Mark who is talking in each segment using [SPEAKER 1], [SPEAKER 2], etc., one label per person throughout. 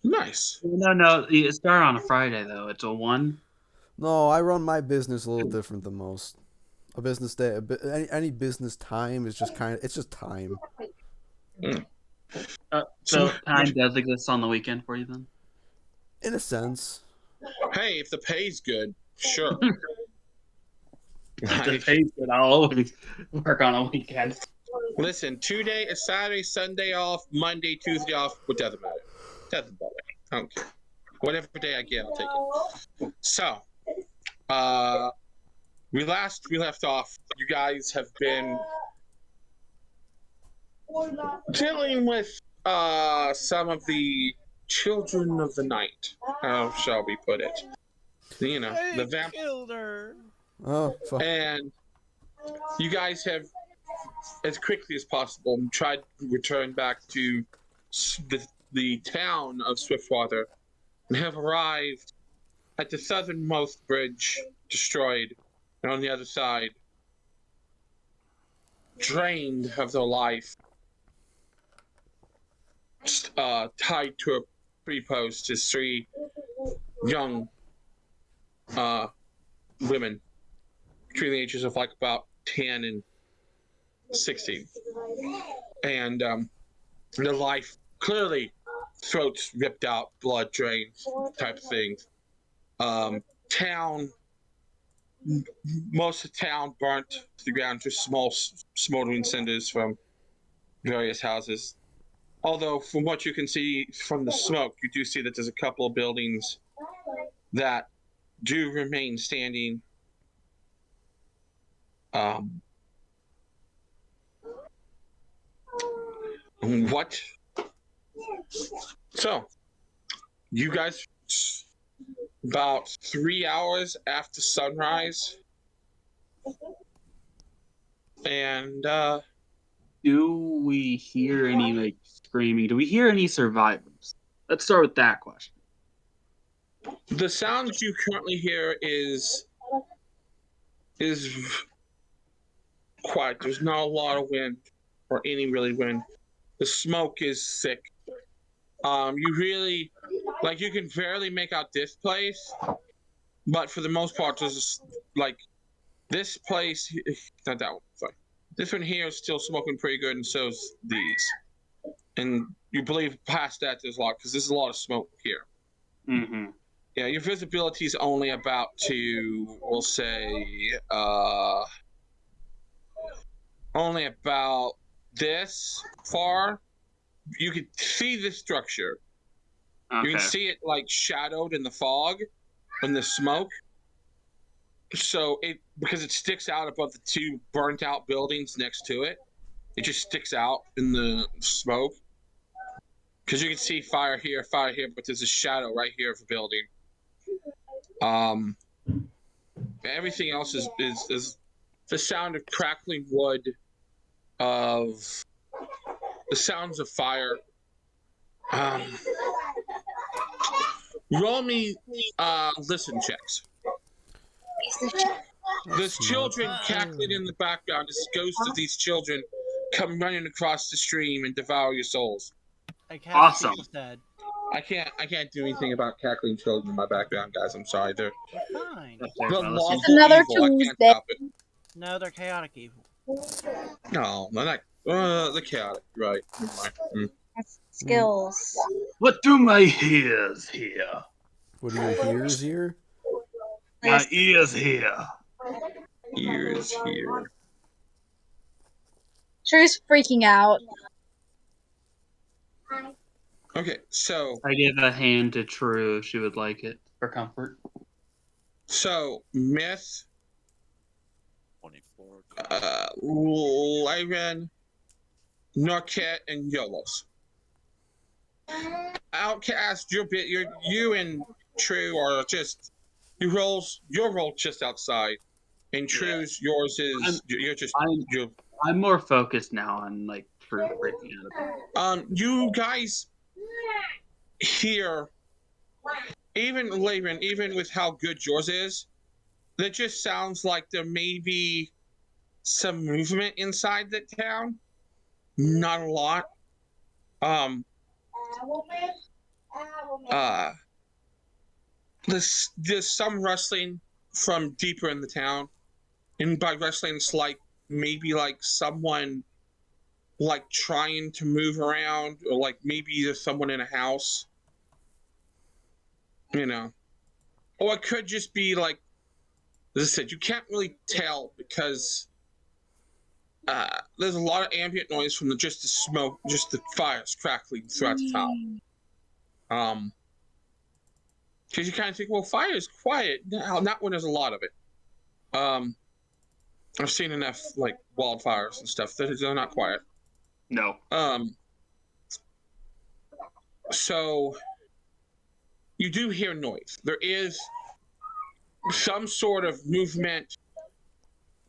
[SPEAKER 1] Nice.
[SPEAKER 2] No. It started on a Friday though. It's a one.
[SPEAKER 3] No, I run my business a little different than most. A business day, any business time is just it's just time.
[SPEAKER 1] Mm. So,
[SPEAKER 2] So time does exist on the weekend for you then.
[SPEAKER 3] In a sense.
[SPEAKER 1] hey, if the pay's good, sure.
[SPEAKER 2] If the
[SPEAKER 1] Like,
[SPEAKER 2] pay's good, I'll always work on a weekend.
[SPEAKER 1] listen, 2 day is Saturday, Sunday off, Monday, Tuesday off. What doesn't matter? Doesn't bother me. I don't care. Whatever day I get, I'll take it. So, uh, we left off. You guys have been dealing with some of the children of the night. How shall we put it? You know, the
[SPEAKER 4] I
[SPEAKER 1] vamp.
[SPEAKER 4] killed her.
[SPEAKER 3] Oh, fuck.
[SPEAKER 1] And you guys have, as quickly as possible, tried to return back to the town of Swiftwater and have arrived at the southernmost bridge destroyed, and on the other side, drained of their life, tied to a tree post is three young uh, women between the ages of like about 10 and 16. And their life clearly throats ripped out, blood drained, type of things. Town, most of the town burnt to the ground, just small smoldering cinders from various houses. Although, from what you can see from the smoke, you do see that there's a couple of buildings that do remain standing. Um, what? So, you guys, about 3 hours after sunrise, and
[SPEAKER 2] Do we hear any like screaming? Do we hear any survivors? Let's start with that question.
[SPEAKER 1] the sound you currently hear is quiet. There's not a lot of wind or any really wind. The smoke is thick. You really like you can barely make out this place, but for the most part, there's like this place. Not that one. Sorry, this one here is still smoking pretty good, and so's these. And you believe past that there's a lot because there's a lot of smoke here.
[SPEAKER 2] Mm-hmm.
[SPEAKER 1] Yeah, your visibility is only about to, we'll say, only about this far. You can see the structure. You can
[SPEAKER 2] Okay.
[SPEAKER 1] see it like shadowed in the fog, in the smoke. So it because it sticks out above the two burnt out buildings next to it. It just sticks out in the smoke. Because you can see fire here, but there's a shadow right here of a building. Um, everything else is the sound of crackling wood, of the sounds of fire. Um, roll me listen checks. There's
[SPEAKER 3] Smart.
[SPEAKER 1] children cackling in the background as ghosts of these children come running across the stream and devour your souls.
[SPEAKER 4] I cast
[SPEAKER 2] Awesome.
[SPEAKER 4] Creepy Dead.
[SPEAKER 1] I can't do anything about cackling children in my background, guys. I'm sorry. They're
[SPEAKER 4] They're fine.
[SPEAKER 2] That's fair,
[SPEAKER 1] the
[SPEAKER 2] fellas.
[SPEAKER 5] It's
[SPEAKER 1] lawful
[SPEAKER 5] another
[SPEAKER 1] evil. I can't
[SPEAKER 5] Tuesday.
[SPEAKER 1] stop it.
[SPEAKER 4] No, they're chaotic evil.
[SPEAKER 1] No, they're not. The chaotic, right? Never mind.
[SPEAKER 5] That's skills.
[SPEAKER 2] What do my ears hear?
[SPEAKER 3] What are your ears here?
[SPEAKER 2] My ears hear.
[SPEAKER 1] Ears here.
[SPEAKER 5] True's freaking out.
[SPEAKER 1] Okay, so
[SPEAKER 2] I give a hand to True if she would like it for comfort.
[SPEAKER 1] Myth,
[SPEAKER 6] 24.
[SPEAKER 1] Lyran, Norquette, and Yolos. Outcast, you and True are just your role just outside, and True's yours is you're just you're.
[SPEAKER 2] I'm more focused now on like True freaking out.
[SPEAKER 1] You guys hear even Lyran, even with how good yours is, that just sounds like there may be some movement inside the town. Not a lot. Um, There's some rustling from deeper in the town, and by rustling, it's like maybe like someone like trying to move around, or like maybe there's someone in a house, you know, or it could just be like, as I said, you can't really tell because there's a lot of ambient noise from just the smoke, just the fires crackling throughout the town. Because you kind of think, well, fire is quiet. No, not when there's a lot of it. I've seen enough like wildfires and stuff that they're not quiet.
[SPEAKER 2] No.
[SPEAKER 1] So you do hear noise. There is some sort of movement,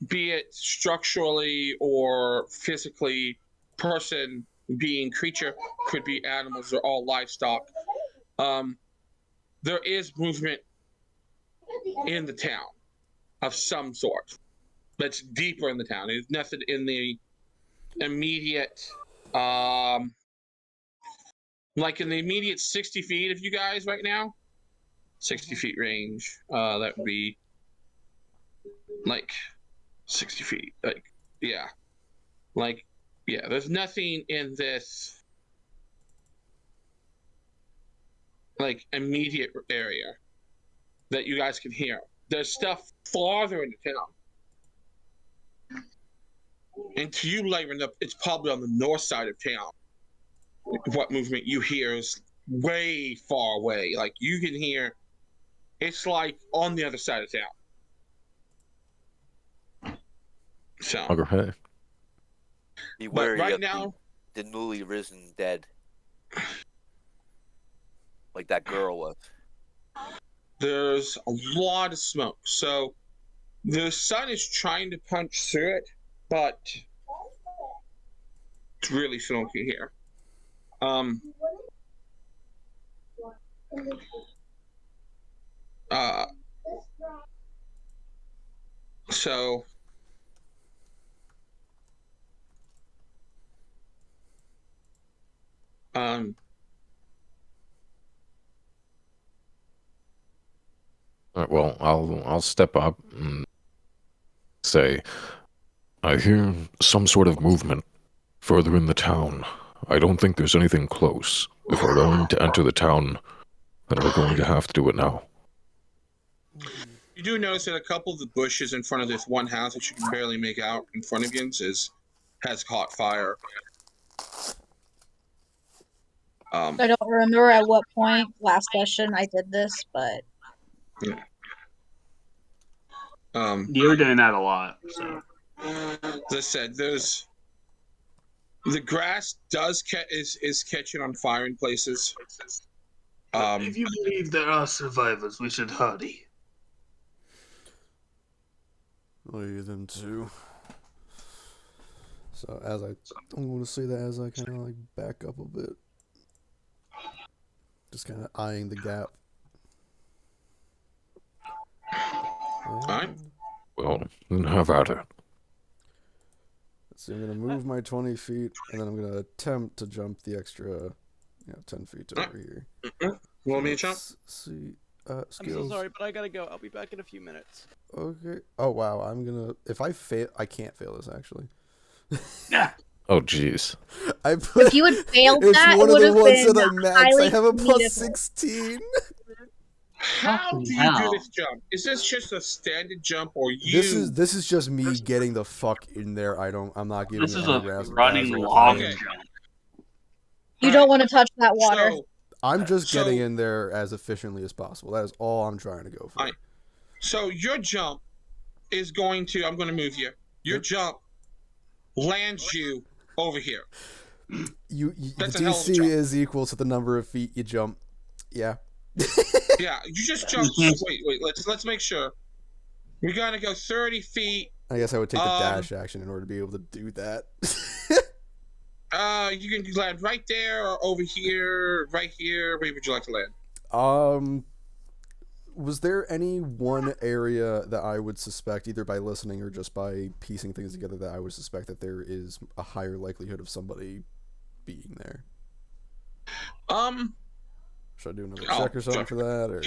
[SPEAKER 1] be it structurally or physically, person, being, creature, could be animals, or all livestock. There is movement in the town of some sort that's deeper in the town. There's nothing in the immediate, like in the immediate 60 feet of you guys right now. 60 feet range. That would be like 60 feet. Like, yeah. Like, yeah, there's nothing in this like immediate area that you guys can hear. There's stuff farther in the town. And to you, Lyran, it's probably on the north side of town. What movement you hear is way far away. Like, you can hear, it's like on the other side of town. So,
[SPEAKER 6] Okay.
[SPEAKER 7] Be
[SPEAKER 1] but
[SPEAKER 7] wary
[SPEAKER 1] right
[SPEAKER 7] of
[SPEAKER 1] now,
[SPEAKER 7] the newly risen dead. Like that girl was.
[SPEAKER 1] there's a lot of smoke. So, the sun is trying to punch through it, but it's really smoky here. So
[SPEAKER 6] All right, well, I'll step up and say, I hear some sort of movement further in the town. I don't think there's anything close. If we're going to enter the town, then we're going to have to do it now.
[SPEAKER 1] you do notice that a couple of the bushes in front of this one house that you can barely make out in front of you has caught fire.
[SPEAKER 5] I don't remember at what point last session I did this, but
[SPEAKER 2] You're doing that a lot, so.
[SPEAKER 1] As I said, there's the grass is catching on fire in places.
[SPEAKER 2] If you believe there are survivors, we should hurry.
[SPEAKER 3] Lead them to. So I'm going to say that as I kind of like back up a bit, just kind of eyeing the gap.
[SPEAKER 1] Alright.
[SPEAKER 6] Well, then have at it.
[SPEAKER 3] Let's see, I'm going to move my 20 feet, and then I'm going to attempt to jump the extra 10 feet to over here.
[SPEAKER 1] Roll me a jump.
[SPEAKER 3] Let's see.
[SPEAKER 4] I'm
[SPEAKER 3] Skills.
[SPEAKER 4] so sorry, but I gotta go. I'll be back in a few minutes.
[SPEAKER 3] Okay. Oh, wow. I'm going to... If I fail... I can't fail this, actually.
[SPEAKER 6] Oh, jeez.
[SPEAKER 3] I put,
[SPEAKER 5] if you had failed
[SPEAKER 3] it's
[SPEAKER 5] that,
[SPEAKER 3] one
[SPEAKER 5] it
[SPEAKER 3] of
[SPEAKER 5] would
[SPEAKER 3] the
[SPEAKER 5] have
[SPEAKER 3] ones
[SPEAKER 5] been
[SPEAKER 3] that I max.
[SPEAKER 5] highly
[SPEAKER 3] I have a plus
[SPEAKER 5] needed.
[SPEAKER 3] 16.
[SPEAKER 1] How do you do this jump? Is this just a standard jump, or you?
[SPEAKER 3] This is just me getting the fuck in there. I'm not giving
[SPEAKER 2] This
[SPEAKER 3] it
[SPEAKER 2] is
[SPEAKER 3] any
[SPEAKER 2] a
[SPEAKER 3] razzle
[SPEAKER 2] running
[SPEAKER 3] dazzle.
[SPEAKER 2] log
[SPEAKER 1] Okay.
[SPEAKER 2] jump.
[SPEAKER 5] You don't want to touch that water.
[SPEAKER 1] So,
[SPEAKER 3] I'm just
[SPEAKER 1] So-
[SPEAKER 3] getting in there as efficiently as possible. That is all I'm trying to go for.
[SPEAKER 1] Alright. So your jump is going to. I'm going to move you. Your jump lands you over here.
[SPEAKER 3] The
[SPEAKER 1] That's a hell of a
[SPEAKER 3] DC
[SPEAKER 1] jump.
[SPEAKER 3] is equal to the number of feet you jump. Yeah.
[SPEAKER 1] Yeah, you just jumped. Wait. Let's make sure. We gotta go 30 feet.
[SPEAKER 3] I guess I would take the dash action in order to be able to do that.
[SPEAKER 1] You can land right there, or over here, right here. Where would you like to land?
[SPEAKER 3] Was there any one area that I would suspect, either by listening or just by piecing things together, that I would suspect that there is a higher likelihood of somebody being there? Should I do another
[SPEAKER 1] Oh,
[SPEAKER 3] check or something for that? Or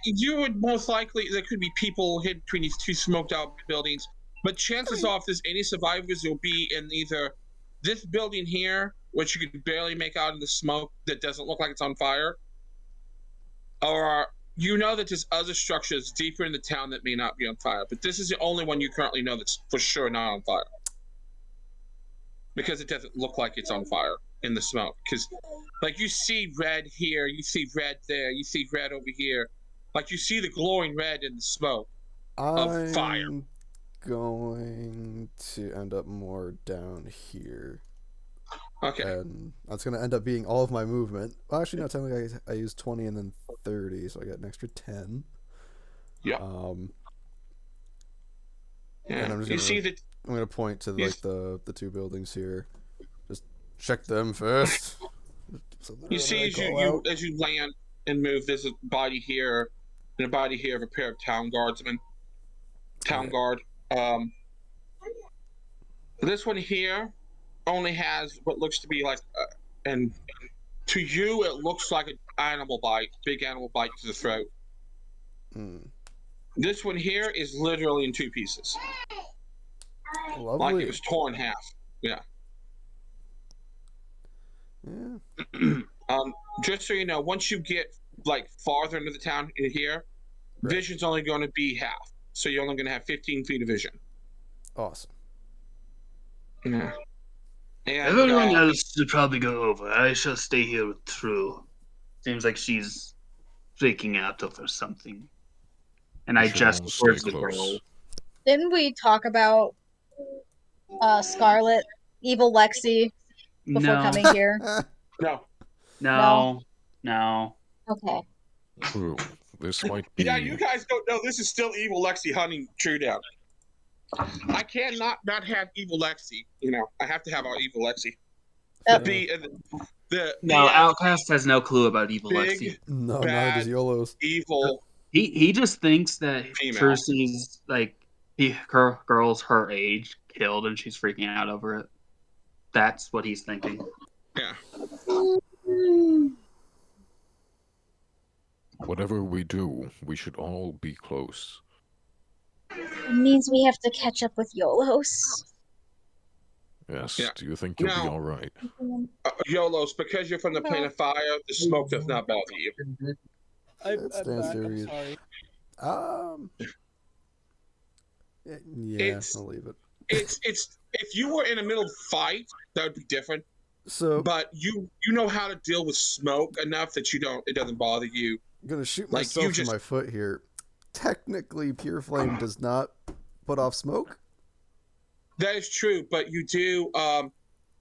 [SPEAKER 1] You would most likely, there could be people hidden between these two smoked out buildings, but chances are if there's any survivors, will be in either this building here, which you could barely make out in the smoke that doesn't look like it's on fire, or you know that there's other structures deeper in the town that may not be on fire, but this is the only one you currently know that's for sure not on fire. Because it doesn't look like it's on fire in the smoke. Because, like, you see red here, you see red there, you see red over here. Like, you see the glowing red in the smoke of fire.
[SPEAKER 3] I'm going to end up more down here.
[SPEAKER 1] Okay.
[SPEAKER 3] And that's going to end up being all of my movement. Well, actually, no, technically I used 20 and then 30, so I got an extra 10.
[SPEAKER 1] Yeah.
[SPEAKER 3] And I'm just
[SPEAKER 1] You
[SPEAKER 3] gonna,
[SPEAKER 1] see that.
[SPEAKER 3] I'm going to point to like the two buildings here. Just check them first. So
[SPEAKER 1] You see as you land and move, there's a body here and a body here of a pair of town guardsmen. Town guard. This one here only has what looks to be like, and to you it looks like an animal bite, big animal bite to the throat. This one here is literally in two pieces.
[SPEAKER 3] Lovely.
[SPEAKER 1] Like it was torn in half. Yeah.
[SPEAKER 3] Yeah.
[SPEAKER 1] Just so you know, once you get like farther into the town in here,
[SPEAKER 3] Right.
[SPEAKER 1] vision's only going to be half. So you're only going to have 15 feet of vision.
[SPEAKER 3] Awesome.
[SPEAKER 1] Yeah. And
[SPEAKER 2] Everyone else should probably go over. I shall stay here with True. Seems like she's freaking out over something. And I
[SPEAKER 6] We should
[SPEAKER 2] just
[SPEAKER 6] all
[SPEAKER 2] towards
[SPEAKER 6] stay
[SPEAKER 2] the
[SPEAKER 6] close.
[SPEAKER 2] girl.
[SPEAKER 5] Didn't we talk about Scarlet, Evil Lexi, before
[SPEAKER 2] No,
[SPEAKER 5] coming here?
[SPEAKER 1] no.
[SPEAKER 2] no.
[SPEAKER 5] Okay.
[SPEAKER 6] True. This might be.
[SPEAKER 1] Yeah, you guys don't know this is still evil Lexi hunting True down. I cannot not have evil Lexi. You know, I have to have our evil Lexi.
[SPEAKER 2] No, Outcast has no clue about Evil
[SPEAKER 1] big,
[SPEAKER 2] Lexi.
[SPEAKER 3] No,
[SPEAKER 1] bad,
[SPEAKER 3] neither does YOLO's.
[SPEAKER 1] evil.
[SPEAKER 2] He just thinks that
[SPEAKER 1] Female.
[SPEAKER 2] True sees like her girls her age killed and she's freaking out over it. That's what he's thinking.
[SPEAKER 1] Yeah.
[SPEAKER 6] Whatever we do, we should all be close.
[SPEAKER 5] It means we have to catch up with YOLO's.
[SPEAKER 6] Yes.
[SPEAKER 1] Yeah.
[SPEAKER 6] Do you think you'll be
[SPEAKER 1] No.
[SPEAKER 6] all right?
[SPEAKER 1] YOLO's, because you're from the plane of fire, the smoke does not bother you.
[SPEAKER 4] I'm
[SPEAKER 3] That
[SPEAKER 4] back.
[SPEAKER 3] stands to
[SPEAKER 4] I'm
[SPEAKER 3] reason.
[SPEAKER 4] sorry.
[SPEAKER 3] Yeah, I'll leave it.
[SPEAKER 1] It's if you were in the middle of a fight, that would be different.
[SPEAKER 3] So
[SPEAKER 1] But you know how to deal with smoke enough that it doesn't bother you.
[SPEAKER 3] I'm gonna shoot
[SPEAKER 1] like,
[SPEAKER 3] myself
[SPEAKER 1] you
[SPEAKER 3] in
[SPEAKER 1] just-
[SPEAKER 3] my foot here. Technically, pure flame does not put off smoke.
[SPEAKER 1] That is true, but you do.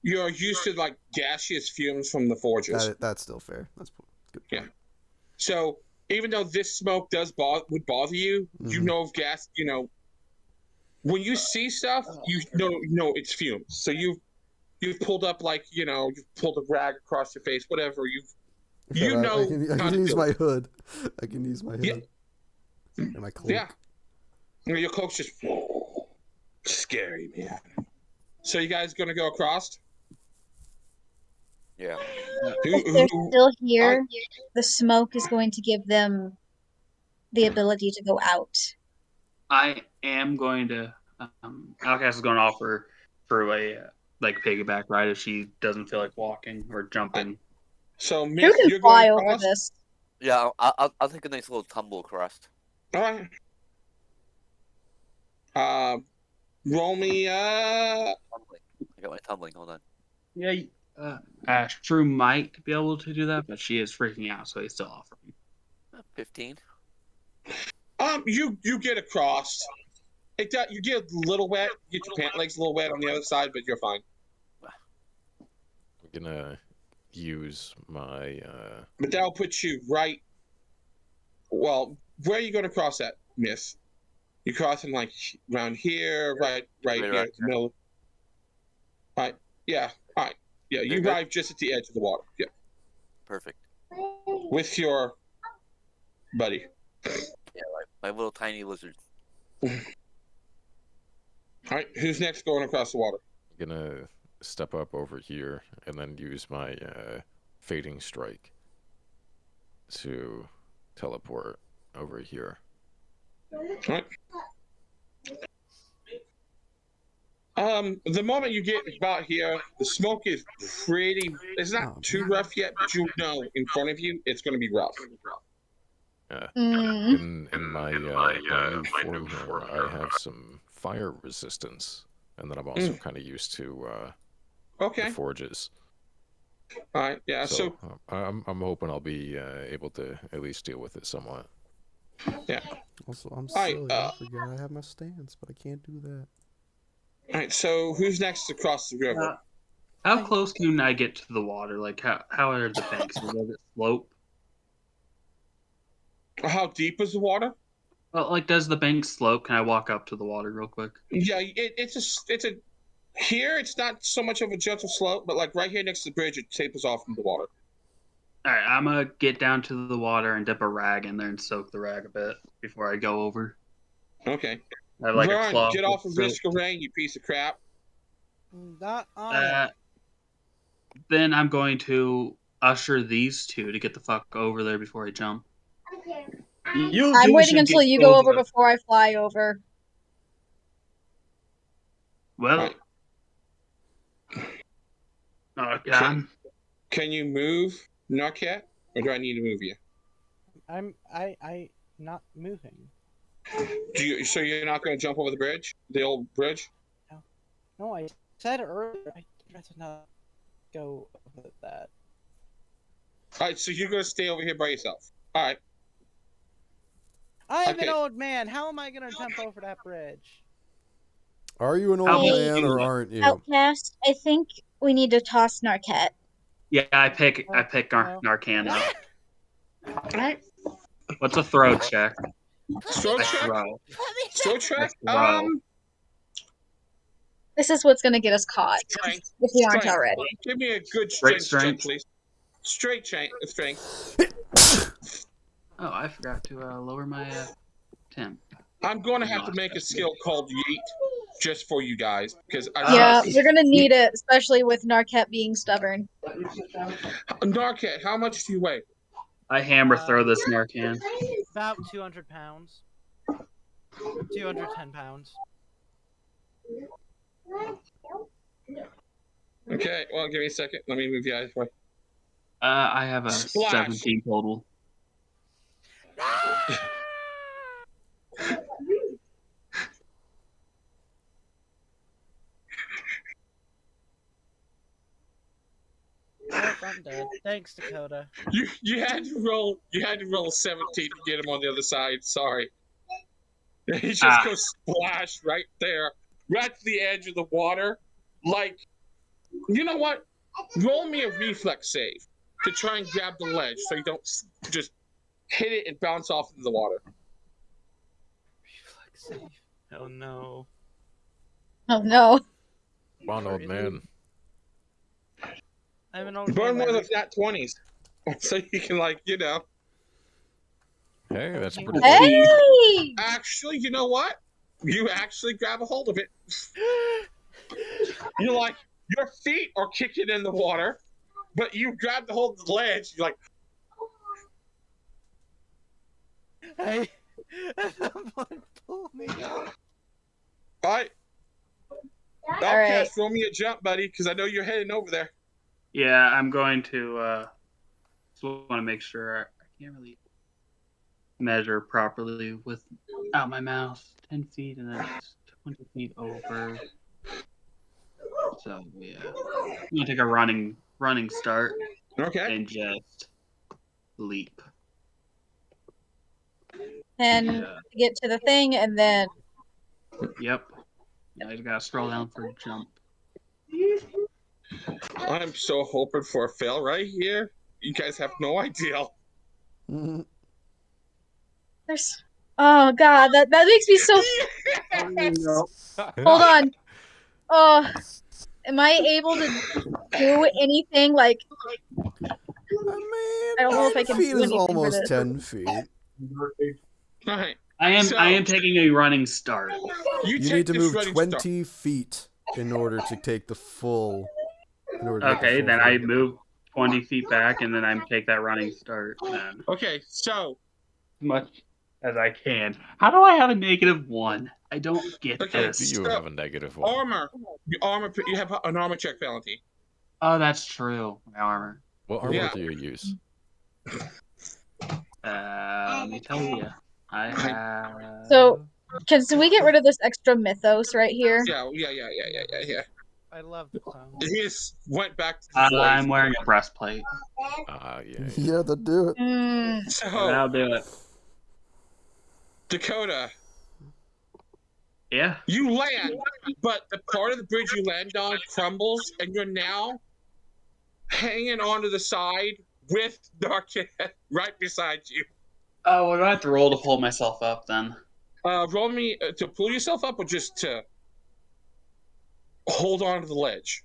[SPEAKER 1] You're used to like gaseous fumes from the forges.
[SPEAKER 3] That's still fair. That's good.
[SPEAKER 1] Yeah. So even though this smoke would bother you, you
[SPEAKER 3] Mhm.
[SPEAKER 1] know of gas. You know, when you see stuff, you know it's fumes. So you've pulled up you've pulled a rag across your face, whatever.
[SPEAKER 3] I can
[SPEAKER 1] how to
[SPEAKER 3] use
[SPEAKER 1] do
[SPEAKER 3] my
[SPEAKER 1] it.
[SPEAKER 3] hood. I can use my hood.
[SPEAKER 1] Yeah.
[SPEAKER 3] And my cloak.
[SPEAKER 1] Yeah. Your cloak's just scary, man. So you guys gonna go across?
[SPEAKER 7] Yeah.
[SPEAKER 5] If they're still here, the smoke is going to give them the ability to go out.
[SPEAKER 2] I am going to. Outcast is going to offer for a piggyback ride if she doesn't feel like walking or jumping.
[SPEAKER 1] So
[SPEAKER 5] Who
[SPEAKER 1] Miss,
[SPEAKER 5] can
[SPEAKER 1] you're
[SPEAKER 5] fly
[SPEAKER 1] going
[SPEAKER 5] over
[SPEAKER 1] across?
[SPEAKER 5] this?
[SPEAKER 7] Yeah, I'll take a nice little tumble across.
[SPEAKER 1] All right. Roll me.
[SPEAKER 7] Tumbling. I got my tumbling. Hold on.
[SPEAKER 2] Yeah, True might be able to do that, but she is freaking out, so he's still offering.
[SPEAKER 7] 15.
[SPEAKER 1] You get across. You get a little wet. You get your pant legs a little wet on the other side, but you're fine.
[SPEAKER 6] I'm gonna use my.
[SPEAKER 1] But that'll put you right. Well, where are you going to cross at, Miss? You're crossing like around here, right here,
[SPEAKER 7] around
[SPEAKER 1] in the middle. Right. Yeah. All right. Yeah. You
[SPEAKER 7] You're good?
[SPEAKER 1] arrive just at the edge of the water. Yeah.
[SPEAKER 7] Perfect.
[SPEAKER 1] With your buddy.
[SPEAKER 7] Yeah, my little tiny lizard.
[SPEAKER 1] All right. Who's next going across the water?
[SPEAKER 6] I'm gonna step up over here and then use my fading strike. to teleport over here.
[SPEAKER 1] Right. The moment you get about here, the smoke is pretty. It's not too rough yet, but you know, in front of you, it's going to be rough.
[SPEAKER 6] In my new form here, I have some fire resistance, and then I'm also kind of used to
[SPEAKER 1] Okay.
[SPEAKER 6] the forges.
[SPEAKER 1] All right. Yeah.
[SPEAKER 6] So I'm hoping I'll be able to at least deal with it somewhat.
[SPEAKER 1] Yeah.
[SPEAKER 3] Also, I'm
[SPEAKER 1] All right,
[SPEAKER 3] silly. I forgot I have my stance, but I can't do that.
[SPEAKER 1] All right. So who's next to cross the river?
[SPEAKER 2] How close can I get to the water? Like, how are the banks? Does it slope?
[SPEAKER 1] How deep is the water?
[SPEAKER 2] Well, like, does the bank slope? Can I walk up to the water real quick?
[SPEAKER 1] Yeah. It's a. Here, it's not so much of a gentle slope, but like right here next to the bridge, it tapers off from the water.
[SPEAKER 2] All right, I'm gonna get down to the water and dip a rag in there and soak the rag a bit before I go over.
[SPEAKER 1] Okay.
[SPEAKER 2] I have like a
[SPEAKER 1] Vern,
[SPEAKER 2] cloth.
[SPEAKER 1] get off of
[SPEAKER 2] with
[SPEAKER 1] risk of rain, you piece of crap.
[SPEAKER 4] Not on
[SPEAKER 2] soap. Then I'm going to usher these two to get the fuck over there before I jump. You
[SPEAKER 5] I'm
[SPEAKER 2] two
[SPEAKER 5] waiting
[SPEAKER 2] should
[SPEAKER 5] until
[SPEAKER 2] get
[SPEAKER 5] you go over
[SPEAKER 2] over.
[SPEAKER 5] before I fly over.
[SPEAKER 2] Well, on.
[SPEAKER 1] Can you move, Narcat, or do I need to move you?
[SPEAKER 4] I not moving.
[SPEAKER 1] So you're not going to jump over the bridge, the old bridge?
[SPEAKER 4] No, I said earlier I'd rather not go with that.
[SPEAKER 1] All right, so you're going to stay over here by yourself. All right.
[SPEAKER 4] I'm
[SPEAKER 1] Okay.
[SPEAKER 4] an old man. How am I gonna jump over that bridge?
[SPEAKER 3] Are you an old
[SPEAKER 2] How
[SPEAKER 5] about
[SPEAKER 3] man or
[SPEAKER 2] you?
[SPEAKER 3] aren't you?
[SPEAKER 5] Outcast, I think we need to toss Narcat.
[SPEAKER 2] Yeah, I pick
[SPEAKER 4] well.
[SPEAKER 2] Narcan up.
[SPEAKER 1] All right.
[SPEAKER 2] What's a throw check?
[SPEAKER 1] Throw
[SPEAKER 2] I
[SPEAKER 1] check?
[SPEAKER 2] throw.
[SPEAKER 1] Throw check?
[SPEAKER 2] I throw.
[SPEAKER 5] This is what's gonna get us caught
[SPEAKER 1] Strength.
[SPEAKER 5] if we aren't
[SPEAKER 1] Strength.
[SPEAKER 5] already.
[SPEAKER 1] Give me a good
[SPEAKER 2] Straight
[SPEAKER 1] strength check,
[SPEAKER 2] strength.
[SPEAKER 1] please. Strength.
[SPEAKER 2] Oh, I forgot to lower my temp.
[SPEAKER 1] I'm going to have to make a skill called Yeet just for you guys because
[SPEAKER 5] Yeah, we're gonna need it, especially with Narcat being stubborn.
[SPEAKER 1] Narcat, how much do you weigh?
[SPEAKER 2] I hammer throw this Narcan.
[SPEAKER 4] About 200 pounds. 210 pounds.
[SPEAKER 1] Okay, well, give me a second. Let me move you out of the way.
[SPEAKER 2] I have a
[SPEAKER 1] Splash.
[SPEAKER 2] 17 total.
[SPEAKER 4] Oh, I'm dead. Thanks, Dakota.
[SPEAKER 1] You had to roll a 17 to get him on the other side. Sorry. He just goes splash right there, right to the edge of the water. Like, you know what? Roll me a reflex save to try and grab the ledge so you don't just hit it and bounce off into the water.
[SPEAKER 4] Reflex save. Oh no.
[SPEAKER 5] Oh no.
[SPEAKER 6] Come on, old man.
[SPEAKER 4] I'm an old
[SPEAKER 1] Burn
[SPEAKER 4] man.
[SPEAKER 1] one of those nat 20s so you can, like, you know.
[SPEAKER 6] Hey, that's pretty
[SPEAKER 5] Hey!
[SPEAKER 6] good.
[SPEAKER 1] Actually, you know what? You actually grab a hold of it. You're like, your feet are kicking in the water, but you grab the hold of the ledge. You're like,
[SPEAKER 4] Hey, someone pull me up.
[SPEAKER 1] all right.
[SPEAKER 5] All
[SPEAKER 1] Outcast,
[SPEAKER 5] right.
[SPEAKER 1] throw me a jump, buddy, because I know you're heading over there.
[SPEAKER 2] Yeah, I'm going to just want to make sure I can't really measure properly without my mouth. 10 feet and that's 20 feet over. So yeah, I'm gonna take a running start
[SPEAKER 1] Okay.
[SPEAKER 2] and just leap.
[SPEAKER 5] And
[SPEAKER 2] Yeah.
[SPEAKER 5] get to the thing, and then
[SPEAKER 2] Yep. I just gotta scroll down for a jump.
[SPEAKER 1] I'm so hoping for a fail right here. You guys have no idea.
[SPEAKER 5] there's. Oh god, that makes me so. Hold on. Oh, am I able to do anything? Like, I don't know if I
[SPEAKER 3] 10
[SPEAKER 5] can
[SPEAKER 3] feet
[SPEAKER 5] do
[SPEAKER 3] is
[SPEAKER 5] anything for
[SPEAKER 3] almost
[SPEAKER 5] this.
[SPEAKER 3] 10 feet.
[SPEAKER 1] All right.
[SPEAKER 2] I am
[SPEAKER 1] So-
[SPEAKER 2] taking a running start.
[SPEAKER 3] You
[SPEAKER 1] take
[SPEAKER 3] need to
[SPEAKER 1] this
[SPEAKER 3] move
[SPEAKER 1] running
[SPEAKER 3] 20 feet in order to take the full.
[SPEAKER 2] Okay, then I move 20 feet back, and then I take that running start then.
[SPEAKER 1] Okay, so
[SPEAKER 2] As much as I can. How do I have a -1? I don't get
[SPEAKER 1] Okay,
[SPEAKER 6] Do
[SPEAKER 2] this.
[SPEAKER 6] you
[SPEAKER 1] so
[SPEAKER 6] have a -1?
[SPEAKER 1] armor. You have an armor check penalty.
[SPEAKER 2] Oh, that's true. My armor.
[SPEAKER 6] What armor
[SPEAKER 1] Yeah.
[SPEAKER 6] do you use?
[SPEAKER 2] Let me tell you. I have.
[SPEAKER 5] So, can we get rid of this extra mythos right here?
[SPEAKER 1] Yeah.
[SPEAKER 4] I love the clown.
[SPEAKER 1] He just went back to the voice.
[SPEAKER 2] I'm wearing a breastplate.
[SPEAKER 6] Yeah.
[SPEAKER 3] Yeah, that do it.
[SPEAKER 5] Mm,
[SPEAKER 2] Yeah,
[SPEAKER 1] So,
[SPEAKER 2] that'll do it.
[SPEAKER 1] Dakota,
[SPEAKER 2] Yeah.
[SPEAKER 1] you land, but the part of the bridge you land on crumbles, and you're now hanging onto the side with Darkhead right beside you.
[SPEAKER 2] Oh, well, do I have to roll to pull myself up then?
[SPEAKER 1] Roll me to pull yourself up, or just to hold on to the ledge.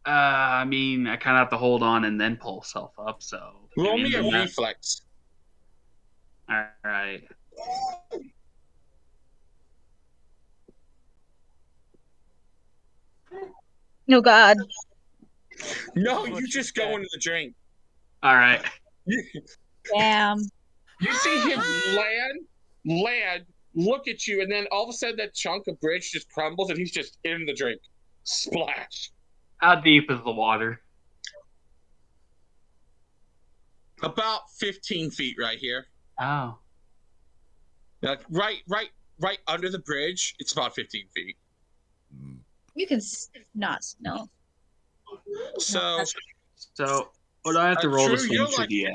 [SPEAKER 2] I mean, I kind of have to hold on and then pull myself up. So.
[SPEAKER 1] Roll
[SPEAKER 2] give
[SPEAKER 1] me a
[SPEAKER 2] minute.
[SPEAKER 1] reflex.
[SPEAKER 2] All right.
[SPEAKER 5] oh God.
[SPEAKER 1] No,
[SPEAKER 4] This is what
[SPEAKER 1] you
[SPEAKER 4] she
[SPEAKER 1] just
[SPEAKER 4] said.
[SPEAKER 1] go into the drink.
[SPEAKER 2] All right.
[SPEAKER 5] Damn.
[SPEAKER 1] You see him land, look at you, and then all of a sudden that chunk of bridge just crumbles, and he's just in the drink. Splash.
[SPEAKER 2] How deep is the water?
[SPEAKER 1] About 15 feet right here.
[SPEAKER 2] Oh.
[SPEAKER 1] Like right under the bridge. It's about 15 feet.
[SPEAKER 5] You can not no.
[SPEAKER 1] So,
[SPEAKER 2] So, what do I have to roll to
[SPEAKER 1] True,
[SPEAKER 2] swim
[SPEAKER 1] you're
[SPEAKER 2] to
[SPEAKER 1] like-
[SPEAKER 2] the?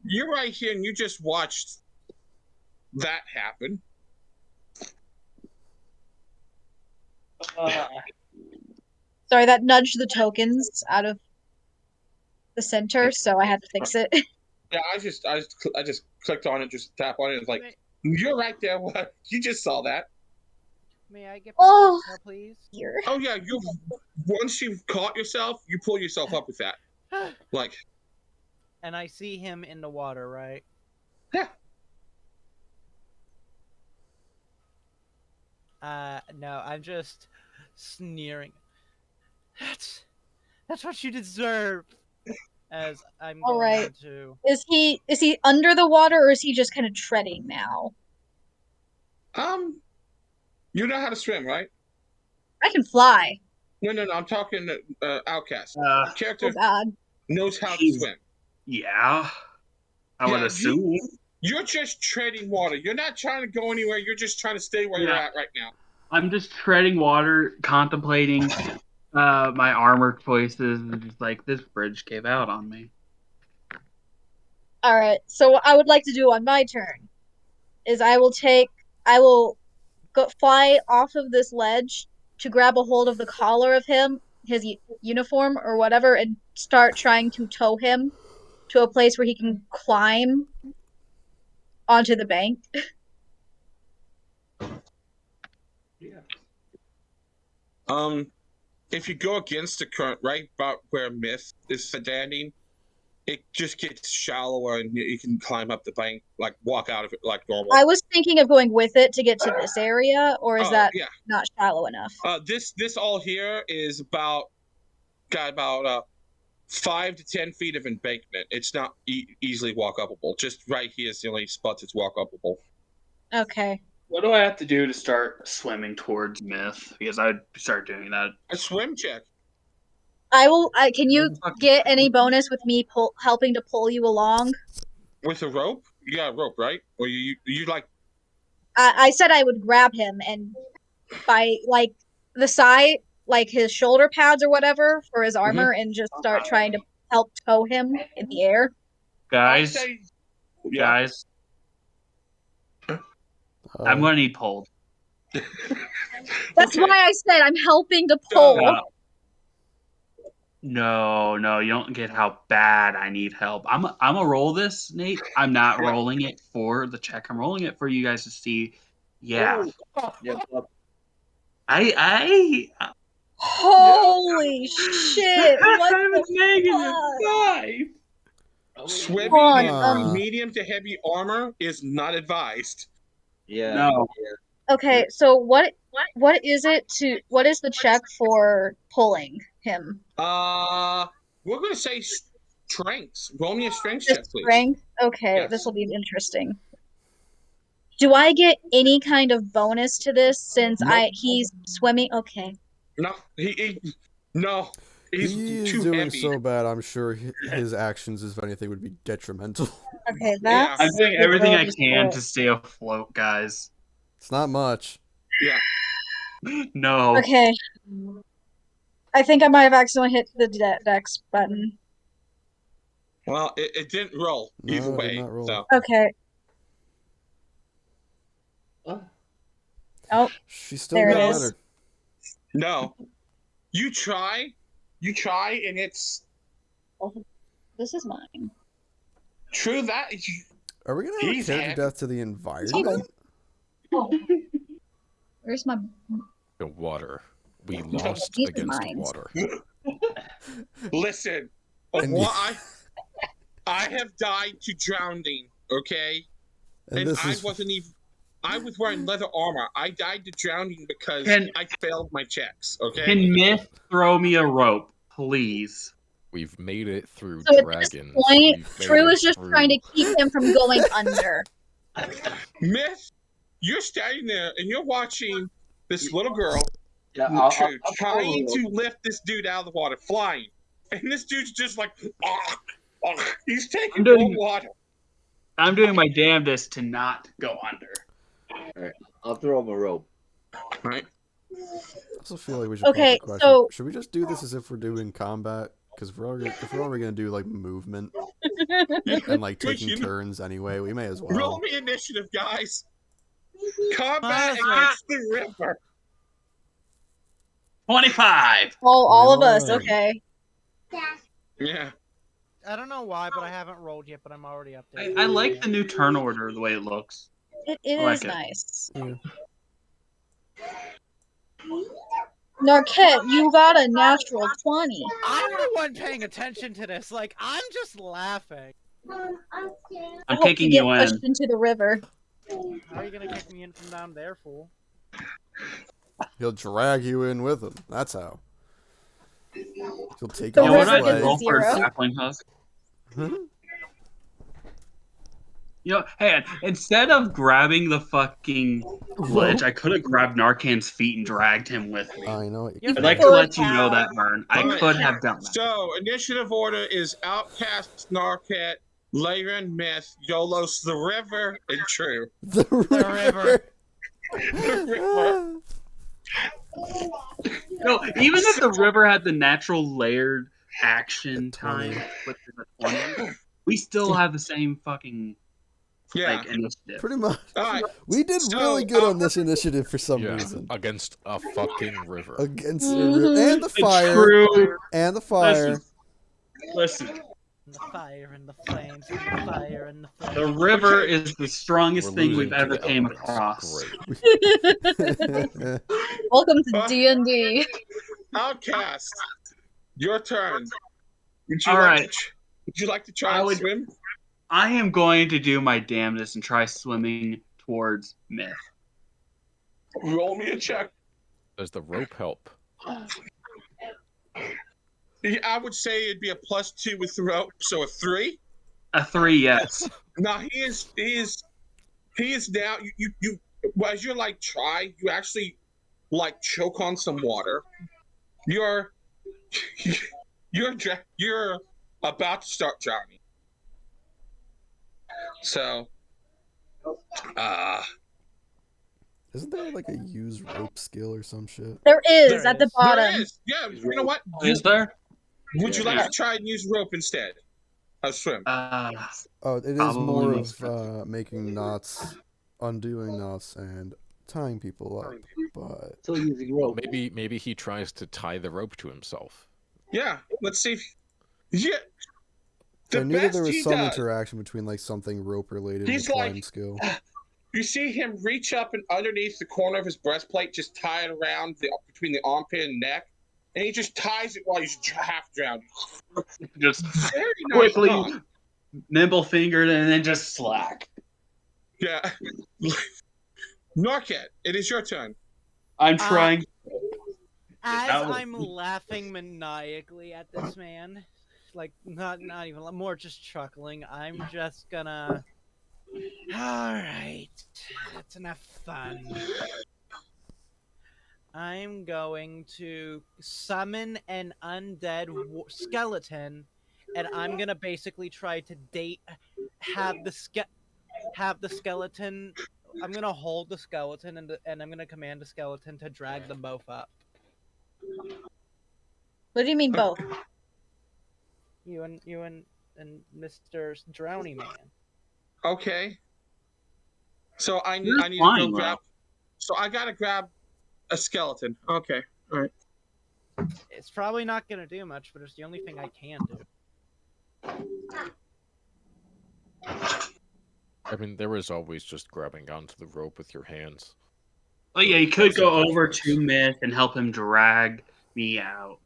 [SPEAKER 1] you're right here, and you just watched that happen.
[SPEAKER 5] Sorry, that nudged the tokens out of the center, so I had to fix it.
[SPEAKER 1] Yeah, I just clicked on it, just tap on it. It's like,
[SPEAKER 4] May,
[SPEAKER 1] you're right there. What? You just saw that.
[SPEAKER 4] may I get back
[SPEAKER 5] Oh.
[SPEAKER 4] now, please?
[SPEAKER 5] Here.
[SPEAKER 1] Oh yeah, you. Once you've caught yourself, you pull yourself up with that. Like,
[SPEAKER 4] And I see him in the water, right?
[SPEAKER 1] yeah.
[SPEAKER 4] No, I'm just sneering. That's what you deserve. As I'm
[SPEAKER 5] All
[SPEAKER 4] going
[SPEAKER 5] right.
[SPEAKER 4] to.
[SPEAKER 5] Is he under the water, or is he just kind of treading now?
[SPEAKER 1] You know how to swim, right?
[SPEAKER 5] I can fly.
[SPEAKER 1] No. I'm talking Outcast.
[SPEAKER 5] Oh
[SPEAKER 1] Character
[SPEAKER 5] God.
[SPEAKER 1] knows how to
[SPEAKER 2] Jeez.
[SPEAKER 1] swim.
[SPEAKER 2] Yeah. I would
[SPEAKER 1] Yeah,
[SPEAKER 2] assume.
[SPEAKER 1] You're just treading water. You're not trying to go anywhere. You're just trying to stay where you're
[SPEAKER 2] Yeah.
[SPEAKER 1] at right now.
[SPEAKER 2] I'm just treading water, contemplating my armor choices, and just like this bridge gave out on me.
[SPEAKER 5] All right. So what I would like to do on my turn is I will go fly off of this ledge to grab a hold of the collar of him, his uniform or whatever, and start trying to tow him to a place where he can climb onto the bank.
[SPEAKER 2] Yeah.
[SPEAKER 1] If you go against the current, right about where Myth is standing, it just gets shallower, and you can climb up the bank, like walk out of it like normal.
[SPEAKER 5] I was thinking of going with it to get to this area, or is that
[SPEAKER 1] yeah.
[SPEAKER 5] not shallow enough?
[SPEAKER 1] This all here is got about 5 to 10 feet of embankment. It's not easily walk upable. Just right here is the only spot that's walk upable.
[SPEAKER 5] Okay.
[SPEAKER 2] What do I have to do to start swimming towards Myth? Because I'd start doing that.
[SPEAKER 1] A swim check.
[SPEAKER 5] Can you get any bonus with me helping to pull you along?
[SPEAKER 1] With a rope? You got a rope, right? Or you like...
[SPEAKER 5] I said I would grab him and by like the side, like his shoulder pads or whatever for his armor, and just start trying to help tow him in the air.
[SPEAKER 2] Guys,
[SPEAKER 1] Yeah.
[SPEAKER 2] guys, I'm gonna need pulled.
[SPEAKER 5] That's
[SPEAKER 1] Okay.
[SPEAKER 5] why I said I'm helping to pull.
[SPEAKER 2] No, you don't get how bad I need help. I'm gonna roll this, Nate. I'm not
[SPEAKER 1] Yeah.
[SPEAKER 2] rolling it for the check. I'm rolling it for you guys to see. Yeah,
[SPEAKER 7] Yep.
[SPEAKER 2] I
[SPEAKER 5] Holy shit! What
[SPEAKER 2] I'm
[SPEAKER 5] the
[SPEAKER 2] a -5.
[SPEAKER 1] Swimming
[SPEAKER 5] Hold
[SPEAKER 1] in
[SPEAKER 5] on,
[SPEAKER 1] medium to heavy armor is not advised.
[SPEAKER 7] Yeah.
[SPEAKER 2] No.
[SPEAKER 5] Okay, so what is the check for pulling him?
[SPEAKER 1] We're gonna say Strength. Roll me a strength
[SPEAKER 5] The
[SPEAKER 1] check, please.
[SPEAKER 5] strength? Okay,
[SPEAKER 1] Yes.
[SPEAKER 5] this will be interesting. Do I get any kind of bonus to this since
[SPEAKER 1] Nope.
[SPEAKER 5] he's swimming? Okay.
[SPEAKER 1] No, no. He's
[SPEAKER 3] He's
[SPEAKER 1] too
[SPEAKER 3] doing
[SPEAKER 1] heavy.
[SPEAKER 3] so bad. I'm sure his actions, if anything, would be detrimental.
[SPEAKER 5] Okay,
[SPEAKER 1] Yeah.
[SPEAKER 5] that's
[SPEAKER 2] I'm doing everything I
[SPEAKER 5] just
[SPEAKER 2] can
[SPEAKER 5] roll.
[SPEAKER 2] to stay afloat, guys.
[SPEAKER 3] It's not much.
[SPEAKER 1] Yeah.
[SPEAKER 2] No.
[SPEAKER 5] Okay. I think I might have accidentally hit the dex button.
[SPEAKER 1] Well, it didn't roll either
[SPEAKER 3] No, it
[SPEAKER 1] way.
[SPEAKER 3] did not roll.
[SPEAKER 1] So
[SPEAKER 5] Okay. Oh,
[SPEAKER 3] She's still
[SPEAKER 5] There it
[SPEAKER 3] getting
[SPEAKER 5] is.
[SPEAKER 3] better.
[SPEAKER 1] no. You try, and it's
[SPEAKER 5] this is mine.
[SPEAKER 1] true that
[SPEAKER 3] Are we gonna have
[SPEAKER 1] He's
[SPEAKER 3] a character
[SPEAKER 1] happy.
[SPEAKER 3] death to the environment?
[SPEAKER 5] Where's my?
[SPEAKER 6] The water. We lost
[SPEAKER 5] These are
[SPEAKER 6] against
[SPEAKER 5] mine.
[SPEAKER 6] water.
[SPEAKER 1] listen.
[SPEAKER 3] And
[SPEAKER 1] I have died to drowning. Okay, and
[SPEAKER 3] this
[SPEAKER 1] I
[SPEAKER 3] is
[SPEAKER 1] wasn't even. I was wearing leather armor. I died to drowning because
[SPEAKER 2] Can-
[SPEAKER 1] I failed my checks. Okay.
[SPEAKER 2] Can Myth throw me a rope, please?
[SPEAKER 6] We've made it through
[SPEAKER 5] So at
[SPEAKER 6] dragons.
[SPEAKER 5] this point,
[SPEAKER 6] We've made
[SPEAKER 5] True
[SPEAKER 6] it
[SPEAKER 5] is just
[SPEAKER 6] through-
[SPEAKER 5] trying to keep him from going under.
[SPEAKER 1] Myth, you're standing there and you're watching this little girl,
[SPEAKER 2] Yeah,
[SPEAKER 1] True, trying to lift this dude out of the water, flying, and this dude's just like, he's taking
[SPEAKER 2] I'm doing-
[SPEAKER 1] more water.
[SPEAKER 2] I'm doing my damnedest to not go under.
[SPEAKER 8] I'll throw him a rope.
[SPEAKER 1] Right.
[SPEAKER 3] I also feel like we should
[SPEAKER 5] Okay,
[SPEAKER 3] pop the question.
[SPEAKER 5] so-
[SPEAKER 3] Should we just do this as if we're doing combat? Because if we're already gonna do like movement and like taking
[SPEAKER 1] You know-
[SPEAKER 3] turns anyway, we may as
[SPEAKER 1] Roll
[SPEAKER 3] well.
[SPEAKER 1] me initiative, guys. Combat
[SPEAKER 4] Might as well.
[SPEAKER 1] against the river.
[SPEAKER 2] 25.
[SPEAKER 5] All of us.
[SPEAKER 3] Alright.
[SPEAKER 5] Okay.
[SPEAKER 1] Yeah.
[SPEAKER 4] I don't know why, but I haven't rolled yet, but I'm already up
[SPEAKER 2] I,
[SPEAKER 4] there.
[SPEAKER 2] I like the new turn order, the way it looks.
[SPEAKER 5] It
[SPEAKER 2] I like
[SPEAKER 5] is
[SPEAKER 2] it.
[SPEAKER 5] nice.
[SPEAKER 3] Yeah.
[SPEAKER 5] Narquette, you got a natural 20.
[SPEAKER 4] I'm the one paying attention to this. Like, I'm just laughing.
[SPEAKER 2] I'm
[SPEAKER 5] hope
[SPEAKER 2] kicking
[SPEAKER 5] get
[SPEAKER 2] you in.
[SPEAKER 5] pushed into the river.
[SPEAKER 4] How are you gonna kick me in from down there, fool?
[SPEAKER 3] He'll drag you in with him. That's how. He'll take
[SPEAKER 5] The
[SPEAKER 3] off
[SPEAKER 2] Yeah,
[SPEAKER 3] his
[SPEAKER 2] what
[SPEAKER 5] river
[SPEAKER 2] do I
[SPEAKER 3] leg.
[SPEAKER 2] roll for a
[SPEAKER 5] zero.
[SPEAKER 2] grappling hook? You know, hey, instead of grabbing the fucking ledge, I could have grabbed Narcan's feet and dragged him with me.
[SPEAKER 3] I know.
[SPEAKER 4] You
[SPEAKER 2] I'd like to
[SPEAKER 5] could
[SPEAKER 2] let you know
[SPEAKER 5] have.
[SPEAKER 2] that, Vern. I
[SPEAKER 1] Alright.
[SPEAKER 2] could have done that.
[SPEAKER 1] So, initiative order is Outcast, Narcat, Lyran, Myth, Yolos, the river, and True.
[SPEAKER 3] The
[SPEAKER 4] river.
[SPEAKER 1] The river.
[SPEAKER 2] No, even if the river had the natural layered action time with the 20, we still have the same fucking
[SPEAKER 1] Yeah.
[SPEAKER 2] like initiative.
[SPEAKER 3] Pretty much.
[SPEAKER 1] Alright.
[SPEAKER 3] We did
[SPEAKER 1] So,
[SPEAKER 3] really good on this initiative for some
[SPEAKER 6] Yeah,
[SPEAKER 3] reason.
[SPEAKER 6] against a fucking river.
[SPEAKER 3] Against
[SPEAKER 5] Mhm.
[SPEAKER 3] and the
[SPEAKER 2] The
[SPEAKER 3] fire.
[SPEAKER 2] true.
[SPEAKER 3] And the fire.
[SPEAKER 2] Listen,
[SPEAKER 4] The fire and the flames, and the fire and the flames.
[SPEAKER 2] the river is the strongest
[SPEAKER 6] We're
[SPEAKER 2] thing
[SPEAKER 6] losing
[SPEAKER 2] we've
[SPEAKER 6] to
[SPEAKER 2] ever
[SPEAKER 6] the
[SPEAKER 2] came
[SPEAKER 6] elements.
[SPEAKER 2] across.
[SPEAKER 6] Great.
[SPEAKER 5] Welcome to D&D.
[SPEAKER 1] Outcast, your turn. Would
[SPEAKER 2] Alright.
[SPEAKER 1] Would you like to try
[SPEAKER 2] I
[SPEAKER 1] and
[SPEAKER 2] would-
[SPEAKER 1] swim?
[SPEAKER 2] I am going to do my damnedest and try swimming towards Myth.
[SPEAKER 1] Roll me a check.
[SPEAKER 6] Does the rope help?
[SPEAKER 1] Yeah, I would say it'd be a +2 with the rope, so a 3.
[SPEAKER 2] A 3, yes.
[SPEAKER 1] Now he is now you well, as you're like try, you actually like choke on some water. You're you're about to start drowning. So
[SPEAKER 3] Isn't there like a use rope skill or some shit?
[SPEAKER 5] There is
[SPEAKER 4] There
[SPEAKER 5] at the
[SPEAKER 4] is.
[SPEAKER 5] bottom.
[SPEAKER 1] there is. Yeah, you know what?
[SPEAKER 2] Is there?
[SPEAKER 1] Would you like
[SPEAKER 2] Yeah.
[SPEAKER 1] to try and use rope instead of swim?
[SPEAKER 3] Oh, it is
[SPEAKER 2] Probably
[SPEAKER 3] more
[SPEAKER 2] most
[SPEAKER 3] of making knots, undoing knots, and tying people up. But
[SPEAKER 8] Still using rope.
[SPEAKER 6] Maybe he tries to tie the rope to himself.
[SPEAKER 1] Yeah, let's see. Yeah.
[SPEAKER 3] so I
[SPEAKER 1] The
[SPEAKER 3] knew that
[SPEAKER 1] best
[SPEAKER 3] there was
[SPEAKER 1] he
[SPEAKER 3] some
[SPEAKER 1] does,
[SPEAKER 3] interaction between like something rope related and
[SPEAKER 1] He's
[SPEAKER 3] a climb
[SPEAKER 1] like-
[SPEAKER 3] skill.
[SPEAKER 1] you see him reach up and underneath the corner of his breastplate, just tie it around between the armpit and neck, and he just ties it while he's half drowned.
[SPEAKER 2] Just
[SPEAKER 1] Very nice
[SPEAKER 2] quickly,
[SPEAKER 1] knot.
[SPEAKER 2] nimble fingered, and then just slack.
[SPEAKER 1] Yeah. Narcat, it is your turn.
[SPEAKER 2] I'm trying.
[SPEAKER 4] As
[SPEAKER 2] That was-
[SPEAKER 4] I'm laughing maniacally at this man, like not even more just chuckling. I'm just gonna. All right, that's enough fun. I'm going to summon an undead skeleton, and I'm gonna basically try to have the skeleton. I'm gonna hold the skeleton and I'm gonna command the skeleton to drag them both up.
[SPEAKER 5] What do you mean both?
[SPEAKER 4] You and Mr. Drowny Man.
[SPEAKER 1] Okay. So I
[SPEAKER 2] You're
[SPEAKER 1] need to go
[SPEAKER 2] flying,
[SPEAKER 1] grab.
[SPEAKER 2] Will.
[SPEAKER 1] So I gotta grab a skeleton. Okay. All right.
[SPEAKER 4] It's probably not gonna do much, but it's the only thing I can do.
[SPEAKER 6] I mean, there is always just grabbing onto the rope with your hands.
[SPEAKER 2] Oh yeah, you could
[SPEAKER 6] That
[SPEAKER 2] go
[SPEAKER 6] sometimes
[SPEAKER 2] over
[SPEAKER 6] works.
[SPEAKER 2] to Myth and help him drag me out.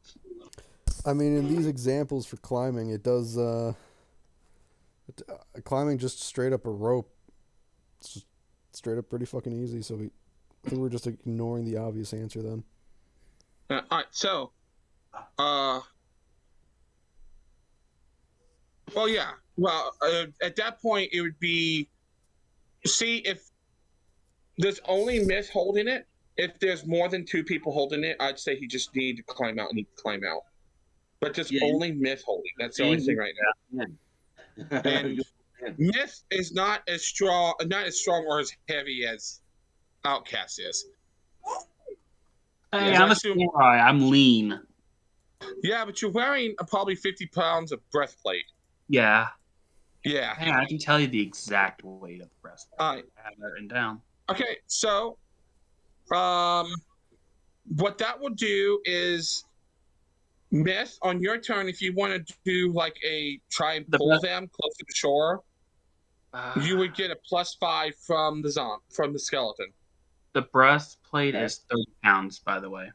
[SPEAKER 3] I mean, in these examples for climbing, it does climbing just straight up a rope. It's just straight up pretty fucking easy. So I think we're just ignoring the obvious answer then.
[SPEAKER 1] All right. So, well, yeah. Well, at that point, it would be see if there's only Myth holding it. If there's more than 2 people holding it, I'd say he just need to climb out and he can climb out. But there's
[SPEAKER 2] Yeah.
[SPEAKER 1] only Myth holding. That's the only thing right now. And Myth is not as strong or as heavy as Outcast is.
[SPEAKER 2] Hey,
[SPEAKER 1] Yeah,
[SPEAKER 2] I'm a
[SPEAKER 1] assume-
[SPEAKER 2] samurai. I'm lean.
[SPEAKER 1] Yeah, but you're wearing probably 50 pounds of breastplate.
[SPEAKER 2] Yeah.
[SPEAKER 1] Yeah.
[SPEAKER 2] Hey, I can tell you the exact weight of the breastplate.
[SPEAKER 1] All right.
[SPEAKER 2] I have that written down.
[SPEAKER 1] Okay, so what that will do is Myth on your turn if you want to do like try and pull them close to the shore, you would get a +5 from the skeleton.
[SPEAKER 2] The breastplate is 30 pounds, by the way.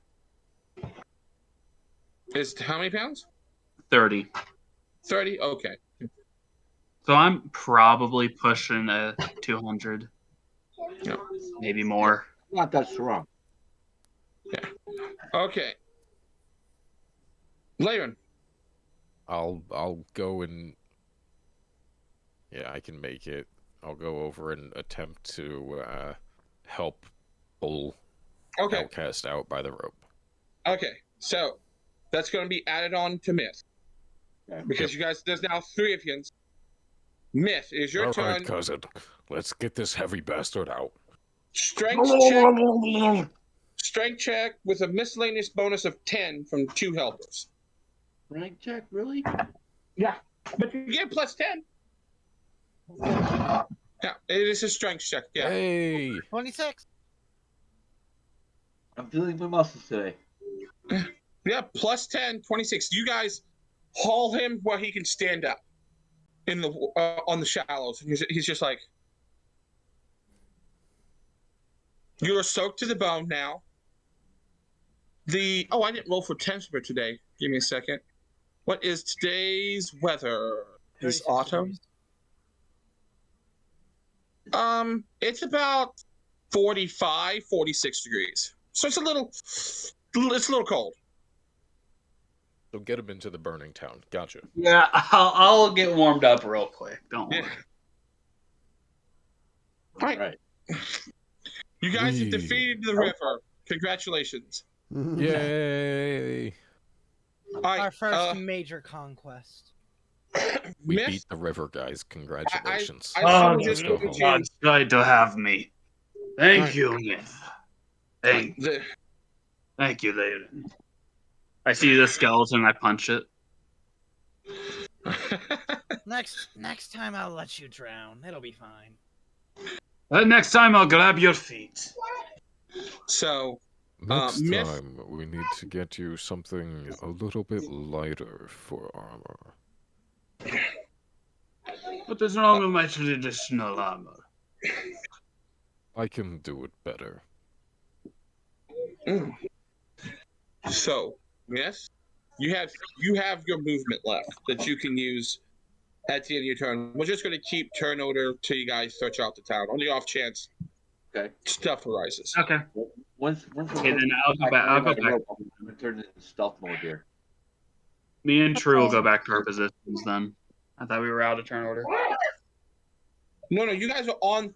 [SPEAKER 1] Is how many pounds?
[SPEAKER 2] 30.
[SPEAKER 1] 30? Okay.
[SPEAKER 2] So I'm probably pushing a 200.
[SPEAKER 1] Yeah.
[SPEAKER 2] Maybe more.
[SPEAKER 8] Not that strong.
[SPEAKER 1] Okay. Laren.
[SPEAKER 6] I'll go and yeah, I can make it. I'll go over and attempt to help pull Outcast out by the rope.
[SPEAKER 1] Okay, so that's going to be added on to Myth. Because you guys, there's now 3 of you. Myth, it is your
[SPEAKER 6] All
[SPEAKER 1] turn.
[SPEAKER 6] right, cousin. Let's get this heavy bastard out.
[SPEAKER 1] Strength check with a miscellaneous bonus of 10 from 2 helpers.
[SPEAKER 8] Rank check, really?
[SPEAKER 1] Yeah, but you get +10. Yeah, it is a strength check. Yeah.
[SPEAKER 6] Hey.
[SPEAKER 4] 26.
[SPEAKER 8] I'm feeling my muscles today.
[SPEAKER 1] Yeah, +10, 26. You guys haul him where he can stand up in the on the shallows. He's just like, you are soaked to the bone now. I didn't roll for temperature today. Give me a second. What is today's weather? Is
[SPEAKER 4] 36
[SPEAKER 1] autumn?
[SPEAKER 4] degrees.
[SPEAKER 1] It's about 45, 46 degrees. So it's a little cold.
[SPEAKER 6] So get him into the burning town. Gotcha.
[SPEAKER 2] Yeah, I'll get warmed up real quick. Don't worry.
[SPEAKER 1] All right. You guys have
[SPEAKER 6] Whee.
[SPEAKER 1] defeated the river. Congratulations.
[SPEAKER 6] Yay!
[SPEAKER 1] All right,
[SPEAKER 4] Our first major conquest.
[SPEAKER 6] We
[SPEAKER 1] Myth,
[SPEAKER 6] beat the river, guys. Congratulations.
[SPEAKER 2] Oh,
[SPEAKER 6] Let's go home.
[SPEAKER 2] God's glad to have me. Thank
[SPEAKER 1] Right.
[SPEAKER 2] you, Myth. Thank
[SPEAKER 1] the,
[SPEAKER 2] you, Layden. I see the skeleton, I punch it.
[SPEAKER 4] Next time I'll let you drown. It'll be fine.
[SPEAKER 2] Next time I'll grab your feet.
[SPEAKER 1] So,
[SPEAKER 6] Next
[SPEAKER 1] Myth,
[SPEAKER 6] time, we need to get you something a little bit lighter for armor.
[SPEAKER 2] What is wrong with my traditional armor?
[SPEAKER 6] I can do it better.
[SPEAKER 1] So, yes, you have your movement left that you can use at the end of your turn. We're just going to keep turn order till you guys search out the town on the off chance stuff arises.
[SPEAKER 2] Okay.
[SPEAKER 8] Once
[SPEAKER 2] Okay, then I'll go back.
[SPEAKER 8] I'm gonna turn into stealth mode here.
[SPEAKER 2] Me and True will
[SPEAKER 5] Okay.
[SPEAKER 2] go back to our positions then. I thought we were out of turn order.
[SPEAKER 1] No, you guys are on.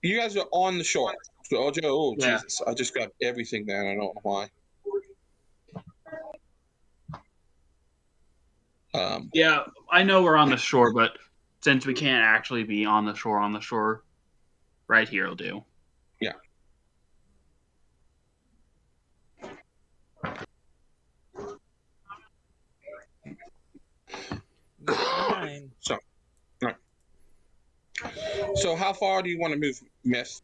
[SPEAKER 1] You guys are on the shore. So, oh,
[SPEAKER 2] Yeah.
[SPEAKER 1] Jesus! I just got everything there. I don't know why.
[SPEAKER 2] Yeah, I know we're on the shore, but since we can't actually be on the shore, right here will do.
[SPEAKER 1] Yeah.
[SPEAKER 4] Fine.
[SPEAKER 1] So, all right. So, how far do you want to move, Miss?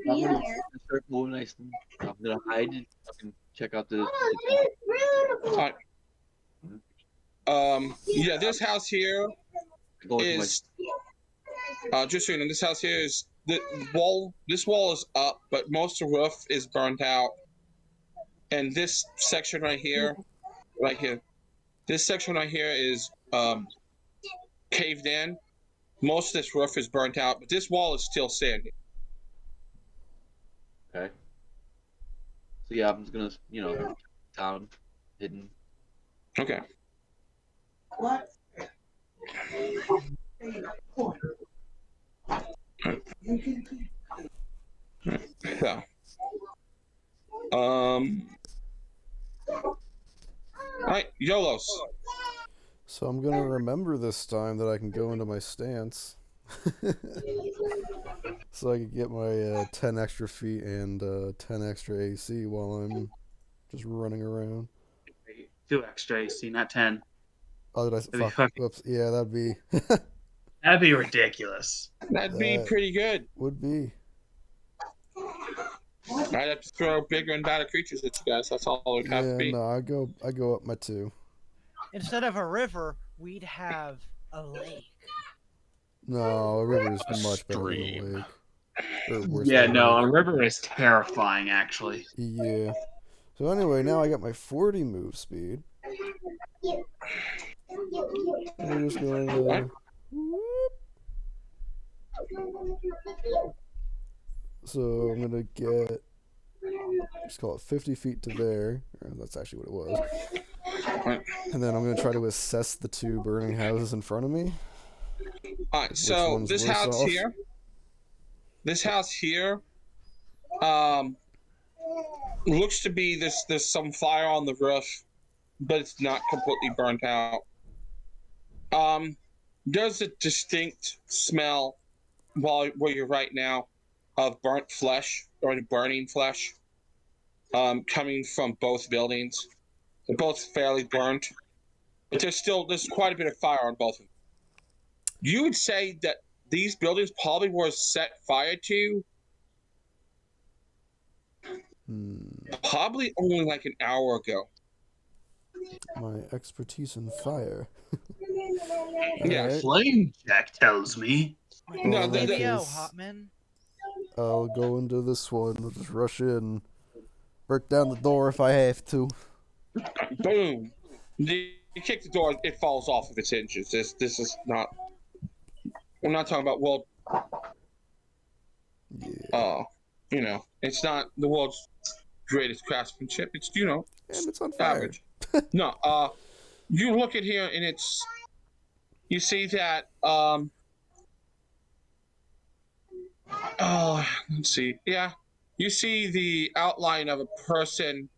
[SPEAKER 8] I'm gonna start moving nice. I'm gonna hide and fucking check out the
[SPEAKER 1] All right. Yeah, this house here
[SPEAKER 8] go into my
[SPEAKER 1] is just so you know, this house here is the wall. This wall is up, but most of the roof is burnt out. And this section right here, this section right here is caved in. Most of this roof is burnt out, but this wall is still standing.
[SPEAKER 8] Okay. So yeah, I'm just gonna town hidden.
[SPEAKER 1] Okay. So, all right, YOLOs.
[SPEAKER 3] So I'm gonna remember this time that I can go into my stance, so I can get my 10 extra feet and 10 extra AC while I'm just running around.
[SPEAKER 2] 2 extra AC, not 10.
[SPEAKER 3] Oh, did I
[SPEAKER 2] That'd be
[SPEAKER 3] fuck?
[SPEAKER 2] fucking.
[SPEAKER 3] Whoops. Yeah, that'd be
[SPEAKER 2] That'd be ridiculous.
[SPEAKER 1] That'd be
[SPEAKER 3] that
[SPEAKER 1] pretty good.
[SPEAKER 3] would be.
[SPEAKER 1] I'd have to throw bigger and badder creatures at you guys. That's all it would have to
[SPEAKER 3] Yeah,
[SPEAKER 1] be.
[SPEAKER 3] no, I go up my 2.
[SPEAKER 4] Instead of a river, we'd have a lake.
[SPEAKER 3] No, a river is
[SPEAKER 6] A
[SPEAKER 3] much better than a
[SPEAKER 6] stream.
[SPEAKER 3] lake. Or worse
[SPEAKER 2] Yeah,
[SPEAKER 3] than a
[SPEAKER 2] no,
[SPEAKER 3] lake.
[SPEAKER 2] a river is terrifying, actually.
[SPEAKER 3] Yeah. So anyway, now I got my 40 move speed. And we're just going to... So I'm going to get... Just call it 50 feet to there. Or that's actually what it was. And then I'm going to try to assess the 2 burning houses in front of me.
[SPEAKER 1] All right, so this house here, looks to be there's some fire on the roof, but it's not completely burnt out. There's a distinct smell where you're right now of burnt flesh or burning flesh, coming from both buildings. They're both fairly burnt, but there's quite a bit of fire on both of them. You would say that these buildings probably were set fire to probably only like an hour ago.
[SPEAKER 3] My expertise in fire.
[SPEAKER 1] Yeah.
[SPEAKER 3] Alright.
[SPEAKER 2] Flame check tells me.
[SPEAKER 1] No,
[SPEAKER 3] in that
[SPEAKER 4] TVO,
[SPEAKER 3] case,
[SPEAKER 4] Hotman.
[SPEAKER 3] I'll go into this one. I'll just rush in, break down the door if I have to.
[SPEAKER 1] Boom. You kick the door, it falls off of its hinges. This is not. We're not talking about
[SPEAKER 3] Yeah.
[SPEAKER 1] it's not the world's greatest craftsmanship. It's
[SPEAKER 3] And it's on fire.
[SPEAKER 1] average. No, you look at here and you see that let's see. Yeah. You see the outline of a person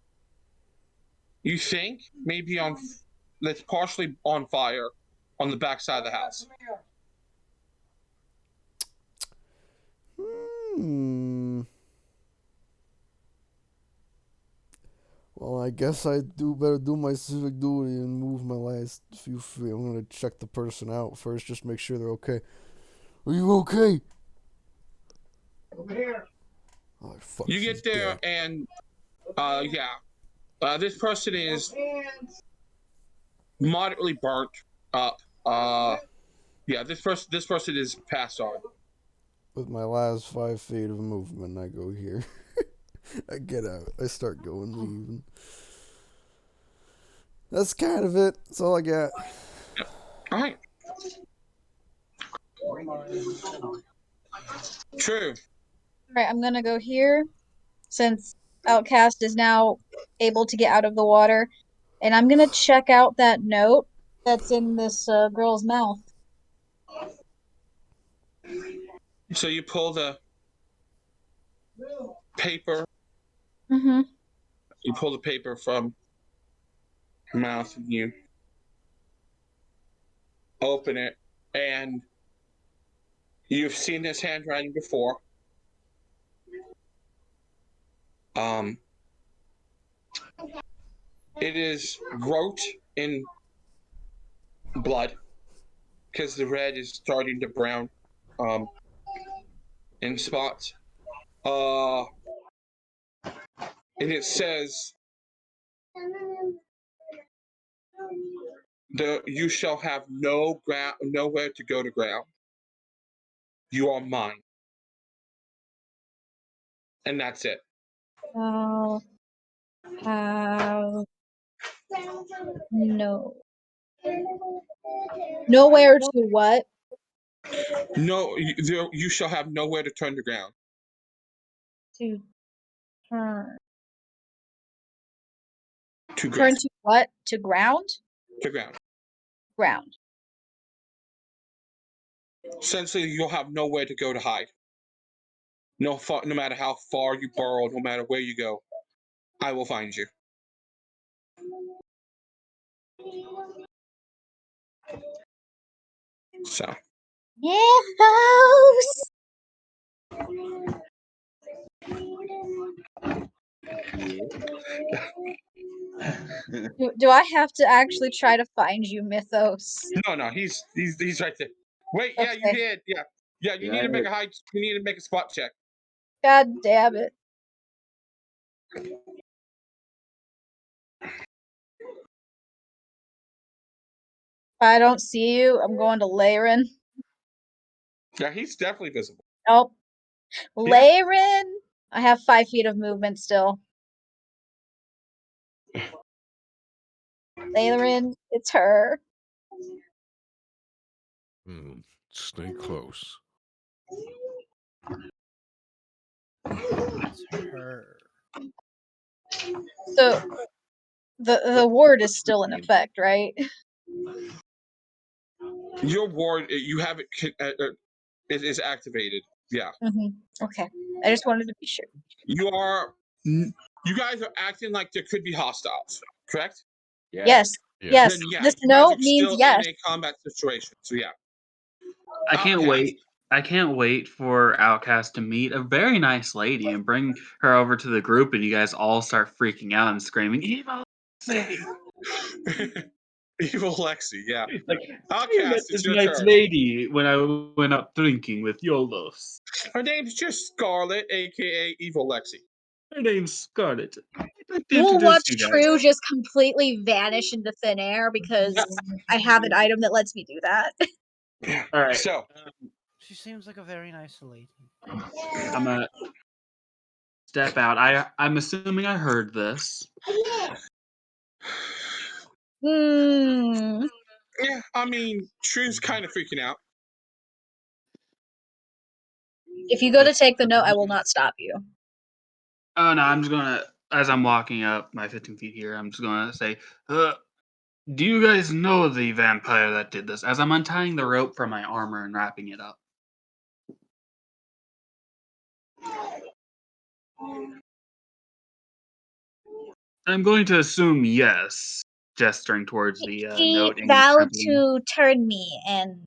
[SPEAKER 1] you think maybe that's partially on fire on the back side of the house.
[SPEAKER 3] Well, I guess I better do my civic duty and move my last few feet. I'm gonna check the person out first, just make sure they're okay. Are you okay?
[SPEAKER 8] Over here.
[SPEAKER 3] Oh, fuck,
[SPEAKER 1] You
[SPEAKER 3] she's
[SPEAKER 1] get there
[SPEAKER 3] dead.
[SPEAKER 1] and this person is moderately burnt up. This person is passed on.
[SPEAKER 3] With my last 5 feet of movement, I go here. I get out. I start going, leaving. That's kind of it. That's all I got.
[SPEAKER 1] All right. True.
[SPEAKER 5] Alright, I'm gonna go here. Since Outcast is now able to get out of the water, and I'm gonna check out that note that's in this girl's mouth.
[SPEAKER 1] So you pull the paper.
[SPEAKER 5] Mm-hmm.
[SPEAKER 1] You pull the paper from her mouth and you open it, and you've seen this handwriting before. It is wrote in blood because the red is starting to brown in spots. And it says, you shall have nowhere to go to ground. You are mine. And that's it.
[SPEAKER 5] I'll have no nowhere to what?
[SPEAKER 1] No, you shall have nowhere to turn to ground.
[SPEAKER 5] To turn.
[SPEAKER 1] To
[SPEAKER 5] Turn
[SPEAKER 1] ground.
[SPEAKER 5] to what? To ground?
[SPEAKER 1] To ground.
[SPEAKER 5] Ground.
[SPEAKER 1] Essentially, you'll have nowhere to go to hide. No matter how far you burrow, no matter where you go, I will find you. So.
[SPEAKER 5] Mythos! Do I have to actually try to find you, Mythos?
[SPEAKER 1] No, he's right there. Wait, yeah, you
[SPEAKER 5] Okay.
[SPEAKER 1] did. Yeah. Yeah, you need to make a hide. You need to make a spot check.
[SPEAKER 5] God damn it. If I don't see you, I'm going to Laren.
[SPEAKER 1] Yeah, he's definitely visible.
[SPEAKER 5] Oh. Laren! I have 5 feet of movement still. Laren, it's her.
[SPEAKER 6] Stay close.
[SPEAKER 4] It's her.
[SPEAKER 5] So the ward is still in effect, right?
[SPEAKER 1] Your ward, you have it. It is activated. Yeah.
[SPEAKER 5] Okay. I just wanted to be sure.
[SPEAKER 1] You guys are acting like there could be hostiles, correct?
[SPEAKER 5] Yes.
[SPEAKER 6] Yeah.
[SPEAKER 5] Yes.
[SPEAKER 1] Then yeah,
[SPEAKER 5] This
[SPEAKER 1] you guys
[SPEAKER 5] note
[SPEAKER 1] are
[SPEAKER 5] means
[SPEAKER 1] still
[SPEAKER 5] yes.
[SPEAKER 1] in a combat situation. So yeah.
[SPEAKER 2] I can't
[SPEAKER 1] Outcast.
[SPEAKER 2] wait. I can't wait for Outcast to meet a very nice lady and bring her over to the group, and you guys all start freaking out and screaming, "Evil Lexi!"
[SPEAKER 1] Evil Lexi, yeah.
[SPEAKER 2] Like, I met
[SPEAKER 1] Outcast, it's
[SPEAKER 2] this
[SPEAKER 1] your
[SPEAKER 2] nice
[SPEAKER 1] turn.
[SPEAKER 2] lady when I went out drinking with Yolos.
[SPEAKER 1] Her name's just Scarlet, aka Evil Lexi.
[SPEAKER 2] Her name's Scarlet. I'd like to
[SPEAKER 5] We'll
[SPEAKER 2] introduce
[SPEAKER 5] watch
[SPEAKER 2] you guys.
[SPEAKER 5] True just completely vanish into thin air because I have an item that lets me do that.
[SPEAKER 2] All right,
[SPEAKER 1] So,
[SPEAKER 4] She seems like a very nice lady.
[SPEAKER 2] I'm gonna step out. I'm assuming I heard this.
[SPEAKER 5] Hmm.
[SPEAKER 1] yeah, I mean, True's kind of freaking out.
[SPEAKER 5] If you go to take the note, I will not stop you.
[SPEAKER 2] Oh no, I'm just gonna, as I'm walking up my 15 feet here, I'm just gonna say, do you guys know the vampire that did this? As I'm untying the rope from my armor and wrapping it up. I'm going to assume yes, gesturing towards the
[SPEAKER 5] He
[SPEAKER 2] note and
[SPEAKER 5] vowed
[SPEAKER 2] trembling.
[SPEAKER 5] to turn me and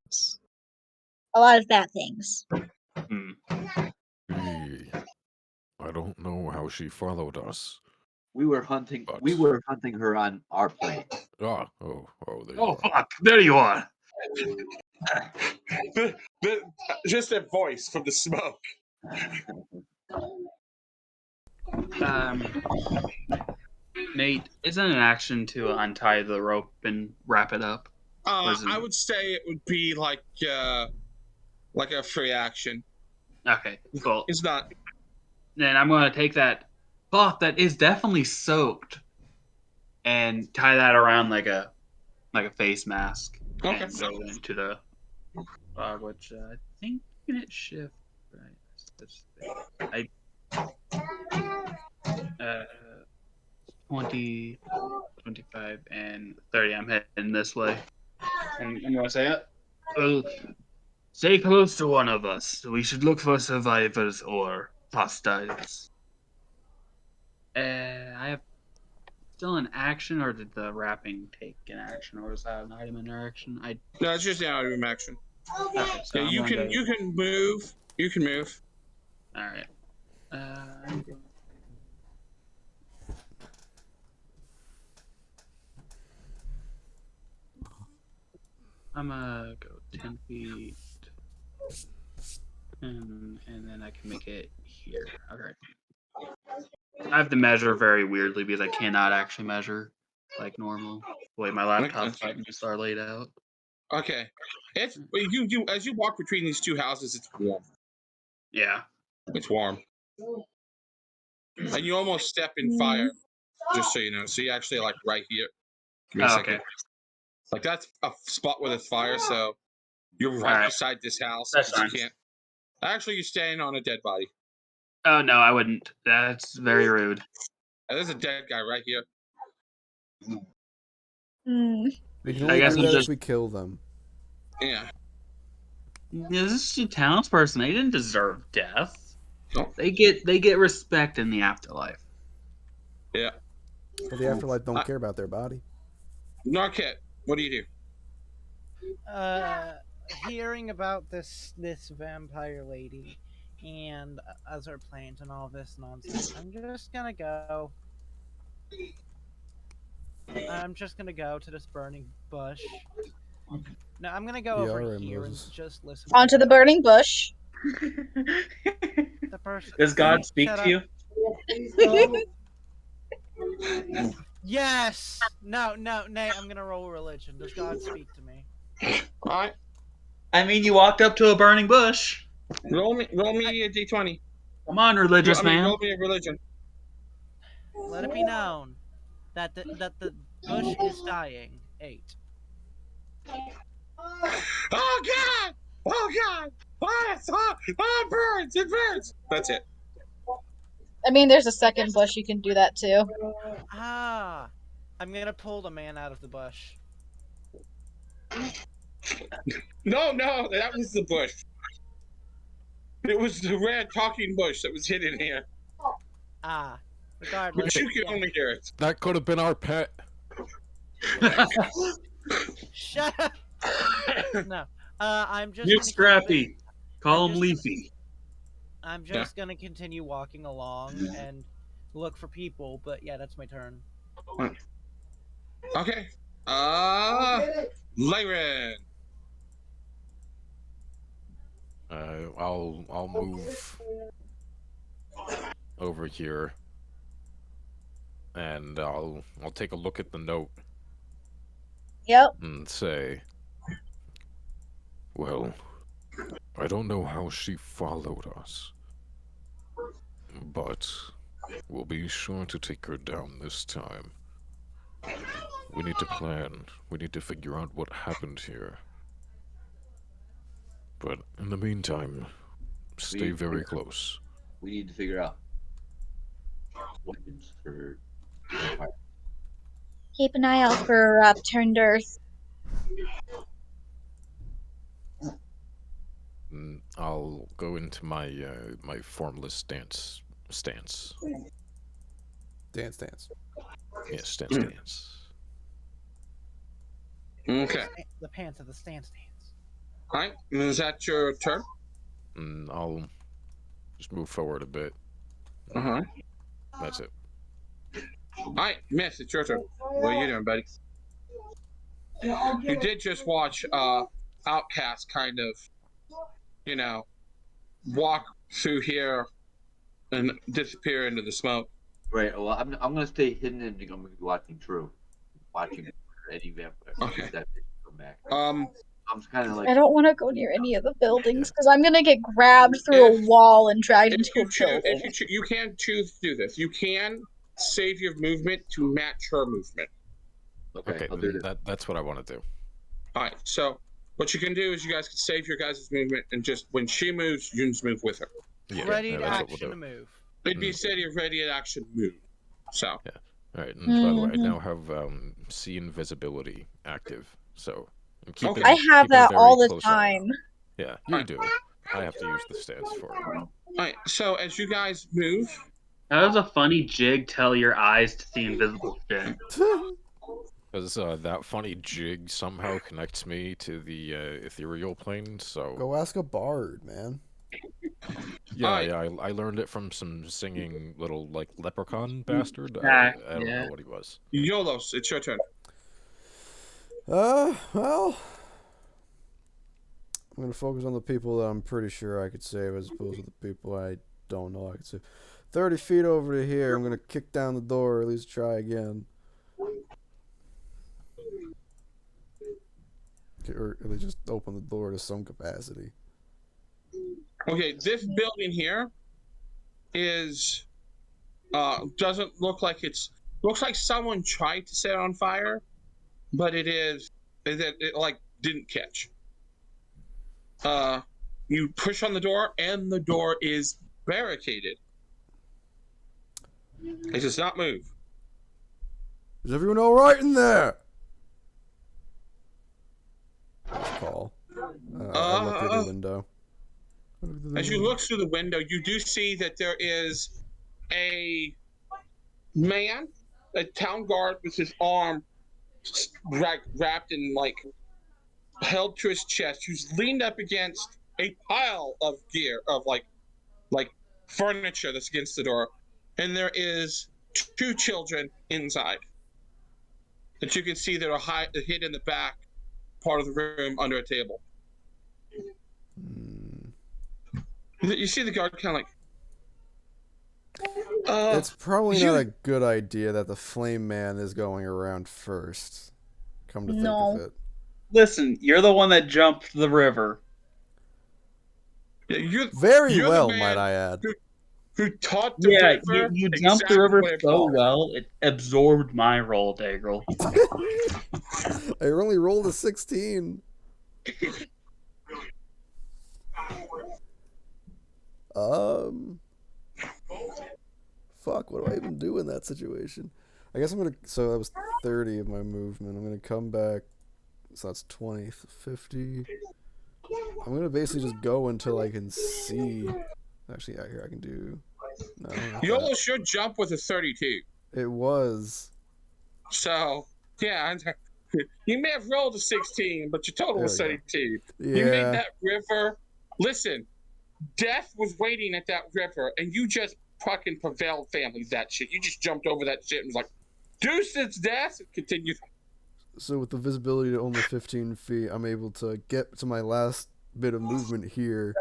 [SPEAKER 5] a lot of bad things.
[SPEAKER 6] I don't know how she followed us.
[SPEAKER 8] We were hunting.
[SPEAKER 6] But-
[SPEAKER 8] We were hunting her on our plane.
[SPEAKER 6] Oh, there you
[SPEAKER 2] Oh
[SPEAKER 6] are.
[SPEAKER 2] fuck! There you are.
[SPEAKER 1] Just that voice from the smoke.
[SPEAKER 2] Nate, isn't it an action to untie the rope and wrap it up?
[SPEAKER 1] I would say it would be like a free action.
[SPEAKER 2] Okay, cool.
[SPEAKER 1] It's not.
[SPEAKER 2] Then I'm gonna take that cloth that is definitely soaked and tie that around like a face mask
[SPEAKER 1] Okay.
[SPEAKER 2] and go into the which I think you can hit shift. Right. I 20, 25, and 30. I'm heading this way. And I'm going to say, well, stay close to one of us. We should look for survivors or hostiles. I have still an action, or did the wrapping take an action, or was that an item interaction?
[SPEAKER 1] No, it's just the item action.
[SPEAKER 2] Okay, so
[SPEAKER 1] Yeah,
[SPEAKER 2] I'm
[SPEAKER 1] you
[SPEAKER 2] going
[SPEAKER 1] can
[SPEAKER 2] to.
[SPEAKER 1] you can move. You can move.
[SPEAKER 2] All right. I'm going. I'm gonna go 10 feet, and then I can make it here. Okay. I have to measure very weirdly because I cannot actually measure like normal. The way my laptop buttons are laid out.
[SPEAKER 1] Okay. It's you as you walk between these two houses, it's warm.
[SPEAKER 2] Yeah.
[SPEAKER 1] It's warm. And you almost step in fire, just so you know. So you actually like right here. Give me a second.
[SPEAKER 2] Okay.
[SPEAKER 1] Like that's a spot where there's fire, so you're right
[SPEAKER 2] Alright.
[SPEAKER 1] beside this house.
[SPEAKER 2] That's
[SPEAKER 1] You
[SPEAKER 2] fine.
[SPEAKER 1] can't. Actually, you're standing on a dead body.
[SPEAKER 2] Oh no, I wouldn't. That's very rude.
[SPEAKER 1] And there's a dead guy right here.
[SPEAKER 3] We can
[SPEAKER 2] I
[SPEAKER 3] only
[SPEAKER 2] guess
[SPEAKER 3] do
[SPEAKER 2] I'm
[SPEAKER 3] that
[SPEAKER 2] just.
[SPEAKER 3] if we kill them.
[SPEAKER 1] Yeah.
[SPEAKER 2] This is a townsperson. They didn't deserve death.
[SPEAKER 1] No.
[SPEAKER 2] They get respect in the afterlife.
[SPEAKER 1] Yeah.
[SPEAKER 3] But the afterlife don't care about their body.
[SPEAKER 1] Narket, what do you do?
[SPEAKER 4] Hearing about this vampire lady and other plans and all this nonsense, I'm just gonna go. I'm just gonna go to this burning bush. No, I'm gonna go
[SPEAKER 3] Yeah,
[SPEAKER 4] over
[SPEAKER 3] alright,
[SPEAKER 4] here
[SPEAKER 3] Moses.
[SPEAKER 4] and just listen.
[SPEAKER 5] Onto the burning bush.
[SPEAKER 4] The person.
[SPEAKER 2] Does God speak
[SPEAKER 4] Shut
[SPEAKER 2] to
[SPEAKER 4] up.
[SPEAKER 2] you?
[SPEAKER 4] Yes. No. Nate, I'm gonna roll religion. Does God speak to me?
[SPEAKER 1] All right.
[SPEAKER 2] I mean, you walked up to a burning bush.
[SPEAKER 1] Roll me a d20.
[SPEAKER 2] Come on, religious man.
[SPEAKER 1] Roll me a religion.
[SPEAKER 4] Let it be known that the bush is dying. 8.
[SPEAKER 1] Oh God! Oh God! Oh, it burns! It burns! That's it.
[SPEAKER 5] I mean, there's a second bush you can do that too.
[SPEAKER 4] Ah, I'm gonna pull the man out of the bush.
[SPEAKER 1] No, that was the bush. It was the red talking bush that was hidden here.
[SPEAKER 4] Ah, regardless.
[SPEAKER 1] But you can only hear it.
[SPEAKER 6] That could have been our pet.
[SPEAKER 4] Shut up. No. I'm just.
[SPEAKER 2] You're Scrappy. Call him Leafy.
[SPEAKER 4] I'm just gonna continue walking along and look for people, but yeah, that's my turn.
[SPEAKER 1] Okay. Lyran.
[SPEAKER 6] I'll move over here, and I'll take a look at the note
[SPEAKER 5] Yep.
[SPEAKER 6] and say, well, I don't know how she followed us, but we'll be sure to take her down this time. We need to plan. We need to figure out what happened here. But in the meantime, stay very close.
[SPEAKER 8] We need to figure out weapons for.
[SPEAKER 5] Keep an eye out for turned earth.
[SPEAKER 6] I'll go into my my formless stance.
[SPEAKER 3] Dance.
[SPEAKER 6] Yes, stance.
[SPEAKER 1] Okay.
[SPEAKER 4] The pants of the stance.
[SPEAKER 1] All right. Is that your turn?
[SPEAKER 6] I'll just move forward a bit.
[SPEAKER 1] Uh-huh.
[SPEAKER 6] That's it.
[SPEAKER 1] All right, Miss, it's your turn. What are you doing, buddy? You did just watch Outcast kind of, walk through here and disappear into the smoke.
[SPEAKER 8] Right. Well, I'm gonna stay hidden and I'm gonna be watching True, watching any vampire.
[SPEAKER 1] Okay.
[SPEAKER 8] That come back. I'm kind of like.
[SPEAKER 5] I don't want to go near any of the buildings because I'm gonna get grabbed through a wall and dragged into a building.
[SPEAKER 1] You can choose to do this. You can save your movement to match her movement.
[SPEAKER 8] Okay. I'll do
[SPEAKER 6] that's what I want to do.
[SPEAKER 1] All right. So what you can do is you guys can save your guys' movement and just when she moves, you just move with her.
[SPEAKER 4] Ready to
[SPEAKER 6] that's what
[SPEAKER 4] action
[SPEAKER 6] we'll
[SPEAKER 4] to
[SPEAKER 6] do.
[SPEAKER 4] move.
[SPEAKER 1] It'd be a steady, ready to action move. So.
[SPEAKER 6] Yeah. All right, and by the way, I
[SPEAKER 5] Mhm.
[SPEAKER 6] now have see invisibility active, so I'm
[SPEAKER 1] Okay.
[SPEAKER 5] I have
[SPEAKER 6] keeping a
[SPEAKER 5] that
[SPEAKER 6] very
[SPEAKER 5] all the
[SPEAKER 6] close eye
[SPEAKER 5] time.
[SPEAKER 6] out. Yeah, you do. I have to use the stats for it.
[SPEAKER 1] All right. So as you guys move,
[SPEAKER 2] That was a funny jig. Tell your eyes to see invisible shit.
[SPEAKER 6] Because that funny jig somehow connects me to the ethereal plane, so...
[SPEAKER 3] Go ask a bard, man.
[SPEAKER 6] Yeah,
[SPEAKER 1] Alright.
[SPEAKER 6] yeah, I learned it from some singing little, like, leprechaun bastard.
[SPEAKER 2] Yeah,
[SPEAKER 6] I don't
[SPEAKER 2] yeah.
[SPEAKER 6] know what he was.
[SPEAKER 1] Yolos, it's your turn.
[SPEAKER 3] Well, I'm gonna focus on the people that I'm pretty sure I could save as opposed to the people I don't know I could save. 30 feet over to here, I'm gonna kick down the door, or at least try again. Or at least just open the door to some capacity.
[SPEAKER 1] Okay, this building here is doesn't look like looks like someone tried to set it on fire, but it like didn't catch. You push on the door and the door is barricaded. It does not move.
[SPEAKER 3] Is everyone alright in there? Nice call. I look through the window.
[SPEAKER 1] As you look through the window, you do see that there is a man, a town guard with his arm wrapped in like held to his chest, who's leaned up against a pile of gear of like furniture that's against the door, and there is two children inside that you can see that are hid in the back part of the room under a table. You see the guard kind of like.
[SPEAKER 3] It's probably not a good idea that the flame man is going around first. Come to think of it.
[SPEAKER 2] Listen, you're the one that jumped the river.
[SPEAKER 3] Very
[SPEAKER 1] you're
[SPEAKER 3] well,
[SPEAKER 1] the man
[SPEAKER 3] might I add.
[SPEAKER 1] who taught the
[SPEAKER 2] Yeah,
[SPEAKER 1] river
[SPEAKER 2] you jumped
[SPEAKER 1] exactly
[SPEAKER 2] the river
[SPEAKER 1] where it
[SPEAKER 2] so
[SPEAKER 1] falls.
[SPEAKER 2] well, it absorbed my roll, Dagrel.
[SPEAKER 3] I only rolled a 16. Fuck, what do I even do in that situation? I guess I'm gonna, so that was 30 of my movement. I'm gonna come back, so that's 20, 50. I'm gonna basically just go until I can see. Actually, out here I can do, no, not
[SPEAKER 1] You
[SPEAKER 3] that.
[SPEAKER 1] almost should jump with a 32.
[SPEAKER 3] It was.
[SPEAKER 1] So, yeah, you may have rolled a 16, but your total was 32.
[SPEAKER 3] Yeah.
[SPEAKER 1] You made that river. Listen, death was waiting at that river, and you just fucking prevailed family that shit. You just jumped over that shit and was like, deuce, it's death. Continue.
[SPEAKER 3] So with the visibility to only 15 feet, I'm able to get to my last bit of movement here.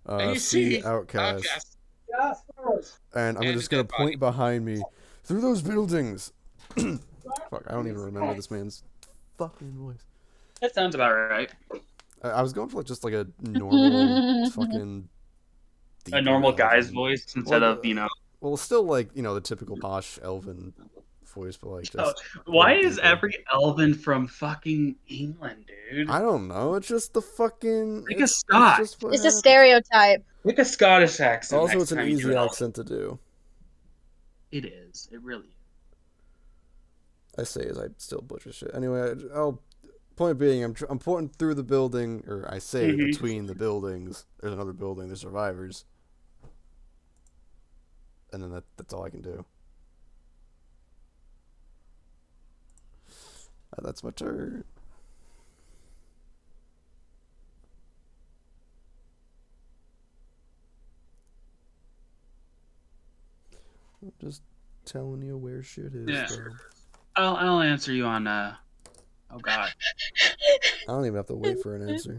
[SPEAKER 1] And you
[SPEAKER 3] see Outcast. And I'm just gonna point behind me. Through those buildings! Fuck, I don't even remember this man's fucking voice.
[SPEAKER 2] That sounds about right.
[SPEAKER 3] I was going for just like a normal fucking...
[SPEAKER 2] A normal guy's
[SPEAKER 3] elven
[SPEAKER 2] voice instead of,
[SPEAKER 3] Well, still like, the typical posh elven voice, but like just...
[SPEAKER 2] why is every elven from fucking England, dude?
[SPEAKER 3] I don't know, it's just the fucking...
[SPEAKER 2] Like a Scot.
[SPEAKER 5] It's a stereotype.
[SPEAKER 2] Like a Scottish accent.
[SPEAKER 3] Also,
[SPEAKER 2] next
[SPEAKER 3] it's an
[SPEAKER 2] time you do
[SPEAKER 3] easy
[SPEAKER 2] an elven.
[SPEAKER 3] accent to do.
[SPEAKER 2] It is. It really is.
[SPEAKER 3] I say as I still butcher shit. Anyway, point being, I'm pointing through the building, or I say between the buildings. There's another building. There's survivors, and then that's all I can do. That's my turn. I'm just telling you where shit is.
[SPEAKER 2] Yeah.
[SPEAKER 3] Bro.
[SPEAKER 2] I'll answer you on oh god.
[SPEAKER 3] I don't even have to wait for an answer.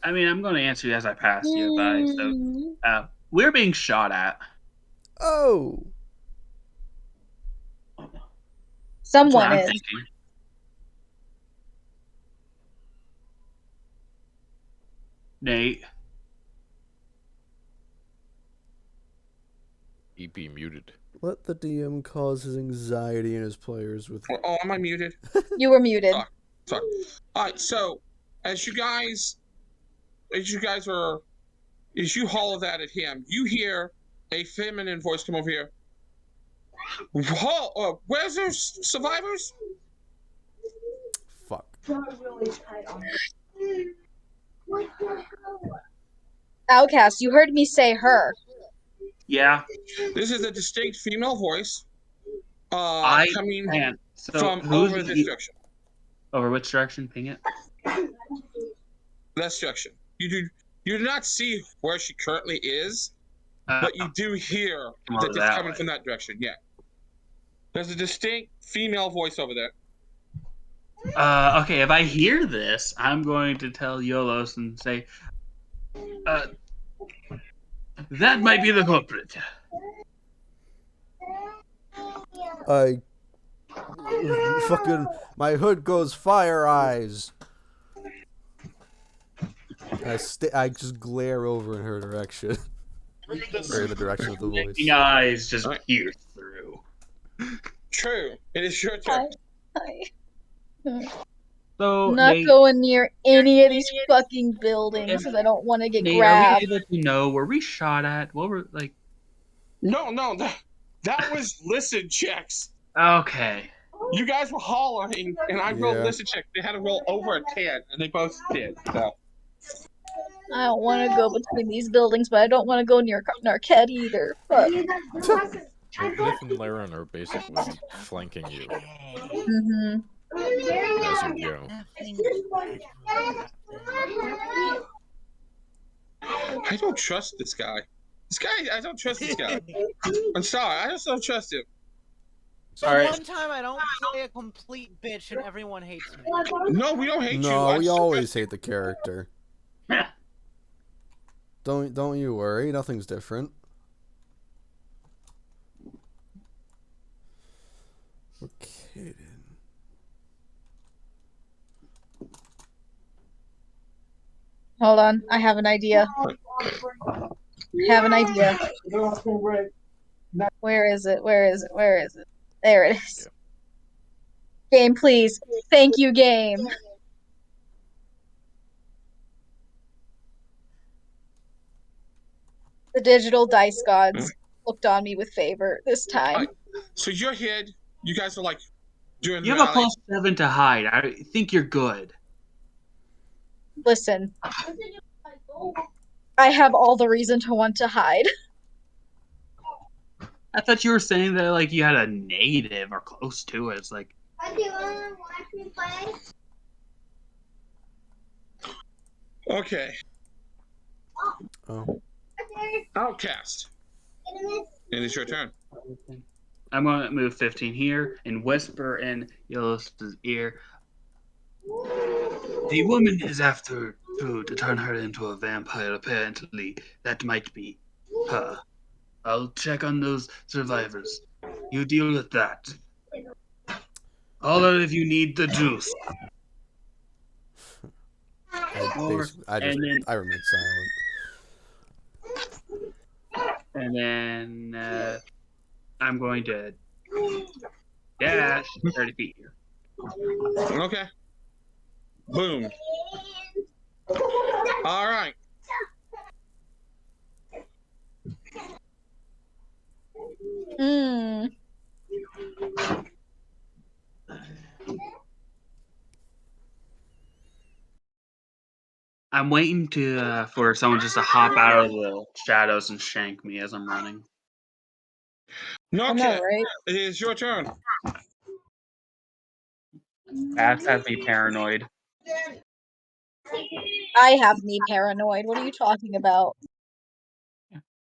[SPEAKER 2] I mean, I'm going to answer you as I pass you by. So, we're being shot at.
[SPEAKER 3] Oh.
[SPEAKER 5] Someone
[SPEAKER 2] I'm
[SPEAKER 5] is.
[SPEAKER 2] thinking. Nate.
[SPEAKER 6] EP muted.
[SPEAKER 3] Let the DM cause his anxiety in his players with...
[SPEAKER 1] Oh, am I muted?
[SPEAKER 5] You were muted.
[SPEAKER 1] Sorry. All right, so as you holler that at him, you hear a feminine voice come over here. Whoa, where's the survivors?
[SPEAKER 3] Fuck.
[SPEAKER 5] Outcast, you heard me say her.
[SPEAKER 2] Yeah,
[SPEAKER 1] This is a distinct female voice
[SPEAKER 2] I
[SPEAKER 1] coming
[SPEAKER 2] can't. So
[SPEAKER 1] from
[SPEAKER 2] who's
[SPEAKER 1] over this direction.
[SPEAKER 2] over which direction? Ping it.
[SPEAKER 1] This direction. You do not see where she currently is, but you do hear
[SPEAKER 2] Come
[SPEAKER 1] that
[SPEAKER 2] over
[SPEAKER 1] it's
[SPEAKER 2] that
[SPEAKER 1] coming
[SPEAKER 2] way.
[SPEAKER 1] from that direction. Yeah. There's a distinct female voice over there.
[SPEAKER 2] Okay, if I hear this, I'm going to tell Yolos and say, that might be the culprit.
[SPEAKER 3] I fucking my hood goes fire eyes. I just glare over in her direction. Or in the direction of the voice.
[SPEAKER 2] Blinking eyes just
[SPEAKER 1] Alright.
[SPEAKER 2] pierce through.
[SPEAKER 1] True. It is your turn.
[SPEAKER 2] So
[SPEAKER 5] Not
[SPEAKER 2] Nate,
[SPEAKER 5] going near any of these fucking buildings because I don't want to get
[SPEAKER 2] Nate, are we
[SPEAKER 5] grabbed.
[SPEAKER 2] able to know were we shot at? What were like?
[SPEAKER 1] No, that was listen checks.
[SPEAKER 2] Okay.
[SPEAKER 1] You guys were hollering, and I rolled
[SPEAKER 3] Yeah.
[SPEAKER 1] listen check. They had to roll over a 10, and they both did. So.
[SPEAKER 5] I don't want to go between these buildings, but I don't want to go near Narquette either. Fuck.
[SPEAKER 6] Well, Nith and Laren are basically flanking you
[SPEAKER 5] Mm-hmm.
[SPEAKER 6] as you go.
[SPEAKER 1] I don't trust this guy. I don't trust this guy. I'm sorry, I just don't trust him.
[SPEAKER 2] Sorry.
[SPEAKER 4] One time I don't play a complete bitch and everyone hates me.
[SPEAKER 1] No, we don't hate you.
[SPEAKER 3] No,
[SPEAKER 1] I
[SPEAKER 3] we
[SPEAKER 1] just don't
[SPEAKER 3] always
[SPEAKER 1] trust you.
[SPEAKER 3] hate the character. Don't you worry, nothing's different. Okay then.
[SPEAKER 5] Hold on, I have an idea. Where is it? Where is it? Where is it? There it is. Game, please. Thank you, game. The digital dice gods looked on me with favor this time.
[SPEAKER 1] So you're hid. You guys are like doing
[SPEAKER 2] You have a
[SPEAKER 1] rallies.
[SPEAKER 2] +7 to hide. I think you're good.
[SPEAKER 5] Listen, I have all the reason to want to hide.
[SPEAKER 2] I thought you were saying that like you had a negative or close to it. It's like
[SPEAKER 1] Okay.
[SPEAKER 3] Oh.
[SPEAKER 1] Outcast. It is your turn.
[SPEAKER 2] I'm going to move 15 here and whisper in Yolos' ear. The woman is after food to turn her into a vampire, apparently. That might be her. I'll check on those survivors. You deal with that. All of you need the juice.
[SPEAKER 3] I remain silent.
[SPEAKER 2] And then I'm going to dash 30 feet here.
[SPEAKER 1] Okay. Boom. All right.
[SPEAKER 5] Hmm.
[SPEAKER 2] I'm waiting to for someone just to hop out of the shadows and shank me as I'm running.
[SPEAKER 5] I know,
[SPEAKER 1] Okay.
[SPEAKER 5] right?
[SPEAKER 1] It is your turn.
[SPEAKER 2] That has me paranoid.
[SPEAKER 5] I have me paranoid. What are you talking about?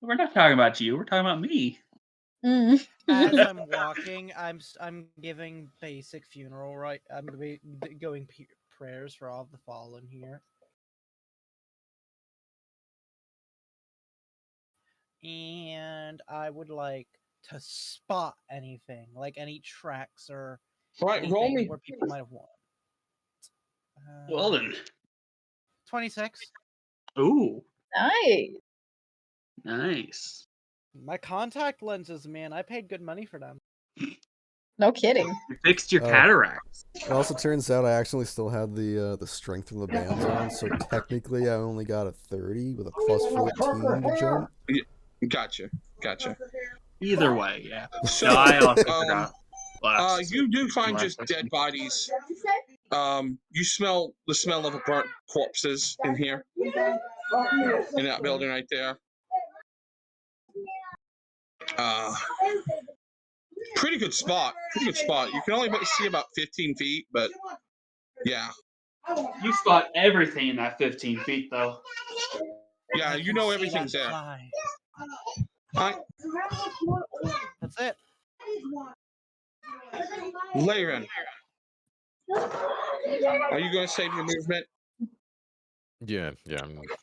[SPEAKER 2] We're not talking about you. We're talking about me.
[SPEAKER 5] Mm.
[SPEAKER 4] As I'm walking, I'm giving basic funeral right. I'm going prayers for all of the fallen here. And I would like to spot anything, like any tracks or
[SPEAKER 1] Right, roll
[SPEAKER 4] anything
[SPEAKER 1] me.
[SPEAKER 4] where people might have won.
[SPEAKER 2] Well then.
[SPEAKER 4] 26.
[SPEAKER 2] Ooh,
[SPEAKER 5] Nice.
[SPEAKER 2] nice.
[SPEAKER 4] My contact lenses, man, I paid good money for them.
[SPEAKER 5] No kidding.
[SPEAKER 2] You fixed your
[SPEAKER 3] Oh.
[SPEAKER 2] cataracts.
[SPEAKER 3] It also turns out I actually still had the strength from the bands on, so technically I only got a 30 with a plus 14 to jump.
[SPEAKER 1] Gotcha.
[SPEAKER 2] Either way, yeah.
[SPEAKER 1] So,
[SPEAKER 2] No, I also forgot.
[SPEAKER 1] you do find
[SPEAKER 2] last
[SPEAKER 1] just
[SPEAKER 2] section.
[SPEAKER 1] dead bodies. You smell the smell of burnt corpses in here, in that building right there. Pretty good spot. Pretty good spot. You can only see about 15 feet, but yeah.
[SPEAKER 2] You spot everything in that 15 feet, though.
[SPEAKER 1] Yeah,
[SPEAKER 4] I
[SPEAKER 1] you
[SPEAKER 4] can
[SPEAKER 1] know
[SPEAKER 4] see
[SPEAKER 1] everything's
[SPEAKER 4] that
[SPEAKER 1] there.
[SPEAKER 4] fly.
[SPEAKER 1] Alright,
[SPEAKER 4] That's it.
[SPEAKER 1] Layron. Are you going to save your movement?
[SPEAKER 6] Yeah, I'm just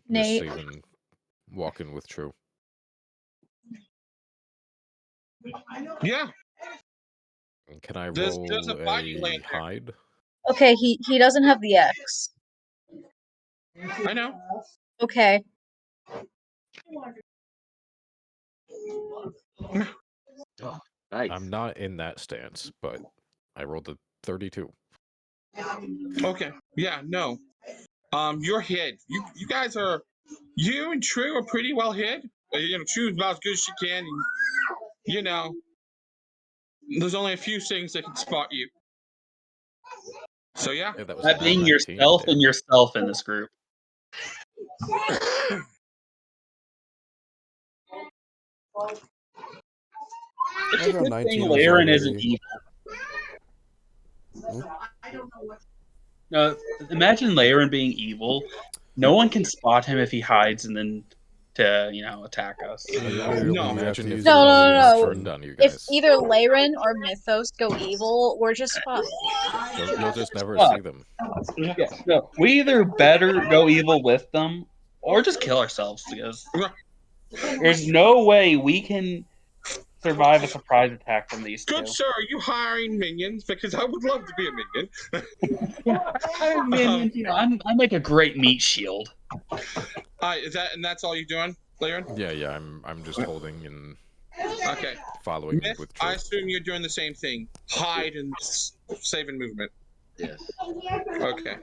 [SPEAKER 5] Nate.
[SPEAKER 6] saving, walking with True.
[SPEAKER 1] Yeah.
[SPEAKER 6] Can I
[SPEAKER 1] There's
[SPEAKER 6] roll
[SPEAKER 1] a body
[SPEAKER 6] a
[SPEAKER 1] laying there.
[SPEAKER 6] hide?
[SPEAKER 5] Okay, he doesn't have the X.
[SPEAKER 1] I know.
[SPEAKER 5] Okay.
[SPEAKER 8] Nice.
[SPEAKER 6] I'm not in that stance, but I rolled a 32.
[SPEAKER 1] Okay. Yeah, no. You're hid. You guys are, you and True are pretty well hid. True's about as good as she can. And, there's only a few things that can spot you. So yeah.
[SPEAKER 6] Yeah, that was
[SPEAKER 2] That
[SPEAKER 6] a nat
[SPEAKER 2] being
[SPEAKER 6] 19,
[SPEAKER 2] yourself
[SPEAKER 6] damn.
[SPEAKER 2] and yourself in this group. It's
[SPEAKER 3] I
[SPEAKER 2] a
[SPEAKER 3] got
[SPEAKER 2] good
[SPEAKER 3] 19
[SPEAKER 2] thing
[SPEAKER 3] was
[SPEAKER 2] Laren isn't
[SPEAKER 3] already.
[SPEAKER 2] evil. No, imagine Laren being evil. No one can spot him if he hides and then to attack us.
[SPEAKER 3] I mean,
[SPEAKER 6] Yeah,
[SPEAKER 3] literally,
[SPEAKER 1] No.
[SPEAKER 3] you have
[SPEAKER 6] imagine
[SPEAKER 3] to
[SPEAKER 6] if
[SPEAKER 3] use
[SPEAKER 5] No,
[SPEAKER 6] the
[SPEAKER 5] no, no,
[SPEAKER 6] covenants
[SPEAKER 5] no.
[SPEAKER 6] turned on you
[SPEAKER 5] If
[SPEAKER 6] guys.
[SPEAKER 5] either Laren or Mythos go evil, we're just fine.
[SPEAKER 6] You'll just never
[SPEAKER 2] Fuck.
[SPEAKER 6] see them.
[SPEAKER 2] Yeah, no, we either better go evil with them or just kill ourselves because there's no way we can survive a surprise attack from these
[SPEAKER 1] Good
[SPEAKER 2] two.
[SPEAKER 1] sir, are you hiring minions? Because I would love to be a minion.
[SPEAKER 2] Minions, I make a great meat shield.
[SPEAKER 1] That's all you're doing, Laren?
[SPEAKER 6] Yeah, I'm just holding and
[SPEAKER 1] Okay.
[SPEAKER 6] following
[SPEAKER 1] Myth,
[SPEAKER 6] with
[SPEAKER 1] I
[SPEAKER 6] True.
[SPEAKER 1] assume you're doing the same thing. Hide and save and movement.
[SPEAKER 8] Yes.
[SPEAKER 1] Okay.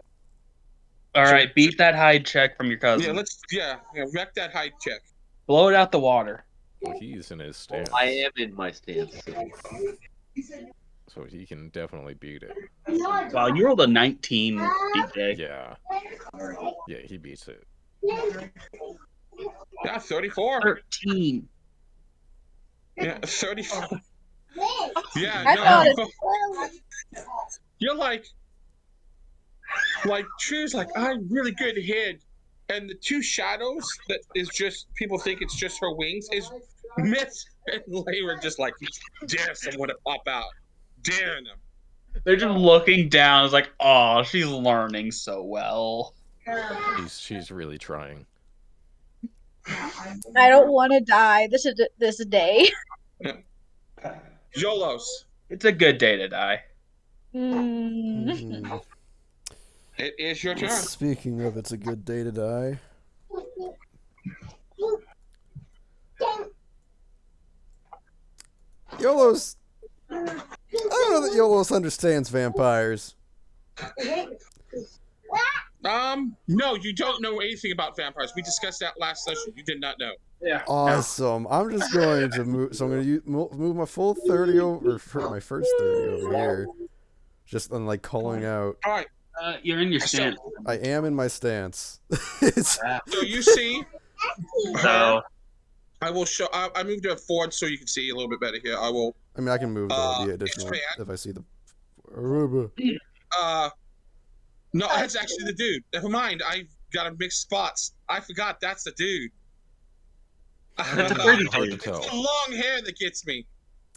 [SPEAKER 2] All right, beat that hide check from your cousin.
[SPEAKER 1] Yeah, wreck that hide check.
[SPEAKER 2] Blow it out the water.
[SPEAKER 6] Well, he's in his stance,
[SPEAKER 8] I am in my stance.
[SPEAKER 6] so he can definitely beat it.
[SPEAKER 2] Wow, you rolled a 19, DJ.
[SPEAKER 6] Yeah, he beats it.
[SPEAKER 1] Yeah, 34.
[SPEAKER 2] 13.
[SPEAKER 1] Yeah, 34. Yeah,
[SPEAKER 5] I thought
[SPEAKER 1] no. You're like True's like, I'm really good hid. And the two shadows that is just, people think it's just her wings, is Myth and Layra just like, dare someone to pop out. Daring them.
[SPEAKER 2] They're just looking down. It's like, oh, she's learning so well.
[SPEAKER 6] She's really trying.
[SPEAKER 5] I don't want to die this day.
[SPEAKER 1] YOLOs.
[SPEAKER 2] It's a good day to die.
[SPEAKER 3] Hmm.
[SPEAKER 1] It is your turn.
[SPEAKER 3] Speaking of, it's a good day to die. YOLO's. I don't know that YOLO's understands vampires.
[SPEAKER 1] No, you don't know anything about vampires. We discussed that last session. You did not know.
[SPEAKER 2] Yeah.
[SPEAKER 3] Awesome. I'm just going to move. So I'm going to move my full 30 over, or my first 30 over here. Just on like calling out.
[SPEAKER 1] All right.
[SPEAKER 2] You're in your stance.
[SPEAKER 3] I am in my stance.
[SPEAKER 1] So you see.
[SPEAKER 2] So
[SPEAKER 1] I will show. I moved it forward so you can see a little bit better here. I will.
[SPEAKER 3] I mean, I can move the additional
[SPEAKER 1] expand.
[SPEAKER 3] if I see the.
[SPEAKER 1] No, that's actually the dude. Never mind. I got a mixed spots. I forgot that's the dude.
[SPEAKER 2] That's a pretty
[SPEAKER 6] Hard to
[SPEAKER 2] dude.
[SPEAKER 6] tell.
[SPEAKER 1] It's the long hair that gets me.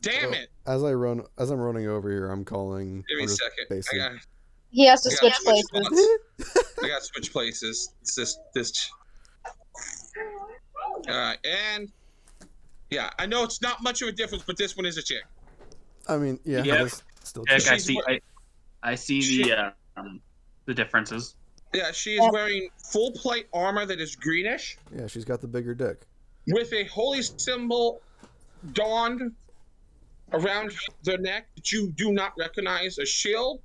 [SPEAKER 1] Damn it.
[SPEAKER 3] As I'm running over here, I'm calling.
[SPEAKER 1] Give me
[SPEAKER 3] I'm
[SPEAKER 1] a
[SPEAKER 3] just
[SPEAKER 1] second.
[SPEAKER 3] basically-
[SPEAKER 5] He has to
[SPEAKER 1] I
[SPEAKER 5] switch
[SPEAKER 1] gotta switch
[SPEAKER 5] places.
[SPEAKER 1] spots. I gotta switch places. It's this. All right, and yeah, I know it's not much of a difference, but this one is a chick.
[SPEAKER 3] I mean, yeah,
[SPEAKER 2] Yep.
[SPEAKER 3] it's still.
[SPEAKER 2] Heck, I
[SPEAKER 1] She's
[SPEAKER 2] see. I see the differences.
[SPEAKER 1] Yeah, she is wearing full plate armor that is greenish,
[SPEAKER 3] Yeah, she's got the bigger dick.
[SPEAKER 1] with a holy symbol donned around the neck that you do not recognize, a shield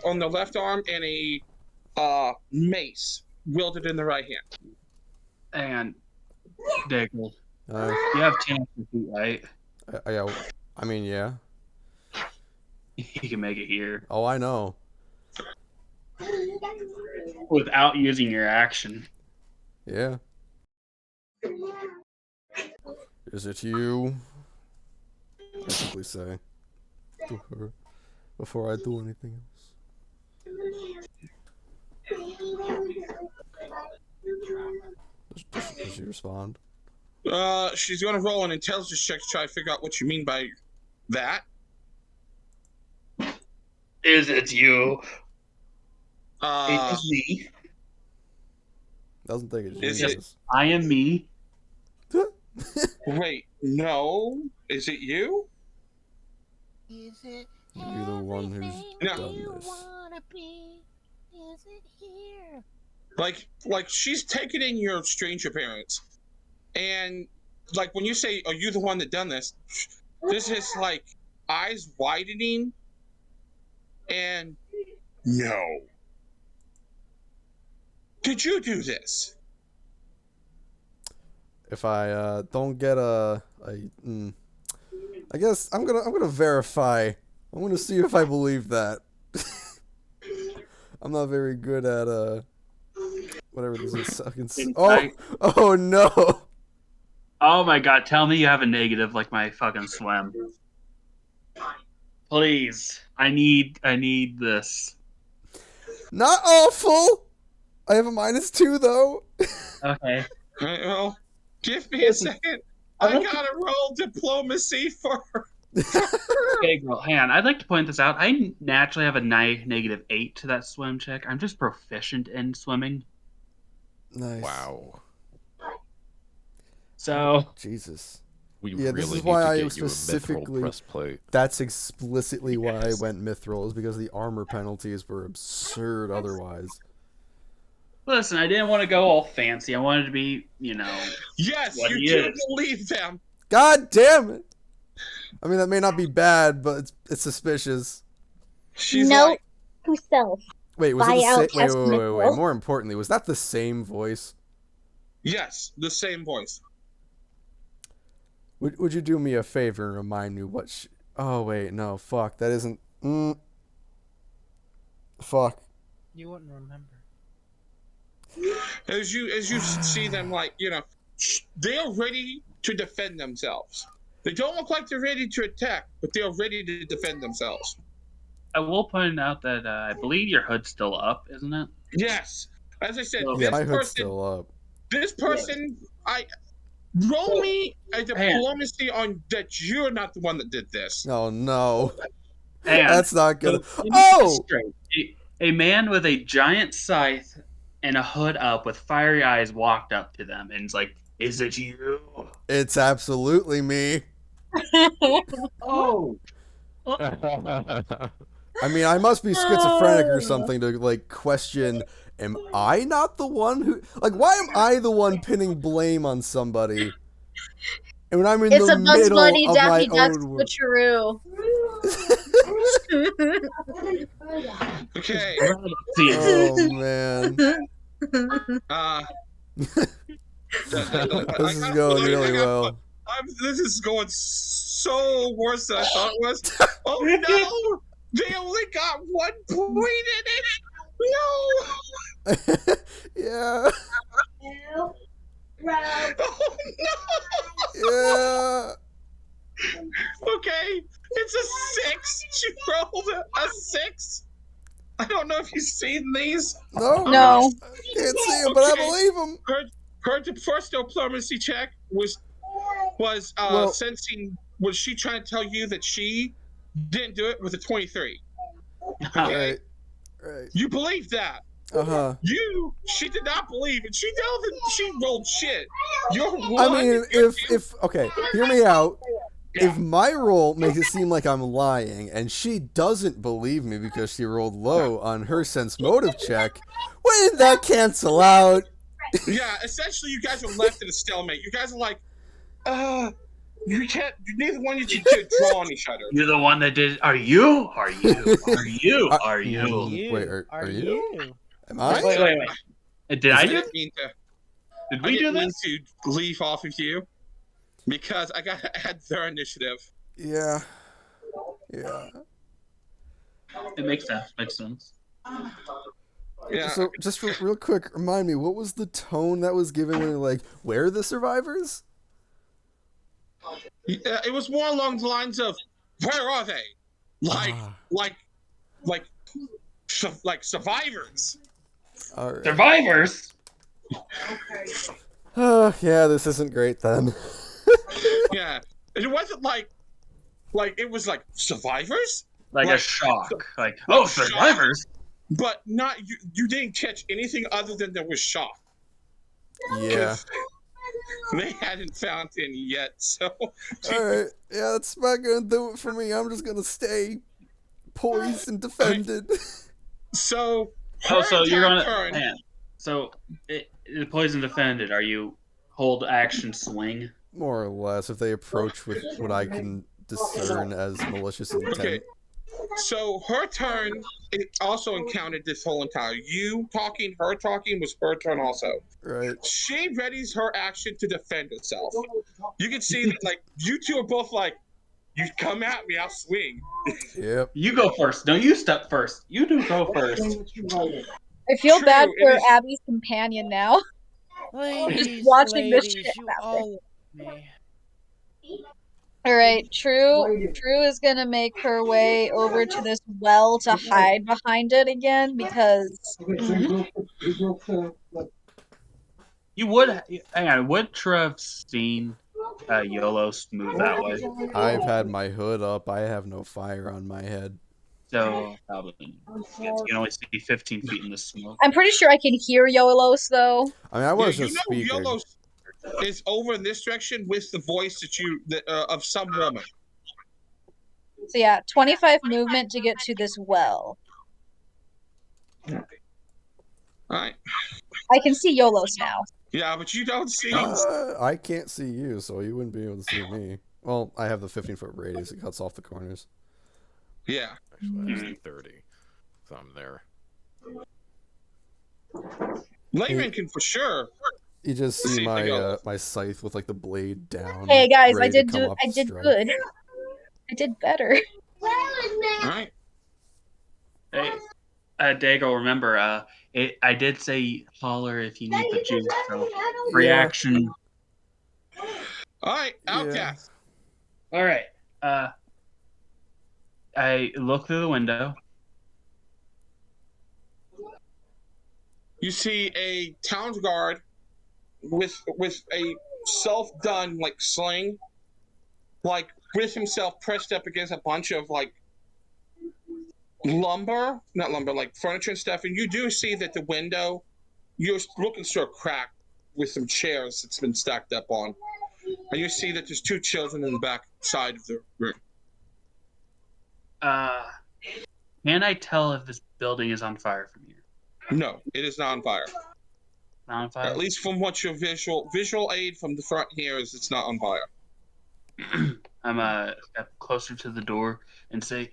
[SPEAKER 1] on the left arm, and a mace wielded in the right hand.
[SPEAKER 2] And Diggle, You have 10 feet, right?
[SPEAKER 3] I mean, yeah.
[SPEAKER 2] You can make it here
[SPEAKER 3] Oh, I know.
[SPEAKER 2] without using your action.
[SPEAKER 3] Yeah. Is it you? I simply say to her before I do anything else. Does she respond?
[SPEAKER 1] She's gonna roll an intelligence check to try to figure out what you mean by that.
[SPEAKER 2] Is it you? It
[SPEAKER 1] Uh,
[SPEAKER 2] is me.
[SPEAKER 3] Doesn't think it's
[SPEAKER 1] Is
[SPEAKER 3] Jesus.
[SPEAKER 2] I am me.
[SPEAKER 1] wait, no. Is it you?
[SPEAKER 4] Is it
[SPEAKER 3] You're the one who's
[SPEAKER 1] No.
[SPEAKER 3] done
[SPEAKER 4] you
[SPEAKER 3] this.
[SPEAKER 4] wanna be? Is it here?
[SPEAKER 1] Like she's taken in your strange appearance, and like when you say, "Are you the one that done this?" This is like eyes widening, and no. Did you do this?
[SPEAKER 3] If I don't get I guess I'm gonna verify. I'm gonna see if I believe that. I'm not very good at whatever this is. Oh no!
[SPEAKER 2] Oh my god, tell me you have a negative like my fucking swim. Please. I need this.
[SPEAKER 3] Not awful. I have a -2 though.
[SPEAKER 2] Okay.
[SPEAKER 1] Right, well, give me a second. I gotta roll diplomacy for.
[SPEAKER 2] Okay, girl, hang on. I'd like to point this out. I naturally have a -8 to that swim check. I'm just proficient in swimming.
[SPEAKER 3] Nice.
[SPEAKER 6] Wow.
[SPEAKER 2] So
[SPEAKER 3] Jesus.
[SPEAKER 6] We
[SPEAKER 3] Yeah,
[SPEAKER 6] really
[SPEAKER 3] this is
[SPEAKER 6] need
[SPEAKER 3] why
[SPEAKER 6] to
[SPEAKER 3] I
[SPEAKER 6] get you a
[SPEAKER 3] specifically-
[SPEAKER 6] mithril breastplate.
[SPEAKER 3] That's explicitly why I went mithril, is because the armor penalties were absurd otherwise.
[SPEAKER 2] listen, I didn't want to go all fancy. I wanted to be,
[SPEAKER 1] Yes,
[SPEAKER 2] What
[SPEAKER 1] you
[SPEAKER 2] he
[SPEAKER 1] do
[SPEAKER 2] is.
[SPEAKER 1] believe them.
[SPEAKER 3] God damn it! I mean, that may not be bad, but it's suspicious.
[SPEAKER 1] She's
[SPEAKER 5] Note
[SPEAKER 1] like,
[SPEAKER 5] to self.
[SPEAKER 3] Wait, was it
[SPEAKER 5] Buy
[SPEAKER 3] the
[SPEAKER 5] out
[SPEAKER 3] same? Wait.
[SPEAKER 5] Testament.
[SPEAKER 3] More importantly, was that the same voice?
[SPEAKER 1] yes, the same voice.
[SPEAKER 3] Would you do me a favor and remind me what? Oh wait, no, fuck, that isn't. Fuck.
[SPEAKER 4] You wouldn't remember.
[SPEAKER 1] As you see them, like they're ready to defend themselves. They don't look like they're ready to attack, but they're ready to defend themselves.
[SPEAKER 2] I will point out that I believe your hood's still up, isn't it?
[SPEAKER 1] Yes, as I said,
[SPEAKER 2] Yeah,
[SPEAKER 3] Yeah,
[SPEAKER 1] this
[SPEAKER 3] my hood's
[SPEAKER 1] person,
[SPEAKER 3] still up.
[SPEAKER 1] this person, roll me a diplomacy on that you're not the one that did this.
[SPEAKER 3] Oh no,
[SPEAKER 2] And
[SPEAKER 3] that's not good.
[SPEAKER 2] so, let me get this
[SPEAKER 3] Oh,
[SPEAKER 2] straight. A man with a giant scythe and a hood up with fiery eyes walked up to them and is like, "Is it you?"
[SPEAKER 3] it's absolutely me.
[SPEAKER 2] Oh.
[SPEAKER 3] I mean, I must be schizophrenic or something to like question. Am I not the one who? Like, why am I the one pinning blame on somebody? And when I'm in
[SPEAKER 5] It's
[SPEAKER 3] the
[SPEAKER 5] a Bugs
[SPEAKER 3] middle
[SPEAKER 5] Bunny
[SPEAKER 3] of my
[SPEAKER 5] Daffy Duck
[SPEAKER 3] own work.
[SPEAKER 5] switcheroo.
[SPEAKER 1] Okay,
[SPEAKER 3] Oh man, this is going really well.
[SPEAKER 1] This is going so worse than I thought it was. Oh no! They only got 1 point in it. No!
[SPEAKER 3] Yeah,
[SPEAKER 1] Oh no!
[SPEAKER 3] yeah.
[SPEAKER 1] Okay, it's a 6. She rolled a 6. I don't know if you've seen these.
[SPEAKER 3] No,
[SPEAKER 5] No.
[SPEAKER 3] can't see him, but I
[SPEAKER 1] Okay.
[SPEAKER 3] believe him.
[SPEAKER 1] Her first diplomacy check was
[SPEAKER 3] Well-
[SPEAKER 1] sensing. Was she trying to tell you that she didn't do it with a 23?
[SPEAKER 3] Right, right.
[SPEAKER 1] You believe that? She did not believe it. She know that she rolled shit. You're
[SPEAKER 3] I mean, if okay, hear me out.
[SPEAKER 1] Yeah.
[SPEAKER 3] If my roll makes it seem like I'm lying, and she doesn't believe me because she rolled low on her sense motive check, wouldn't that cancel out?
[SPEAKER 1] Yeah, essentially, you guys are left in a stalemate. You guys are like, you can't. Neither one of you can draw on each other.
[SPEAKER 2] You're the one that did. Are you? Are you? Are you? Are you?
[SPEAKER 3] Wait, are you? Am I?
[SPEAKER 2] Wait. Did I do?
[SPEAKER 1] Did
[SPEAKER 2] Did
[SPEAKER 1] we
[SPEAKER 2] we do
[SPEAKER 1] mean
[SPEAKER 2] this?
[SPEAKER 1] to leave off of you? because I gotta add their initiative.
[SPEAKER 3] Yeah. Yeah.
[SPEAKER 2] It makes sense. Makes sense.
[SPEAKER 1] Yeah.
[SPEAKER 3] So, just real quick, remind me, what was the tone that was given when you're like, where are the survivors?
[SPEAKER 1] It was more along the lines of, "Where are they?" Like,
[SPEAKER 3] Ah.
[SPEAKER 1] like, like, like survivors.
[SPEAKER 3] All right.
[SPEAKER 2] Survivors.
[SPEAKER 3] Yeah, this isn't great then.
[SPEAKER 1] Yeah, it wasn't like it was like survivors,
[SPEAKER 2] Like a
[SPEAKER 1] Like,
[SPEAKER 2] shock. Like,
[SPEAKER 1] like
[SPEAKER 2] oh,
[SPEAKER 1] shock.
[SPEAKER 2] survivors.
[SPEAKER 1] but not you. You didn't catch anything other than there was shock.
[SPEAKER 3] Yeah.
[SPEAKER 1] They hadn't found any yet, so.
[SPEAKER 3] Alright. Yeah, that's not gonna do it for me. I'm just gonna stay poised and defended.
[SPEAKER 1] So.
[SPEAKER 2] Oh,
[SPEAKER 1] her
[SPEAKER 2] so you're
[SPEAKER 1] attack
[SPEAKER 2] gonna.
[SPEAKER 1] turn-
[SPEAKER 2] Man. So, the poison defended. Are you hold action swing?
[SPEAKER 3] More or less, if they approach with what I can discern as malicious intent.
[SPEAKER 1] Okay. So her turn, it also encountered this whole entire. You talking, her talking was her turn also.
[SPEAKER 3] Right.
[SPEAKER 1] She readies her action to defend herself. You can see that, like, you two are both like, you come at me, I'll swing.
[SPEAKER 3] Yep.
[SPEAKER 2] You go first. No, you step first. You do go first.
[SPEAKER 5] I feel
[SPEAKER 1] True,
[SPEAKER 5] bad
[SPEAKER 1] it
[SPEAKER 5] for
[SPEAKER 1] is-
[SPEAKER 5] Abby's companion now.
[SPEAKER 4] Ladies,
[SPEAKER 5] watching this
[SPEAKER 4] ladies,
[SPEAKER 5] shit
[SPEAKER 4] you
[SPEAKER 5] happen.
[SPEAKER 4] all love me.
[SPEAKER 5] Alright, True is gonna make her way over to this well to hide behind it again because
[SPEAKER 2] You would. Hang on. Would Trev seen Yolos move that way?
[SPEAKER 3] I've had my hood up. I have no fire on my head.
[SPEAKER 2] So probably. You can only see 15 feet in the smoke.
[SPEAKER 5] I'm pretty sure I can hear Yolos though.
[SPEAKER 3] I mean, I was just speaking.
[SPEAKER 1] Yellow is over in this direction with the voice of some woman.
[SPEAKER 5] So yeah, 25 movement to get to this well.
[SPEAKER 1] All right.
[SPEAKER 5] I can see Yolos now.
[SPEAKER 1] Yeah, but you don't see.
[SPEAKER 3] I can't see you, so you wouldn't be able to see me. Well, I have the 15-foot radius. It cuts off the corners.
[SPEAKER 1] Yeah.
[SPEAKER 6] Actually, I have 30. So I'm there.
[SPEAKER 1] Layman can for sure.
[SPEAKER 3] You just
[SPEAKER 1] See
[SPEAKER 3] see
[SPEAKER 1] if
[SPEAKER 3] my
[SPEAKER 1] they go.
[SPEAKER 3] my scythe with like the blade down.
[SPEAKER 5] Hey guys, I
[SPEAKER 3] ready to
[SPEAKER 5] did
[SPEAKER 3] come up
[SPEAKER 5] I did
[SPEAKER 3] strike.
[SPEAKER 5] good. I did better.
[SPEAKER 1] All right.
[SPEAKER 2] Hey, Dago, remember, I did say holler if you need the juice. So reaction.
[SPEAKER 1] All right. Outcast.
[SPEAKER 2] All right. I look through the window.
[SPEAKER 1] You see a town guard with a self-done like sling, like with himself pressed up against a bunch of like not lumber, like furniture and stuff. And you do see that the window, you're looking through a crack with some chairs that's been stacked up on, and you see that there's two children in the back side of the room.
[SPEAKER 2] Can I tell if this building is on fire from here?
[SPEAKER 1] No, it is not on fire.
[SPEAKER 2] Not on fire.
[SPEAKER 1] At least from what your visual aid from the front here is, it's not on fire.
[SPEAKER 2] I'm step closer to the door and say,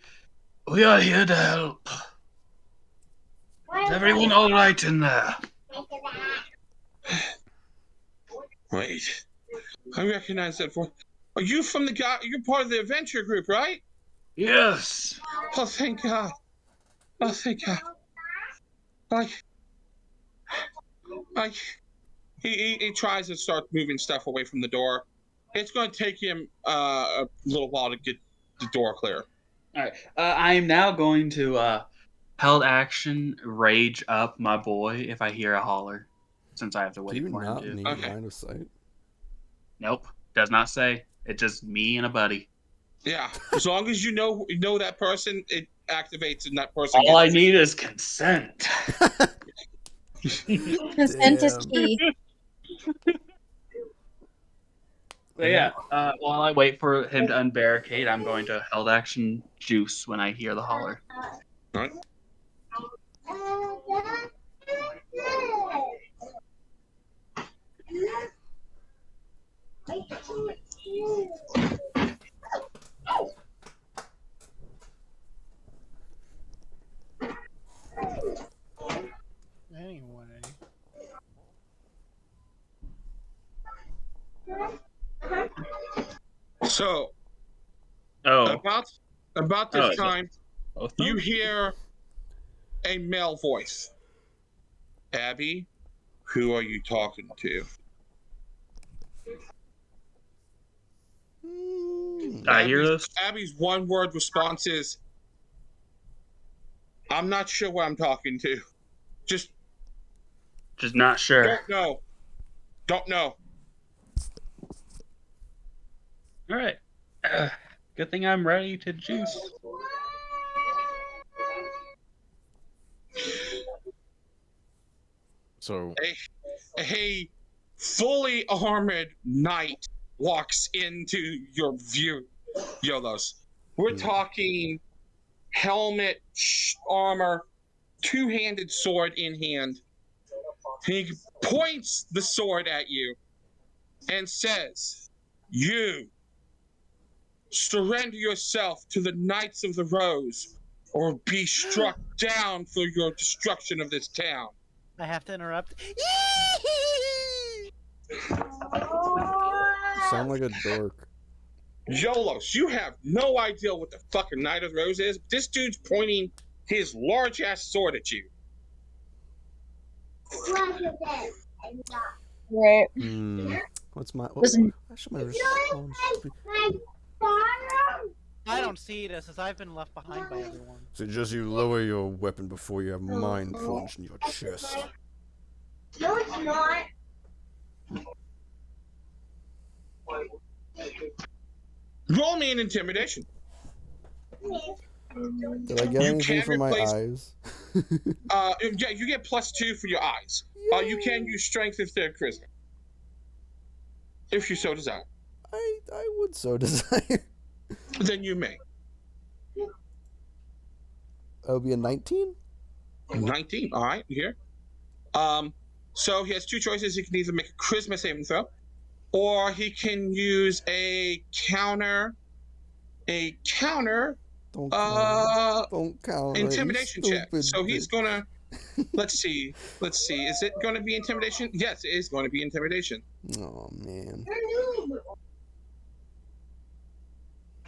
[SPEAKER 2] "We are here to help. Is everyone all right in there?"
[SPEAKER 1] Wait, I recognize that voice. Are you from the guy? You're part of the adventure group, right?
[SPEAKER 2] Yes.
[SPEAKER 1] Oh, thank God. Oh, thank God. Like, he tries to start moving stuff away from the door. It's going to take him a little while to get the door clear.
[SPEAKER 2] All right. I'm now going to held action rage up my boy if I hear a holler, since I have to
[SPEAKER 3] Do
[SPEAKER 2] wait
[SPEAKER 3] you
[SPEAKER 2] for him
[SPEAKER 3] not
[SPEAKER 2] to.
[SPEAKER 3] need
[SPEAKER 1] Okay.
[SPEAKER 3] line of sight?
[SPEAKER 2] Nope. Does not say. It's just me and a buddy.
[SPEAKER 1] Yeah, as long as you know that person, it activates and that person.
[SPEAKER 2] All I need is consent.
[SPEAKER 5] Consent is
[SPEAKER 3] Damn.
[SPEAKER 5] key.
[SPEAKER 2] But yeah, while I wait for him to unbarricade, I'm going to held action juice when I hear the holler.
[SPEAKER 1] All right.
[SPEAKER 4] Anyway.
[SPEAKER 1] So
[SPEAKER 2] Oh.
[SPEAKER 1] about
[SPEAKER 2] Oh,
[SPEAKER 1] this time,
[SPEAKER 2] both
[SPEAKER 1] you
[SPEAKER 2] those?
[SPEAKER 1] hear a male voice. Abby, who are you talking to?
[SPEAKER 2] I hear this.
[SPEAKER 1] Abby's one-word response is, "I'm not sure what I'm talking to. Just
[SPEAKER 2] Just not sure.
[SPEAKER 1] don't know. Don't know."
[SPEAKER 2] All right. Good thing I'm ready to juice.
[SPEAKER 6] So
[SPEAKER 1] A fully armored knight walks into your view, Yolos. We're talking helmet, armor, two-handed sword in hand. He points the sword at you and says, "You surrender yourself to the Knights of the Rose, or be struck down for your destruction of this town."
[SPEAKER 4] I have to interrupt.
[SPEAKER 3] You sound like a dork.
[SPEAKER 1] Yolos, you have no idea what the fucking Knight of the Rose is. This dude's pointing his large ass sword at you.
[SPEAKER 5] Right.
[SPEAKER 3] What's my?
[SPEAKER 5] Listen.
[SPEAKER 3] Why should my response be?
[SPEAKER 4] I don't see this as I've been left behind by everyone.
[SPEAKER 3] Suggest you lower your weapon before you have mine plunged in your chest.
[SPEAKER 9] No, it's not.
[SPEAKER 1] Roll me an intimidation.
[SPEAKER 3] Did I get
[SPEAKER 1] You
[SPEAKER 3] anything
[SPEAKER 1] can
[SPEAKER 3] for my
[SPEAKER 1] replace-
[SPEAKER 3] eyes?
[SPEAKER 1] Yeah, you get +2 for your eyes. You can use strength instead of charisma, if you so desire.
[SPEAKER 3] I would so desire.
[SPEAKER 1] Then you may.
[SPEAKER 3] That would be a 19?
[SPEAKER 1] 19. All right, here. So he has two choices. He can either make a charisma saving throw, or he can use a counter.
[SPEAKER 3] Don't count. Don't count.
[SPEAKER 1] Intimidation check. So he's gonna. Let's see. Is it going to be intimidation? Yes, it is going to be intimidation.
[SPEAKER 3] Oh man.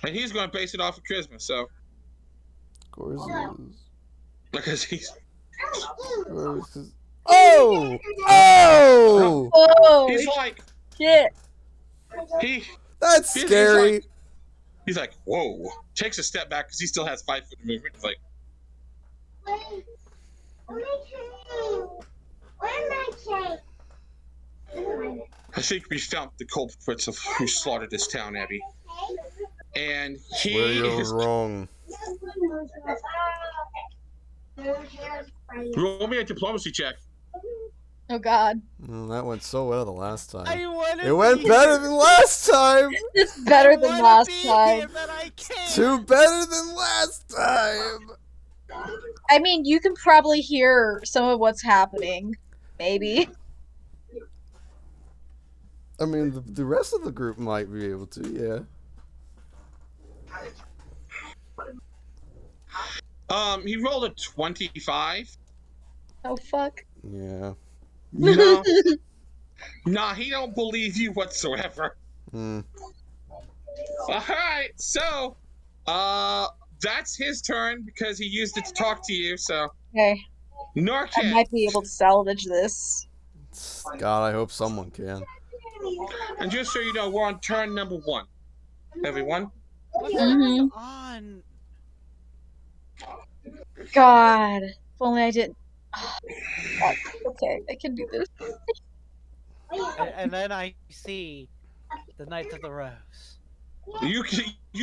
[SPEAKER 1] And he's going to base it off of charisma. So
[SPEAKER 3] Of course it is.
[SPEAKER 1] because he's
[SPEAKER 3] Oh! Oh!
[SPEAKER 5] Oh
[SPEAKER 1] he's like
[SPEAKER 5] shit!
[SPEAKER 3] That's
[SPEAKER 1] he's
[SPEAKER 3] scary.
[SPEAKER 1] he's like, whoa. Takes a step back because he still has 5 foot of movement. He's like, I think we found the culprits of who slaughtered this town, Abby. And he
[SPEAKER 3] Where you're
[SPEAKER 1] is.
[SPEAKER 3] wrong.
[SPEAKER 1] Roll me a diplomacy check.
[SPEAKER 5] Oh god,
[SPEAKER 3] Well, that went so well the last time.
[SPEAKER 4] I wanna
[SPEAKER 3] It went
[SPEAKER 4] be
[SPEAKER 3] better
[SPEAKER 4] here.
[SPEAKER 3] than last time.
[SPEAKER 5] it's better
[SPEAKER 4] I
[SPEAKER 5] than
[SPEAKER 4] wanna
[SPEAKER 5] last
[SPEAKER 4] be
[SPEAKER 5] time.
[SPEAKER 4] here, but I can't.
[SPEAKER 3] Two better than last time.
[SPEAKER 5] I mean, you can probably hear some of what's happening. Maybe.
[SPEAKER 3] I mean, the rest of the group might be able to, yeah.
[SPEAKER 1] He rolled a 25.
[SPEAKER 5] Oh fuck.
[SPEAKER 3] Yeah.
[SPEAKER 1] No. Nah, he don't believe you whatsoever.
[SPEAKER 3] Hmm.
[SPEAKER 1] Alright, so that's his turn because he used it to talk to you, so
[SPEAKER 5] Okay, I
[SPEAKER 1] Narcan.
[SPEAKER 5] might be able to salvage this.
[SPEAKER 3] God, I hope someone can.
[SPEAKER 1] And just so you know, we're on turn number 1. Everyone.
[SPEAKER 4] What's
[SPEAKER 5] Mhm.
[SPEAKER 4] going on?
[SPEAKER 5] God, if only I didn't. God, okay, I can do this.
[SPEAKER 4] And then I see the Knights of the Rose.
[SPEAKER 1] You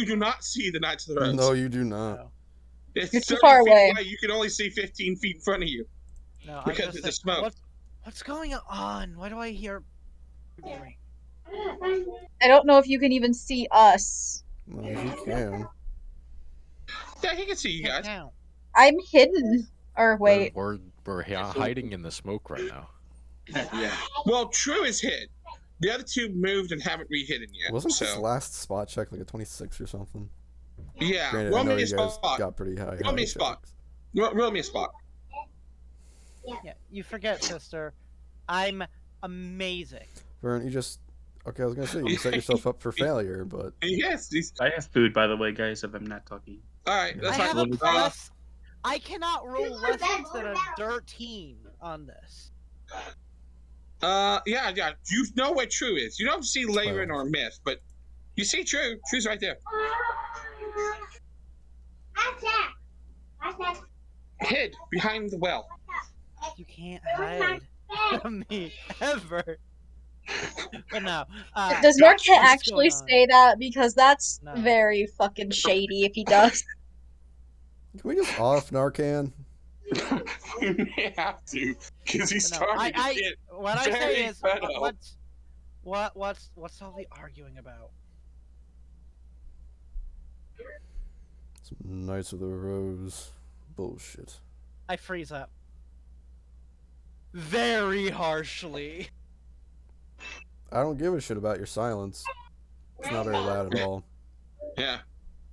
[SPEAKER 1] do not see the Knights of the Rose.
[SPEAKER 3] No, you do not.
[SPEAKER 4] No,
[SPEAKER 1] It's
[SPEAKER 5] You're too
[SPEAKER 1] 30
[SPEAKER 5] far
[SPEAKER 1] feet
[SPEAKER 5] away.
[SPEAKER 1] You can only see 15 feet in front of you.
[SPEAKER 4] no, I'm
[SPEAKER 1] Because
[SPEAKER 4] just
[SPEAKER 1] of the
[SPEAKER 4] saying,
[SPEAKER 1] smoke.
[SPEAKER 4] what's going on? Why do I hear?
[SPEAKER 5] I don't know if you can even see us.
[SPEAKER 3] No, you can.
[SPEAKER 1] Yeah, he can see you
[SPEAKER 4] Can't
[SPEAKER 1] guys.
[SPEAKER 4] count.
[SPEAKER 5] I'm hidden. Or wait,
[SPEAKER 6] we're hiding in the smoke right now.
[SPEAKER 8] Yeah.
[SPEAKER 1] Well, True is hid. The other two moved and haven't re-hidden yet.
[SPEAKER 3] Wasn't
[SPEAKER 1] so
[SPEAKER 3] this last spot check like a 26 or something?
[SPEAKER 1] yeah,
[SPEAKER 3] Granted, I
[SPEAKER 1] roll
[SPEAKER 3] know
[SPEAKER 1] me
[SPEAKER 3] you
[SPEAKER 1] a
[SPEAKER 3] guys
[SPEAKER 1] spot.
[SPEAKER 3] got pretty high.
[SPEAKER 1] Roll me a
[SPEAKER 3] high
[SPEAKER 1] spot.
[SPEAKER 3] checks.
[SPEAKER 1] Roll me a spot.
[SPEAKER 4] Yeah, you forget, sister. I'm amazing.
[SPEAKER 3] Vern, you just Okay, I was gonna say you set yourself up for failure, but
[SPEAKER 1] Yes.
[SPEAKER 2] I have food, by the way, guys. If I'm not talking.
[SPEAKER 1] All right.
[SPEAKER 3] Yeah.
[SPEAKER 1] That's
[SPEAKER 4] I
[SPEAKER 1] fine.
[SPEAKER 4] have a
[SPEAKER 2] Little-
[SPEAKER 4] plus. I cannot roll less than a 13 on this.
[SPEAKER 1] Yeah. You know where True is. You don't see Layron
[SPEAKER 3] 12.
[SPEAKER 1] or Myth, but you see True. True's right there. Hid behind the well.
[SPEAKER 4] You can't hide from me ever. But no.
[SPEAKER 5] Does
[SPEAKER 1] That's
[SPEAKER 5] Marquette
[SPEAKER 1] what's
[SPEAKER 5] actually
[SPEAKER 4] going on.
[SPEAKER 5] say that? Because that's
[SPEAKER 4] No.
[SPEAKER 5] very fucking shady if he does.
[SPEAKER 3] Can we just off Narcan?
[SPEAKER 1] We may have to, because he's
[SPEAKER 4] But no,
[SPEAKER 1] starting to get
[SPEAKER 4] what I say
[SPEAKER 1] very
[SPEAKER 4] is
[SPEAKER 1] pedo.
[SPEAKER 4] what's all the arguing about?
[SPEAKER 3] Some Knights of the Rose bullshit.
[SPEAKER 4] I freeze up. Very harshly.
[SPEAKER 3] I don't give a shit about your silence. It's not very loud at all.
[SPEAKER 1] Yeah.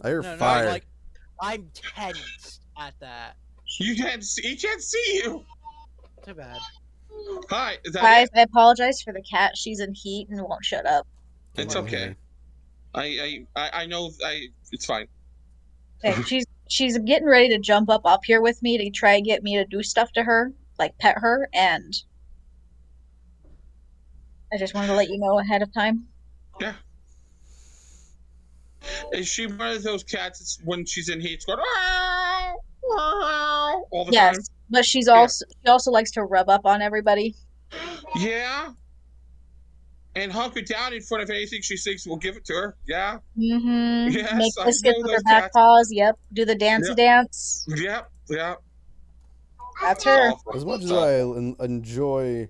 [SPEAKER 3] I hear
[SPEAKER 4] No,
[SPEAKER 3] fire.
[SPEAKER 4] like I'm tense at that.
[SPEAKER 1] He can't see you.
[SPEAKER 4] Too bad.
[SPEAKER 1] Hi, is that
[SPEAKER 5] Guys,
[SPEAKER 1] it?
[SPEAKER 5] I apologize for the cat. She's in heat and won't shut up.
[SPEAKER 3] Get
[SPEAKER 1] It's
[SPEAKER 3] in
[SPEAKER 1] okay.
[SPEAKER 3] here.
[SPEAKER 1] I know. It's fine.
[SPEAKER 5] Okay, she's getting ready to jump up here with me to try and get me to do stuff to her, like pet her, and I just wanted to let you know ahead of time.
[SPEAKER 1] Yeah. Is she one of those cats that's when she's in heat, it's going "Meow, meow," all the
[SPEAKER 5] Yes,
[SPEAKER 1] time?
[SPEAKER 5] but she
[SPEAKER 1] Yeah.
[SPEAKER 5] also likes to rub up on everybody.
[SPEAKER 1] Yeah. And hunker down in front of anything she thinks will give it to her. Yeah.
[SPEAKER 5] Mm-hmm.
[SPEAKER 1] Yes,
[SPEAKER 5] Make
[SPEAKER 1] I
[SPEAKER 5] biscuits
[SPEAKER 1] know
[SPEAKER 5] with
[SPEAKER 1] those
[SPEAKER 5] her back
[SPEAKER 1] cats.
[SPEAKER 5] paws. Yep. Do the dancey
[SPEAKER 1] Yep.
[SPEAKER 5] dance.
[SPEAKER 1] Yep. Yep.
[SPEAKER 5] That's her.
[SPEAKER 1] Awful.
[SPEAKER 3] As much as
[SPEAKER 1] Awful.
[SPEAKER 3] I enjoy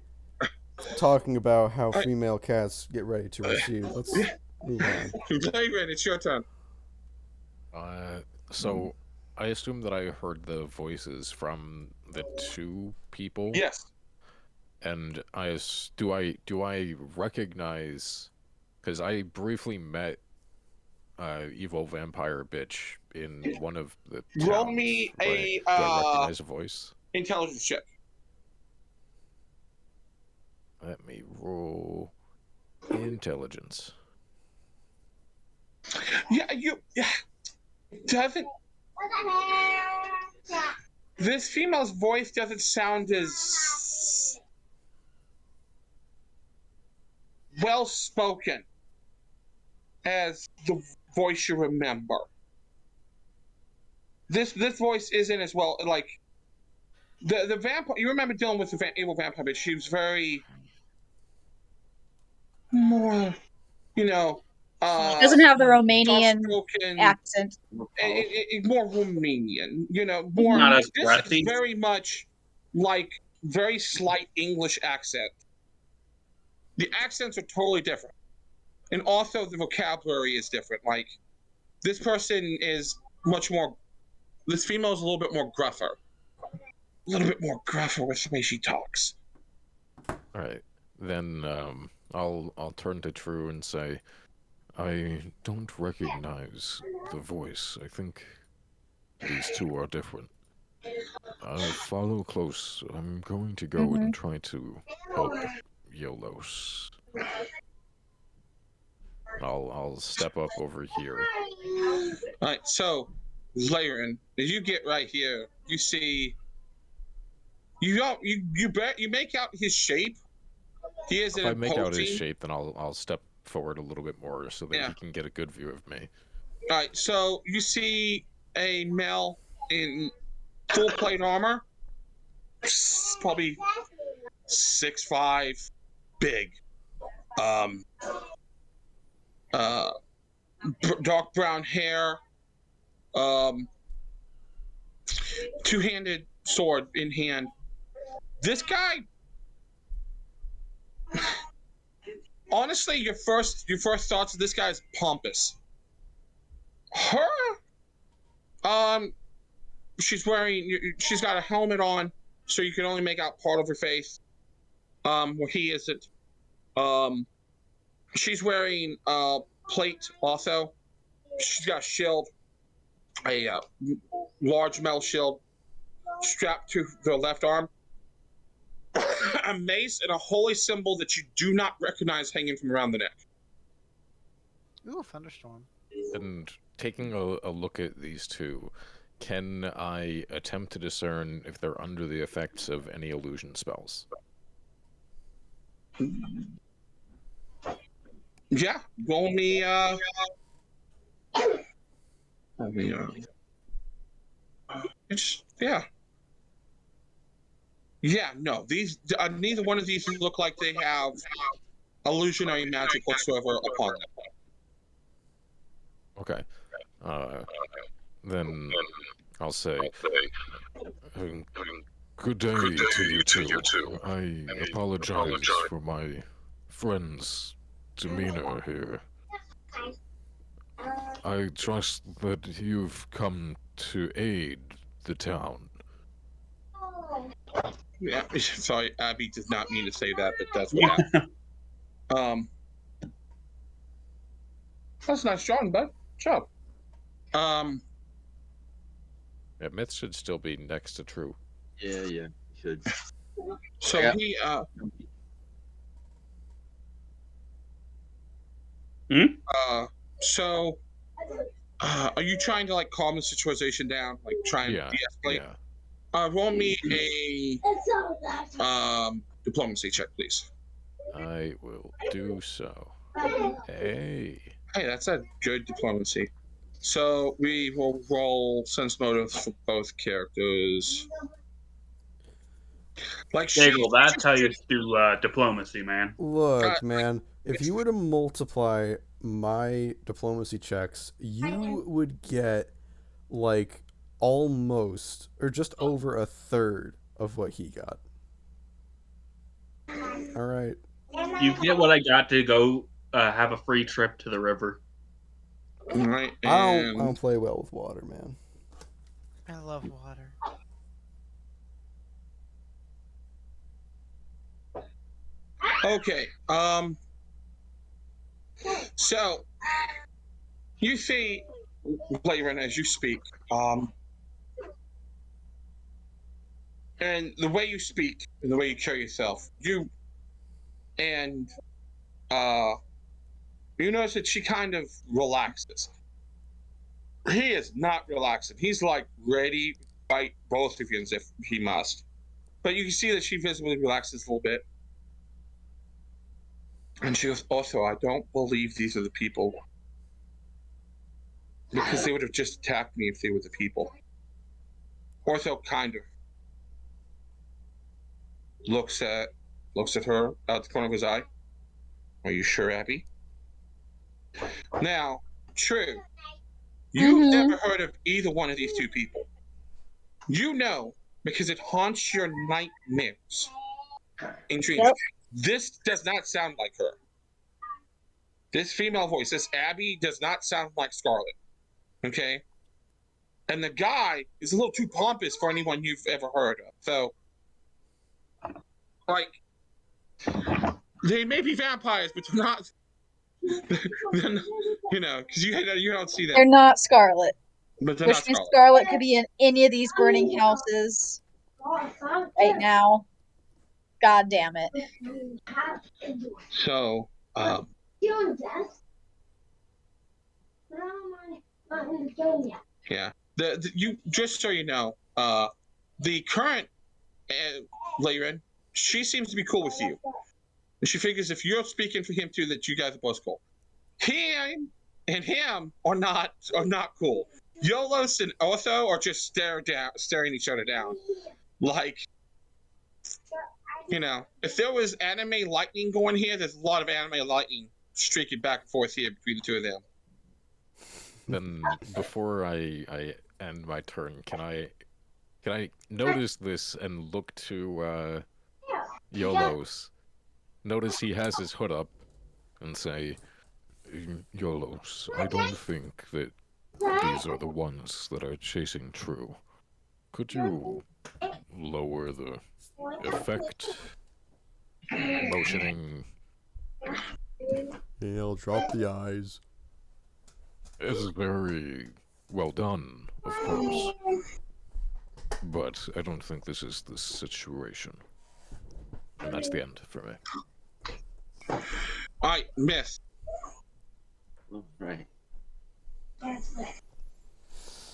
[SPEAKER 3] talking about how
[SPEAKER 1] Alright.
[SPEAKER 3] female cats get ready to receive, let's move on.
[SPEAKER 1] Layron, it's your turn.
[SPEAKER 6] So I assume that I heard the voices from the two people.
[SPEAKER 1] Yes.
[SPEAKER 6] And do I recognize? Because I briefly met evil vampire bitch in one of the towns.
[SPEAKER 1] Roll me
[SPEAKER 6] right?
[SPEAKER 1] a
[SPEAKER 6] Do I recognize a voice?
[SPEAKER 1] intelligence check.
[SPEAKER 6] Let me roll intelligence.
[SPEAKER 1] Yeah, doesn't this female's voice doesn't sound as well spoken as the voice you remember. This voice isn't as well like the vampire. You remember dealing with the evil vampire, but she was very more,
[SPEAKER 5] Doesn't have the Romanian
[SPEAKER 1] soft-spoken,
[SPEAKER 5] accent.
[SPEAKER 1] more Romanian. More.
[SPEAKER 2] Not as
[SPEAKER 1] This
[SPEAKER 2] breathy.
[SPEAKER 1] is very much like very slight English accent. The accents are totally different, and also the vocabulary is different. Like this person is much more. This female is a little bit more gruffer. A little bit more gruffer with the way she talks.
[SPEAKER 6] All right, then I'll turn to True and say, I don't recognize the voice. I think these two are different. Follow close. I'm going to go and try to help Yolos. I'll step up over here.
[SPEAKER 1] All right, so Layron, as you get right here, you see. You make out his shape. He is
[SPEAKER 6] If
[SPEAKER 1] an
[SPEAKER 6] I make out his
[SPEAKER 1] imposing.
[SPEAKER 6] shape, then I'll step forward a little bit more so that he can get a good view of me.
[SPEAKER 1] All right, so you see a male in full plate armor, probably 6'5", big, dark brown hair, two-handed sword in hand. This guy, honestly, your first thoughts of this guy is pompous. Her, she's got a helmet on, so you can only make out part of her face. Where he isn't. She's wearing plate also. She's got a shield, a large metal shield strapped to the left arm. A mace and a holy symbol that you do not recognize hanging from around the neck.
[SPEAKER 4] Ooh, thunderstorm.
[SPEAKER 6] And taking a look at these two, can I attempt to discern if they're under the effects of any illusion spells?
[SPEAKER 1] Yeah, roll me. Yeah. Yeah, no. These neither one of these look like they have illusionary magic whatsoever upon them.
[SPEAKER 6] Okay. Then I'll say, um, good day to you two. I apologize for my friend's demeanor here. I trust that you've come to aid the town.
[SPEAKER 1] Yeah, sorry, Abby did not mean to say that, but that's what happened. That's a nice drawing, bud. Good job.
[SPEAKER 6] Yeah, myth should still be next to true.
[SPEAKER 8] Yeah, you should.
[SPEAKER 1] So
[SPEAKER 8] Yeah.
[SPEAKER 1] he so are you trying to like calm the situation down, like try and
[SPEAKER 6] Yeah,
[SPEAKER 1] de-escalate?
[SPEAKER 6] yeah.
[SPEAKER 1] Roll me a diplomacy check, please.
[SPEAKER 6] I will do so. Hey.
[SPEAKER 1] Hey, that's a good diplomacy. So we will roll sense motive for both characters. Like
[SPEAKER 2] Daigle, that's how you do diplomacy, man.
[SPEAKER 3] Look, man, if you were to multiply my diplomacy checks, you would get like almost or just over a third of what he got. All right.
[SPEAKER 2] You get what I got to go have a free trip to the river.
[SPEAKER 1] All right,
[SPEAKER 3] I don't play well with water, man.
[SPEAKER 4] I love water.
[SPEAKER 1] Okay. So you see, Layron, as you speak, and the way you speak and the way you carry yourself, you notice that she kind of relaxes. He is not relaxing. He's like ready to fight both of you as if he must. But you can see that she visibly relaxes a little bit. And she goes, also, I don't believe these are the people. Because they would have just attacked me if they were the people. Ortho kind of looks at her out the corner of his eye. Are you sure, Abby? Now, true. You've never heard of either one of these two people. You know, because it haunts your nightmares in dreams. Yep. This does not sound like her. This female voice, this Abby, does not sound like Scarlet. Okay? And the guy is a little too pompous for anyone you've ever heard of. So, like, they may be vampires, but they're not. You know, because you don't see them.
[SPEAKER 5] They're not Scarlet.
[SPEAKER 1] But they're
[SPEAKER 5] Which
[SPEAKER 1] not
[SPEAKER 5] means
[SPEAKER 1] Scarlet.
[SPEAKER 5] Scarlet could be in any of these burning houses right now. God damn it.
[SPEAKER 1] So, yeah. You just so you know, the current Layron, she seems to be cool with you. And she figures if you're speaking for him too, that you guys are both cool. Him and him are not cool. Yolos and Otho are just staring each other down. Like, you know, if there was anime lightning going here, there's a lot of anime lightning streaking back and forth here between the two of them.
[SPEAKER 6] Then before I end my turn, can I notice this and look to Yolos? Notice he has his hood up and say, Yolos, I don't think that these are the ones that are chasing True. Could you lower the effect? Motioning.
[SPEAKER 3] Yeah, I'll drop the eyes.
[SPEAKER 6] It's very well done, of course. But I don't think this is the situation. And that's the end for me.
[SPEAKER 1] Alright, miss.
[SPEAKER 8] Right.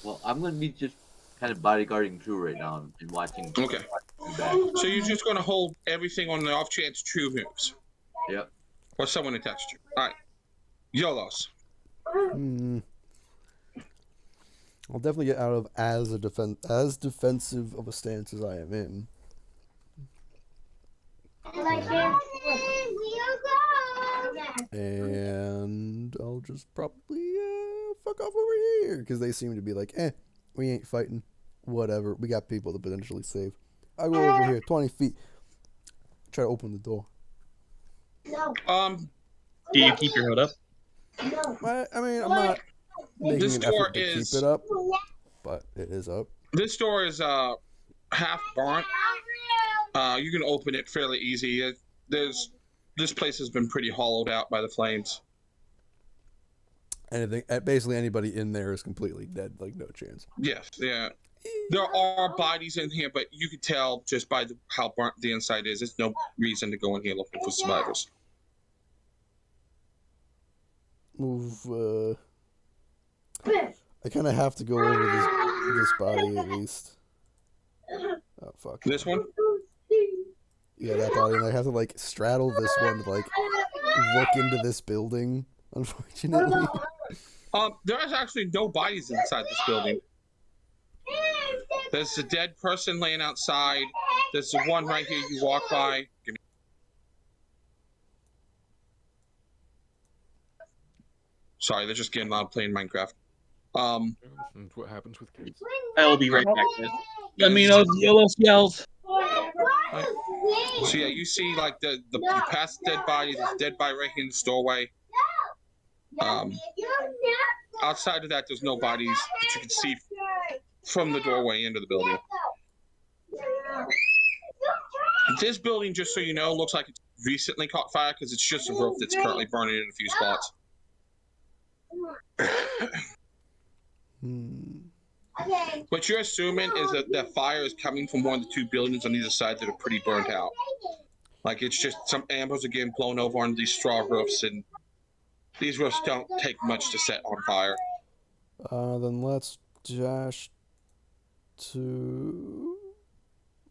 [SPEAKER 8] Well, I'm gonna be just kind of bodyguarding True right now and watching.
[SPEAKER 1] Okay.
[SPEAKER 8] Back.
[SPEAKER 1] So you're just going to hold everything on the off chance True moves.
[SPEAKER 8] Yep.
[SPEAKER 1] Or someone attached to you. All right. YOLOs.
[SPEAKER 3] I'll definitely get out of as defensive of a stance as I am in. And I'll just probably fuck off over here because they seem to be like, we ain't fighting. Whatever. We got people to potentially save. I go over here, 20 feet. Try to open the door.
[SPEAKER 2] Do you keep your hood up?
[SPEAKER 3] I mean, I'm not making an effort to keep it up, but it is up.
[SPEAKER 1] This door is half burnt. You can open it fairly easy. This place has been pretty hollowed out by the flames.
[SPEAKER 3] Basically anybody in there is completely dead, like no chance.
[SPEAKER 1] Yes, yeah. There are bodies in here, but you can tell just by how burnt the inside is. There's no reason to go in here looking for survivors.
[SPEAKER 3] Move. I kind of have to go over this body at least. Oh fuck.
[SPEAKER 1] This one?
[SPEAKER 3] Yeah, that body, and I have to like straddle this one to like look into this building. Unfortunately.
[SPEAKER 1] There's actually no bodies inside this building. There's a dead person laying outside. There's the one right here you walk by. Sorry, they're just getting loud playing Minecraft.
[SPEAKER 6] And what happens with kids?
[SPEAKER 2] I'll be right back, guys. Let me know if yellow yells.
[SPEAKER 1] So yeah, you see like the past dead body. There's a dead body right here in the doorway. Outside of that, there's no bodies that you can see from the doorway into the building. This building, just so you know, looks like it's recently caught fire because it's just a roof that's currently burning in a few spots. What you're assuming is that the fire is coming from one of the two buildings on either side that are pretty burnt out. Like it's just some embers are getting blown over on these straw roofs, and these roofs don't take much to set on fire.
[SPEAKER 3] Then let's dash to...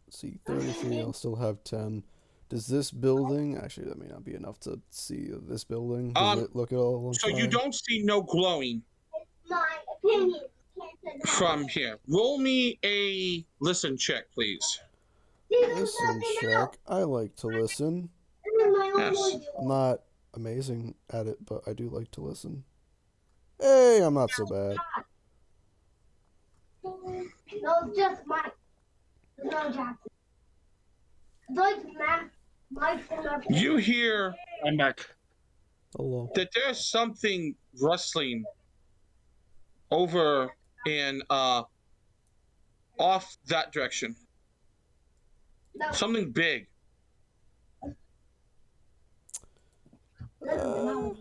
[SPEAKER 3] Let's see, 30 feet, I'll still have 10. Does this building... Actually, that may not be enough to see this building. Does it look at all on
[SPEAKER 1] So
[SPEAKER 3] fire?
[SPEAKER 1] you don't see no glowing from here. Roll me a listen check, please.
[SPEAKER 3] Listen check. I like to listen.
[SPEAKER 1] Yes.
[SPEAKER 3] I'm not amazing at it, but I do like to listen. Hey, I'm not so bad.
[SPEAKER 9] No, just Mike. No, Jackson. Like
[SPEAKER 1] You hear
[SPEAKER 2] I'm back.
[SPEAKER 3] Hello.
[SPEAKER 1] that there's something rustling over in off that direction. Something big.
[SPEAKER 3] I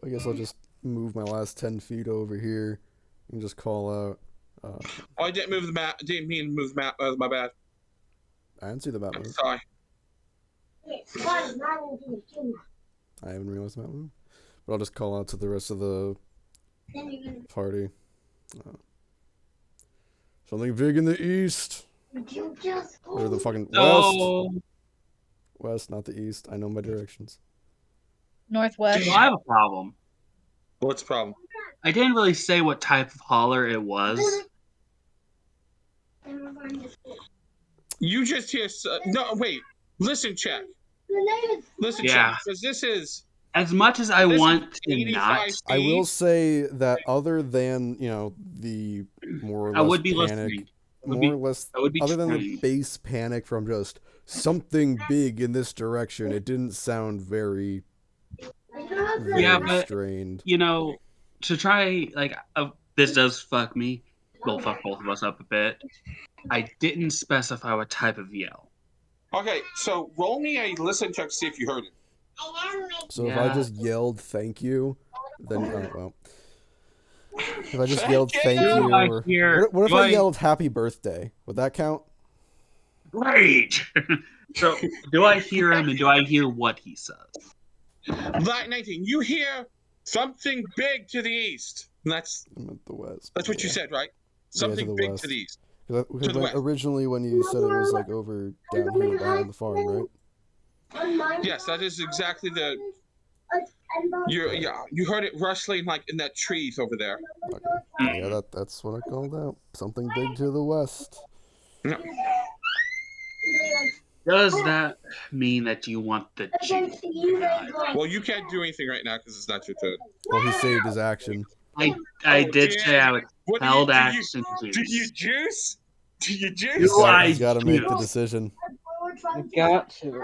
[SPEAKER 3] guess I'll just move my last 10 feet over here and just call out.
[SPEAKER 1] Oh, I didn't move the map. Didn't mean to move the map. My bad.
[SPEAKER 3] I didn't see the map
[SPEAKER 1] I'm
[SPEAKER 3] move.
[SPEAKER 1] sorry.
[SPEAKER 3] I haven't realized the map move. But I'll just call out to the rest of the party. Something big in the east. Or the fucking west. West, not the east. I know my directions.
[SPEAKER 5] Northwest.
[SPEAKER 2] Well, I have a problem.
[SPEAKER 1] What's the problem?
[SPEAKER 2] I didn't really say what type of holler it was.
[SPEAKER 1] You just hear. No, wait. Listen, check. Listen,
[SPEAKER 2] Yeah.
[SPEAKER 1] check. Because this is.
[SPEAKER 2] As much as I
[SPEAKER 1] This is
[SPEAKER 2] want to
[SPEAKER 1] 85
[SPEAKER 2] not,
[SPEAKER 1] feet.
[SPEAKER 3] I will say that other than, the more or less
[SPEAKER 2] I would be
[SPEAKER 3] panic,
[SPEAKER 2] listening.
[SPEAKER 3] more or less,
[SPEAKER 2] I would be
[SPEAKER 3] other than the
[SPEAKER 2] trying.
[SPEAKER 3] base panic from just something big in this direction, it didn't sound very, very
[SPEAKER 2] Yeah, but
[SPEAKER 3] strained.
[SPEAKER 2] to try this does fuck me. Well, fuck both of us up a bit. I didn't specify what type of yell.
[SPEAKER 1] Okay, so roll me a listen check to see if you heard it.
[SPEAKER 3] So if I just yelled thank you, then if I just yelled thank you, or what if I yelled happy birthday? Would that count?
[SPEAKER 2] Rage. So do I hear him and do I hear what he says?
[SPEAKER 1] Light 19, you hear something big to the east. And that's
[SPEAKER 3] I'm at the west.
[SPEAKER 1] what you
[SPEAKER 3] yeah.
[SPEAKER 1] said, right?
[SPEAKER 3] Yeah, to
[SPEAKER 1] Something
[SPEAKER 3] the
[SPEAKER 1] big
[SPEAKER 3] west.
[SPEAKER 1] to the east.
[SPEAKER 3] Because
[SPEAKER 1] To the west.
[SPEAKER 3] originally when you said it was like over down here behind the farm, right?
[SPEAKER 1] Yes, that is exactly the. You heard it rustling like in that trees over there.
[SPEAKER 3] Okay. Yeah, that's what I called out. Something big to the west.
[SPEAKER 1] Yeah.
[SPEAKER 2] Does that mean that you want the juice?
[SPEAKER 1] Well, you can't do anything right now because it's not your turn.
[SPEAKER 3] Well, he saved his action.
[SPEAKER 2] I did say I would
[SPEAKER 1] What do
[SPEAKER 2] held
[SPEAKER 1] you
[SPEAKER 2] action
[SPEAKER 1] do? You
[SPEAKER 2] juice.
[SPEAKER 1] juice? Do you
[SPEAKER 2] Do
[SPEAKER 1] juice?
[SPEAKER 3] He's
[SPEAKER 2] I
[SPEAKER 3] got to make the
[SPEAKER 2] juice?
[SPEAKER 3] decision.
[SPEAKER 8] You got to.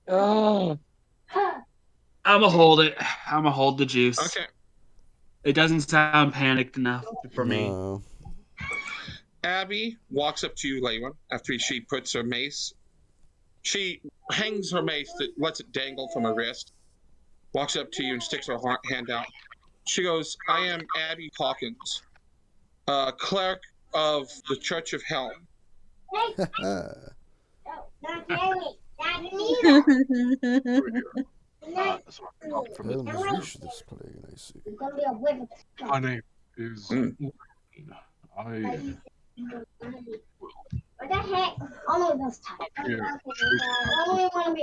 [SPEAKER 8] Oh.
[SPEAKER 2] I'ma hold it. I'ma hold the juice.
[SPEAKER 1] Okay.
[SPEAKER 2] It doesn't sound panicked enough for me.
[SPEAKER 3] No.
[SPEAKER 1] Abby walks up to you, Leyland, after she puts her mace. She hangs her mace, lets it dangle from her wrist, walks up to you and sticks her hand out. She goes, I am Abby Hawkins, cleric of the Church of Helm.
[SPEAKER 3] Helm has reached this plane, I see.
[SPEAKER 6] My name is.
[SPEAKER 9] What the heck? All of those types. I only want to be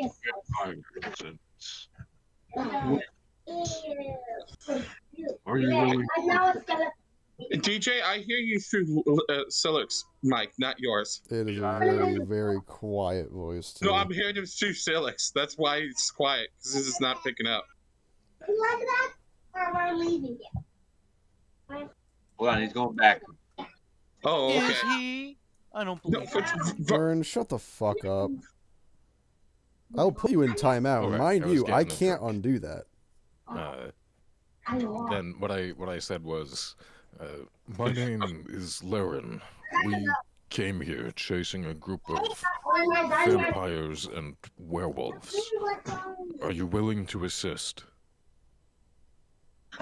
[SPEAKER 9] a
[SPEAKER 6] Are you willing?
[SPEAKER 9] I know it's gonna.
[SPEAKER 1] DJ, I hear you through Silic's mic, not yours.
[SPEAKER 3] It is a very, very quiet voice, too.
[SPEAKER 1] No, I'm hearing him through Silic's. That's why it's quiet, because this is not picking up.
[SPEAKER 9] You like that? Or we're leaving it?
[SPEAKER 8] Hold on, he's going back.
[SPEAKER 1] Oh, okay.
[SPEAKER 4] Is he? I don't believe that.
[SPEAKER 3] Vern, shut the fuck up. I'll put you in timeout.
[SPEAKER 6] Okay,
[SPEAKER 3] Mind
[SPEAKER 6] I was
[SPEAKER 3] you, I
[SPEAKER 6] getting a
[SPEAKER 3] can't
[SPEAKER 6] trick.
[SPEAKER 3] undo that.
[SPEAKER 6] Then what I said was, my name is Laren. We came here chasing a group of vampires and werewolves. Are you willing to assist?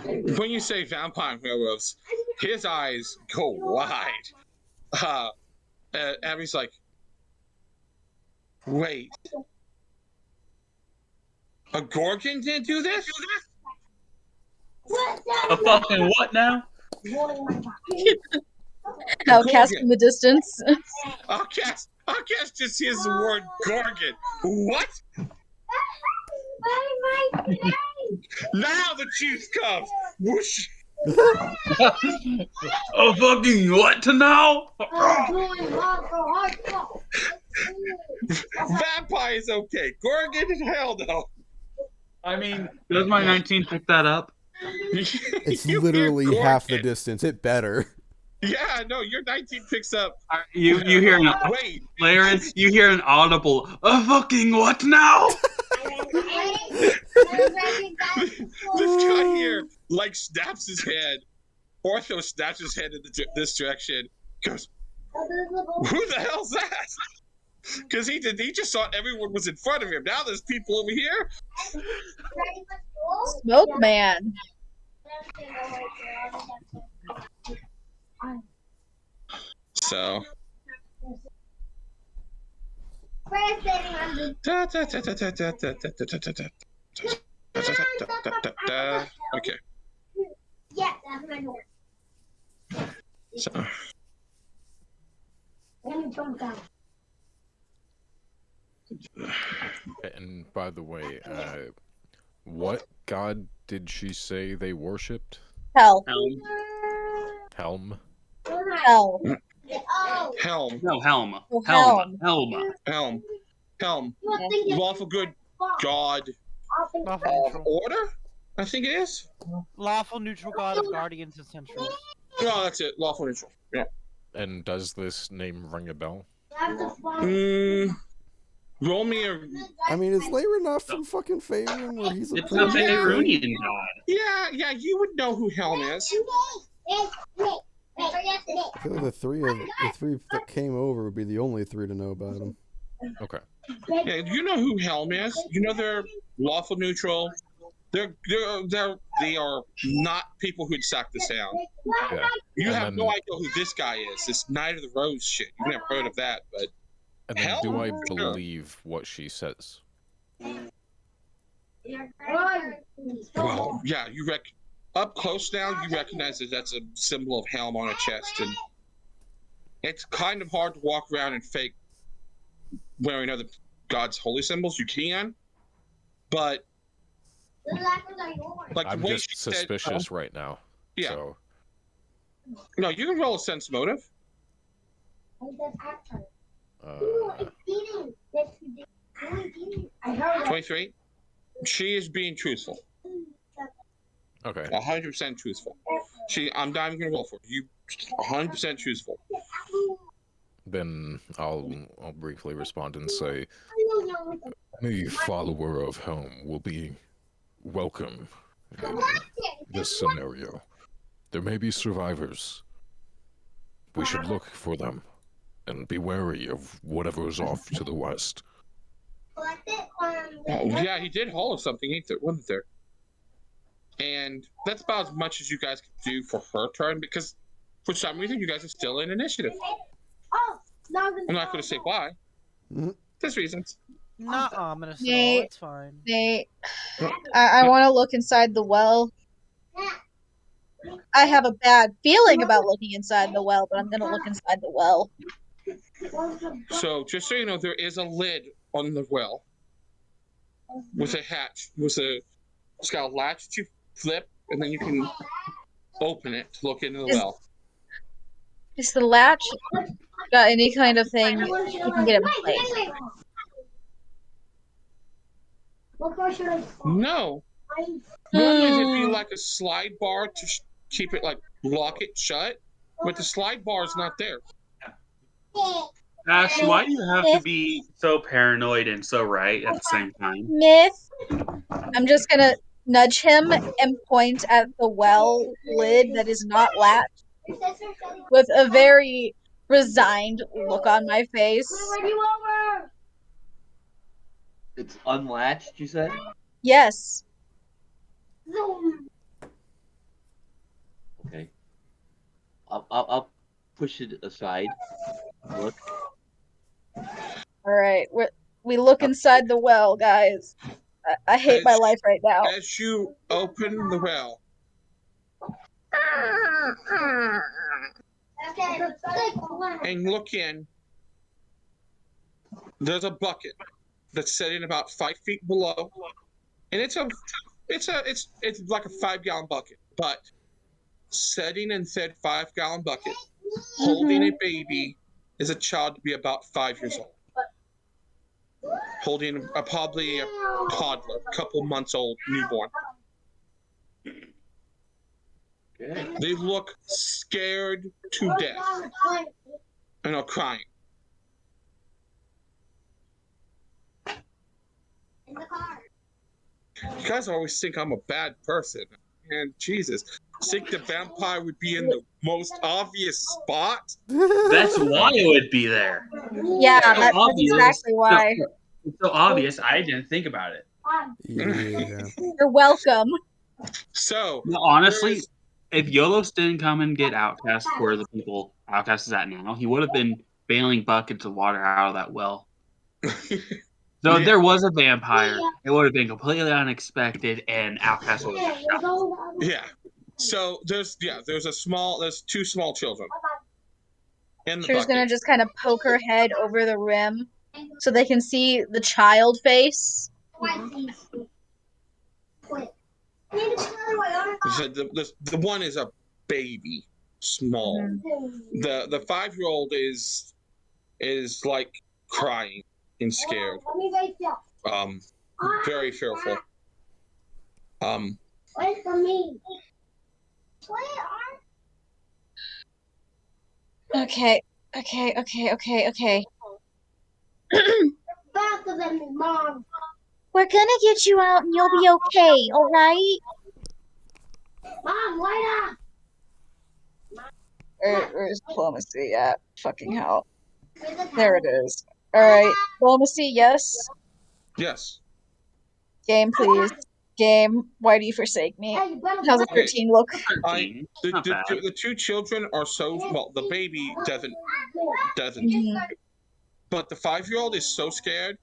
[SPEAKER 1] When you say vampire werewolves, his eyes go wide. Abby's like, wait. A Gorgon didn't do this?
[SPEAKER 2] A fucking what now?
[SPEAKER 5] Outcast
[SPEAKER 1] Gorgon.
[SPEAKER 5] in the distance.
[SPEAKER 1] Outcast just hears the word Gorgon. What? Now the juice comes. Whoosh.
[SPEAKER 2] Oh fucking what to now?
[SPEAKER 1] Vampire's okay. Gorgon, hell no.
[SPEAKER 2] I mean, does my 19 pick that up?
[SPEAKER 3] It's
[SPEAKER 1] You
[SPEAKER 3] literally
[SPEAKER 1] hear
[SPEAKER 3] half the
[SPEAKER 1] Gorgon.
[SPEAKER 3] distance. It better.
[SPEAKER 1] Yeah, no, your 19 picks up.
[SPEAKER 2] You hear an
[SPEAKER 1] Wait.
[SPEAKER 2] Laren, you hear an audible. A fucking what now?
[SPEAKER 1] This guy here, like, snaps his head. Ortho snaps his head in this direction. Goes, who the hell's that? Because he just thought everyone was in front of him. Now there's people over here.
[SPEAKER 5] Smoke man.
[SPEAKER 1] So. Okay.
[SPEAKER 9] Yeah, that's my door.
[SPEAKER 1] So.
[SPEAKER 9] Let me jump down.
[SPEAKER 6] And by the way, what god did she say they worshipped?
[SPEAKER 5] Hell.
[SPEAKER 6] Helm?
[SPEAKER 5] Hell.
[SPEAKER 9] Oh.
[SPEAKER 1] Helm.
[SPEAKER 2] No, Helma.
[SPEAKER 5] Oh,
[SPEAKER 2] Helma.
[SPEAKER 5] Helm.
[SPEAKER 2] Helma.
[SPEAKER 1] Helm. Helm.
[SPEAKER 9] Yeah.
[SPEAKER 1] Lawful good god
[SPEAKER 4] Lawful
[SPEAKER 1] of
[SPEAKER 4] neutral.
[SPEAKER 1] order? I think it is.
[SPEAKER 4] Lawful neutral god of guardians and centuries.
[SPEAKER 1] No, that's it. Lawful neutral. Yeah.
[SPEAKER 6] And does this name ring a bell?
[SPEAKER 1] Roll me a.
[SPEAKER 3] I mean, is Layra not from fucking Faerun where he's a
[SPEAKER 2] It's a
[SPEAKER 3] pretty big thing?
[SPEAKER 2] Faerunian god.
[SPEAKER 1] Yeah, you would know who Helm is.
[SPEAKER 3] I feel like the three that came over would be the only three to know about him.
[SPEAKER 6] Okay.
[SPEAKER 1] Yeah, you know who Helm is. You know they're lawful neutral. They are not people who'd sack this down.
[SPEAKER 6] Yeah.
[SPEAKER 1] You
[SPEAKER 6] And
[SPEAKER 1] have
[SPEAKER 6] then-
[SPEAKER 1] no idea who this guy is. This Knight of the Rose shit. You've never heard of that, but
[SPEAKER 6] And then do I
[SPEAKER 1] Helm?
[SPEAKER 6] believe what she says?
[SPEAKER 1] Well, yeah, up close now. You recognize that that's a symbol of Helm on a chest, and it's kind of hard to walk around and fake wearing other gods' holy symbols. You can, but like the
[SPEAKER 6] I'm
[SPEAKER 1] way
[SPEAKER 6] just
[SPEAKER 1] she said,
[SPEAKER 6] suspicious right now.
[SPEAKER 1] yeah.
[SPEAKER 6] So
[SPEAKER 1] No, you can roll a sense motive.
[SPEAKER 6] uh,
[SPEAKER 1] 23. She is being truthful.
[SPEAKER 6] okay.
[SPEAKER 1] 100% truthful. I'm not even gonna roll for it. You 100% truthful.
[SPEAKER 6] Then I'll briefly respond and say, any follower of Helm will be welcome in this scenario. There may be survivors. We should look for them and be wary of whatever is off to the west.
[SPEAKER 1] Oh, yeah, he did haul something, wasn't there? And that's about as much as you guys can do for her turn, because for some reason you guys are still in initiative. I'm not going to say why.
[SPEAKER 3] Mhm.
[SPEAKER 1] There's reasons.
[SPEAKER 4] Not ominous at all.
[SPEAKER 5] Nate.
[SPEAKER 4] It's fine.
[SPEAKER 5] Nate, I want to look inside the well. I have a bad feeling about looking inside the well, but I'm gonna look inside the well.
[SPEAKER 1] So just so you know, there is a lid on the well with a hatch. It's got a latch that you flip, and then you can open it to look into the well.
[SPEAKER 5] Is the latch got any kind of thing you can get in place?
[SPEAKER 1] No. Normally there'd be like a slide bar to keep it, like, lock it shut, but the slide bar is not there.
[SPEAKER 2] Ash, why do you have to be so paranoid and so right at the same time?
[SPEAKER 5] Myth. I'm just gonna nudge him and point at the well lid that is not latched with a very resigned look on my face.
[SPEAKER 8] It's unlatched, you said?
[SPEAKER 5] Yes.
[SPEAKER 8] Okay. I'll push it aside. Look.
[SPEAKER 5] All right. We look inside the well, guys. I hate my life right now.
[SPEAKER 1] As you open the well, and look in, there's a bucket that's sitting about 5 feet below, and it's like a 5-gallon bucket, but setting in said 5-gallon bucket, holding a baby, is a child to be about 5 years old, holding probably a toddler, a couple months old, newborn.
[SPEAKER 8] Okay.
[SPEAKER 1] They look scared to death and are crying. You guys always think I'm a bad person. And Jesus, think the vampire would be in the most obvious spot?
[SPEAKER 2] That's why it would be there.
[SPEAKER 5] Yeah,
[SPEAKER 2] So
[SPEAKER 5] that's
[SPEAKER 2] obvious.
[SPEAKER 5] exactly why.
[SPEAKER 2] No, it's so obvious. I didn't think about it.
[SPEAKER 3] Yeah.
[SPEAKER 5] You're welcome.
[SPEAKER 1] So,
[SPEAKER 2] No, honestly, if Yolos didn't come and get Outcast where the people Outcast is at now, he would have been bailing buckets of water out of that well. So if there was a vampire, it would have been completely unexpected, and Outcast would have been shot.
[SPEAKER 1] yeah. So there's two small children in the
[SPEAKER 5] She's
[SPEAKER 1] bucket.
[SPEAKER 5] gonna just kind of poke her head over the rim so they can see the child face.
[SPEAKER 1] The one is a baby, small. The 5-year-old is like crying and scared. Very fearful.
[SPEAKER 9] Wait for me.
[SPEAKER 5] Okay.
[SPEAKER 9] Faster than me, Mom.
[SPEAKER 5] We're gonna get you out and you'll be okay, alright?
[SPEAKER 9] Mom, light up.
[SPEAKER 5] Where's diplomacy at? Fucking hell. There it is. Alright. Diplomacy, yes.
[SPEAKER 1] Yes.
[SPEAKER 5] Game, please. Game, why do you forsake me? How's a 13 look?
[SPEAKER 2] 13. Not bad.
[SPEAKER 1] The two children are the baby doesn't.
[SPEAKER 5] Mhm.
[SPEAKER 1] But the 5-year-old is so scared.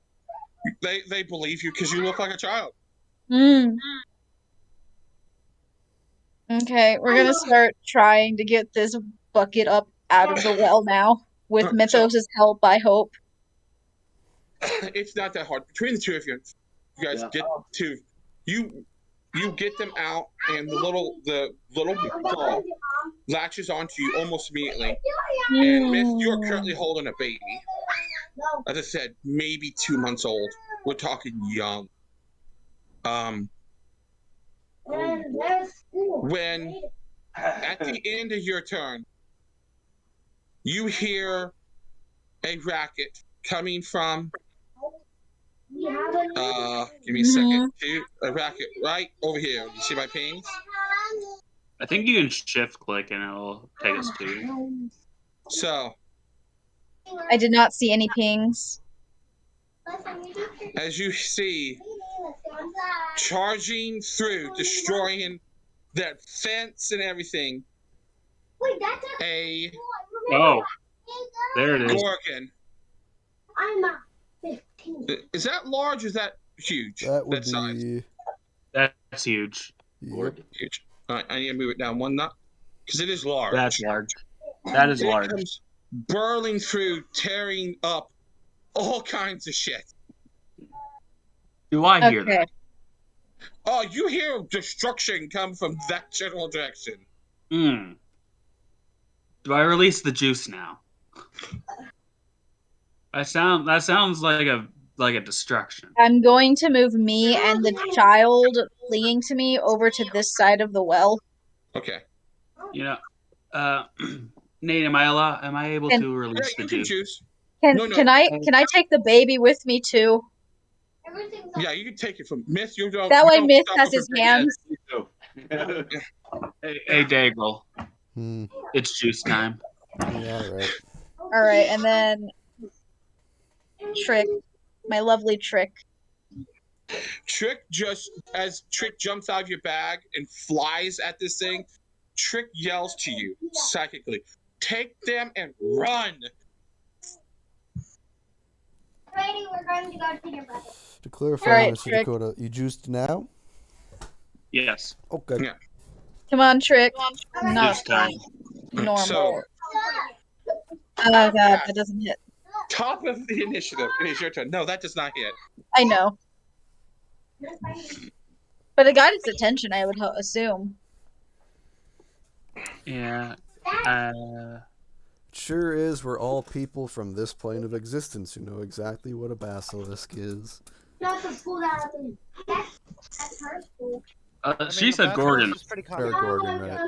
[SPEAKER 1] They believe you because you look like a child.
[SPEAKER 5] Mm. Okay, we're gonna start trying to get this bucket up out of the well now, with Mythos' help, I hope.
[SPEAKER 1] It's not that hard. Between the two of you, you guys get to you get them out, and the little ball latches onto you almost immediately. And Myth, you're currently holding a baby. As I said, maybe 2 months old. We're talking young. When at the end of your turn, you hear a racket coming from give me a second. A racket right over here. You see my pings?
[SPEAKER 2] I think you can shift click and it'll take us to you.
[SPEAKER 1] So
[SPEAKER 5] I did not see any pings.
[SPEAKER 1] as you see, charging through, destroying that fence and everything, a
[SPEAKER 2] Oh, there it is.
[SPEAKER 1] Gorgon. Is that large or is that huge?
[SPEAKER 3] That would
[SPEAKER 1] size?
[SPEAKER 3] be.
[SPEAKER 2] That's huge.
[SPEAKER 3] Yep.
[SPEAKER 1] Huge. All right, I need to move it down one notch because it is large.
[SPEAKER 2] That's large. That is
[SPEAKER 1] It
[SPEAKER 2] large.
[SPEAKER 1] comes burling through, tearing up all kinds of shit.
[SPEAKER 2] Do I hear that?
[SPEAKER 1] Oh, you hear destruction come from that general direction.
[SPEAKER 2] Hmm. Do I release the juice now? That sounds like a distraction.
[SPEAKER 5] I'm going to move me and the child fleeing to me over to this side of the well.
[SPEAKER 1] Okay.
[SPEAKER 2] You know, Nate, am I able to release the juice?
[SPEAKER 5] Can
[SPEAKER 1] No.
[SPEAKER 5] can I take the baby with me too?
[SPEAKER 1] Yeah, you can take it from Myth. You don't.
[SPEAKER 5] That
[SPEAKER 1] you
[SPEAKER 5] way
[SPEAKER 1] don't
[SPEAKER 5] Myth
[SPEAKER 1] stop
[SPEAKER 5] has
[SPEAKER 1] with
[SPEAKER 5] his
[SPEAKER 1] her
[SPEAKER 5] hands.
[SPEAKER 2] Hey, Daigle.
[SPEAKER 3] Hmm.
[SPEAKER 2] It's juice time.
[SPEAKER 3] Yeah, all right.
[SPEAKER 5] All right, and then Trick, my lovely Trick.
[SPEAKER 1] Trick as Trick jumps out of your bag and flies at this thing, Trick yells to you psychically, "Take them and run!"
[SPEAKER 9] Brady, we're going to go to your brother.
[SPEAKER 3] To clarify,
[SPEAKER 5] All right,
[SPEAKER 3] Mr.
[SPEAKER 5] Trick.
[SPEAKER 3] Dakota, you juiced now?
[SPEAKER 2] Yes.
[SPEAKER 3] Okay.
[SPEAKER 1] Yeah.
[SPEAKER 5] Come on, Trick. Not
[SPEAKER 2] Juice time.
[SPEAKER 5] normal.
[SPEAKER 1] So,
[SPEAKER 5] Oh god, that doesn't hit.
[SPEAKER 1] top of the initiative. It is your turn. No, that does not hit.
[SPEAKER 5] I know. But it got its attention, I would assume.
[SPEAKER 2] Yeah.
[SPEAKER 3] Sure is, we're all people from this plane of existence who know exactly what a basilisk is.
[SPEAKER 9] Not the school that I live. That's her school.
[SPEAKER 2] She said Gorgon.
[SPEAKER 4] Is pretty
[SPEAKER 3] Or
[SPEAKER 4] common.
[SPEAKER 3] Gorgon, right?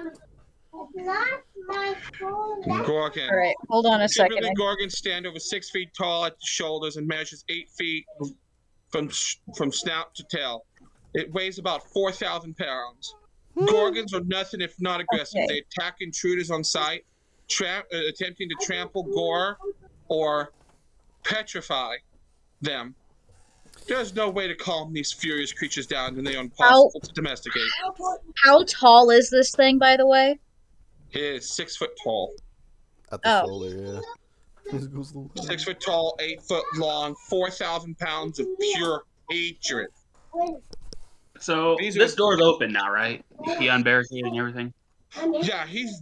[SPEAKER 9] Not my school.
[SPEAKER 1] Gorgon.
[SPEAKER 5] All right, hold on a second.
[SPEAKER 1] Typically, Gorgons stand over 6 feet tall at the shoulders and measures 8 feet from snout to tail. It weighs about 4,000 pounds. Gorgons are nothing if not aggressive.
[SPEAKER 5] Okay.
[SPEAKER 1] They attack intruders on sight, attempting to trample, gore, or petrify them. There's no way to calm these furious creatures down, and they are impossible to domesticate.
[SPEAKER 5] How tall is this thing, by the way?
[SPEAKER 1] It is 6 foot tall.
[SPEAKER 3] At the shoulder, yeah.
[SPEAKER 1] 6 foot tall, 8 foot long, 4,000 pounds of pure hatred.
[SPEAKER 2] So this door's open now, right? He unbarricaded and everything.
[SPEAKER 1] Yeah, he's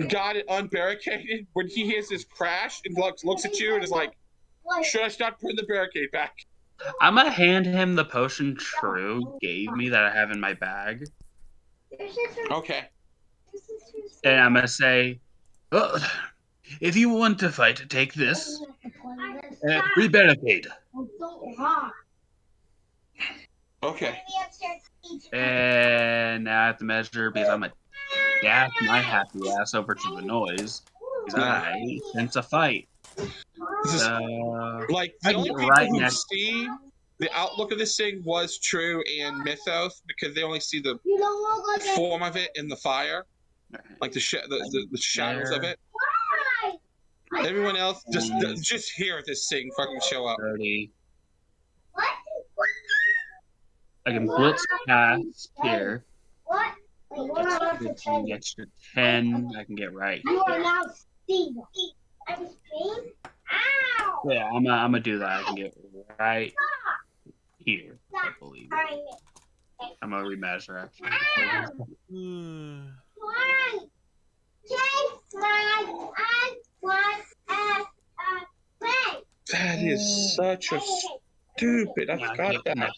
[SPEAKER 1] got it unbarricaded. When he hears this crash and looks at you and is like, "Should I start putting the barricade back?"
[SPEAKER 2] I'm gonna hand him the potion True gave me that I have in my bag.
[SPEAKER 1] Okay.
[SPEAKER 2] And I'm gonna say, "Oh, if you want to fight, take this. Rebarricade."
[SPEAKER 1] Okay.
[SPEAKER 2] And now I have to measure because I'm gonna dash my happy ass over to the noise. Because I sense a fight.
[SPEAKER 1] Like,
[SPEAKER 2] I
[SPEAKER 1] the only
[SPEAKER 2] get
[SPEAKER 1] people
[SPEAKER 2] right
[SPEAKER 1] who
[SPEAKER 2] next.
[SPEAKER 1] see the outlook of this thing was True and Mythos, because they only see the form of it in the fire, like the shadows of it. Everyone else just hear this thing fucking show up.
[SPEAKER 2] 30. I can blitz past here. That's the extra 10 I can get right
[SPEAKER 9] You are
[SPEAKER 2] here.
[SPEAKER 9] now Steve.
[SPEAKER 2] Yeah, I'm gonna do that. I can get right here. I'm gonna remeasure actually.
[SPEAKER 1] That is such a stupid. I forgot that.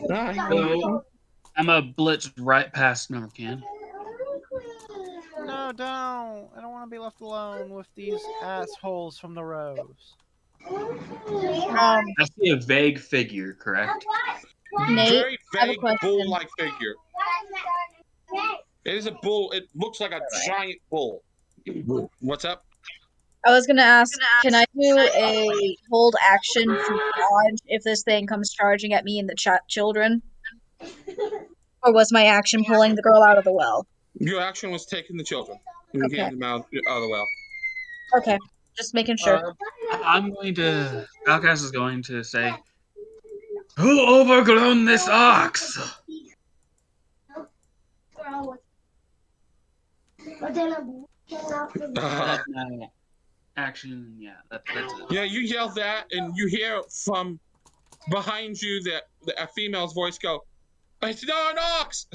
[SPEAKER 2] So I'm gonna blitz right past Narcan.
[SPEAKER 4] No, don't. I don't want to be left alone with these assholes from the Rose.
[SPEAKER 2] I see a vague figure, correct?
[SPEAKER 5] Nate,
[SPEAKER 1] Very
[SPEAKER 5] I have a
[SPEAKER 1] vague
[SPEAKER 5] question.
[SPEAKER 1] bull-like figure. It is a bull. It looks like a giant bull. What's up?
[SPEAKER 5] I was gonna ask, can I do a hold action to dodge if this thing comes charging at me and the children? Or was my action pulling the girl out of the well?
[SPEAKER 1] Your action was taking the children and
[SPEAKER 5] Okay.
[SPEAKER 1] getting them out of the well.
[SPEAKER 5] Okay, just making sure.
[SPEAKER 2] I'm going to. Alcas is going to say, "Who overgrown this ox?" That's my action. Yeah, that's it.
[SPEAKER 1] Yeah, you yell that, and you hear from behind you that a female's voice go, "It's not an ox!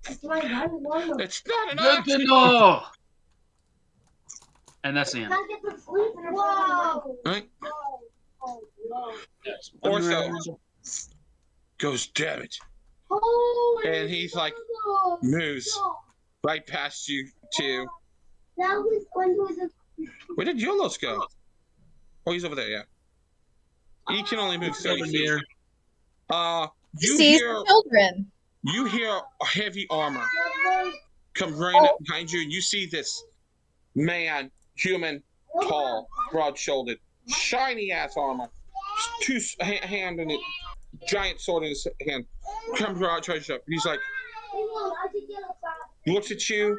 [SPEAKER 1] It's not an
[SPEAKER 2] Good
[SPEAKER 1] ox!"
[SPEAKER 2] to know. And that's the end.
[SPEAKER 1] Right?
[SPEAKER 2] Yes.
[SPEAKER 1] Orso goes, "Damn it!" And he's like, moves right past you two. Where did Yolos go? Oh, he's over there. Yeah. He can only move 30 feet.
[SPEAKER 2] Here.
[SPEAKER 1] You
[SPEAKER 5] Sees
[SPEAKER 1] hear
[SPEAKER 5] the children.
[SPEAKER 1] you hear a heavy armor come running up behind you, and you see this man, human, tall, broad-shouldered, shiny ass armor, hand in it, giant sword in his hand, comes right charges up. He's like, looks at you,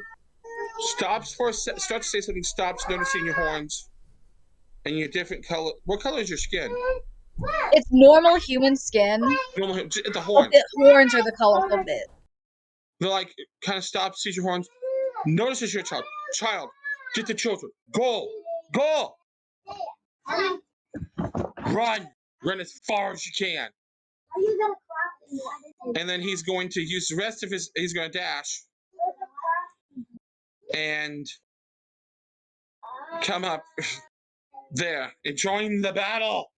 [SPEAKER 1] stops for a starts to say something, stops, noticing your horns and your different color. What color is your skin?
[SPEAKER 5] It's normal human skin.
[SPEAKER 1] Normal, the
[SPEAKER 5] But
[SPEAKER 1] horns.
[SPEAKER 5] the horns are the colorful bit.
[SPEAKER 1] They're like, kind of stops, sees your horns, notices your child. Child, get the children. Go! Go! Run as far as you can. And then he's going to use the rest of he's going to dash and come up there and join the battle.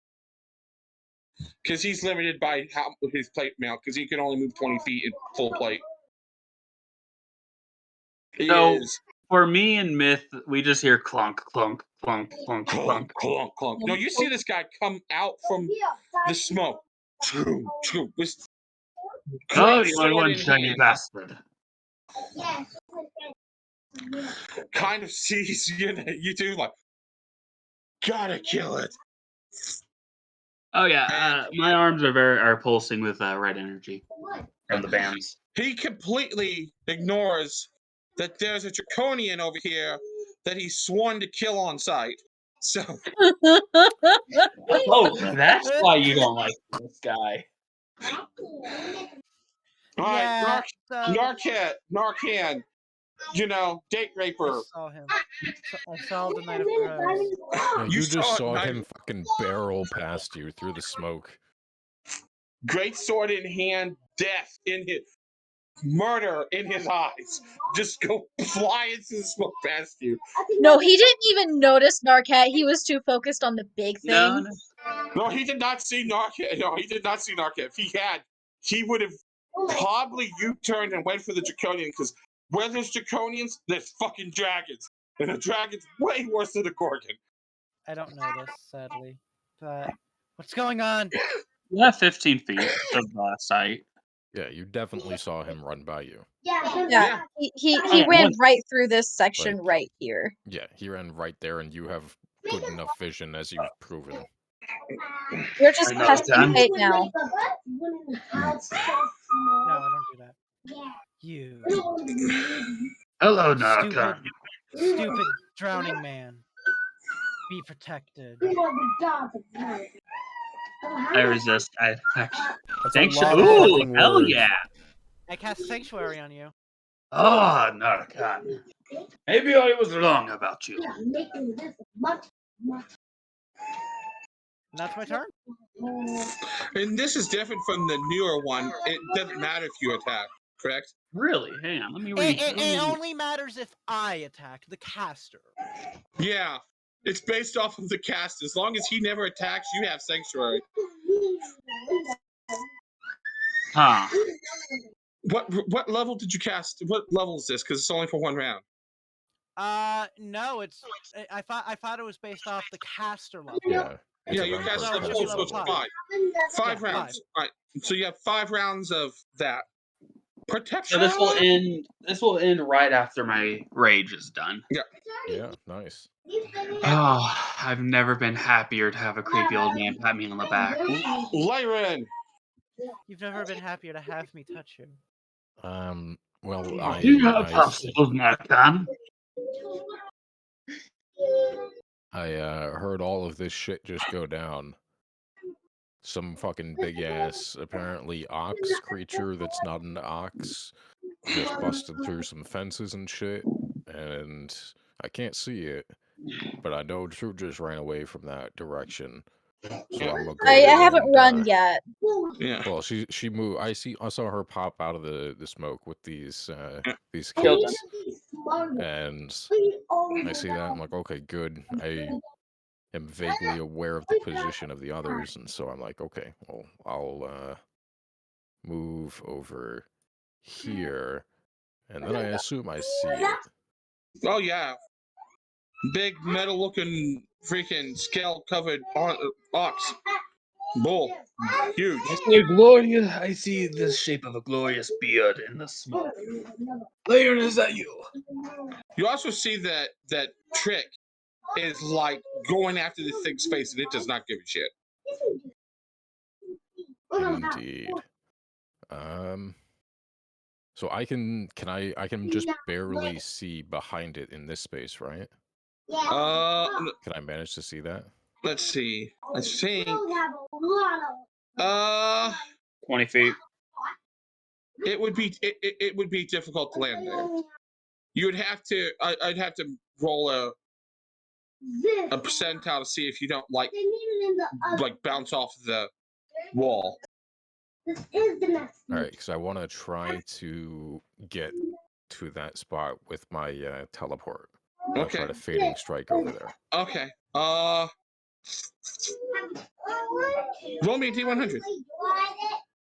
[SPEAKER 1] Because he's limited by his plate mail, because he can only move 20 feet in full plate.
[SPEAKER 2] So for me and Myth, we just hear clunk, clunk, clunk, clunk,
[SPEAKER 1] Clunk,
[SPEAKER 2] clunk.
[SPEAKER 1] clunk, clunk. No, you see this guy come out from the smoke. With
[SPEAKER 2] Oh,
[SPEAKER 1] great
[SPEAKER 2] you
[SPEAKER 1] sword
[SPEAKER 2] one
[SPEAKER 1] in
[SPEAKER 2] shiny
[SPEAKER 1] hand.
[SPEAKER 2] bastard.
[SPEAKER 1] Kind of sees you two like, gotta kill it.
[SPEAKER 2] Oh yeah, my arms are pulsing with red energy from the bands.
[SPEAKER 1] He completely ignores that there's a draconian over here that he's sworn to kill on sight. So
[SPEAKER 2] Oh, that's why you don't like this guy.
[SPEAKER 1] all right,
[SPEAKER 4] Yeah,
[SPEAKER 1] Narcan, date
[SPEAKER 4] I
[SPEAKER 1] raper.
[SPEAKER 4] saw him. I saw the Knight of the Rose.
[SPEAKER 6] Yeah, you just saw
[SPEAKER 1] Knight
[SPEAKER 6] him
[SPEAKER 1] of-
[SPEAKER 6] fucking barrel past you through the smoke.
[SPEAKER 1] Great sword in hand, death in his murder in his eyes. Just go flying through the smoke past you.
[SPEAKER 5] No, he didn't even notice Narcat. He was too focused on the big thing.
[SPEAKER 1] No, he did not see Narcan. No, he did not see Narcan. If he had, he would have probably U-turned and went for the Draconian, because where there's Draconians, there's fucking dragons. And a dragon's way worse than a Gorgon.
[SPEAKER 4] I don't notice, sadly. But what's going on?
[SPEAKER 2] Yeah, 15 feet of sight.
[SPEAKER 6] Yeah, you definitely saw him run by you.
[SPEAKER 5] Yeah. He
[SPEAKER 2] Oh,
[SPEAKER 5] ran
[SPEAKER 2] what?
[SPEAKER 5] right through this section right here.
[SPEAKER 6] Yeah, he ran right there, and you have good enough vision, as you've proven.
[SPEAKER 5] You're just
[SPEAKER 2] I know,
[SPEAKER 5] testing
[SPEAKER 2] John.
[SPEAKER 5] fate now.
[SPEAKER 4] No, I don't do that. You
[SPEAKER 2] Hello,
[SPEAKER 4] stupid,
[SPEAKER 2] Narcan.
[SPEAKER 4] stupid drowning man. Be protected.
[SPEAKER 2] I resist.
[SPEAKER 3] That's
[SPEAKER 2] Thanks.
[SPEAKER 3] a lot of
[SPEAKER 2] Ooh,
[SPEAKER 3] fucking
[SPEAKER 2] hell
[SPEAKER 3] words.
[SPEAKER 2] yeah.
[SPEAKER 4] I cast Sanctuary on you.
[SPEAKER 2] Oh, Narcan. Maybe I was wrong about you.
[SPEAKER 4] And that's my turn.
[SPEAKER 1] And this is different from the newer one. It doesn't matter if you attack, correct?
[SPEAKER 2] Really? Hang on. Let me
[SPEAKER 4] It,
[SPEAKER 2] read.
[SPEAKER 4] it, it only matters if I attack the caster.
[SPEAKER 1] Yeah. It's based off of the cast. As long as he never attacks, you have Sanctuary.
[SPEAKER 2] Huh.
[SPEAKER 1] What level did you cast? What level is this? Because it's only for one round.
[SPEAKER 4] No, it's I thought it was based off the caster level.
[SPEAKER 6] Yeah. It's
[SPEAKER 1] Yeah,
[SPEAKER 6] a
[SPEAKER 1] your
[SPEAKER 6] round
[SPEAKER 1] cast
[SPEAKER 6] per
[SPEAKER 1] level,
[SPEAKER 4] So it should be
[SPEAKER 1] so
[SPEAKER 4] level
[SPEAKER 1] it's
[SPEAKER 4] five.
[SPEAKER 1] five. Five
[SPEAKER 4] Yeah,
[SPEAKER 1] rounds. All right. So you have 5 rounds of that.
[SPEAKER 2] So
[SPEAKER 1] Protection.
[SPEAKER 2] this will end. This will end right after my rage is done.
[SPEAKER 6] Yeah, nice.
[SPEAKER 2] Oh, I've never been happier to have a creepy old man pat me on the back.
[SPEAKER 1] Lyran.
[SPEAKER 4] You've never been happier to have me touch you.
[SPEAKER 6] Well,
[SPEAKER 2] Do you have
[SPEAKER 6] I
[SPEAKER 2] popsicles, Nathan?
[SPEAKER 6] heard all of this shit just go down. Some fucking big ass, apparently ox creature that's not an ox, just busted through some fences and shit, and I can't see it, but I know True just ran away from that direction, so I'm gonna go
[SPEAKER 5] I
[SPEAKER 6] ahead
[SPEAKER 5] haven't
[SPEAKER 6] and,
[SPEAKER 5] run yet.
[SPEAKER 1] Yeah.
[SPEAKER 6] well, she moved. I saw her pop out of the smoke with these
[SPEAKER 2] Killed him.
[SPEAKER 6] kids, and I see that I'm like, okay, good. I am vaguely aware of the position of the others, and so I'm like, okay, well, I'll move over here, and then I assume I see it.
[SPEAKER 1] Oh yeah. Big metal-looking freaking scale-covered ox. Bull. Huge.
[SPEAKER 2] I see the shape of a glorious beard in the smoke. Leon, is that you?
[SPEAKER 1] You also see that Trick is like going after this thing's face, and it does not give a shit.
[SPEAKER 6] Indeed. So I can just barely see behind it in this space, right? Can I manage to see that?
[SPEAKER 1] Let's see. I think
[SPEAKER 2] 20 feet.
[SPEAKER 1] it would be difficult to land there. You would have to. I'd have to roll a percentile to see if you don't like bounce off the wall.
[SPEAKER 9] This is the next.
[SPEAKER 6] All right, because I want to try to get to that spot with my teleport. I'll try to fading strike over there.
[SPEAKER 1] Okay. Roll me a D100.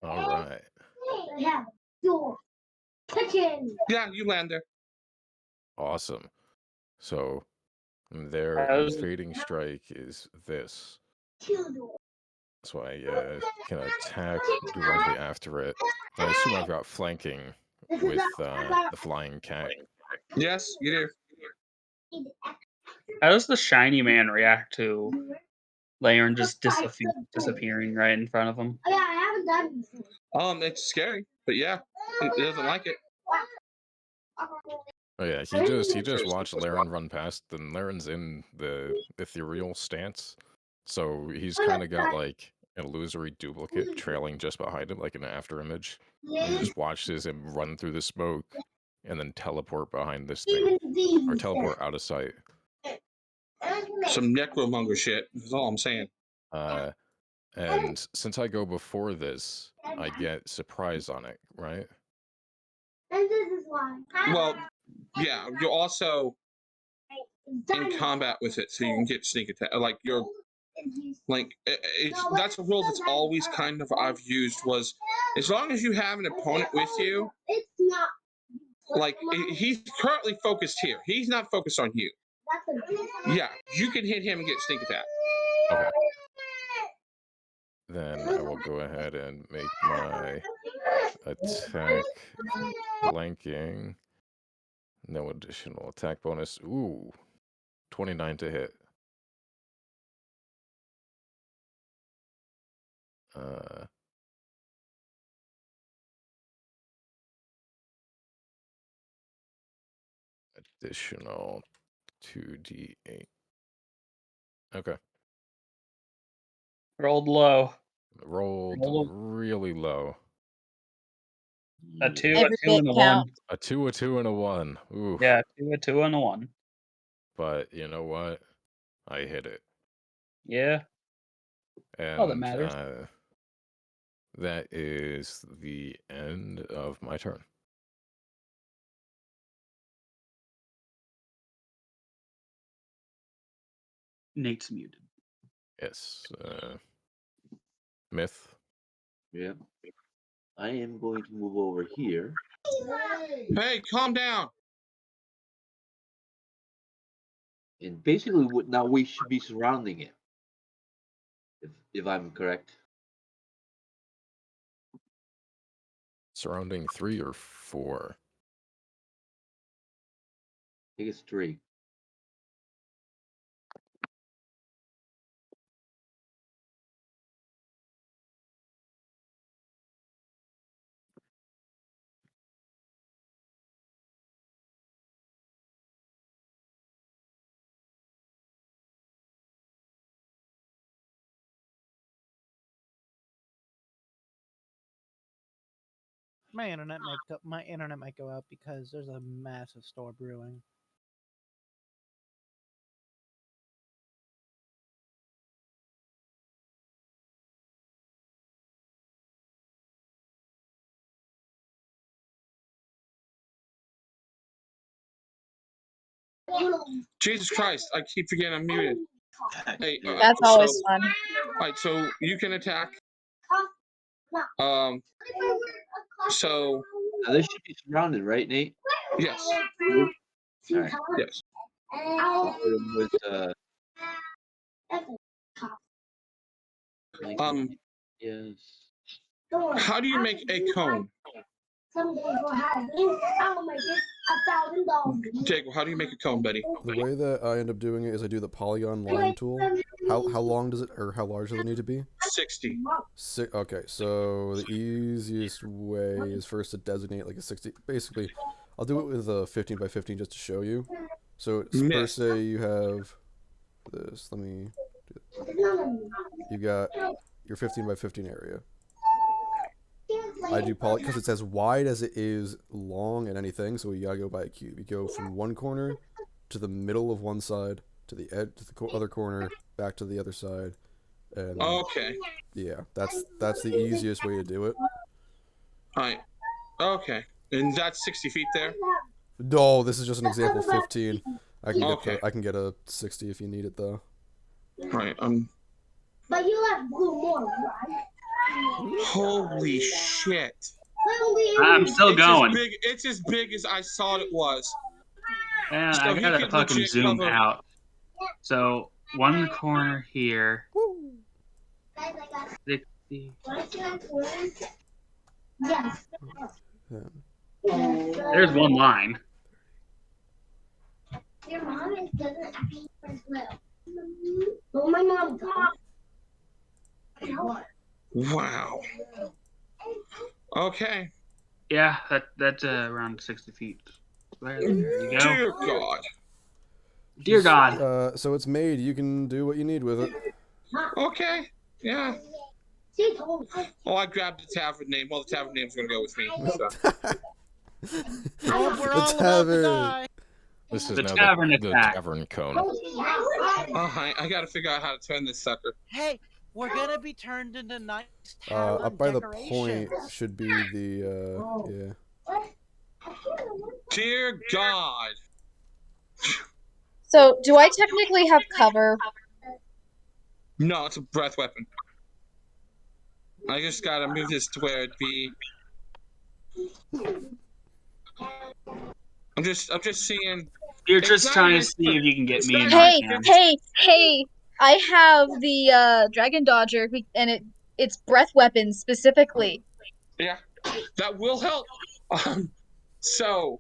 [SPEAKER 6] All right.
[SPEAKER 1] Yeah, you land there.
[SPEAKER 6] Awesome. So their fading strike is this. So I can attack directly after it. And I assume I've got flanking with the flying cat.
[SPEAKER 1] Yes, you do.
[SPEAKER 2] How does the shiny man react to Leon just disappearing right in front of him?
[SPEAKER 9] Yeah, I haven't done this.
[SPEAKER 1] It's scary, but yeah, it doesn't like it.
[SPEAKER 6] Oh yeah, he just watched Laren run past, and Laren's in the ethereal stance, so he's kind of got like an illusory duplicate trailing just behind him, like an after image. And he just watches him run through the smoke, and then teleport behind this thing, or teleport out of sight.
[SPEAKER 1] Some necromonger shit. That's all I'm saying.
[SPEAKER 6] And since I go before this, I get surprise on it, right?
[SPEAKER 9] And this is why.
[SPEAKER 1] Well, yeah, you're also in combat with it, so you can get sneak attack. Like you're that's a rule that's always kind of I've used was as long as you have an opponent with you.
[SPEAKER 9] It's not.
[SPEAKER 1] Like he's currently focused here. He's not focused on you. Yeah, you can hit him and get sneak attack.
[SPEAKER 6] Okay. Then I will go ahead and make my attack flanking. No additional attack bonus. Ooh, 29 to hit. Additional 2d8. Okay.
[SPEAKER 2] Rolled low.
[SPEAKER 6] Rolled really low.
[SPEAKER 2] A 2,
[SPEAKER 5] Every
[SPEAKER 2] a 2, and a
[SPEAKER 5] bit
[SPEAKER 2] 1.
[SPEAKER 5] counts.
[SPEAKER 6] A 2, a 2, and a 1. Ooh.
[SPEAKER 2] Yeah, a 2, and a 1.
[SPEAKER 6] But you know what? I hit it.
[SPEAKER 2] Yeah.
[SPEAKER 6] And
[SPEAKER 2] All that matters.
[SPEAKER 6] that is the end of my turn.
[SPEAKER 2] Nate's muted.
[SPEAKER 6] Yes. Myth.
[SPEAKER 8] Yeah. I am going to move over here.
[SPEAKER 1] Hey, calm down.
[SPEAKER 8] And basically, now we should be surrounding it. If I'm correct.
[SPEAKER 6] Surrounding 3 or 4.
[SPEAKER 8] I think it's 3.
[SPEAKER 4] My internet might go out because there's a massive storm brewing.
[SPEAKER 1] Jesus Christ, I keep forgetting I'm muted. Hey,
[SPEAKER 5] That's always fun.
[SPEAKER 1] Alright, so you can attack. So
[SPEAKER 8] Now this should be surrounded, right, Nate?
[SPEAKER 1] yes.
[SPEAKER 8] All right.
[SPEAKER 1] Yes.
[SPEAKER 8] I'll put him with yes.
[SPEAKER 1] How do you make a cone? Jake, how do you make a cone, buddy?
[SPEAKER 3] The way that I end up doing it is I do the polygon line tool. How long does it, or how large does it need to be?
[SPEAKER 1] 60.
[SPEAKER 3] Okay, so the easiest way is first to designate like a 60. Basically, I'll do it with a 15 by 15 just to show you. So per
[SPEAKER 1] Myth.
[SPEAKER 3] se, you have this. Let me. You got your 15 by 15 area. I do poly because it's as wide as it is long and anything, so you gotta go by a cube. You go from one corner to the middle of one side to the edge to the other corner, back to the other side, and
[SPEAKER 1] Okay.
[SPEAKER 3] yeah, that's the easiest way to do it.
[SPEAKER 1] Alright. Okay. And that's 60 feet there?
[SPEAKER 3] No, this is just an example 15. I can get
[SPEAKER 1] Okay.
[SPEAKER 3] I can get a 60 if you need it though.
[SPEAKER 1] Right.
[SPEAKER 9] But you have blue more, right?
[SPEAKER 1] Holy shit.
[SPEAKER 2] I'm still going.
[SPEAKER 1] It's as big as I thought it was.
[SPEAKER 2] And
[SPEAKER 1] So
[SPEAKER 2] I
[SPEAKER 1] he
[SPEAKER 2] gotta
[SPEAKER 1] could
[SPEAKER 2] fucking
[SPEAKER 1] legit
[SPEAKER 2] zoom
[SPEAKER 1] cover-
[SPEAKER 2] out. So one corner here. 60.
[SPEAKER 9] Yes.
[SPEAKER 3] Yeah.
[SPEAKER 2] There's one line.
[SPEAKER 9] Your mom doesn't actually as well. Well, my mom does.
[SPEAKER 1] Wow. Okay.
[SPEAKER 2] Yeah, that's around 60 feet. There you go.
[SPEAKER 1] Dear God.
[SPEAKER 2] Dear God.
[SPEAKER 3] So it's made. You can do what you need with it.
[SPEAKER 1] Okay. Yeah.
[SPEAKER 9] She told me.
[SPEAKER 1] Oh, I grabbed the tavern name. Well, the tavern name's gonna go with me. So.
[SPEAKER 4] Oh, we're
[SPEAKER 3] The
[SPEAKER 4] all about to
[SPEAKER 3] tavern.
[SPEAKER 4] die.
[SPEAKER 6] This is
[SPEAKER 2] The
[SPEAKER 6] now
[SPEAKER 2] tavern
[SPEAKER 6] the
[SPEAKER 2] attack.
[SPEAKER 6] tavern cone.
[SPEAKER 1] Oh, I gotta figure out how to turn this sucker.
[SPEAKER 4] Hey, we're gonna be turned into nice
[SPEAKER 3] Up
[SPEAKER 4] tavern
[SPEAKER 3] by the
[SPEAKER 4] decorations.
[SPEAKER 3] point should be the yeah.
[SPEAKER 1] Dear God.
[SPEAKER 5] So, do I technically have cover?
[SPEAKER 1] No, it's a breath weapon. I just gotta move this to where it'd be. I'm just seeing.
[SPEAKER 2] You're
[SPEAKER 1] It's
[SPEAKER 2] just
[SPEAKER 1] not
[SPEAKER 2] trying to
[SPEAKER 1] even-
[SPEAKER 2] see if you can get
[SPEAKER 1] it's
[SPEAKER 2] me
[SPEAKER 1] not
[SPEAKER 2] in
[SPEAKER 1] even-
[SPEAKER 2] my
[SPEAKER 5] Hey,
[SPEAKER 2] hand.
[SPEAKER 5] I have the Dragon Dodger, and it's breath weapons specifically.
[SPEAKER 1] Yeah, that will help. So,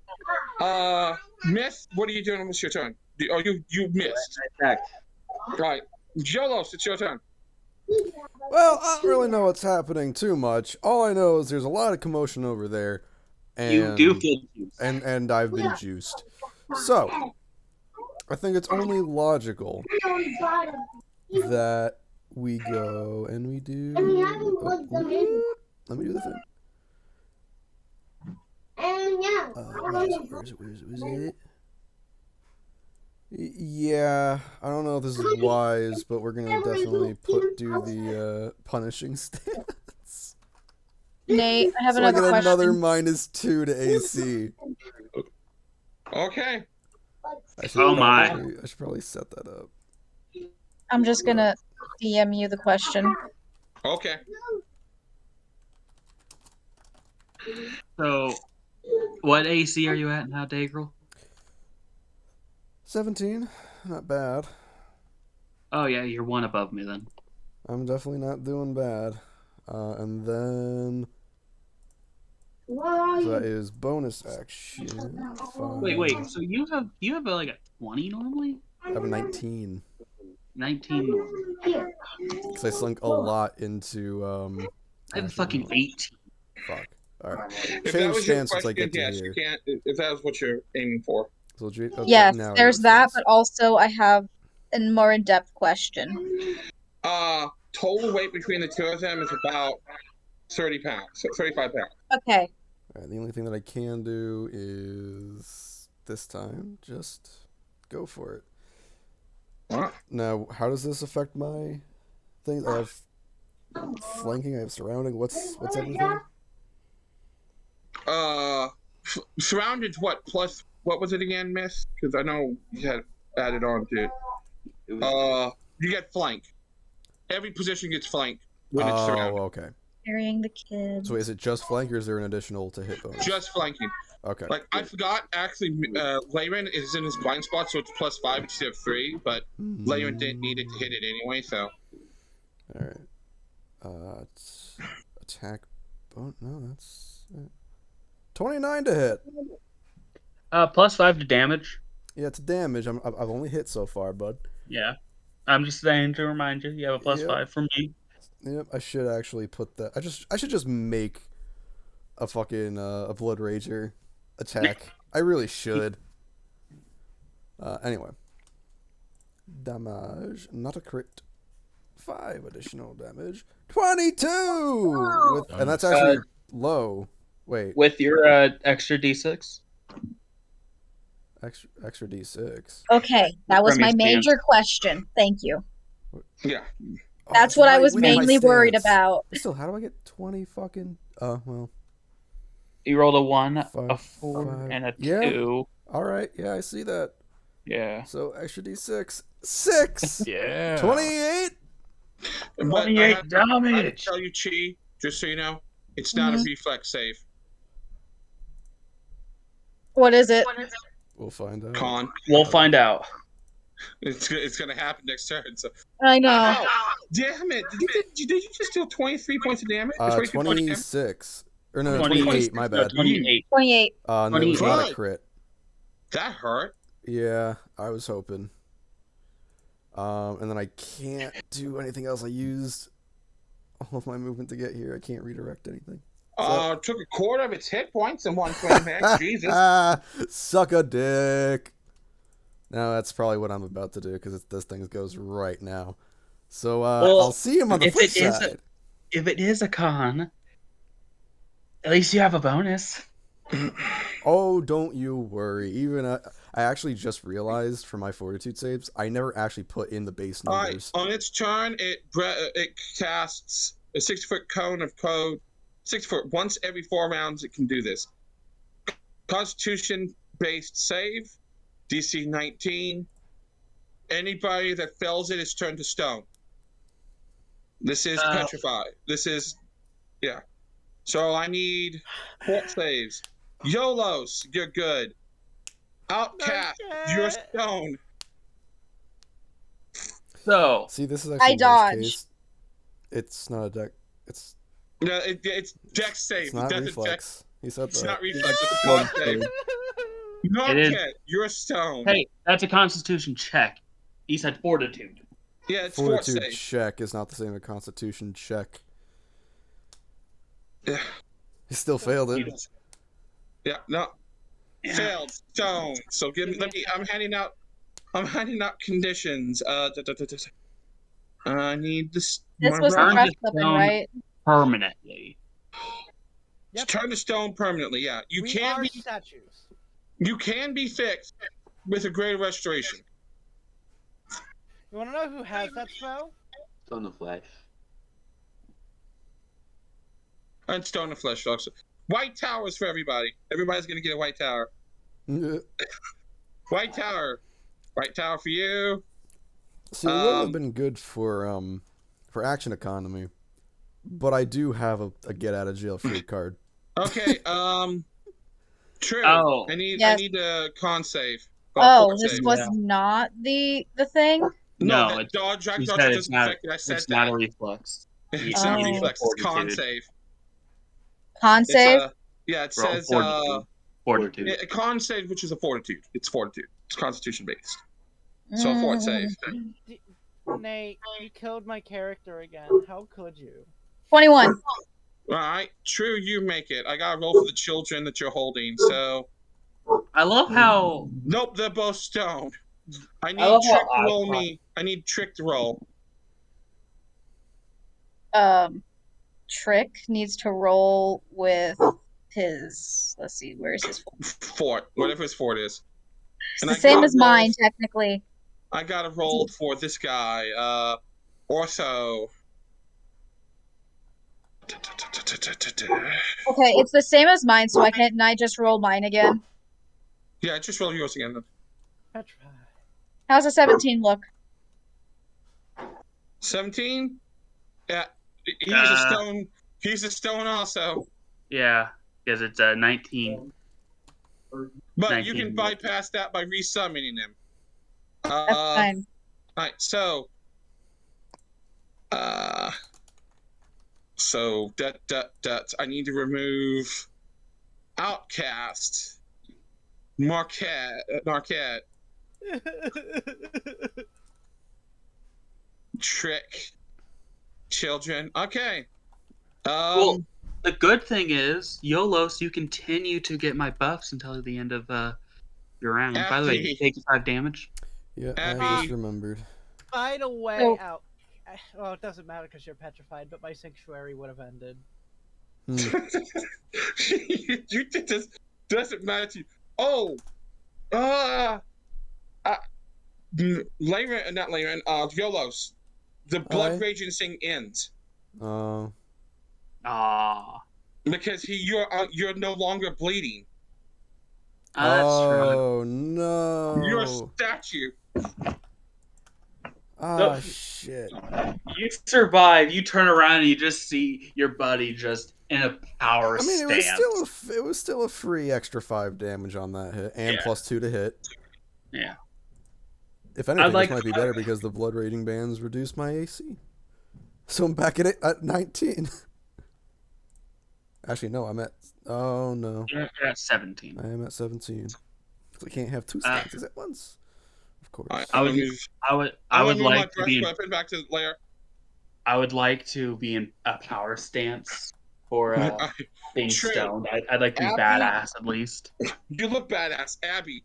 [SPEAKER 1] Myth, what are you doing? It's your turn. Oh, you missed.
[SPEAKER 8] Attacked.
[SPEAKER 1] Right, Jolos, it's your turn.
[SPEAKER 3] Well, I don't really know what's happening too much. All I know is there's a lot of commotion over there, and
[SPEAKER 2] You do feel juice.
[SPEAKER 3] and I've been juiced. So, I think it's only logical that we go and we do. Let me do the thing.
[SPEAKER 9] And yeah.
[SPEAKER 3] Where is it? Yeah, I don't know if this is wise, but we're gonna definitely do the punishing stance.
[SPEAKER 5] Nate, I have
[SPEAKER 3] So I
[SPEAKER 5] another
[SPEAKER 3] get another
[SPEAKER 5] question.
[SPEAKER 3] -2 to AC.
[SPEAKER 1] Okay.
[SPEAKER 2] Oh my.
[SPEAKER 3] I should probably set that up.
[SPEAKER 5] I'm just gonna DM you the question.
[SPEAKER 1] Okay.
[SPEAKER 2] So, what AC are you at now, Dagrel?
[SPEAKER 3] 17, not bad.
[SPEAKER 2] Oh yeah, you're one above me then.
[SPEAKER 3] I'm definitely not doing bad. And then so that is bonus action.
[SPEAKER 2] Wait. So you have like a 20 normally?
[SPEAKER 3] I have a 19
[SPEAKER 2] 19 normally.
[SPEAKER 3] because I sunk a lot into
[SPEAKER 2] I have
[SPEAKER 3] actually,
[SPEAKER 2] fucking
[SPEAKER 3] no.
[SPEAKER 2] 18.
[SPEAKER 3] Fuck. All right.
[SPEAKER 1] If that
[SPEAKER 3] Change
[SPEAKER 1] was your
[SPEAKER 3] stance once I
[SPEAKER 1] question,
[SPEAKER 3] get to
[SPEAKER 1] yes, you
[SPEAKER 3] here.
[SPEAKER 1] can't. If that was what you're aiming for.
[SPEAKER 3] So
[SPEAKER 5] Yes,
[SPEAKER 3] now I
[SPEAKER 5] there's
[SPEAKER 3] got
[SPEAKER 5] that,
[SPEAKER 3] stance.
[SPEAKER 5] but also I have a more in-depth question.
[SPEAKER 1] Total weight between the two of them is about 30 pounds, 35 pounds.
[SPEAKER 5] Okay.
[SPEAKER 3] All right, the only thing that I can do is this time just go for it.
[SPEAKER 1] What?
[SPEAKER 3] Now, how does this affect my things? I have flanking, I have surrounding. What's everything?
[SPEAKER 1] Surrounded what plus? What was it again, Miss? Because I know you had added on to it.
[SPEAKER 8] It was
[SPEAKER 1] You get flank. Every position gets flank when it's
[SPEAKER 3] Oh,
[SPEAKER 1] surrounded.
[SPEAKER 3] okay.
[SPEAKER 5] Carrying the kid.
[SPEAKER 3] So is it just flank, or is there an additional to hit bonus?
[SPEAKER 1] Just flanking.
[SPEAKER 3] Okay.
[SPEAKER 1] Like I forgot, actually, Layron is in his blind spot, so it's +5 instead of 3. But Layron didn't need it to hit it anyway, so.
[SPEAKER 3] All right. Attack. Oh no, that's 29 to hit.
[SPEAKER 2] +5 to damage.
[SPEAKER 3] Yeah, it's damage. I've only hit so far, bud.
[SPEAKER 2] Yeah. I'm just saying to remind you, you have a +5 from me.
[SPEAKER 3] Yep, I should actually put that. I should just make a fucking a Blood Rager attack. I really should. Anyway. Damage, not a crit. 5 additional damage. 22! And that's actually low. Wait,
[SPEAKER 2] With your extra d6.
[SPEAKER 3] extra d6.
[SPEAKER 5] Okay, that was
[SPEAKER 2] From
[SPEAKER 5] my
[SPEAKER 2] your stance.
[SPEAKER 5] major question. Thank you.
[SPEAKER 1] Yeah.
[SPEAKER 5] That's
[SPEAKER 3] Oh,
[SPEAKER 5] what I was
[SPEAKER 3] with my
[SPEAKER 5] mainly worried
[SPEAKER 3] stance.
[SPEAKER 5] about.
[SPEAKER 3] Still, how do I get 20 fucking... well...
[SPEAKER 2] You rolled a 1, a
[SPEAKER 3] 5,
[SPEAKER 2] 4,
[SPEAKER 3] 5.
[SPEAKER 2] and a
[SPEAKER 3] Yeah.
[SPEAKER 2] 2.
[SPEAKER 3] Alright, yeah, I see that.
[SPEAKER 2] Yeah.
[SPEAKER 3] So, extra d6. 6!
[SPEAKER 6] Yeah.
[SPEAKER 3] 28!
[SPEAKER 1] But
[SPEAKER 2] 28
[SPEAKER 1] I have to
[SPEAKER 2] damage!
[SPEAKER 1] tell you, Chi, just so you know, it's not a reflex save.
[SPEAKER 5] What is it?
[SPEAKER 3] We'll find out.
[SPEAKER 1] Con.
[SPEAKER 2] We'll find out.
[SPEAKER 1] It's going to happen next turn. So.
[SPEAKER 5] I know.
[SPEAKER 1] Ow! Damn it! Did you just deal 23 points of damage? 23 points of damage?
[SPEAKER 3] 26. Or no,
[SPEAKER 2] 20
[SPEAKER 3] 28, my bad.
[SPEAKER 2] 28.
[SPEAKER 5] 28.
[SPEAKER 3] And it was not a
[SPEAKER 1] 28.
[SPEAKER 3] crit.
[SPEAKER 1] That hurt.
[SPEAKER 3] Yeah, I was hoping. And then I can't do anything else. I used all of my movement to get here. I can't redirect anything.
[SPEAKER 1] Took a quarter of its hit points in one swing, man. Jesus.
[SPEAKER 3] Suck a dick. No, that's probably what I'm about to do because this thing goes right now. So I'll see him on the flip side.
[SPEAKER 2] If it is a con, at least you have a bonus.
[SPEAKER 3] Oh, don't you worry. Even I actually just realized for my fortitude saves, I never actually put in the base numbers.
[SPEAKER 1] On its turn, it casts a 60-foot cone of code. 6 foot. Once every 4 rounds, it can do this. Constitution-based save, DC 19. Anybody that fails it is turned to stone. This is petrified. This is, yeah. So I need 4 saves. YOLOs, you're good. Outcast, you're stone.
[SPEAKER 2] So
[SPEAKER 3] See, this is actually worst
[SPEAKER 5] dodged.
[SPEAKER 3] case. It's not a deck. It's
[SPEAKER 1] No, it's dex save.
[SPEAKER 3] It's not
[SPEAKER 1] It doesn't
[SPEAKER 3] reflex. He said
[SPEAKER 1] It's
[SPEAKER 3] that.
[SPEAKER 1] not reflex. It's a con save.
[SPEAKER 2] It is-
[SPEAKER 1] Not you're a stone.
[SPEAKER 2] hey, that's a Constitution check. He said fortitude.
[SPEAKER 1] Yeah, it's fort
[SPEAKER 3] Fortitude
[SPEAKER 1] save.
[SPEAKER 3] check is not the same as Constitution check.
[SPEAKER 1] Yeah.
[SPEAKER 3] He still failed it.
[SPEAKER 1] Yeah, no. Failed stone. So I'm handing out conditions. I need this.
[SPEAKER 5] This was the
[SPEAKER 2] Burn
[SPEAKER 5] press
[SPEAKER 2] the
[SPEAKER 5] weapon,
[SPEAKER 2] stone.
[SPEAKER 5] right?
[SPEAKER 2] Permanently.
[SPEAKER 4] Yep.
[SPEAKER 1] Turn to stone permanently. Yeah,
[SPEAKER 4] We are statues.
[SPEAKER 1] you can be fixed with a greater restoration.
[SPEAKER 4] You want to know who has that spell?
[SPEAKER 8] Stone of Flesh.
[SPEAKER 1] And Stone of Flesh also. White towers for everybody. Everybody's gonna get a white tower. White tower. White tower for you.
[SPEAKER 3] See, it would have been good for action economy, but I do have a get out of jail free card.
[SPEAKER 1] Okay. True.
[SPEAKER 2] Oh.
[SPEAKER 1] I need
[SPEAKER 5] Yes.
[SPEAKER 1] a con save.
[SPEAKER 5] Oh, this
[SPEAKER 1] save.
[SPEAKER 5] was
[SPEAKER 2] Yeah.
[SPEAKER 5] not the thing.
[SPEAKER 1] No,
[SPEAKER 2] No,
[SPEAKER 1] that dodge drag
[SPEAKER 2] you
[SPEAKER 1] dodge
[SPEAKER 2] said it's
[SPEAKER 1] doesn't
[SPEAKER 2] not.
[SPEAKER 1] affect it. I said
[SPEAKER 2] It's
[SPEAKER 1] that.
[SPEAKER 2] not a reflex.
[SPEAKER 1] It's
[SPEAKER 5] Oh.
[SPEAKER 1] not
[SPEAKER 2] You
[SPEAKER 1] reflex. It's con
[SPEAKER 2] fortitude.
[SPEAKER 1] save.
[SPEAKER 5] Con
[SPEAKER 1] It's
[SPEAKER 5] save.
[SPEAKER 1] yeah. It
[SPEAKER 2] Roll
[SPEAKER 1] says
[SPEAKER 2] fortitude.
[SPEAKER 1] a con save, which is a fortitude. It's fortitude. It's constitution based. So a fort save.
[SPEAKER 4] Nate, you killed my character again. How could you?
[SPEAKER 5] 21.
[SPEAKER 1] All right. True. You make it. I got to roll for the children that you're holding. So
[SPEAKER 2] I love how
[SPEAKER 1] nope, they're both stone. I
[SPEAKER 2] I
[SPEAKER 1] need
[SPEAKER 2] love
[SPEAKER 1] Trick
[SPEAKER 2] how
[SPEAKER 1] to roll me. I need Trick to roll.
[SPEAKER 5] Trick needs to roll with his. Let's see, where's his
[SPEAKER 1] Fort, whatever his fort is.
[SPEAKER 5] It's
[SPEAKER 1] And
[SPEAKER 5] the
[SPEAKER 1] I
[SPEAKER 5] same
[SPEAKER 1] gotta
[SPEAKER 5] as mine,
[SPEAKER 1] roll-
[SPEAKER 5] technically.
[SPEAKER 1] I got to roll for this guy. Ortho.
[SPEAKER 5] Okay, it's the same as mine, so can I just roll mine again?
[SPEAKER 1] Yeah, just roll yours again then.
[SPEAKER 4] Petrified.
[SPEAKER 5] How's a 17 look?
[SPEAKER 1] 17? Yeah. He's a stone. He's a stone also.
[SPEAKER 2] yeah, because it's 19.
[SPEAKER 1] But you
[SPEAKER 2] 19.
[SPEAKER 1] can bypass that by resummoning him.
[SPEAKER 5] That's fine.
[SPEAKER 1] Alright, so that I need to remove Outcast, Marquette, Trick, Children. Okay.
[SPEAKER 2] Well, the good thing is, YOLOS, you continue to get my buffs until the end of your round. By the way, you take 5 damage.
[SPEAKER 3] Yeah, I
[SPEAKER 1] Abby.
[SPEAKER 3] just remembered.
[SPEAKER 4] By the way,
[SPEAKER 5] Oh.
[SPEAKER 4] out. Well, it doesn't matter because you're petrified, but my sanctuary would have ended.
[SPEAKER 1] You did this. Doesn't matter to you. Oh, Layman, not Layman. Yolos. The blood
[SPEAKER 3] Aye.
[SPEAKER 1] raging thing ends
[SPEAKER 2] Ah,
[SPEAKER 1] because you're no longer bleeding.
[SPEAKER 2] that's true.
[SPEAKER 3] Oh no!
[SPEAKER 1] You're a statue.
[SPEAKER 3] Ah shit!
[SPEAKER 2] You survive. You turn around and you just see your buddy just in a power
[SPEAKER 3] I mean,
[SPEAKER 2] stance.
[SPEAKER 3] it was still a free extra 5 damage on that hit, and
[SPEAKER 2] Yeah.
[SPEAKER 3] plus 2 to hit.
[SPEAKER 2] Yeah.
[SPEAKER 3] If anything,
[SPEAKER 2] like-
[SPEAKER 3] this might be better because the blood rating bands reduced my AC. So I'm back at 19. Actually, no, I'm at. Oh no,
[SPEAKER 2] You're at 17.
[SPEAKER 3] I am at 17. 'Cause I can't have 2 stances at once. Of course.
[SPEAKER 1] All right,
[SPEAKER 2] I would
[SPEAKER 1] move my
[SPEAKER 2] like to
[SPEAKER 1] breath
[SPEAKER 2] be in,
[SPEAKER 1] weapon back to the lair.
[SPEAKER 2] I would like to be in a power stance for being
[SPEAKER 1] True.
[SPEAKER 2] stoned. I'd like to be
[SPEAKER 1] Abby?
[SPEAKER 2] badass at least.
[SPEAKER 1] You look badass, Abby.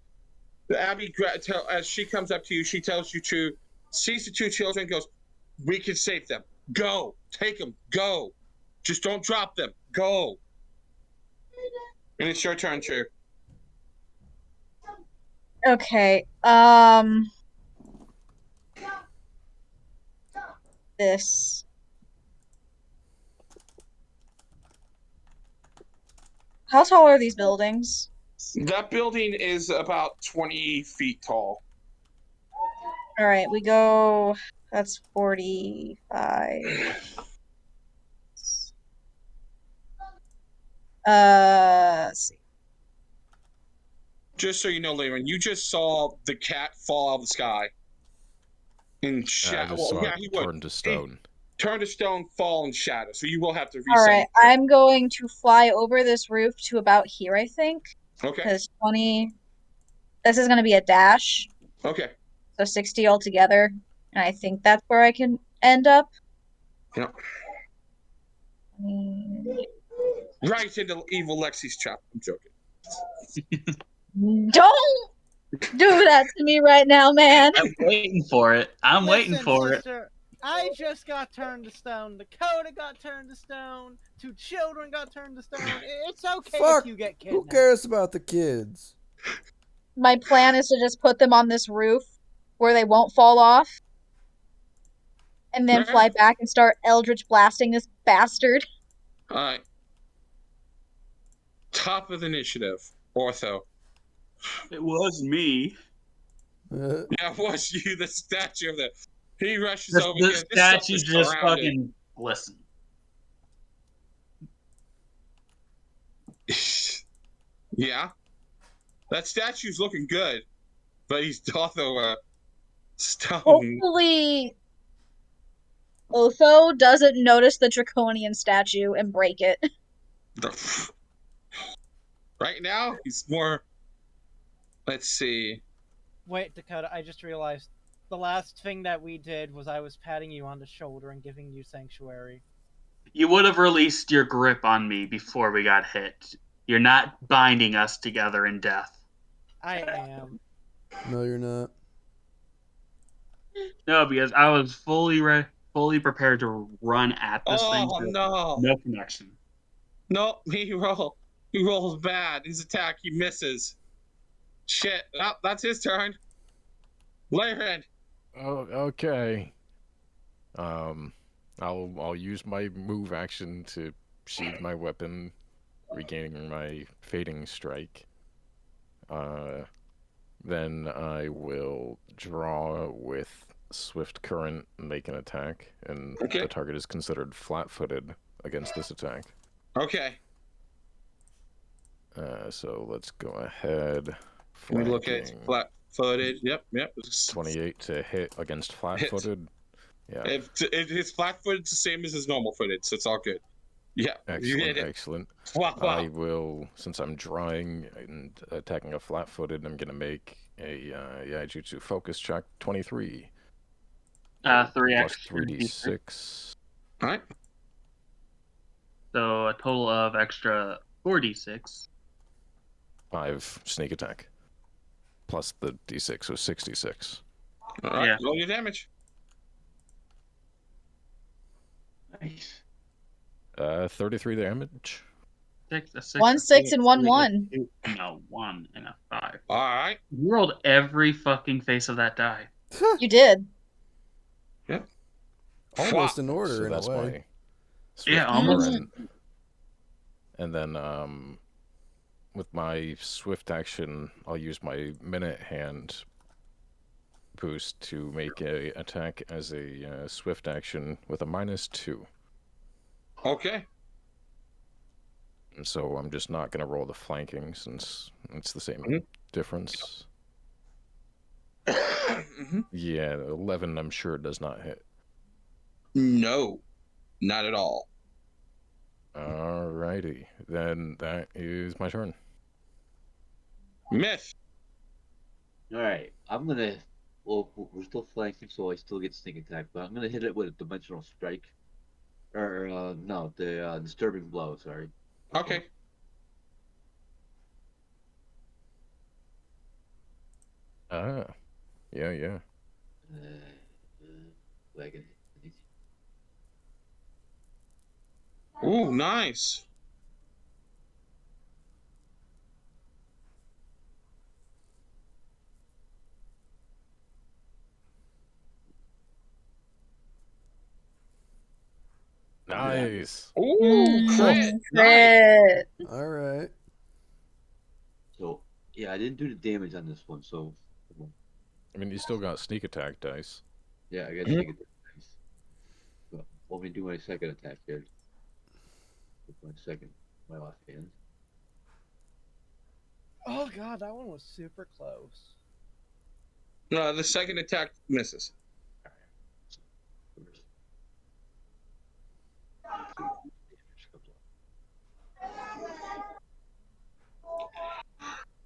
[SPEAKER 1] As she comes up to you, she tells you to sees the 2 children, goes, "We can save them. Go, take them. Go. Just don't drop them. Go." And it's your turn, True.
[SPEAKER 5] Okay. This. How tall are these buildings?
[SPEAKER 1] That building is about 20 feet tall.
[SPEAKER 5] All right, we go. That's 45. Let's see.
[SPEAKER 1] Just so you know, Lehman, you just saw the cat fall out of the sky. In
[SPEAKER 6] I
[SPEAKER 1] shadow.
[SPEAKER 6] just saw
[SPEAKER 1] Yeah,
[SPEAKER 6] it
[SPEAKER 1] he would.
[SPEAKER 6] turn to stone.
[SPEAKER 1] Turn to stone, fall in shadow. So you will have to reset.
[SPEAKER 5] All right, I'm going to fly over this roof to about here, I think.
[SPEAKER 1] Okay.
[SPEAKER 5] Because 20. This is going to be a dash.
[SPEAKER 1] Okay.
[SPEAKER 5] So 60 altogether. And I think that's where I can end up.
[SPEAKER 1] Yep. Right into evil Lexi's chop. I'm joking.
[SPEAKER 5] Don't do that to me right now, man.
[SPEAKER 2] I'm waiting for it. I'm waiting
[SPEAKER 4] Listen,
[SPEAKER 2] for
[SPEAKER 4] sister, I just got turned to stone. Dakota got turned to stone. 2 children got turned to stone. It's okay
[SPEAKER 3] Fuck,
[SPEAKER 4] if you get
[SPEAKER 3] Who
[SPEAKER 4] kidnapped.
[SPEAKER 3] cares about the kids?
[SPEAKER 5] My plan is to just put them on this roof where they won't fall off. and then
[SPEAKER 1] Yeah.
[SPEAKER 5] fly back and start Eldritch blasting this bastard.
[SPEAKER 1] All right. Top of the initiative, Ortho.
[SPEAKER 2] It was me.
[SPEAKER 3] Uh,
[SPEAKER 1] Yeah, it was you, the statue of the. He rushes
[SPEAKER 2] The,
[SPEAKER 1] over
[SPEAKER 2] the
[SPEAKER 1] here. This stuff
[SPEAKER 2] statue
[SPEAKER 1] is
[SPEAKER 2] just
[SPEAKER 1] surrounded.
[SPEAKER 2] fucking listen.
[SPEAKER 1] Yeah, that statue's looking good, but he's also stone.
[SPEAKER 5] Hopefully, Otho doesn't notice the draconian statue and break it.
[SPEAKER 1] Right now, he's more. Let's see.
[SPEAKER 4] Wait, Dakota, I just realized the last thing that we did was I was patting you on the shoulder and giving you sanctuary.
[SPEAKER 2] You would have released your grip on me before we got hit. You're not binding us together in death.
[SPEAKER 4] I am.
[SPEAKER 3] no, you're not.
[SPEAKER 2] No, because I was fully prepared to run at this thing.
[SPEAKER 1] Oh
[SPEAKER 2] So
[SPEAKER 1] no!
[SPEAKER 2] no connection.
[SPEAKER 1] No, he rolls bad. His attack, he misses. Shit. Oh, that's his turn. Layren.
[SPEAKER 6] Oh, okay. I'll use my move action to sheathe my weapon, regaining my fading strike. Then I will draw with swift current and make an attack, and
[SPEAKER 1] Okay.
[SPEAKER 6] the target is considered flat-footed against this attack.
[SPEAKER 1] Okay.
[SPEAKER 6] So let's go ahead.
[SPEAKER 1] We look at
[SPEAKER 6] Flanking.
[SPEAKER 1] flat-footed. Yep.
[SPEAKER 6] 28 to hit against flat-footed. Yeah.
[SPEAKER 1] If his flat-footed's the same as his normal-footed, so it's all good. Yeah. You
[SPEAKER 6] Excellent,
[SPEAKER 1] hit it.
[SPEAKER 6] excellent.
[SPEAKER 1] Wow.
[SPEAKER 6] I will, since I'm drawing and attacking a flat-footed, I'm gonna make a Yaijutsu focus check. 23.
[SPEAKER 2] 3x.
[SPEAKER 6] Plus 3d6.
[SPEAKER 1] All right.
[SPEAKER 2] So a total of extra 4d6.
[SPEAKER 6] 5 sneak attack. Plus the d6, so 66.
[SPEAKER 1] All right.
[SPEAKER 2] Yeah.
[SPEAKER 1] Roll your damage.
[SPEAKER 2] Nice.
[SPEAKER 6] 33 damage.
[SPEAKER 2] 6,
[SPEAKER 5] 1, 6, and 1,
[SPEAKER 2] 3,
[SPEAKER 5] 1.
[SPEAKER 2] 2, no, 1 and a 5.
[SPEAKER 1] All right.
[SPEAKER 2] You rolled every fucking face of that die.
[SPEAKER 5] You did.
[SPEAKER 1] Yep.
[SPEAKER 3] Almost in
[SPEAKER 6] So
[SPEAKER 3] order in a
[SPEAKER 6] that's
[SPEAKER 3] way.
[SPEAKER 6] my swift
[SPEAKER 2] Yeah, almost.
[SPEAKER 6] current. And then with my swift action, I'll use my minute hand boost to make a attack as a swift action with a -2.
[SPEAKER 1] Okay.
[SPEAKER 6] And so I'm just not going to roll the flanking since it's the same
[SPEAKER 1] Mhm.
[SPEAKER 6] difference.
[SPEAKER 1] Mhm.
[SPEAKER 6] Yeah, 11 I'm sure does not hit.
[SPEAKER 1] No, not at all.
[SPEAKER 6] Alrighty, then that is my turn.
[SPEAKER 1] Myth.
[SPEAKER 8] All right, I'm gonna. Well, we're still flanking, so I still get sneak attack, but I'm gonna hit it with a dimensional strike, or no, the disturbing blow. Sorry.
[SPEAKER 1] Okay.
[SPEAKER 6] Ah, yeah.
[SPEAKER 8] Wagon.
[SPEAKER 1] Ooh, nice.
[SPEAKER 6] Nice.
[SPEAKER 1] Ooh, crit. Nice.
[SPEAKER 5] Crit.
[SPEAKER 3] All right.
[SPEAKER 8] So yeah, I didn't do the damage on this one, so
[SPEAKER 6] I mean, you still got sneak attack dice.
[SPEAKER 8] yeah, I got
[SPEAKER 1] Mhm.
[SPEAKER 8] sneak attack. Nice. So, let me do my second attack here. With my left hand.
[SPEAKER 4] Oh god, that one was super close.
[SPEAKER 1] No, the second attack misses.
[SPEAKER 8] First.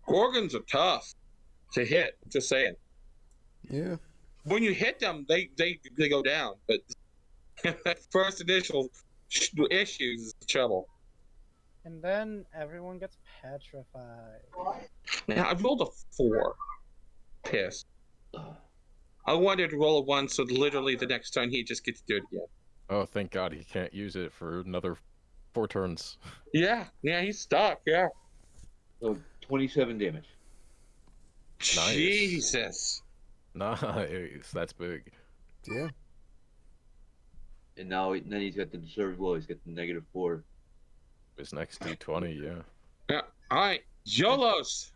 [SPEAKER 1] Gorgons are tough to hit. Just saying.
[SPEAKER 3] Yeah.
[SPEAKER 1] When you hit them, they go down. But first initial issues is the trouble.
[SPEAKER 4] And then everyone gets petrified.
[SPEAKER 1] Yeah, I rolled a 4. Piss.
[SPEAKER 8] Uh,
[SPEAKER 1] I wanted to roll a 1, so literally the next turn he just gets to do it again.
[SPEAKER 6] Oh, thank God he can't use it for another 4 turns.
[SPEAKER 1] Yeah, he's stuck. Yeah.
[SPEAKER 8] so 27 damage.
[SPEAKER 6] Nice.
[SPEAKER 1] Jesus.
[SPEAKER 6] Nice, that's big.
[SPEAKER 3] Yeah.
[SPEAKER 8] And then he's got the disturbing blow. He's got the -4.
[SPEAKER 6] His next D20, yeah.
[SPEAKER 1] Yeah. All right, Yolos.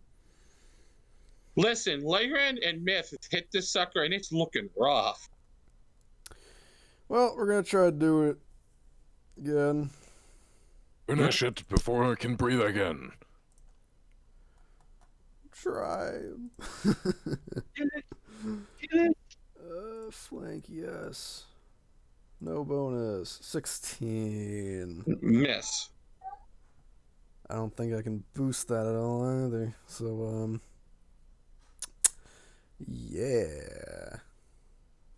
[SPEAKER 1] Listen, Leyland and Myth hit this sucker, and it's looking rough.
[SPEAKER 3] Well, we're gonna try to do it again.
[SPEAKER 6] Finish it before I can breathe again.
[SPEAKER 3] Try. Flank, yes. No bonus. 16.
[SPEAKER 1] Miss.
[SPEAKER 3] I don't think I can boost that at all either. So, yeah.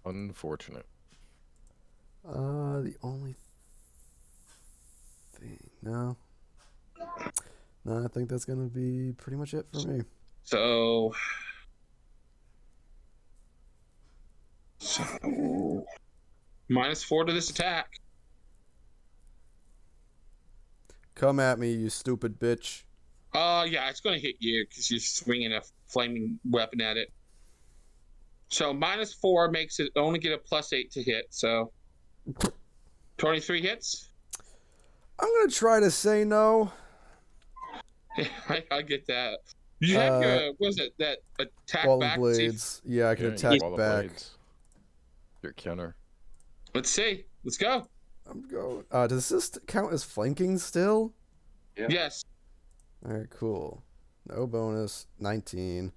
[SPEAKER 6] Unfortunate.
[SPEAKER 3] The only thing. No, I think that's gonna be pretty much it for me.
[SPEAKER 1] So -4 to this attack.
[SPEAKER 3] Come at me, you stupid bitch.
[SPEAKER 1] Yeah, it's gonna hit you because you're swinging a flaming weapon at it. So -4 makes it only get a +8 to hit. So 23 hits.
[SPEAKER 3] I'm gonna try to say no.
[SPEAKER 1] I get that. You have your what is it that attack
[SPEAKER 3] Wall of
[SPEAKER 1] back?
[SPEAKER 3] Blades. Yeah, I can
[SPEAKER 6] Yeah,
[SPEAKER 3] attack
[SPEAKER 6] Wall of
[SPEAKER 3] back.
[SPEAKER 6] Blades. Your counter.
[SPEAKER 1] Let's see. Let's go.
[SPEAKER 3] I'm going. Does this count as flanking still?
[SPEAKER 8] Yeah.
[SPEAKER 1] Yes.
[SPEAKER 3] All right, cool. No bonus. 19,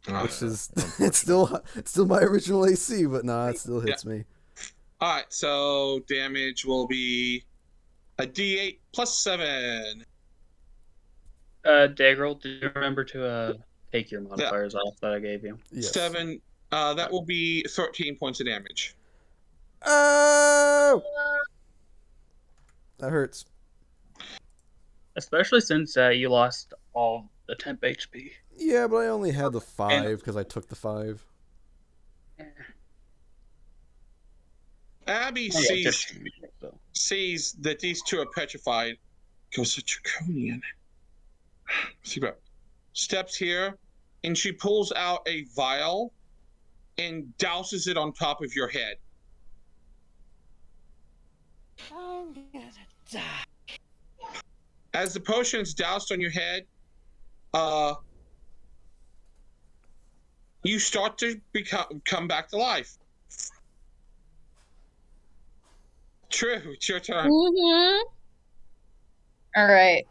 [SPEAKER 3] which is
[SPEAKER 6] unfortunate.
[SPEAKER 3] it's still my original AC, but nah, it still hits me.
[SPEAKER 1] All right. So damage will be a D8 +7.
[SPEAKER 2] Dagrel, did you remember to take your modifiers off that I gave you?
[SPEAKER 3] Yes.
[SPEAKER 1] 7. That will be 13 points of damage.
[SPEAKER 3] Oh, that hurts.
[SPEAKER 2] Especially since you lost all the temp HP.
[SPEAKER 3] Yeah, but I only had the 5 because I took the 5.
[SPEAKER 1] Abby
[SPEAKER 2] Oh, yeah,
[SPEAKER 1] sees
[SPEAKER 2] so.
[SPEAKER 1] sees that these two are petrified. Goes to Draconian. See what? Steps here, and she pulls out a vial and douses it on top of your head.
[SPEAKER 4] I'm gonna die.
[SPEAKER 1] As the potion is doused on your head, you start to come back to life. True, it's your turn.
[SPEAKER 5] Mm-hmm. All right.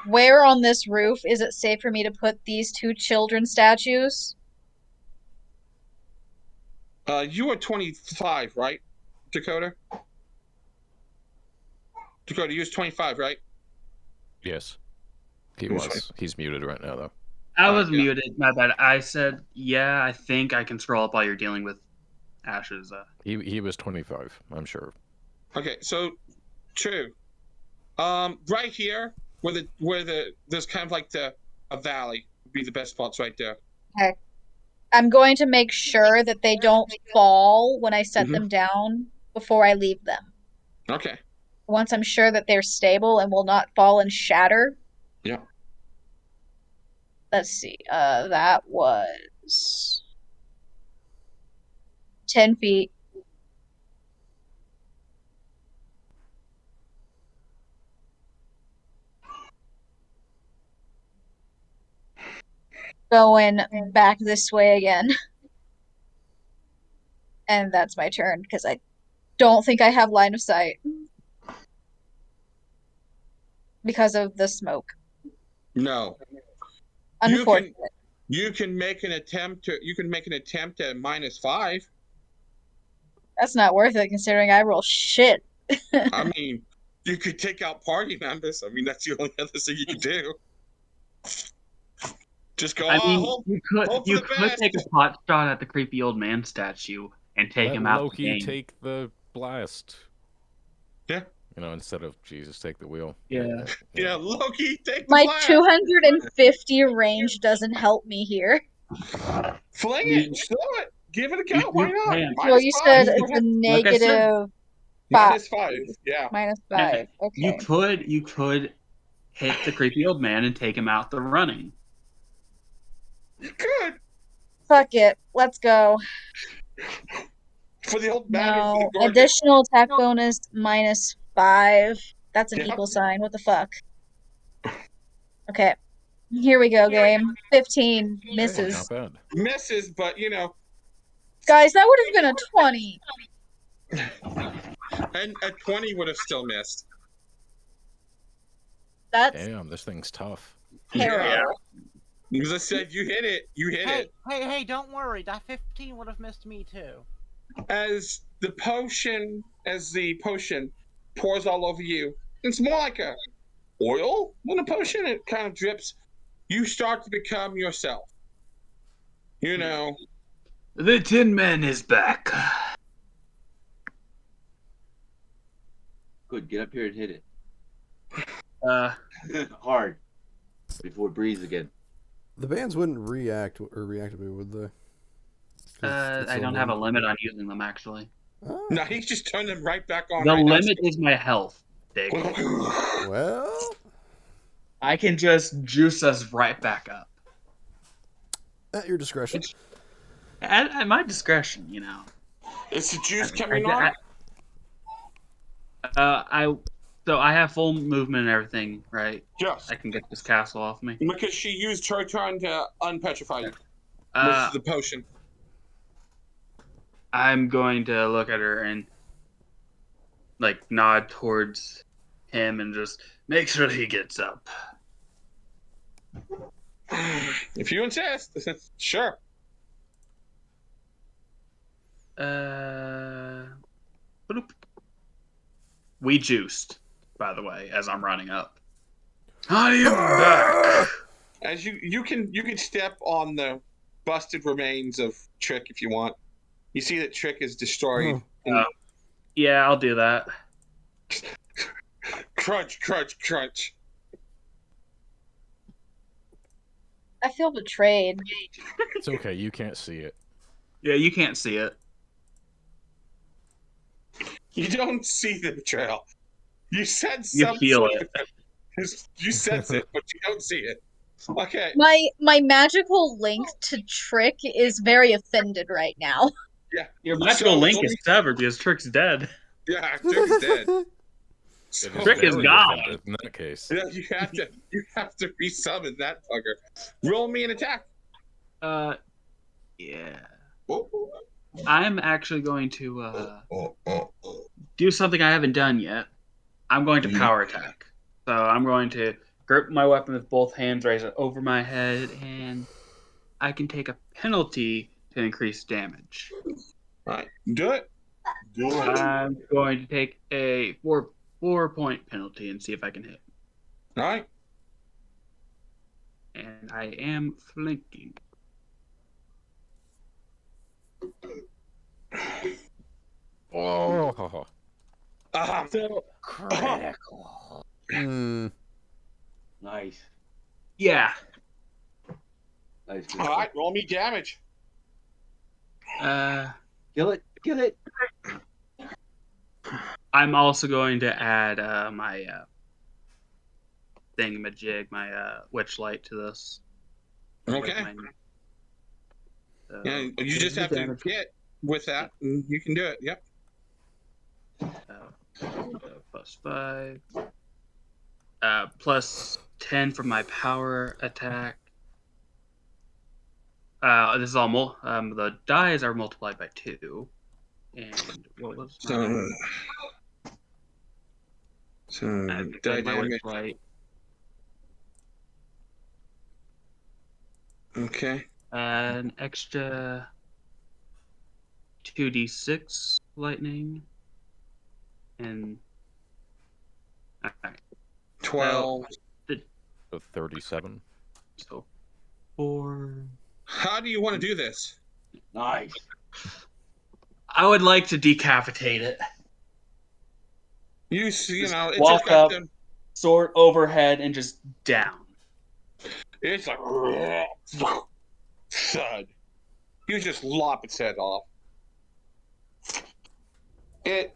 [SPEAKER 5] Where on this roof is it safe for me to put these 2 children statues?
[SPEAKER 1] You are 25, right, Dakota? Dakota, you was 25, right?
[SPEAKER 6] Yes. He
[SPEAKER 1] Who's
[SPEAKER 6] was. He's muted right now, though.
[SPEAKER 2] I was
[SPEAKER 1] yeah.
[SPEAKER 2] muted. My bad. I said, yeah, I think I can scroll up while you're dealing with Ash's.
[SPEAKER 6] He was 25, I'm sure.
[SPEAKER 1] Okay, so true. Right here, where there's kind of like a valley would be the best spots right there.
[SPEAKER 5] Okay. I'm going to make sure that they don't fall when I set
[SPEAKER 1] Mhm.
[SPEAKER 5] them down before I leave them.
[SPEAKER 1] Okay.
[SPEAKER 5] Once I'm sure that they're stable and will not fall and shatter.
[SPEAKER 1] Yeah.
[SPEAKER 5] Let's see. That was 10 feet. Going back this way again. And that's my turn, because I don't think I have line of sight. Because of the smoke.
[SPEAKER 1] No.
[SPEAKER 5] Unfortunate.
[SPEAKER 1] You can make an attempt at -5.
[SPEAKER 5] That's not worth it, considering I roll shit.
[SPEAKER 1] I mean, you could take out party members. I mean, that's the only other thing you could do. Just go.
[SPEAKER 2] I mean,
[SPEAKER 1] hope
[SPEAKER 2] you
[SPEAKER 1] for
[SPEAKER 2] could
[SPEAKER 1] the best.
[SPEAKER 2] take a pot shot at the creepy old man statue and take
[SPEAKER 6] Let
[SPEAKER 2] him out.
[SPEAKER 6] Loki
[SPEAKER 2] the game.
[SPEAKER 6] take the blast.
[SPEAKER 1] Yeah.
[SPEAKER 6] You know, instead of Jesus take the wheel.
[SPEAKER 2] Yeah.
[SPEAKER 1] Yeah, Loki, take the
[SPEAKER 5] My
[SPEAKER 1] blast.
[SPEAKER 5] 250 range doesn't help me here.
[SPEAKER 1] Fling
[SPEAKER 2] You-
[SPEAKER 1] it. Show it. Give it a go.
[SPEAKER 2] you
[SPEAKER 1] Why not?
[SPEAKER 2] can.
[SPEAKER 5] Well, you said
[SPEAKER 1] -5.
[SPEAKER 5] it's a
[SPEAKER 2] Like I said-
[SPEAKER 5] negative 5.
[SPEAKER 1] -5. Yeah.
[SPEAKER 5] -5. Okay.
[SPEAKER 2] You could hit the creepy old man and take him out the running.
[SPEAKER 1] You could.
[SPEAKER 5] Fuck it. Let's go.
[SPEAKER 1] For the old man or for
[SPEAKER 5] No.
[SPEAKER 1] the gorgon?
[SPEAKER 5] Additional attack bonus -5. That's an
[SPEAKER 1] Yeah.
[SPEAKER 5] equal sign. What the fuck? Okay. Here we go, game. 15
[SPEAKER 6] Hey,
[SPEAKER 5] misses.
[SPEAKER 6] not bad.
[SPEAKER 1] Misses, but
[SPEAKER 5] Guys, that would have been a 20.
[SPEAKER 1] and a 20 would have still missed.
[SPEAKER 5] That's
[SPEAKER 6] Damn, this thing's tough.
[SPEAKER 5] terrible.
[SPEAKER 1] Yeah. As I said, you hit it. You hit
[SPEAKER 4] Hey,
[SPEAKER 1] it.
[SPEAKER 4] hey, don't worry. That 15 would have missed me too.
[SPEAKER 1] As the potion pours all over you, it's more like a oil than a potion. It kind of drips. You start to become yourself. You know,
[SPEAKER 2] The Tin Man is back.
[SPEAKER 8] Good, get up here and hit it.
[SPEAKER 2] Uh,
[SPEAKER 8] Hard. Before it breathes again.
[SPEAKER 3] The bands wouldn't react or reactivate, would they? 'Cause it's
[SPEAKER 2] I
[SPEAKER 3] so
[SPEAKER 2] don't have a
[SPEAKER 3] limited.
[SPEAKER 2] limit on using them actually.
[SPEAKER 3] Ah,
[SPEAKER 1] no, he just turned them right back on.
[SPEAKER 2] The
[SPEAKER 1] right now.
[SPEAKER 2] limit is my health, Dick.
[SPEAKER 3] well,
[SPEAKER 2] I can just juice us right back up.
[SPEAKER 3] at your discretion.
[SPEAKER 2] At my discretion, you know.
[SPEAKER 1] Is the juice coming on?
[SPEAKER 2] So I have full movement and everything, right?
[SPEAKER 1] Yes.
[SPEAKER 2] I can get this castle off me.
[SPEAKER 1] Because she used her turn to unpetrify you
[SPEAKER 2] Uh,
[SPEAKER 1] with the potion.
[SPEAKER 2] I'm going to look at her and like nod towards him and just make sure that he gets up.
[SPEAKER 1] If you insist, sure.
[SPEAKER 2] Bloop. We juiced, by the way, as I'm running up. I am back.
[SPEAKER 1] As you can step on the busted remains of Trick if you want. You see that Trick is destroyed.
[SPEAKER 2] Yeah, I'll do that.
[SPEAKER 1] Crunch, crunch, crunch.
[SPEAKER 5] I feel betrayed.
[SPEAKER 6] It's okay, you can't see it.
[SPEAKER 2] Yeah, you can't see it.
[SPEAKER 1] You don't see the betrayal. You sense
[SPEAKER 2] You
[SPEAKER 1] some
[SPEAKER 2] feel
[SPEAKER 1] sort
[SPEAKER 2] it.
[SPEAKER 1] of- You sense it, but you don't see it. Okay.
[SPEAKER 5] My magical link to Trick is very offended right now.
[SPEAKER 1] Yeah.
[SPEAKER 2] Your magical
[SPEAKER 1] So,
[SPEAKER 2] link
[SPEAKER 1] let
[SPEAKER 2] is severed because Trick's dead.
[SPEAKER 1] Yeah, Trick is dead. So,
[SPEAKER 2] Trick is
[SPEAKER 6] very
[SPEAKER 2] gone.
[SPEAKER 6] offended in that case.
[SPEAKER 1] yeah, you have to resummon that bugger. Roll me an attack.
[SPEAKER 2] Yeah.
[SPEAKER 1] Oh.
[SPEAKER 2] I'm actually going to do something I haven't done yet. I'm going to power attack. So I'm going to grip my weapon with both hands, raise it over my head, and I can take a penalty to increase damage.
[SPEAKER 1] Right. Do it. Do it.
[SPEAKER 2] I'm going to take a 4-point penalty and see if I can hit.
[SPEAKER 1] All right.
[SPEAKER 2] And I am flanking.
[SPEAKER 6] Oh,
[SPEAKER 2] So
[SPEAKER 4] Critical.
[SPEAKER 8] Nice.
[SPEAKER 2] yeah.
[SPEAKER 8] Nice.
[SPEAKER 1] All right. Roll me damage.
[SPEAKER 8] Kill it. Kill it.
[SPEAKER 2] I'm also going to add my thingamajig, my witch light to this.
[SPEAKER 1] Okay.
[SPEAKER 2] So,
[SPEAKER 1] Yeah, you just have to
[SPEAKER 2] damage.
[SPEAKER 1] get with that, and you can do it. Yep.
[SPEAKER 2] +5. +10 for my power attack. This is all the dies are multiplied by 2. And what was my...
[SPEAKER 1] So
[SPEAKER 2] I
[SPEAKER 1] die
[SPEAKER 2] think my
[SPEAKER 1] damage.
[SPEAKER 2] witch light.
[SPEAKER 1] Okay.
[SPEAKER 2] An extra 2d6 lightning. And... Alright.
[SPEAKER 1] 12.
[SPEAKER 6] so 37.
[SPEAKER 2] So 4...
[SPEAKER 1] How do you want to do this?
[SPEAKER 8] Nice.
[SPEAKER 2] I would like to decapitate it.
[SPEAKER 1] You know, it's
[SPEAKER 2] Walk
[SPEAKER 1] just got
[SPEAKER 2] up,
[SPEAKER 1] them.
[SPEAKER 2] sword overhead, and just down.
[SPEAKER 1] It's like thud. You just lop its head off. It's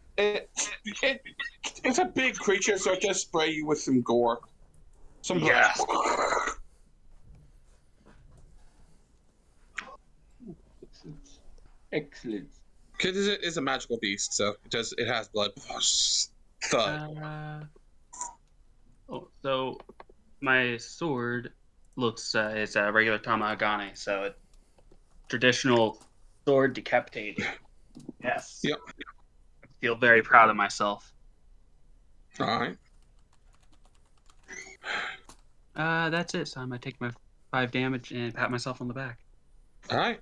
[SPEAKER 1] a big creature, so it just spray you with some gore. Some blood.
[SPEAKER 2] Yeah.
[SPEAKER 8] Excellent. Excellent.
[SPEAKER 1] Because it is a magical beast, so it has blood. Thud.
[SPEAKER 2] So my sword looks it's a regular Tamagane, so it's traditional sword decapitating. Yes.
[SPEAKER 1] Yep.
[SPEAKER 2] I feel very proud of myself.
[SPEAKER 1] All right.
[SPEAKER 2] That's it. So I'm gonna take my 5 damage and pat myself on the back.
[SPEAKER 1] All right.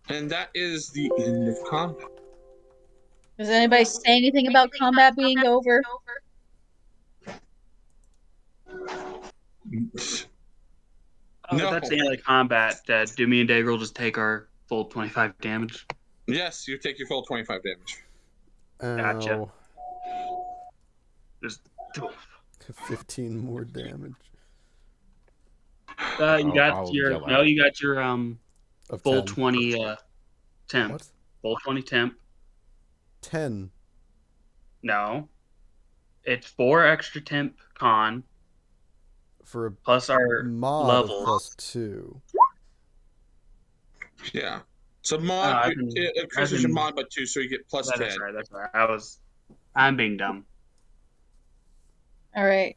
[SPEAKER 1] And that is the end of combat.
[SPEAKER 5] Does anybody say anything about combat being over?
[SPEAKER 2] Oh,
[SPEAKER 1] No.
[SPEAKER 2] that's the end of the combat. Do me and Dagger'll just take our full 25 damage?
[SPEAKER 1] Yes, you take your full 25 damage.
[SPEAKER 2] Gotcha.
[SPEAKER 3] Ow.
[SPEAKER 2] Just
[SPEAKER 3] 15 more damage.
[SPEAKER 2] you got
[SPEAKER 6] I'll
[SPEAKER 2] your
[SPEAKER 6] yell
[SPEAKER 2] no,
[SPEAKER 6] out.
[SPEAKER 2] you got your
[SPEAKER 3] Of
[SPEAKER 2] full
[SPEAKER 3] 10.
[SPEAKER 2] 20 temp.
[SPEAKER 3] What?
[SPEAKER 2] Full 20 temp.
[SPEAKER 3] 10.
[SPEAKER 2] No. It's 4 extra temp con
[SPEAKER 3] For a
[SPEAKER 2] plus our
[SPEAKER 3] mod of
[SPEAKER 2] level.
[SPEAKER 3] +2.
[SPEAKER 1] Yeah. So mod, it increases your mod by 2, so you get plus 10.
[SPEAKER 2] That's right. That's right. I'm being dumb.
[SPEAKER 5] All right.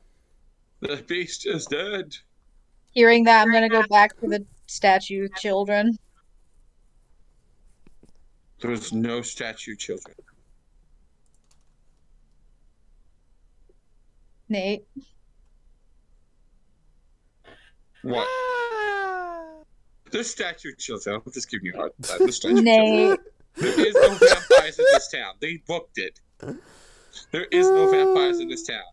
[SPEAKER 1] The beast is dead.
[SPEAKER 5] Hearing that, I'm gonna go back to the statue children.
[SPEAKER 1] There was no statue children.
[SPEAKER 5] Nate.
[SPEAKER 1] What? There's statue children. I'm just giving you a hard time. There's statue children.
[SPEAKER 5] Nate.
[SPEAKER 1] There is no vampires in this town. They booked it. There is no vampires in this town.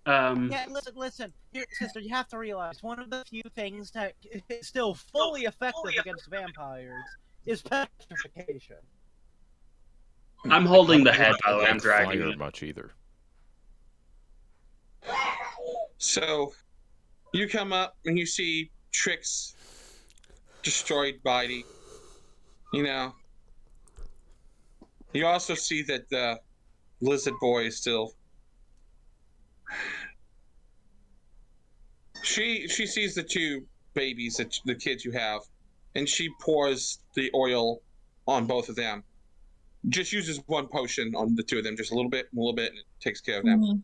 [SPEAKER 4] Yeah, listen. Here, sister, you have to realize one of the few things that is still fully effective against vampires is petrification.
[SPEAKER 2] I'm holding the
[SPEAKER 6] I
[SPEAKER 2] head,
[SPEAKER 6] don't
[SPEAKER 2] by the way. I'm
[SPEAKER 6] like
[SPEAKER 2] dragging
[SPEAKER 6] fire
[SPEAKER 2] it.
[SPEAKER 6] much either.
[SPEAKER 1] So, you come up and you see Trix destroyed body. You know. You also see that the lizard boy is still. She sees the 2 babies, the kids you have, and she pours the oil on both of them. Just uses 1 potion on the 2 of them, just a little bit, and it takes care of them.
[SPEAKER 5] Mm-hmm.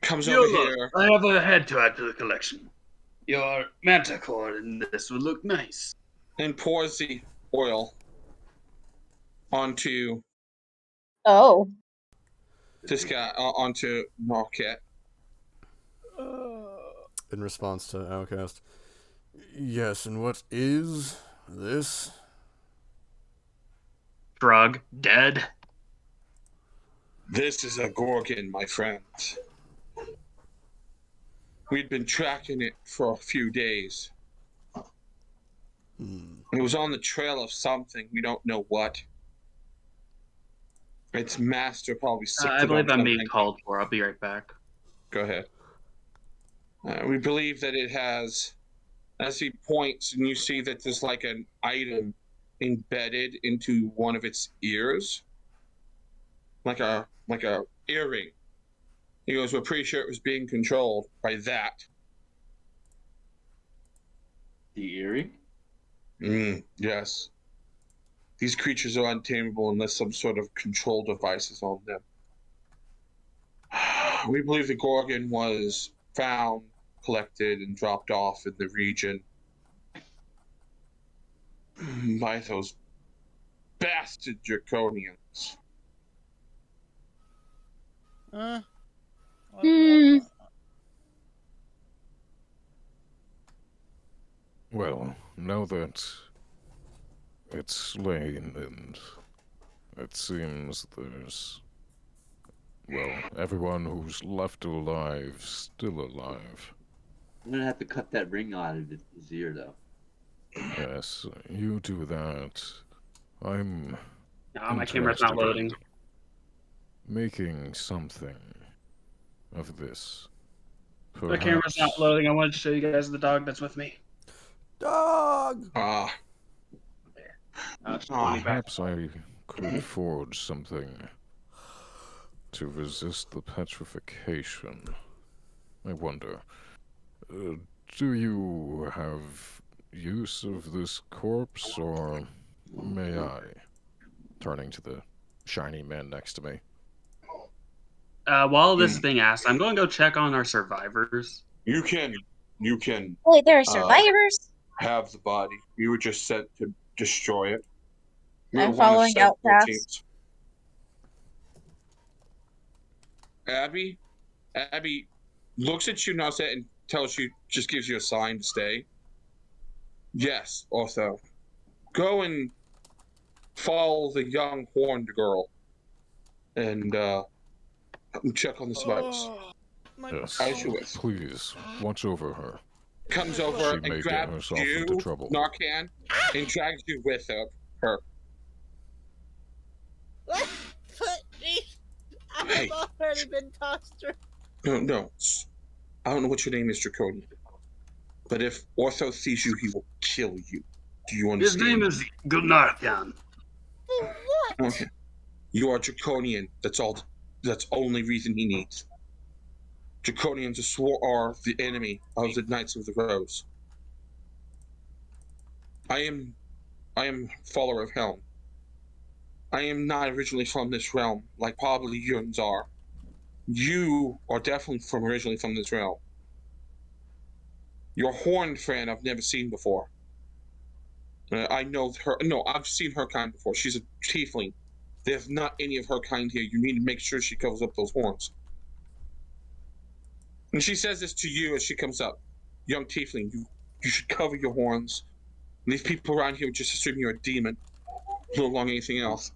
[SPEAKER 1] Comes over here.
[SPEAKER 2] I have a head to add to the collection. Your manticore in this would look nice.
[SPEAKER 1] And pours the oil onto this guy, onto Marquette.
[SPEAKER 3] In response to Outcast. Yes, and what is this?
[SPEAKER 2] Shrug. Dead.
[SPEAKER 1] This is a Gorgon, my friend. We'd been tracking it for a few days. It was on the trail of something. We don't know what. Its master probably sicked
[SPEAKER 2] I
[SPEAKER 1] it
[SPEAKER 2] believe
[SPEAKER 1] on
[SPEAKER 2] I'm being
[SPEAKER 1] something.
[SPEAKER 2] called for. I'll be right back.
[SPEAKER 1] Go ahead. We believe that it has, as he points, and you see that there's like an item embedded into one of its ears, like a earring. He goes, "We're pretty sure it was being controlled by that."
[SPEAKER 8] The earring?
[SPEAKER 1] Yes. These creatures are untamable unless some sort of control device is on them. We believe the Gorgon was found, collected, and dropped off in the region by those bastard Draconians.
[SPEAKER 6] Well, now that it's slain and it seems there's, well, everyone who's left alive still alive.
[SPEAKER 8] I'm gonna have to cut that ring out of his ear, though.
[SPEAKER 6] Yes, you do that. I'm
[SPEAKER 2] No, my camera's not
[SPEAKER 6] interested in
[SPEAKER 2] loading.
[SPEAKER 6] making something of this.
[SPEAKER 2] My camera's not loading. I wanted to show you guys the dog that's with me.
[SPEAKER 3] Dog!
[SPEAKER 6] Perhaps I could forge something to resist the petrification. I wonder, do you have use of this corpse, or may I? Turning to the shiny man next to me.
[SPEAKER 2] While this is being asked, I'm going to go check on our survivors.
[SPEAKER 1] You can
[SPEAKER 5] Wait, there are survivors?
[SPEAKER 1] have the body. You were just sent to destroy it. You're
[SPEAKER 5] I'm
[SPEAKER 1] one of
[SPEAKER 5] following
[SPEAKER 1] several
[SPEAKER 5] Outcast.
[SPEAKER 1] teams. Abby looks at you, nods it, and tells you, just gives you a sign to stay. Yes, also. Go and follow the young horned girl and check on the survivors.
[SPEAKER 6] Yes,
[SPEAKER 1] As you wish.
[SPEAKER 6] please, watch over her.
[SPEAKER 1] Comes
[SPEAKER 6] She
[SPEAKER 1] over
[SPEAKER 6] may
[SPEAKER 1] and
[SPEAKER 6] get
[SPEAKER 1] grabs
[SPEAKER 6] herself
[SPEAKER 1] you,
[SPEAKER 6] into trouble.
[SPEAKER 1] Narcan, and drags you with her.
[SPEAKER 4] Please, I
[SPEAKER 1] Hey.
[SPEAKER 4] have already been tossed around.
[SPEAKER 1] No. I don't know what your name is, Draconian. But if Ortho sees you, he will kill you. Do you
[SPEAKER 2] His
[SPEAKER 1] understand?
[SPEAKER 2] name is Gunarthan.
[SPEAKER 4] For what?
[SPEAKER 1] Okay. You are Draconian. That's all. That's only reason he needs. Draconians are the enemy of the Knights of the Rose. I am follower of Helm. I am not originally from this realm, like probably Yuns are. You are definitely originally from this realm. Your horned friend I've never seen before. I know her. No, I've seen her kind before. She's a tiefling. There's not any of her kind here. You need to make sure she covers up those horns. And she says this to you as she comes up. Young tiefling, you should cover your horns. These people around here just assume you're a demon, no longer anything else.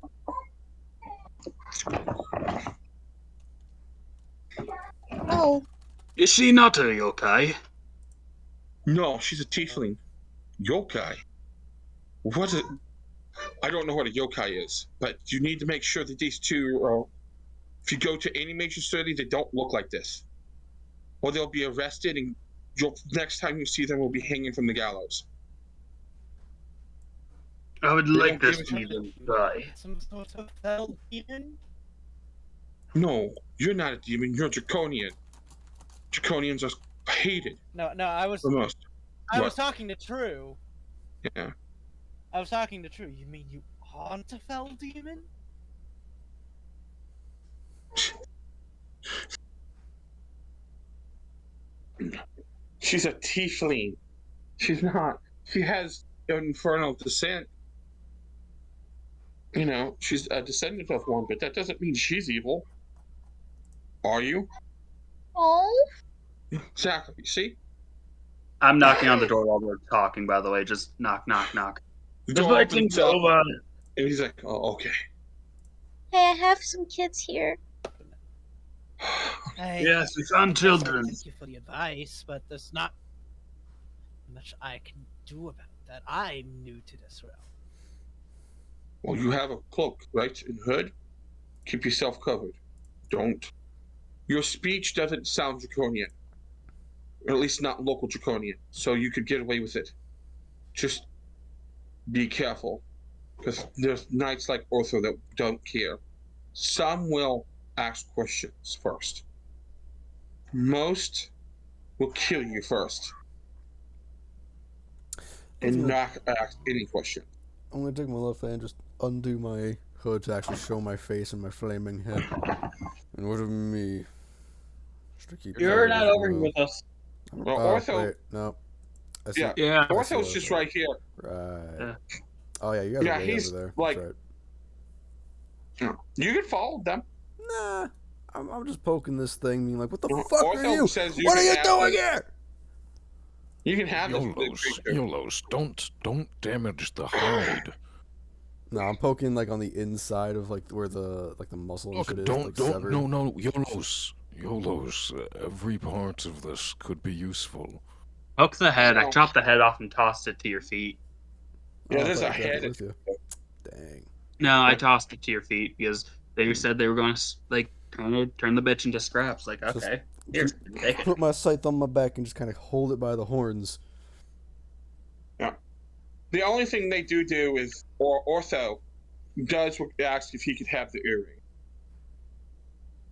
[SPEAKER 5] Oh,
[SPEAKER 2] Is she not a yokai?
[SPEAKER 1] No, she's a tiefling. Yokai. What is it? I don't know what a yokai is, but you need to make sure that these two, if you go to any major city, they don't look like this. Or they'll be arrested and next time you see them will be hanging from the gallows.
[SPEAKER 2] I would
[SPEAKER 1] They
[SPEAKER 2] like
[SPEAKER 1] don't
[SPEAKER 2] this
[SPEAKER 1] give
[SPEAKER 2] to
[SPEAKER 1] it-
[SPEAKER 2] be the guy.
[SPEAKER 4] Some sort of fell demon?
[SPEAKER 1] No, you're not a demon, you're a draconian. Draconians are hated
[SPEAKER 4] No, I was
[SPEAKER 1] the most.
[SPEAKER 4] I was
[SPEAKER 1] What?
[SPEAKER 4] talking to True.
[SPEAKER 1] Yeah.
[SPEAKER 4] I was talking to True. You mean you aren't a fell demon?
[SPEAKER 1] She's a tiefling. She's not. She has infernal descent. You know, she's a descendant of one, but that doesn't mean she's evil. Are you?
[SPEAKER 5] oh,
[SPEAKER 1] Exactly. See?
[SPEAKER 2] I'm knocking on the door while we're talking, by the way. Just knock, knock, knock.
[SPEAKER 1] The
[SPEAKER 2] The
[SPEAKER 1] door
[SPEAKER 2] fighting's
[SPEAKER 1] opens up,
[SPEAKER 2] over.
[SPEAKER 1] and he's like, "Oh, okay."
[SPEAKER 5] hey, I have some kids here.
[SPEAKER 4] Hey,
[SPEAKER 2] Yes, we found children.
[SPEAKER 4] Thank you for the advice, but there's not much I can do about that. I'm new to this realm.
[SPEAKER 1] Well, you have a cloak, right, and hood. Keep yourself covered. Don't. Your speech doesn't sound draconian, or at least not local draconian, so you could get away with it. Just be careful, because there's knights like Ortho that don't care. Some will ask questions first. Most will kill you first, and
[SPEAKER 3] gonna-
[SPEAKER 1] not ask any question.
[SPEAKER 3] I'm gonna take my left hand, just undo my hood to actually show my face and my flaming head. And what of me? Just to keep
[SPEAKER 2] You're
[SPEAKER 3] covered
[SPEAKER 2] not
[SPEAKER 3] as
[SPEAKER 2] over here
[SPEAKER 3] well.
[SPEAKER 2] with us.
[SPEAKER 1] Well,
[SPEAKER 3] Oh,
[SPEAKER 1] Ortho,
[SPEAKER 3] wait, no. I see.
[SPEAKER 1] yeah,
[SPEAKER 2] Yeah.
[SPEAKER 3] I see
[SPEAKER 1] Ortho's
[SPEAKER 3] what
[SPEAKER 1] just
[SPEAKER 3] it's
[SPEAKER 1] right here.
[SPEAKER 3] Right.
[SPEAKER 2] Yeah.
[SPEAKER 3] Oh yeah, you guys
[SPEAKER 1] Yeah,
[SPEAKER 3] are way
[SPEAKER 1] he's
[SPEAKER 3] over there.
[SPEAKER 1] like-
[SPEAKER 3] That's right.
[SPEAKER 1] You can follow them.
[SPEAKER 3] Nah, I'm just poking this thing, being like, "What the
[SPEAKER 1] Well,
[SPEAKER 3] fuck
[SPEAKER 1] Ortho
[SPEAKER 3] are you?
[SPEAKER 1] says you
[SPEAKER 3] What are
[SPEAKER 1] can
[SPEAKER 3] you
[SPEAKER 1] have
[SPEAKER 3] doing
[SPEAKER 1] this-
[SPEAKER 3] here?"
[SPEAKER 1] You can have this big
[SPEAKER 6] Yolos,
[SPEAKER 1] creature.
[SPEAKER 6] Yolos, don't damage the hide.
[SPEAKER 3] No, I'm poking like on the inside of like where the muscle and
[SPEAKER 6] Look,
[SPEAKER 3] shit is.
[SPEAKER 6] don't,
[SPEAKER 3] like,
[SPEAKER 6] no,
[SPEAKER 3] severed.
[SPEAKER 6] Yolos. Every part of this could be useful.
[SPEAKER 2] Poke the head. I
[SPEAKER 1] No.
[SPEAKER 2] chopped the head off and tossed it to your feet.
[SPEAKER 1] Yeah,
[SPEAKER 3] Oh, I
[SPEAKER 1] there's
[SPEAKER 3] thought
[SPEAKER 1] a
[SPEAKER 3] you grabbed it
[SPEAKER 1] head.
[SPEAKER 3] with you. Dang.
[SPEAKER 2] No, I
[SPEAKER 1] Yeah.
[SPEAKER 2] tossed it to your feet because they said they were going to like turn the bitch into scraps. Like,
[SPEAKER 3] Just
[SPEAKER 2] okay, here, take it.
[SPEAKER 3] Put my scythe on my back and just kind of hold it by the horns.
[SPEAKER 1] The only thing they do is, Ortho does ask if he could have the earring.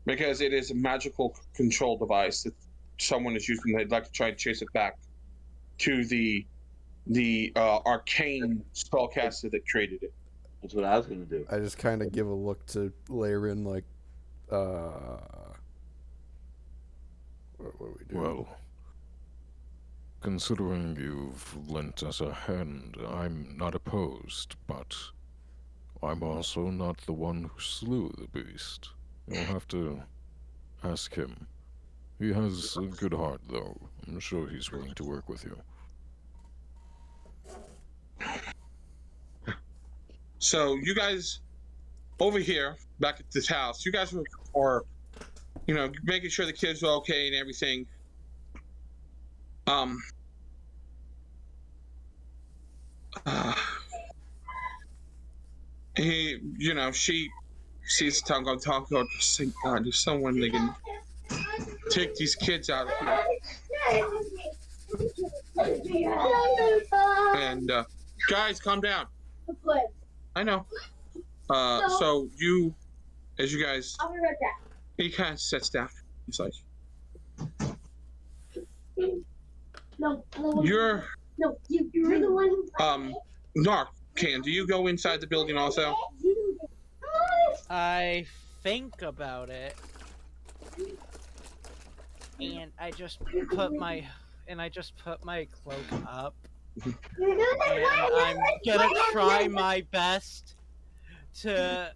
[SPEAKER 1] Because it is a magical control device that someone is using. They'd like to try and chase it back to the the arcane spellcaster that created it.
[SPEAKER 8] That's what I was gonna do.
[SPEAKER 3] I just kind of give a look to Laren, like, what are we doing?
[SPEAKER 6] Well, considering you've lent us a hand, I'm not opposed, but I'm also not the one who slew the beast. You'll have to ask him. He has a good heart, though. I'm sure he's willing to work with you.
[SPEAKER 1] So you guys over here, back at this house, you guys are, you know, making sure the kids are okay and everything. He, you know, she sees Tongue on talk about, thank God, there's someone that can take these kids out of here. And guys, calm down. I know. So you, as you guys,
[SPEAKER 9] I'll be right back.
[SPEAKER 1] he kind of sits down. He's like,
[SPEAKER 9] No,
[SPEAKER 1] you're
[SPEAKER 9] you're the one who.
[SPEAKER 1] Narcan, do you go inside the building also?
[SPEAKER 4] I think about it, and I just put my cloak up, and I'm gonna try my best to.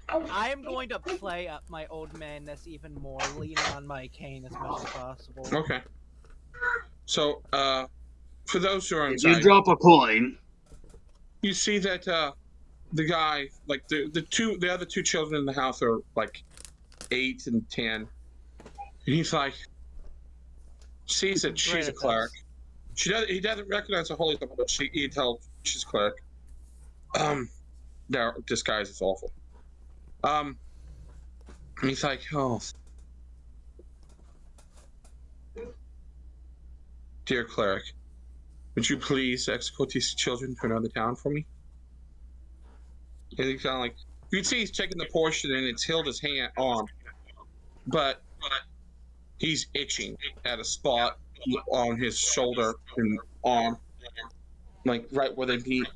[SPEAKER 4] I am going to play up my old manness even more, leaning on my cane as much as possible.
[SPEAKER 1] Okay. So, for those who are
[SPEAKER 2] If you
[SPEAKER 1] inside,
[SPEAKER 2] drop a coin,
[SPEAKER 1] you see that the guy, like the other two children in the house are like 8 and 10, and he's like, sees that she's a cleric. He doesn't recognize the holy symbol, but he tells she's a cleric. Their disguise is awful. And he's like, oh, dear cleric, would you please escort these children to another town for me? And he's kind of like, you can see he's checking the portion and it's Hilda's arm, but he's itching at a spot on his shoulder and arm, like right where they meet.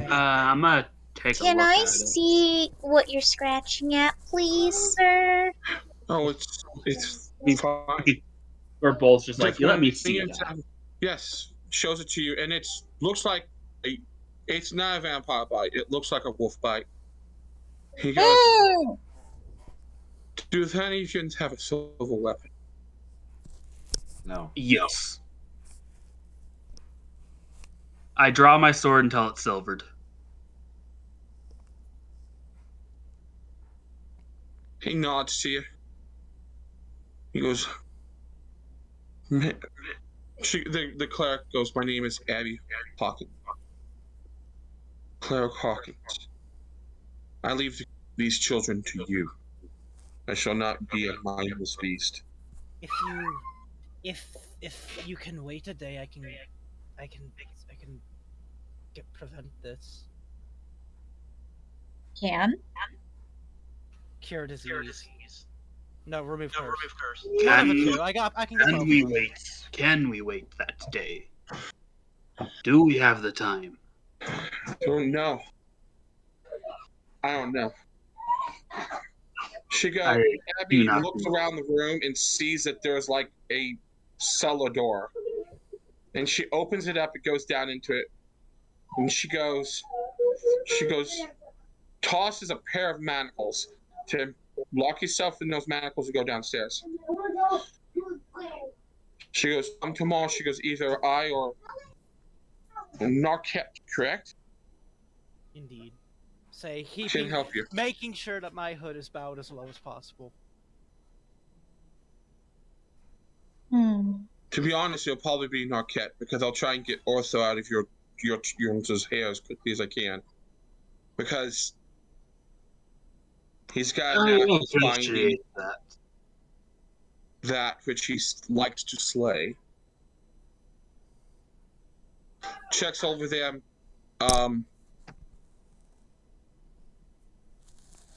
[SPEAKER 2] I'm gonna take a
[SPEAKER 10] Can
[SPEAKER 2] look
[SPEAKER 10] I
[SPEAKER 2] at it.
[SPEAKER 10] see what you're scratching at, please, sir?
[SPEAKER 1] Oh, it's fine.
[SPEAKER 2] We're both just like, you let me see
[SPEAKER 1] It's,
[SPEAKER 2] that.
[SPEAKER 1] yes, shows it to you, and it looks like it's not a vampire bite. It looks like a wolf bite. He goes,
[SPEAKER 10] Mm.
[SPEAKER 1] do the Thanesians have a silver weapon?
[SPEAKER 8] No.
[SPEAKER 2] Yes. I draw my sword until it's silvered.
[SPEAKER 1] He nods to you. He goes, the cleric goes, my name is Abby Hawkins. Cleric Hawkins. I leave these children to you. I shall not be a mindless beast.
[SPEAKER 4] If you can wait a day, I can prevent this.
[SPEAKER 5] Can?
[SPEAKER 4] Cure disease. No, remove curse.
[SPEAKER 2] Can
[SPEAKER 4] One of the
[SPEAKER 2] we,
[SPEAKER 4] two. I can get
[SPEAKER 2] can
[SPEAKER 4] both
[SPEAKER 2] we
[SPEAKER 4] of them.
[SPEAKER 2] wait? Can we wait that day? Do we have the time?
[SPEAKER 1] Don't know. I don't know.
[SPEAKER 2] I do
[SPEAKER 1] Abby
[SPEAKER 2] not
[SPEAKER 1] looks
[SPEAKER 2] know.
[SPEAKER 1] around the room and sees that there's like a cellar door. And she opens it up, it goes down into it. And she goes, tosses a pair of manacles to lock yourself in those manacles and go downstairs. She goes, tomorrow. She goes, either I or Narket, correct?
[SPEAKER 4] Indeed. Say
[SPEAKER 1] She can help you.
[SPEAKER 4] making sure that my hood is bowed as low as possible.
[SPEAKER 1] To be honest, it'll probably be Narket because I'll try and get ortho out of your hair as quickly as I can. Because he's got
[SPEAKER 2] I
[SPEAKER 1] now finding
[SPEAKER 2] appreciate
[SPEAKER 1] that which he likes to slay. Checks over them,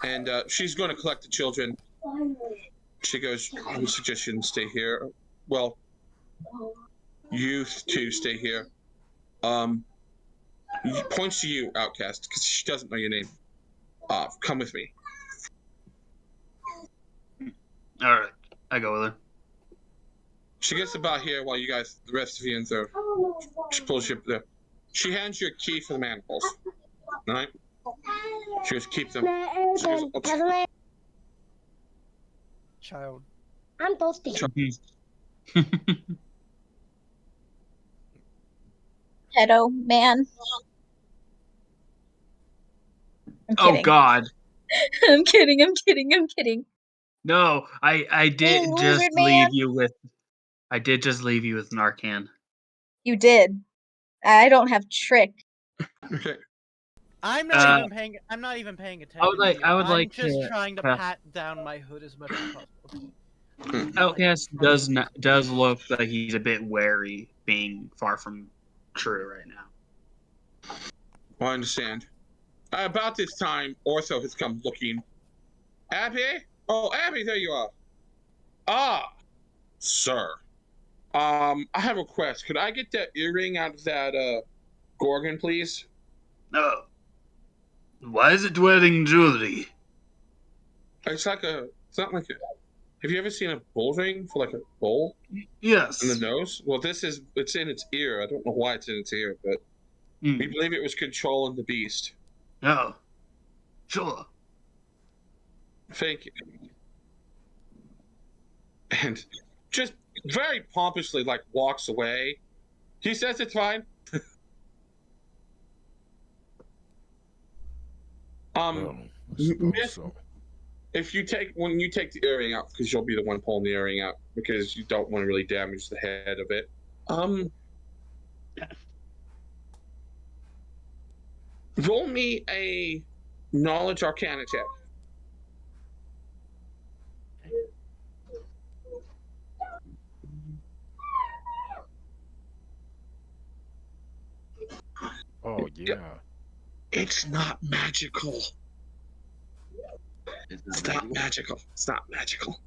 [SPEAKER 1] and she's going to collect the children. She goes, I would suggest you stay here. well, you two stay here. He points to you, Outcast, because she doesn't know your name. Come with me.
[SPEAKER 2] All right, I go with her.
[SPEAKER 1] She gets about here while you guys, the rest of you, are. She pulls you up there. She hands you a key for the manacles. All right? She goes, keep them. She goes,
[SPEAKER 4] Child.
[SPEAKER 9] I'm thirsty.
[SPEAKER 5] Pedo man. I'm
[SPEAKER 2] Oh
[SPEAKER 5] kidding.
[SPEAKER 2] God,
[SPEAKER 5] I'm kidding. I'm kidding. I'm kidding.
[SPEAKER 2] no! I did
[SPEAKER 5] You
[SPEAKER 2] just
[SPEAKER 5] lizard
[SPEAKER 2] leave
[SPEAKER 5] man.
[SPEAKER 2] you with. I did just leave you with Narcan.
[SPEAKER 5] You did. I don't have trick.
[SPEAKER 1] okay.
[SPEAKER 4] I'm not even paying attention to you.
[SPEAKER 2] I would
[SPEAKER 4] I'm
[SPEAKER 2] like
[SPEAKER 4] just
[SPEAKER 2] to.
[SPEAKER 4] trying to pat down my hood as much as possible.
[SPEAKER 2] Outcast does look like he's a bit wary, being far from true right now.
[SPEAKER 1] I understand. About this time, Ortho has come looking. Abby? Oh, Abby, there you are. Ah, sir. I have a request. Could I get that earring out of that Gorgon, please?
[SPEAKER 2] No. Why is it wearing jewelry?
[SPEAKER 1] It's not like a. Have you ever seen a bull ring for like a bull
[SPEAKER 2] Yes.
[SPEAKER 1] in the nose? Well, it's in its ear. I don't know why it's in its ear, but we believe it was controlling the beast.
[SPEAKER 2] Oh. Sure.
[SPEAKER 1] Thank you. And just very pompously, like, walks away. He says it's fine.
[SPEAKER 6] I suppose so.
[SPEAKER 1] When you take the earring out, because you'll be the one pulling the earring out, because you don't want to really damage the head of it. Roll me a knowledge arcana check.
[SPEAKER 6] Oh yeah.
[SPEAKER 1] It's not magical.
[SPEAKER 8] It's
[SPEAKER 1] Not magical. It's not magical.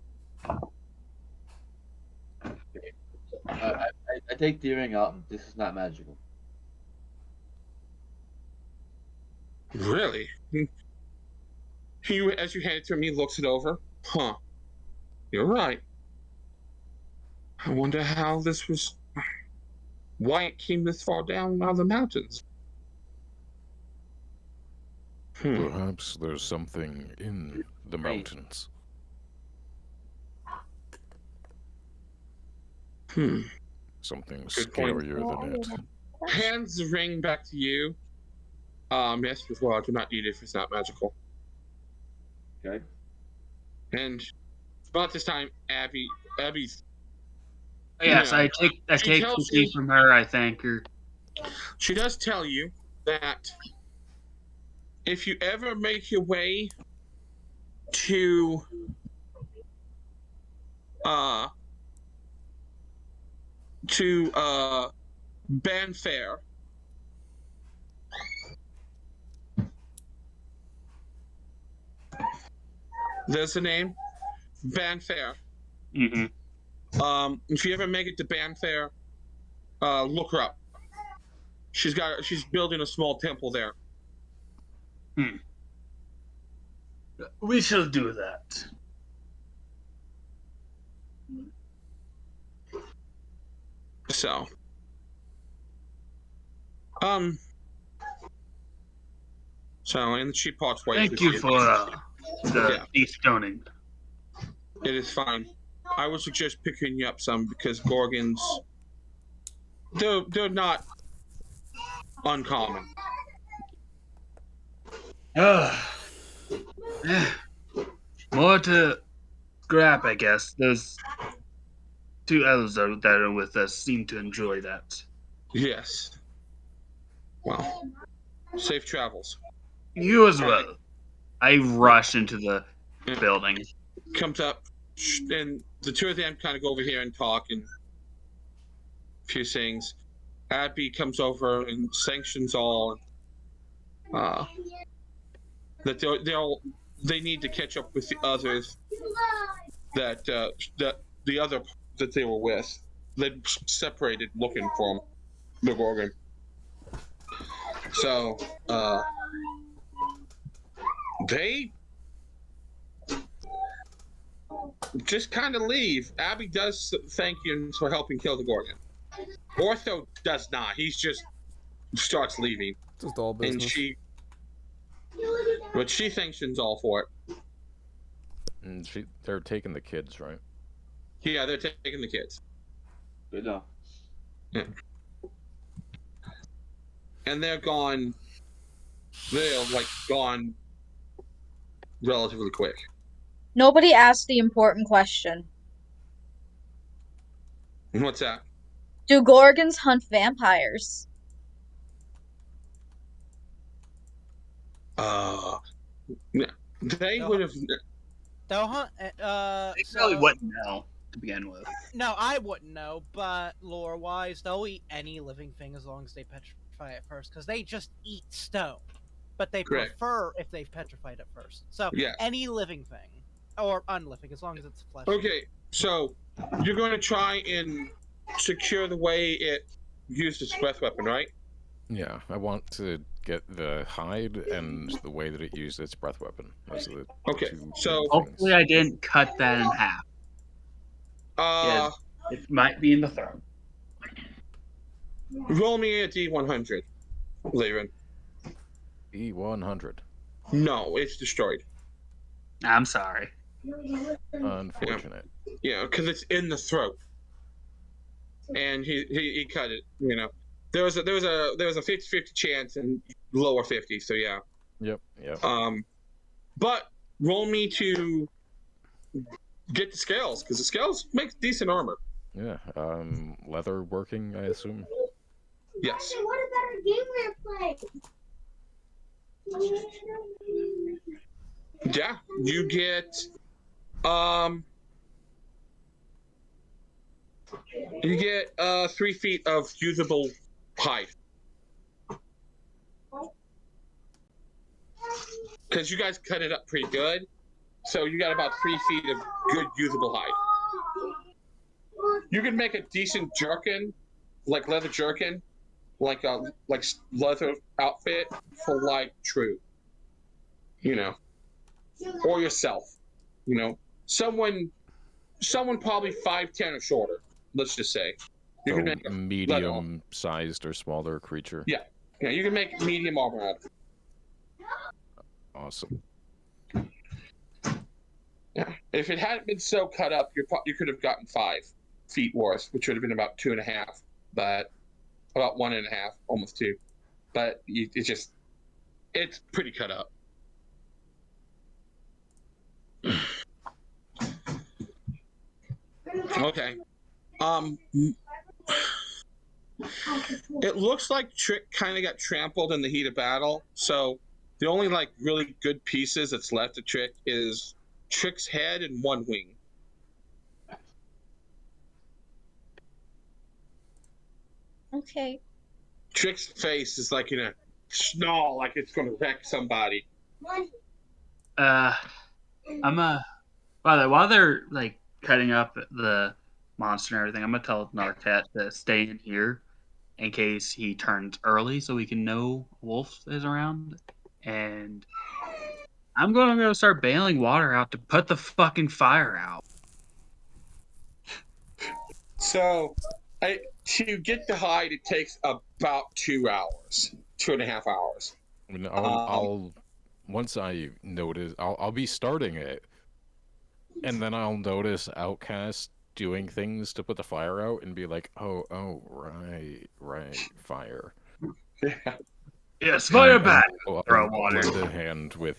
[SPEAKER 8] I take the earring out, and this is not magical.
[SPEAKER 1] Really? As you hand it to him, he looks it over. Huh. You're right. I wonder why it came this far down out of the mountains.
[SPEAKER 6] Perhaps there's something in the mountains. Something
[SPEAKER 1] Good point.
[SPEAKER 6] scarier than it.
[SPEAKER 1] Hands the ring back to you. Yes, as well. I do not need it if it's not magical.
[SPEAKER 8] Okay.
[SPEAKER 1] And about this time, Abby's.
[SPEAKER 2] Yes,
[SPEAKER 1] Yeah.
[SPEAKER 2] I take the key from her. I thank her.
[SPEAKER 1] She does tell you that if you ever make your way to Banfair, there's the name, Banfair. If you ever make it to Banfair, look her up. She's building a small temple there.
[SPEAKER 2] We shall do that.
[SPEAKER 1] So, and she parts ways.
[SPEAKER 2] Thank you for the de-stoning.
[SPEAKER 1] It is fine. I would suggest picking you up some because Gorgons, they're not uncommon.
[SPEAKER 2] More to scrap, I guess. Those two elves that are with us seem to enjoy that.
[SPEAKER 1] Yes. Well, safe travels.
[SPEAKER 2] You as well. I rush into the building.
[SPEAKER 1] Comes up, and the two of them kind of go over here and talk and a few things. Abby comes over and sanctions all. That they need to catch up with the others. That the other that they were with. They separated looking for the Gorgon. So they just kind of leave. Abby does thank you for helping kill the Gorgon. Ortho does not. He's just starts leaving,
[SPEAKER 3] Just all
[SPEAKER 1] and
[SPEAKER 3] business.
[SPEAKER 1] but she thinks she's all for it.
[SPEAKER 6] And they're taking the kids, right?
[SPEAKER 1] Yeah, they're taking the kids.
[SPEAKER 8] Good enough.
[SPEAKER 1] Yeah. And they're gone. They're like gone relatively quick.
[SPEAKER 5] Nobody asked the important question.
[SPEAKER 1] What's that?
[SPEAKER 5] Do Gorgons hunt vampires?
[SPEAKER 1] Yeah, they
[SPEAKER 4] No.
[SPEAKER 1] would have.
[SPEAKER 4] They'll hunt.
[SPEAKER 2] They
[SPEAKER 4] So
[SPEAKER 2] probably wouldn't know to begin with.
[SPEAKER 4] no, I wouldn't know. But lore-wise, they'll eat any living thing as long as they petrify it first, because they just eat stone. But they
[SPEAKER 1] Correct.
[SPEAKER 4] prefer if they've petrified it first. So
[SPEAKER 1] Yeah.
[SPEAKER 4] any living thing, or unliving, as long as it's flesh.
[SPEAKER 1] Okay, so you're going to try and secure the way it used its breath weapon, right?
[SPEAKER 6] Yeah, I want to get the hide and the way that it used its breath weapon. Those are the
[SPEAKER 1] Okay,
[SPEAKER 6] two
[SPEAKER 1] so
[SPEAKER 6] main things.
[SPEAKER 2] Hopefully, I didn't cut that in half. It might be in the throat.
[SPEAKER 1] Roll me a D100, Levin.
[SPEAKER 6] E100.
[SPEAKER 1] No, it's destroyed.
[SPEAKER 2] I'm sorry.
[SPEAKER 6] Unfortunate.
[SPEAKER 1] Yeah, because it's in the throat, and he cut it. You know, there was a 50-50 chance and lower 50. So yeah.
[SPEAKER 6] Yep.
[SPEAKER 1] But roll me to get the scales, because the scales make decent armor.
[SPEAKER 6] Yeah. Leather working, I assume.
[SPEAKER 1] Yes.
[SPEAKER 9] What a better game we're playing.
[SPEAKER 1] Yeah, you get 3 feet of usable hide. Because you guys cut it up pretty good, so you got about 3 feet of good usable hide. You can make a decent jerkin, like leather jerkin, like a leather outfit for like True, you know, or yourself, you know, someone probably 5'10" or shorter. Let's just say you
[SPEAKER 6] So
[SPEAKER 1] can make a
[SPEAKER 6] medium-sized or smaller creature.
[SPEAKER 1] Yeah, you can make medium armor out of it.
[SPEAKER 6] Awesome.
[SPEAKER 1] Yeah, if it hadn't been so cut up, you could have gotten 5 feet worth, which would have been about 2.5, but about 1.5, almost 2. But it's pretty cut up. Okay. It looks like Trick kind of got trampled in the heat of battle, so the only like really good pieces that's left of Trick is Trick's head and one wing.
[SPEAKER 5] Okay.
[SPEAKER 1] Trick's face is like in a snarl, like it's going to wreck somebody.
[SPEAKER 2] While they're like cutting up the monster and everything, I'm gonna tell Narcat to stay in here in case he turns early, so we can know Wolf is around. And I'm gonna go start bailing water out to put the fucking fire out.
[SPEAKER 1] So, to get the hide, it takes about 2 hours, 2.5 hours.
[SPEAKER 6] I mean, I'll once I notice, I'll be starting it, and then I'll notice Outcast doing things to put the fire out, and be like, oh, right, fire.
[SPEAKER 1] Yeah.
[SPEAKER 2] Yes, fire
[SPEAKER 6] And
[SPEAKER 2] back.
[SPEAKER 6] I'll
[SPEAKER 2] Throw water.
[SPEAKER 6] lend a hand with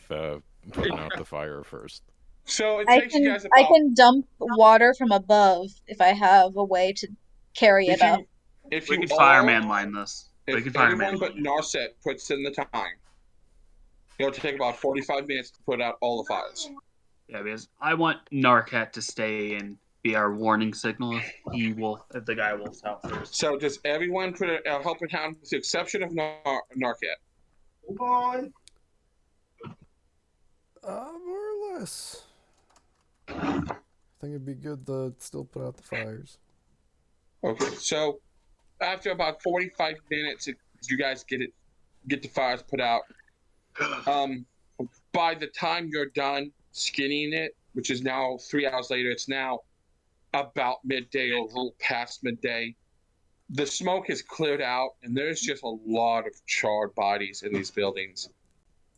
[SPEAKER 6] putting out the fire first.
[SPEAKER 1] So it
[SPEAKER 5] I
[SPEAKER 1] takes you guys about.
[SPEAKER 5] I can dump water from above if I have a way to carry it up.
[SPEAKER 1] If
[SPEAKER 2] We
[SPEAKER 1] you
[SPEAKER 2] could
[SPEAKER 1] all-
[SPEAKER 2] fireman line this. We
[SPEAKER 1] If
[SPEAKER 2] could fireman
[SPEAKER 1] everyone but
[SPEAKER 2] line.
[SPEAKER 1] Narset puts in the time, it'll take about 45 minutes to put out all the fires.
[SPEAKER 2] Yeah, because I want Narcat to stay and be our warning signal if the guy wolf's out first.
[SPEAKER 1] So does everyone put a helping hand with the exception of Narcat?
[SPEAKER 3] More or less. think it'd be good to still put out the fires.
[SPEAKER 1] Okay, so after about 45 minutes, you guys get the fires put out. By the time you're done skinning it, which is now 3 hours later, it's now about midday or a little past midday. The smoke has cleared out, and there's just a lot of charred bodies in these buildings.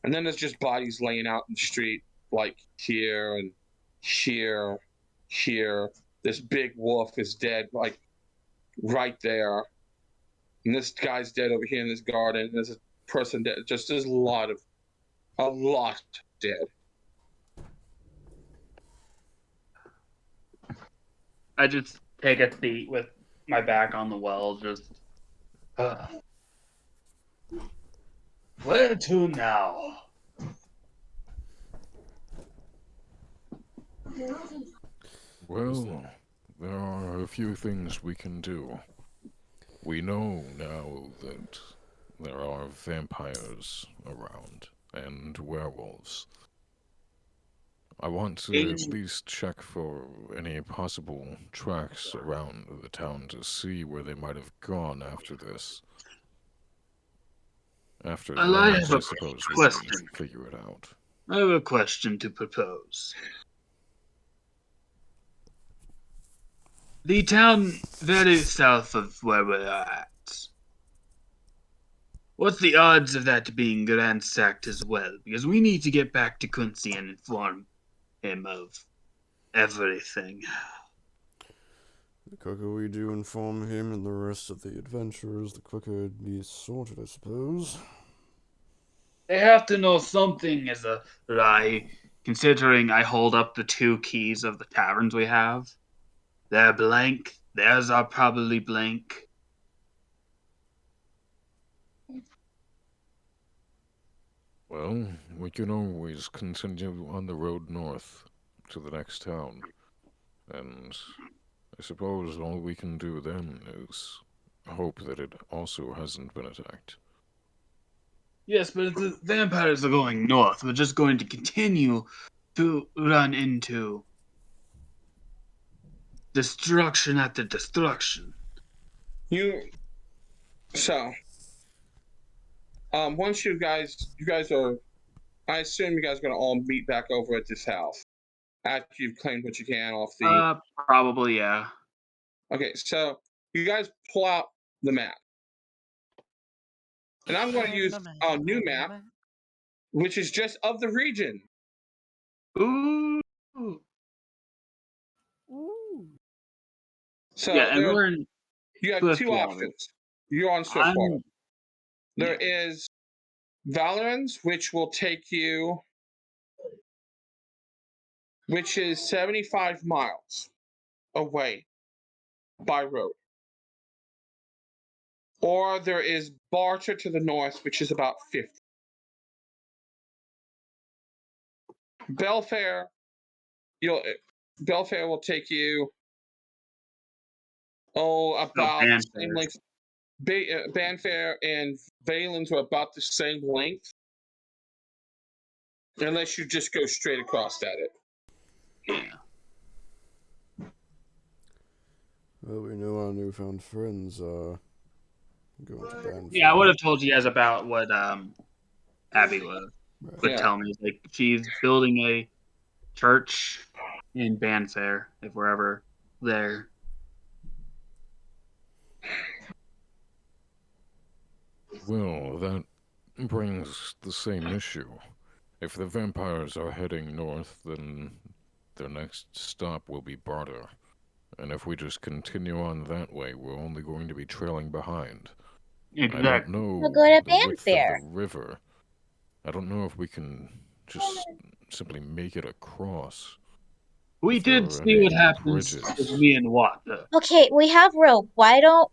[SPEAKER 1] And then there's just bodies laying out in the street, like here and here, here. This big wolf is dead, like right there. And this guy's dead over here in this garden. There's a person dead. Just there's a lot dead.
[SPEAKER 2] I just take a seat with my back on the well, just. Where to now?
[SPEAKER 6] Well, there are a few things we can do. We know now that there are vampires around and werewolves. I want to at least check for any possible tracks around the town to see where they might have gone after this. After
[SPEAKER 2] Well, I
[SPEAKER 6] that,
[SPEAKER 2] have
[SPEAKER 6] I
[SPEAKER 2] a
[SPEAKER 6] suppose we
[SPEAKER 2] question.
[SPEAKER 6] can figure it out.
[SPEAKER 2] I have a question to propose. The town very south of where we're at. What's the odds of that being ransacked as well? Because we need to get back to Quincy and inform him of everything.
[SPEAKER 3] The quicker we do inform him and the rest of the adventurers, the quicker it'd be sorted, I suppose.
[SPEAKER 2] They have to know something as a lie, considering I hold up the 2 keys of the taverns we have. They're blank. Theirs are probably blank.
[SPEAKER 6] Well, we can always continue on the road north to the next town. And I suppose all we can do then is hope that it also hasn't been attacked.
[SPEAKER 2] Yes, but if the vampires are going north, we're just going to continue to run into destruction after destruction.
[SPEAKER 1] Once you guys are, I assume you guys are gonna all meet back over at this house after you've claimed what you can off the.
[SPEAKER 2] Probably, yeah.
[SPEAKER 1] Okay, so you guys pull out the map, and I'm going to use a new map, which is just of the region.
[SPEAKER 2] Ooh.
[SPEAKER 4] Ooh.
[SPEAKER 1] So
[SPEAKER 2] Yeah, and we're in
[SPEAKER 1] you have 2
[SPEAKER 2] Swiftwater.
[SPEAKER 1] options. You're on Swiftwater.
[SPEAKER 2] I'm-
[SPEAKER 1] There is Valorans, which will take you, which is 75 miles away by road. Or there is Barter to the north, which is about 50. Belfair, Belfair will take you about the same
[SPEAKER 2] Banfair.
[SPEAKER 1] length. Banfair and Valens are about the same length, unless you just go straight across at it.
[SPEAKER 2] Yeah.
[SPEAKER 3] Well, we know our newfound friends are going to Banfield.
[SPEAKER 2] Yeah, I would have told you guys about what Abby would
[SPEAKER 1] Yeah.
[SPEAKER 2] tell me. Like, she's building a church in Banfair, if we're ever there.
[SPEAKER 6] Well, that brings the same issue. If the vampires are heading north, then their next stop will be Barter. And if we just continue on that way, we're only going to be trailing behind.
[SPEAKER 2] Exactly.
[SPEAKER 6] I don't know
[SPEAKER 10] We'll go to
[SPEAKER 6] the width of
[SPEAKER 10] Banfair.
[SPEAKER 6] the river. I don't know if we can just simply make it across.
[SPEAKER 2] We
[SPEAKER 6] If there
[SPEAKER 2] did
[SPEAKER 6] are
[SPEAKER 2] see what
[SPEAKER 6] any
[SPEAKER 2] happens with
[SPEAKER 6] bridges.
[SPEAKER 2] me and Watt, though.
[SPEAKER 10] Okay, we have rope. Why don't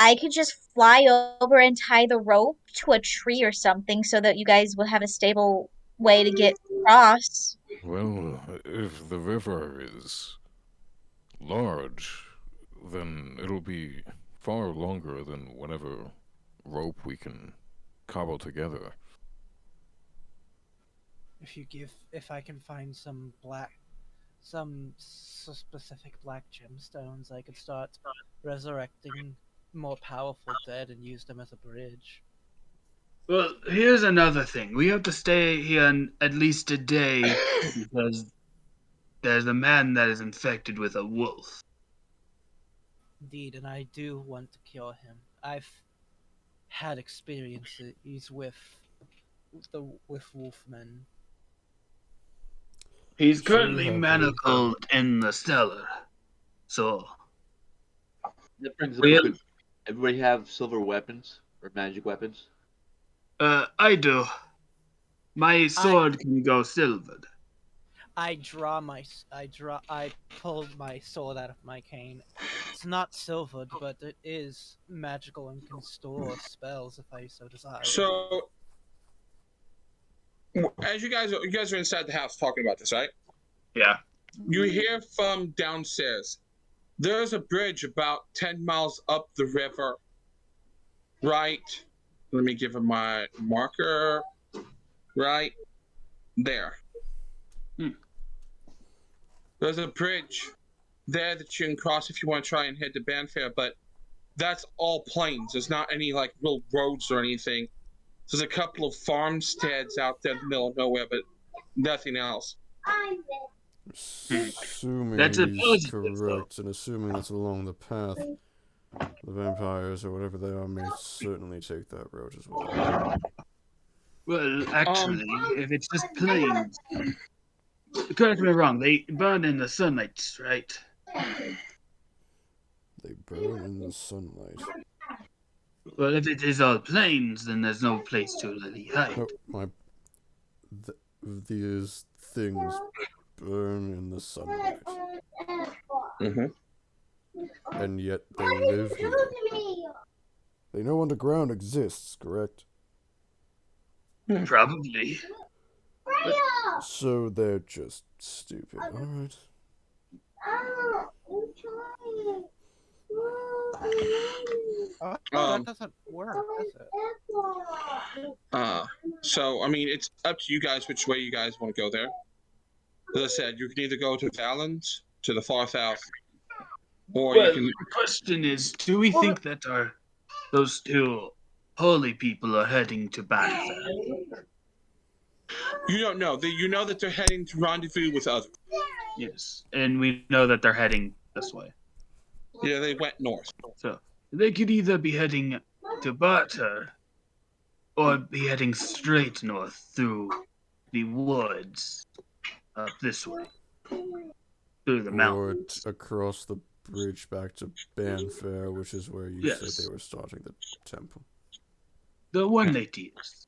[SPEAKER 10] I could just fly over and tie the rope to a tree or something so that you guys will have a stable way to get across.
[SPEAKER 6] Well, if the river is large, then it'll be far longer than whatever rope we can cobble together.
[SPEAKER 4] If I can find some some specific black gemstones, I could start resurrecting more powerful dead and use them as a bridge.
[SPEAKER 2] Well, here's another thing. We have to stay here at least a day because there's a man that is infected with a wolf.
[SPEAKER 4] Indeed, and I do want to cure him. I've had experiences with wolfmen.
[SPEAKER 2] He's
[SPEAKER 3] So you
[SPEAKER 2] currently
[SPEAKER 3] have
[SPEAKER 2] manacled in the cellar. So
[SPEAKER 8] That brings up a
[SPEAKER 2] we
[SPEAKER 8] good. Everybody have silver weapons or magic weapons?
[SPEAKER 2] I do. My sword can go silvered.
[SPEAKER 4] I pulled my sword out of my cane. It's not silvered, but it is magical and can store spells if I so desire.
[SPEAKER 1] So, as you guys are inside the house talking about this, right?
[SPEAKER 2] Yeah.
[SPEAKER 1] You hear from downstairs. There's a bridge about 10 miles up the river. Right. Let me give him my marker. Right there. There's a bridge there that you can cross if you want to try and head to Banfair, but that's all plains. There's not any like real roads or anything. There's a couple of farmsteads out there in the middle of nowhere, but nothing else.
[SPEAKER 3] Assuming
[SPEAKER 2] That's a
[SPEAKER 3] he's
[SPEAKER 2] positive,
[SPEAKER 3] correct, and assuming it's along the path, the vampires or whatever they are may certainly take that road as well.
[SPEAKER 2] Well, actually, if it's just plains, correct me wrong, they burn in the sunlight, right?
[SPEAKER 3] They burn in the sunlight.
[SPEAKER 2] Well, if it is all plains, then there's no place to really hide.
[SPEAKER 3] No, these things burn in the sunlight.
[SPEAKER 1] Mm-hmm.
[SPEAKER 3] And yet they live here. They know underground exists, correct?
[SPEAKER 2] Probably.
[SPEAKER 3] So they're just stupid, alright.
[SPEAKER 4] That doesn't work, does it?
[SPEAKER 1] So I mean, it's up to you guys which way you guys want to go there. As I said, you can either go to Valens, to the far south, or
[SPEAKER 2] Well,
[SPEAKER 1] you can.
[SPEAKER 2] the question is, do we think that those two holy people are heading to Banfair?
[SPEAKER 1] You don't know. You know that they're heading to rendezvous with others.
[SPEAKER 2] Yes, and we know that they're heading this way.
[SPEAKER 1] Yeah, they went north.
[SPEAKER 2] So they could either be heading to Barter or be heading straight north through the woods up this way. Through the
[SPEAKER 3] Or
[SPEAKER 2] mountains.
[SPEAKER 3] across the bridge back to Banfair, which is where you said they were starting the temple.
[SPEAKER 2] The 180s.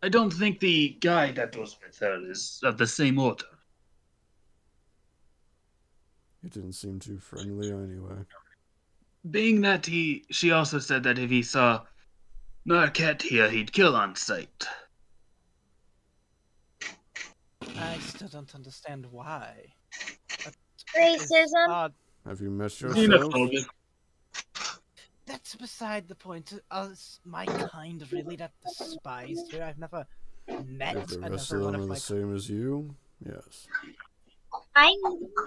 [SPEAKER 2] I don't think the guy that was with her is of the same order.
[SPEAKER 3] It didn't seem too friendly anyway.
[SPEAKER 2] Being that she also said that if he saw Marquette here, he'd kill on sight.
[SPEAKER 4] I still don't understand why.
[SPEAKER 10] Racism.
[SPEAKER 3] Have you met yourself?
[SPEAKER 4] That's beside the point. Us, my kind, really that despised her. I've never met
[SPEAKER 3] If the rest
[SPEAKER 4] another
[SPEAKER 3] of
[SPEAKER 4] one
[SPEAKER 3] them are
[SPEAKER 4] of
[SPEAKER 3] the
[SPEAKER 4] my.
[SPEAKER 3] same as you, yes.
[SPEAKER 10] I'm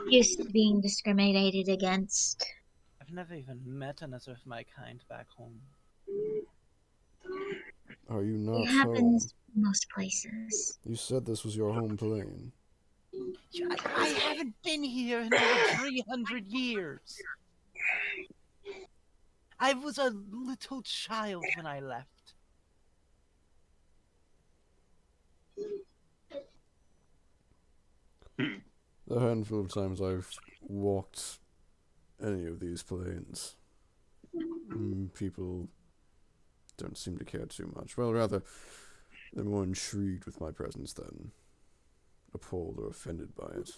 [SPEAKER 10] used to being discriminated against.
[SPEAKER 4] I've never even met another of my kind back home.
[SPEAKER 3] Are you not
[SPEAKER 10] It
[SPEAKER 3] home?
[SPEAKER 10] happens most places.
[SPEAKER 3] You said this was your home plane.
[SPEAKER 4] I haven't been here in over 300 years. I was a little child when I left.
[SPEAKER 3] The handful of times I've walked any of these planes, people don't seem to care too much. Well, rather, they're more intrigued with my presence than appalled or offended by it.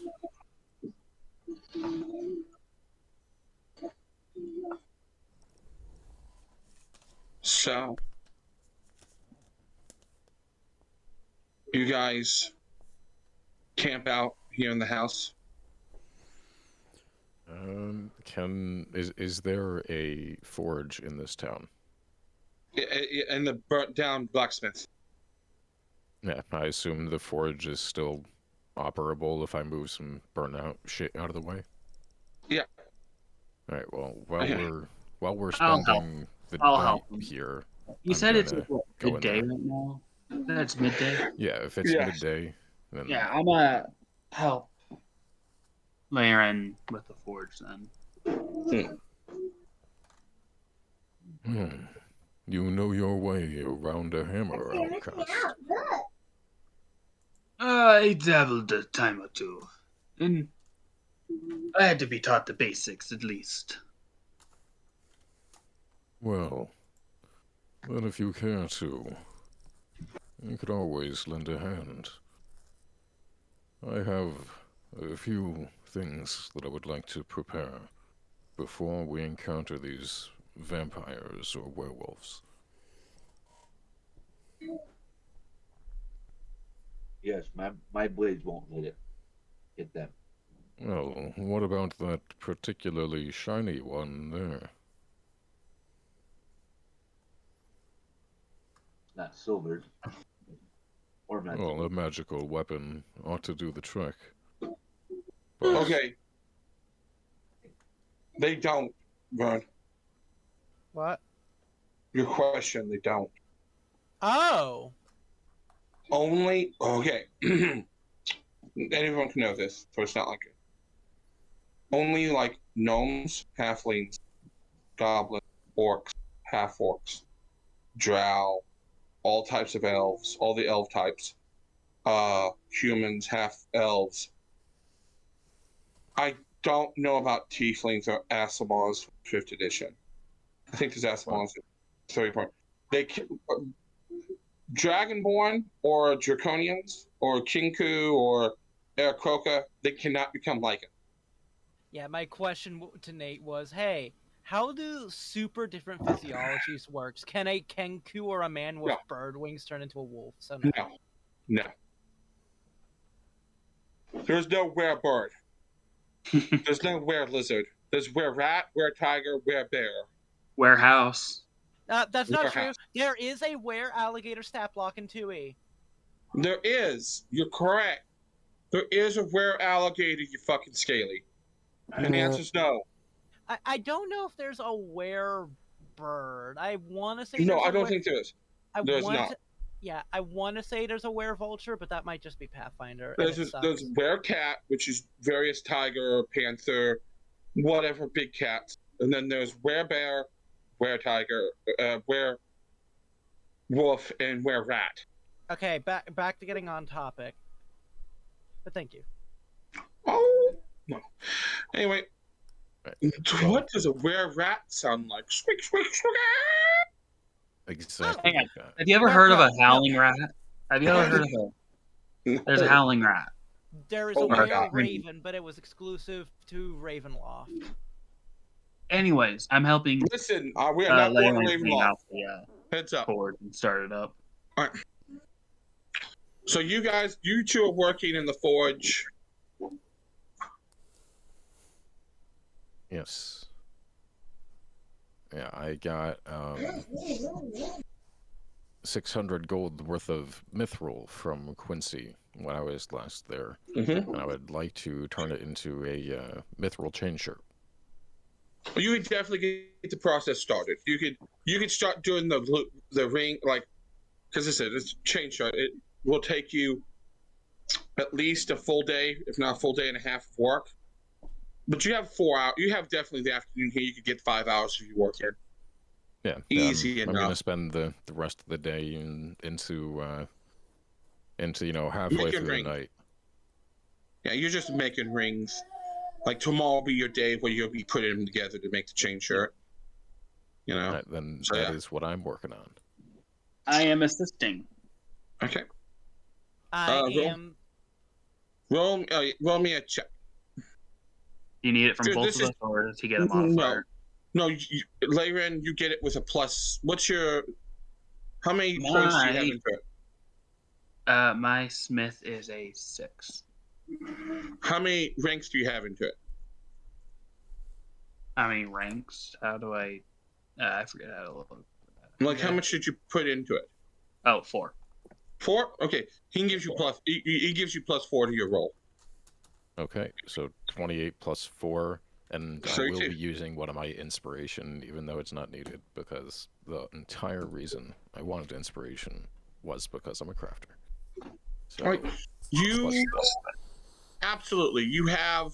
[SPEAKER 1] So, you guys camp out here in the house.
[SPEAKER 6] Is there a forge in this town?
[SPEAKER 1] In the burnt down blacksmith.
[SPEAKER 6] Yeah, I assume the forge is still operable if I move some burnout shit out of the way?
[SPEAKER 1] Yeah.
[SPEAKER 6] All right. Well,
[SPEAKER 1] Okay.
[SPEAKER 6] while we're
[SPEAKER 2] I'll help.
[SPEAKER 6] spending the
[SPEAKER 2] I'll
[SPEAKER 6] night
[SPEAKER 2] help him.
[SPEAKER 6] here,
[SPEAKER 2] You
[SPEAKER 6] I'm
[SPEAKER 2] said it's
[SPEAKER 6] gonna
[SPEAKER 2] what,
[SPEAKER 6] go in
[SPEAKER 2] midday
[SPEAKER 6] there.
[SPEAKER 2] right now. That's midday.
[SPEAKER 6] Yeah, if it's
[SPEAKER 1] Yeah.
[SPEAKER 6] midday, then
[SPEAKER 2] Yeah, I'm gonna help Laren with the forge then.
[SPEAKER 6] You know your way around a hammer, outcast.
[SPEAKER 2] I dabbled a time or two, and I had to be taught the basics at least.
[SPEAKER 6] Well, then if you care to, you could always lend a hand. I have a few things that I would like to prepare before we encounter these vampires or werewolves.
[SPEAKER 8] Yes, my blades won't hit them.
[SPEAKER 6] Well, what about that particularly shiny one there?
[SPEAKER 8] Not silvered. Or magical.
[SPEAKER 6] Well, a magical weapon ought to do the trick. But
[SPEAKER 1] Okay. They don't, Vern.
[SPEAKER 4] What?
[SPEAKER 1] Your question, they don't.
[SPEAKER 4] Oh.
[SPEAKER 1] Only okay. Anyone can know this, so it's not like it. Only like gnomes, halflings, goblins, orcs, half orcs, drow, all types of elves, all the elf types, humans, half elves. I don't know about tieflings or Asimars 5th edition. I think there's Asimars 30 point. They Dragonborn or Draconians or Kinku or Aarakocra, they cannot become Lycan.
[SPEAKER 4] Yeah, my question to Nate was, hey, how do super different physiologies works? Can a Kenku or a man with
[SPEAKER 1] No.
[SPEAKER 4] bird wings turn into a wolf? So no.
[SPEAKER 1] No. There's no werebird. There's no were-lizard. There's were-rat, were-tiger, were-bear.
[SPEAKER 2] Warehouse.
[SPEAKER 4] That's not true.
[SPEAKER 1] Warehouse.
[SPEAKER 4] There is a were-alligator stat block in 2E.
[SPEAKER 1] There is. You're correct. There is a were-alligator, you fucking scaly. And the answer's no.
[SPEAKER 4] I don't know if there's a were-bird. I want to say
[SPEAKER 1] No,
[SPEAKER 4] there's
[SPEAKER 1] I
[SPEAKER 4] a
[SPEAKER 1] don't think there is. There's not.
[SPEAKER 4] Yeah, I want to say there's a were-vulture, but that might just be Pathfinder.
[SPEAKER 1] There's were-cat, which is various tiger, panther, whatever big cats. And then there's were-bear, were-tiger, were-wolf, and were-rat.
[SPEAKER 4] Okay, back to getting on topic. But thank you.
[SPEAKER 1] Oh, no. Anyway,
[SPEAKER 6] Right.
[SPEAKER 1] what does a were-rat sound like? Squeak, squeak, squeak.
[SPEAKER 6] Exactly
[SPEAKER 2] Hang on.
[SPEAKER 6] like that.
[SPEAKER 2] Have you ever heard of a howling rat? Have you ever heard of a... There's a howling rat.
[SPEAKER 4] There is
[SPEAKER 1] Oh
[SPEAKER 4] a
[SPEAKER 1] my God.
[SPEAKER 4] were-raven, but it was exclusive to Ravenloft.
[SPEAKER 2] Anyways, I'm helping
[SPEAKER 1] Listen, we are not going to
[SPEAKER 2] Laren clean
[SPEAKER 1] Ravenloft.
[SPEAKER 2] out the
[SPEAKER 1] Heads up.
[SPEAKER 2] forge and start it up.
[SPEAKER 1] All right. So you two are working in the forge.
[SPEAKER 6] Yes. Yeah, I got 600 gold worth of mithril from Quincy when I was last there,
[SPEAKER 1] Mm-hmm.
[SPEAKER 6] and I would like to turn it into a mithril chain shirt.
[SPEAKER 1] Well, you could definitely get the process started. You could start doing the ring, like, because I said it's chain shot. It will take you at least a full day, if not a full day and a half of work. But you have 4 hours. You have definitely the afternoon here. You could get 5 hours if you work in.
[SPEAKER 6] Yeah,
[SPEAKER 1] Easy
[SPEAKER 6] I'm
[SPEAKER 1] enough.
[SPEAKER 6] gonna spend the rest of the day into halfway
[SPEAKER 1] Making
[SPEAKER 6] through
[SPEAKER 1] rings.
[SPEAKER 6] the night.
[SPEAKER 1] Yeah, you're just making rings. Like tomorrow will be your day where you'll be putting them together to make the chain shirt. You know.
[SPEAKER 6] Right, then
[SPEAKER 1] So,
[SPEAKER 6] that
[SPEAKER 1] yeah.
[SPEAKER 6] is what I'm working on.
[SPEAKER 2] I am assisting.
[SPEAKER 1] Okay.
[SPEAKER 4] I
[SPEAKER 1] roll-
[SPEAKER 4] am.
[SPEAKER 1] Roll me a check.
[SPEAKER 2] Do you need it from
[SPEAKER 1] Dude,
[SPEAKER 2] both
[SPEAKER 1] this
[SPEAKER 2] of
[SPEAKER 1] is-
[SPEAKER 2] us, or does he get a modifier?
[SPEAKER 1] No, Laren, you get it with a plus. How many points do you have into it?
[SPEAKER 2] My smith is a 6.
[SPEAKER 1] How many ranks do you have into it?
[SPEAKER 2] How many ranks? How do I forget how to look.
[SPEAKER 1] Like, how much did you put into it?
[SPEAKER 2] Oh, 4.
[SPEAKER 1] 4? Okay. He gives you plus. He gives you +4 to your roll.
[SPEAKER 6] Okay, so 28 plus 4, and I will
[SPEAKER 1] 32.
[SPEAKER 6] be using one of my inspiration, even though it's not needed, because the entire reason I wanted inspiration was because I'm a crafter. So,
[SPEAKER 1] All right. You
[SPEAKER 6] plus
[SPEAKER 1] absolutely. You have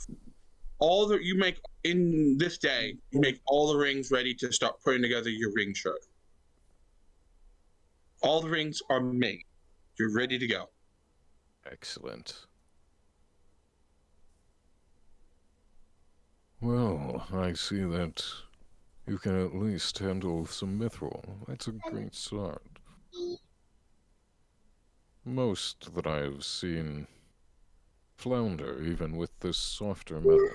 [SPEAKER 1] all the. You make in this day. You make all the rings ready to start putting together your ring shirt. All the rings are made. You're ready to go.
[SPEAKER 6] excellent. Well, I see that you can at least handle some mithril. That's a great start. Most that I've seen flounder even with this softer metal.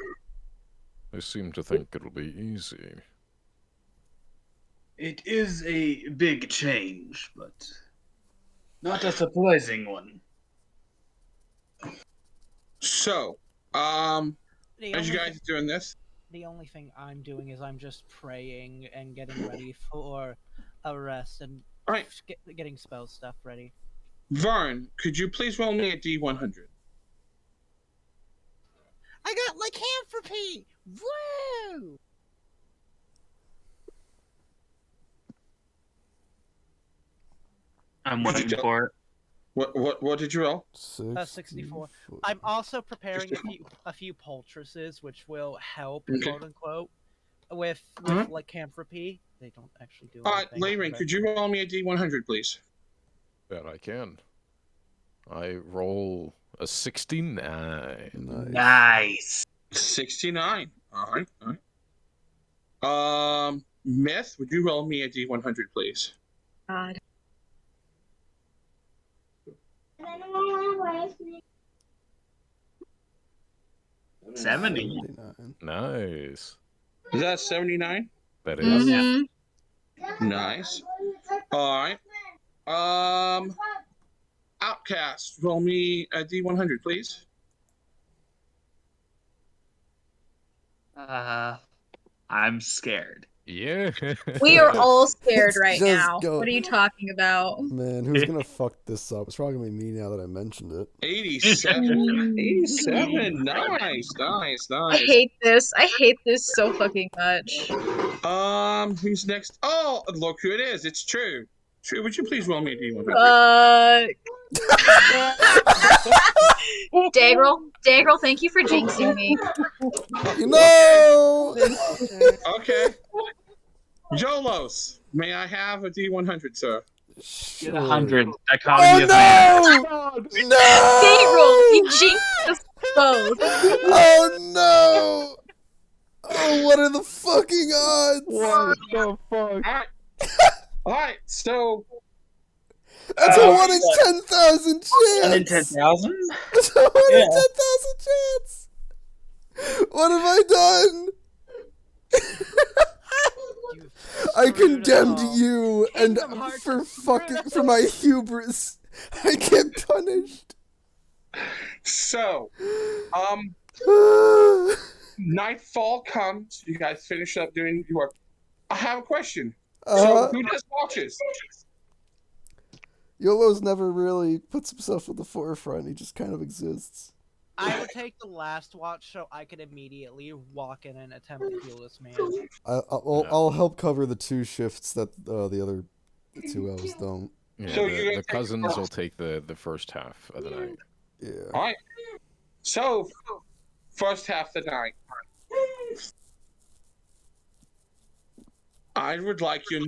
[SPEAKER 6] I seem to think it'll be easy.
[SPEAKER 2] It is a big change, but not a surprising one.
[SPEAKER 1] So,
[SPEAKER 4] The
[SPEAKER 1] as you
[SPEAKER 4] only
[SPEAKER 1] guys are doing this,
[SPEAKER 4] the only thing I'm doing is I'm just praying and getting ready for a rest and
[SPEAKER 1] all right,
[SPEAKER 4] getting spell stuff ready.
[SPEAKER 1] Vern, could you please roll me a D100?
[SPEAKER 4] I got lycanthropy! Woo!
[SPEAKER 2] I'm waiting for it.
[SPEAKER 1] What did you roll?
[SPEAKER 4] 64. I'm also preparing a few poultices, which will help,
[SPEAKER 1] Okay.
[SPEAKER 4] quote unquote, with lycanthropy. They don't actually do
[SPEAKER 1] All right,
[SPEAKER 4] anything.
[SPEAKER 1] Layrin,
[SPEAKER 4] but-
[SPEAKER 1] could you roll me a D100, please?
[SPEAKER 6] Bet I can. I roll a 69.
[SPEAKER 2] Nice.
[SPEAKER 1] 69. All right, all right. Myth, would you roll me a D100, please?
[SPEAKER 5] God.
[SPEAKER 2] 70.
[SPEAKER 3] 79.
[SPEAKER 6] Nice.
[SPEAKER 1] Is that 79?
[SPEAKER 6] That is.
[SPEAKER 5] Mm-hmm.
[SPEAKER 1] Nice. All right. Outcast, roll me a D100, please.
[SPEAKER 2] I'm scared.
[SPEAKER 6] Yeah.
[SPEAKER 5] We are all scared
[SPEAKER 3] Let's
[SPEAKER 5] right
[SPEAKER 3] just
[SPEAKER 5] now.
[SPEAKER 3] go.
[SPEAKER 5] What are you talking about?
[SPEAKER 3] Man, who's gonna fuck this up? It's probably gonna be me now that I mentioned it.
[SPEAKER 1] 87. 87. Nice, nice,
[SPEAKER 5] I
[SPEAKER 1] nice.
[SPEAKER 5] hate this. I hate this so fucking much.
[SPEAKER 1] Who's next? Oh, look who it is. It's True. True, would you please roll me a D100?
[SPEAKER 5] Dagrel, thank you for jinxing me.
[SPEAKER 3] No!
[SPEAKER 1] Okay. Jolos, may I have a D100, sir?
[SPEAKER 2] Get 100.
[SPEAKER 3] Sure.
[SPEAKER 2] Dichotomy of
[SPEAKER 3] Oh
[SPEAKER 2] man.
[SPEAKER 3] no!
[SPEAKER 5] Dagrel, you
[SPEAKER 3] No!
[SPEAKER 5] jinxed us both.
[SPEAKER 3] Oh no! Oh, what are the fucking odds?
[SPEAKER 6] What the fuck?
[SPEAKER 1] Alright. Alright, so
[SPEAKER 3] That's a 1 in 10,000 chance!
[SPEAKER 2] 1 in 10,000?
[SPEAKER 3] It's a 1 in 10,000 chance! What have I done? I condemned you, and
[SPEAKER 4] Kingdom Hearts
[SPEAKER 3] for
[SPEAKER 4] is
[SPEAKER 3] fucking for my hubris, I get punished.
[SPEAKER 1] So, nightfall comes. You guys finish up doing your work. I have a question. So, who does watches?
[SPEAKER 3] YOLO's never really puts himself at the forefront. He just kind of exists.
[SPEAKER 4] I would take the last watch so I could immediately walk in and attempt to heal this man.
[SPEAKER 3] I'll help cover the 2 shifts that the other 2 elves don't.
[SPEAKER 6] Yeah,
[SPEAKER 1] So
[SPEAKER 6] the cousins will take the first half of the night.
[SPEAKER 3] Yeah.
[SPEAKER 1] Alright. So, first half of the night. I would like you,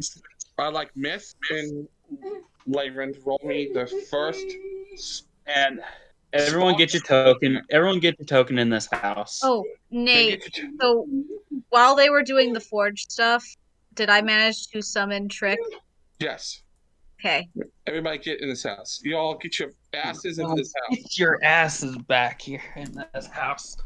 [SPEAKER 1] I like Myth and Layren to roll me the first.
[SPEAKER 2] And everyone get your token. Everyone get your token in this house.
[SPEAKER 5] Oh, Nate. So while they were doing the forge stuff, did I manage to summon Trick?
[SPEAKER 1] Yes.
[SPEAKER 5] Okay.
[SPEAKER 1] Everybody get in this house. You all get your asses into this house.
[SPEAKER 2] Get your asses back here in this house.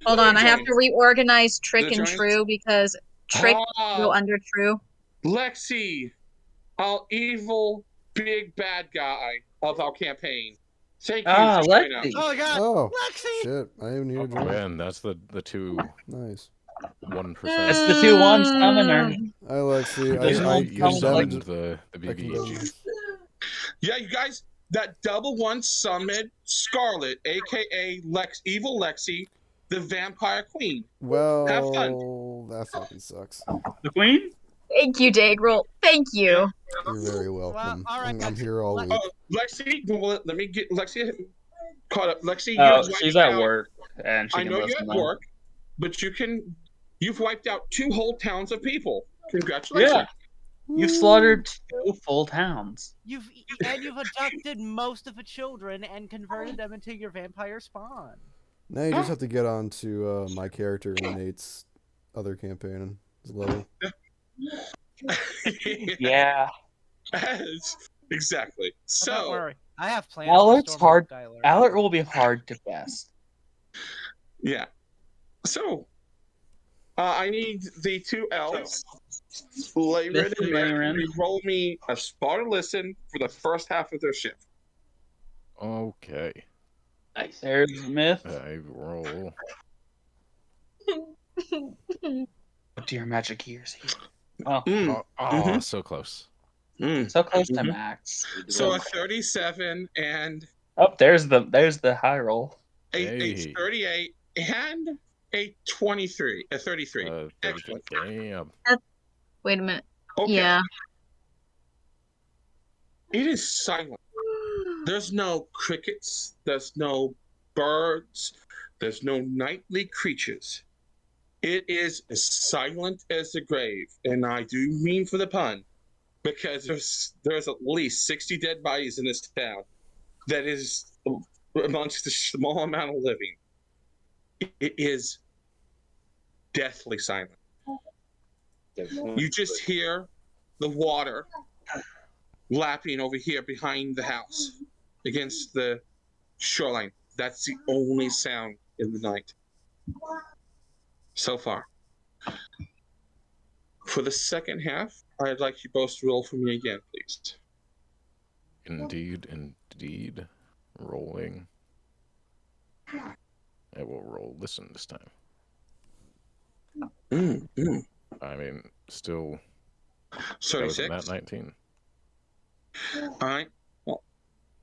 [SPEAKER 5] Hold on, I have to reorganize Trick
[SPEAKER 1] They're
[SPEAKER 5] and
[SPEAKER 1] joining?
[SPEAKER 5] True because Trick go under True.
[SPEAKER 1] Lexi, our evil big bad guy of our campaign. Thank you for joining us.
[SPEAKER 2] Lexi.
[SPEAKER 4] Oh god,
[SPEAKER 3] Oh,
[SPEAKER 4] Lexi!
[SPEAKER 3] shit. I even knew
[SPEAKER 6] Oh
[SPEAKER 3] you joined.
[SPEAKER 6] man, that's the 2
[SPEAKER 3] Nice.
[SPEAKER 6] 1%.
[SPEAKER 2] That's the 2-1 summoner.
[SPEAKER 3] Hi, Lexi.
[SPEAKER 2] There's
[SPEAKER 3] I
[SPEAKER 2] no
[SPEAKER 6] You
[SPEAKER 3] condemned...
[SPEAKER 6] summoned the
[SPEAKER 3] I condemned
[SPEAKER 6] BBG.
[SPEAKER 3] this.
[SPEAKER 1] Yeah, you guys, that double one summoned Scarlet, aka Evil Lexi, the Vampire Queen. Have fun.
[SPEAKER 3] Well, that fucking sucks.
[SPEAKER 2] The queen?
[SPEAKER 10] Thank you, Dagrel. Thank you.
[SPEAKER 3] You're very welcome.
[SPEAKER 4] all right,
[SPEAKER 3] I'm here all week.
[SPEAKER 1] Lexi, well, let me get Lexi caught up. Lexi,
[SPEAKER 2] Oh,
[SPEAKER 1] you've
[SPEAKER 2] she's
[SPEAKER 1] wiped
[SPEAKER 2] at
[SPEAKER 1] out.
[SPEAKER 2] work, and she
[SPEAKER 1] I
[SPEAKER 2] can
[SPEAKER 1] know you're
[SPEAKER 2] listen
[SPEAKER 1] at
[SPEAKER 2] though.
[SPEAKER 1] work, but you've wiped out 2 whole towns of people. Congratulations.
[SPEAKER 2] Yeah, you've slaughtered 2 full towns.
[SPEAKER 4] You've abducted most of the children and converted them into your vampire spawn.
[SPEAKER 3] Now you just have to get on to my character and Nate's other campaign level.
[SPEAKER 2] Yeah.
[SPEAKER 1] Exactly.
[SPEAKER 4] But don't
[SPEAKER 1] So,
[SPEAKER 4] worry, I have plans.
[SPEAKER 2] Alert's
[SPEAKER 4] for Stormhawk
[SPEAKER 2] hard.
[SPEAKER 4] Skylar.
[SPEAKER 2] Alert will be hard to best.
[SPEAKER 1] yeah. So, I need the 2 elves, Layrid
[SPEAKER 2] Myth
[SPEAKER 1] and
[SPEAKER 2] and
[SPEAKER 1] Myth,
[SPEAKER 2] Layrin.
[SPEAKER 1] to roll me a Sparta listen for the first half of their shift.
[SPEAKER 6] Okay.
[SPEAKER 8] Nice.
[SPEAKER 2] There's Myth.
[SPEAKER 6] I roll.
[SPEAKER 2] What do your magic ears hear? Oh,
[SPEAKER 1] Mhm.
[SPEAKER 6] So close.
[SPEAKER 2] so close to
[SPEAKER 1] Mhm.
[SPEAKER 2] max.
[SPEAKER 1] So a 37 and
[SPEAKER 2] Oh, there's the high roll.
[SPEAKER 1] a
[SPEAKER 6] Hey.
[SPEAKER 1] 38 and a 23, a 33.
[SPEAKER 6] 33.
[SPEAKER 1] Excellent.
[SPEAKER 6] Damn.
[SPEAKER 10] Wait a minute.
[SPEAKER 1] Okay.
[SPEAKER 10] Yeah.
[SPEAKER 1] It is silent. There's no crickets. There's no birds. There's no nightly creatures. It is as silent as the grave, and I do mean for the pun, because there's at least 60 dead bodies in this town. That is amongst a small amount of living. It is deathly silent. You just hear the water lapping over here behind the house against the shoreline. That's the only sound in the night so far. For the second half, I'd like you both to roll for me again, please.
[SPEAKER 6] Indeed. Rolling. I will roll listen this time. I mean, still. That was
[SPEAKER 1] 36.
[SPEAKER 6] Nat 19.
[SPEAKER 1] All right. Well,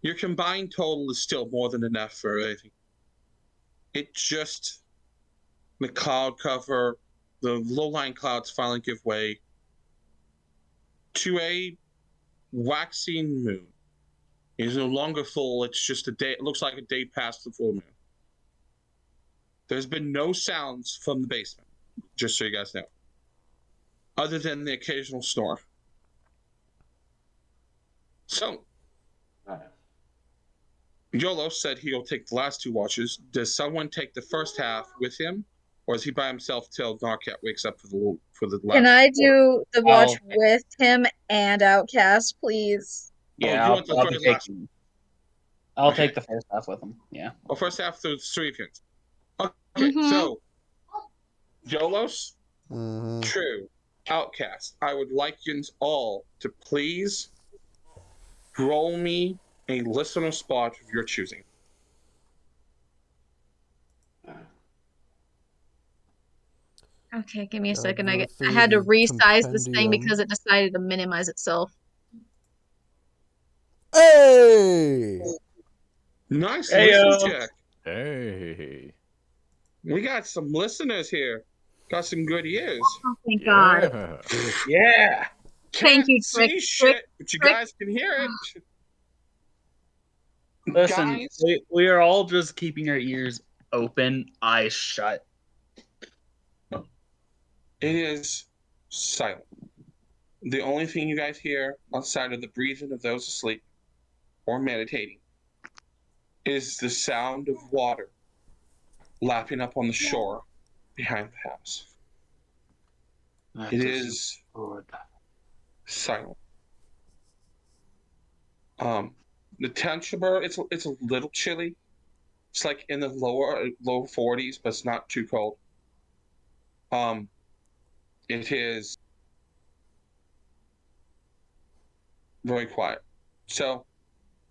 [SPEAKER 1] your combined total is still more than enough for everything. It just the cloud cover, the low-lying clouds finally give way to a waxing moon. It is no longer full. It's just a day. It looks like a day past the full moon. There's been no sounds from the basement, just so you guys know, other than the occasional snore. So, Yolo said he'll take the last 2 watches. Does someone take the first half with him, or is he by himself till Darkcat wakes up for the last?
[SPEAKER 5] Can I do the watch
[SPEAKER 2] I'll-
[SPEAKER 5] with him and Outcast, please?
[SPEAKER 2] Yeah,
[SPEAKER 1] you want the
[SPEAKER 2] I'll
[SPEAKER 1] very
[SPEAKER 2] be
[SPEAKER 1] last-
[SPEAKER 2] taking. I'll
[SPEAKER 1] Okay.
[SPEAKER 2] take the first half with him. Yeah.
[SPEAKER 1] Well, first half there's 3 of you. Okay, so Yolos, True, Outcast. I would like you all to please roll me a listener spot of your choosing.
[SPEAKER 5] Okay, give me a
[SPEAKER 3] Gotta
[SPEAKER 5] second.
[SPEAKER 3] go
[SPEAKER 5] I
[SPEAKER 3] through
[SPEAKER 5] had to
[SPEAKER 3] the
[SPEAKER 5] resize this thing
[SPEAKER 3] compendium.
[SPEAKER 5] because it decided to minimize itself.
[SPEAKER 3] Hey!
[SPEAKER 1] Nice
[SPEAKER 2] Heyo.
[SPEAKER 1] listen check.
[SPEAKER 6] Hey.
[SPEAKER 1] We got some listeners here. Got some good ears.
[SPEAKER 5] Oh, thank God.
[SPEAKER 6] Yeah.
[SPEAKER 2] Yeah.
[SPEAKER 5] Thank you,
[SPEAKER 1] see
[SPEAKER 5] Trick.
[SPEAKER 1] shit, but you
[SPEAKER 5] Trick.
[SPEAKER 1] guys can hear it.
[SPEAKER 2] Listen,
[SPEAKER 1] Guys,
[SPEAKER 2] we are all just keeping our ears open, eyes shut.
[SPEAKER 1] it is silent. The only thing you guys hear outside of the breathing of those asleep or meditating is the sound of water lapping up on the shore behind the house. It is silent. The temperature, it's a little chilly. It's like in the low 40s, but it's not too cold. It is very quiet. So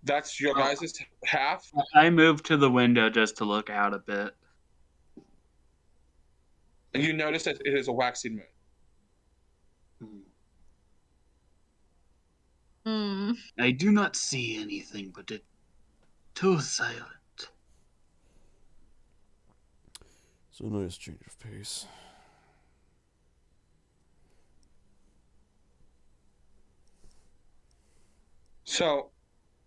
[SPEAKER 1] that's your guys' half.
[SPEAKER 2] I moved to the window just to look out a bit.
[SPEAKER 1] And you notice that it is a waxing moon.
[SPEAKER 5] Hmm.
[SPEAKER 2] I do not see anything, but it too silent.
[SPEAKER 3] So nice change of pace.
[SPEAKER 1] So,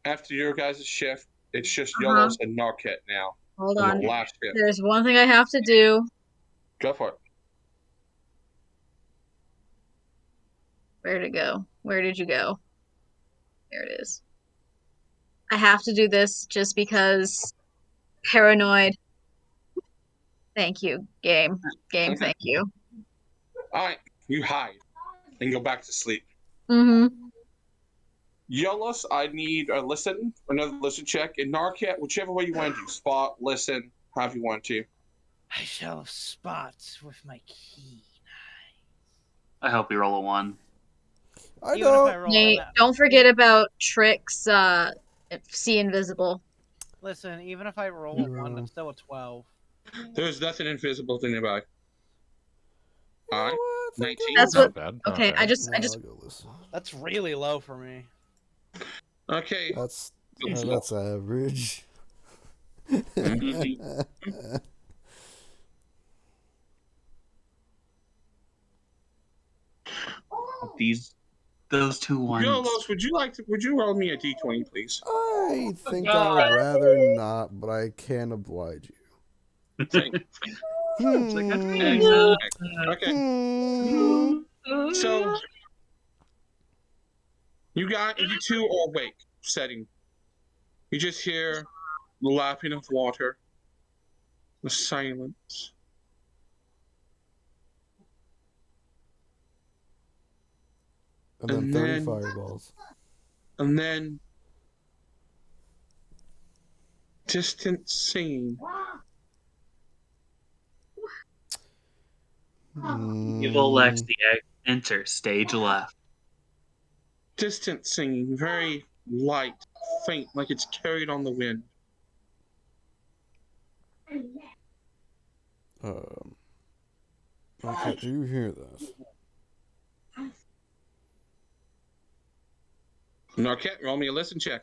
[SPEAKER 1] after your guys' shift, it's just Yolos and Narket now.
[SPEAKER 5] Hold
[SPEAKER 1] On
[SPEAKER 5] on.
[SPEAKER 1] the last shift.
[SPEAKER 5] There's one thing I have to do.
[SPEAKER 1] Go for it.
[SPEAKER 5] Where'd it go? Where did you go? There it is. I have to do this just because paranoid. Thank you, game. Game,
[SPEAKER 1] Okay.
[SPEAKER 5] thank you.
[SPEAKER 1] Alright, you hide and go back to sleep.
[SPEAKER 5] Mm-hmm.
[SPEAKER 1] Yolos, I need a listen, another listen check. And Narket, whichever way you want to do. Spot, listen, however you want to.
[SPEAKER 4] I shall spot with my keen
[SPEAKER 2] I hope you roll a 1.
[SPEAKER 3] I
[SPEAKER 4] Even if I
[SPEAKER 3] don't.
[SPEAKER 4] roll
[SPEAKER 5] Nate,
[SPEAKER 4] an-
[SPEAKER 5] don't forget about Trick's see invisible.
[SPEAKER 4] Listen, even if I roll a 1, I'm still a 12.
[SPEAKER 1] There's nothing invisible to nearby. Alright.
[SPEAKER 3] I think
[SPEAKER 1] 19.
[SPEAKER 5] That's
[SPEAKER 6] Not
[SPEAKER 5] what.
[SPEAKER 6] bad. Not
[SPEAKER 5] Okay,
[SPEAKER 6] bad.
[SPEAKER 5] I just
[SPEAKER 3] I'll go listen.
[SPEAKER 4] That's really low for me.
[SPEAKER 1] Okay.
[SPEAKER 3] That's average.
[SPEAKER 2] Those two ones.
[SPEAKER 1] Yolos, would you roll me a d20, please?
[SPEAKER 3] I think I would rather not, but I can oblige you.
[SPEAKER 1] Thank
[SPEAKER 2] It's like,
[SPEAKER 1] Okay.
[SPEAKER 3] Hmm.
[SPEAKER 1] So you two are awake, setting. You just hear the lapping of water, the silence.
[SPEAKER 3] And then
[SPEAKER 1] And
[SPEAKER 3] 30
[SPEAKER 1] then-
[SPEAKER 3] fireballs.
[SPEAKER 1] And then distant singing.
[SPEAKER 2] Evil Lexi, enter stage left.
[SPEAKER 1] Distant singing, very light, faint, like it's carried on the wind.
[SPEAKER 3] Okay, do you hear that?
[SPEAKER 1] Narket, roll me a listen check.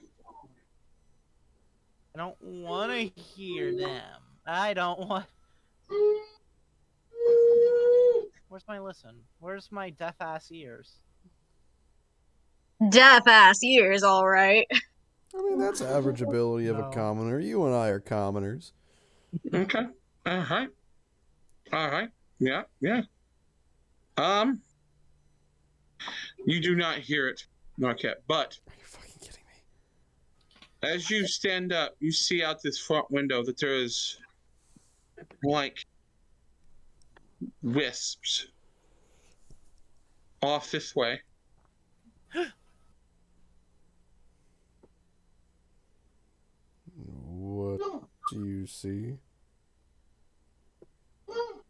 [SPEAKER 4] I don't want to hear them. I don't want. Where's my listen? Where's my deaf ass ears?
[SPEAKER 5] deaf ass ears, all right.
[SPEAKER 3] I mean, that's average ability of a
[SPEAKER 4] No.
[SPEAKER 3] commoner. You and I are commoners.
[SPEAKER 1] Okay. Alright. Alright. Yeah, yeah. You do not hear it, Narket, but
[SPEAKER 3] Are you fucking kidding me?
[SPEAKER 1] as you stand up, you see out this front window that there is like wisps off this way.
[SPEAKER 3] What do you see?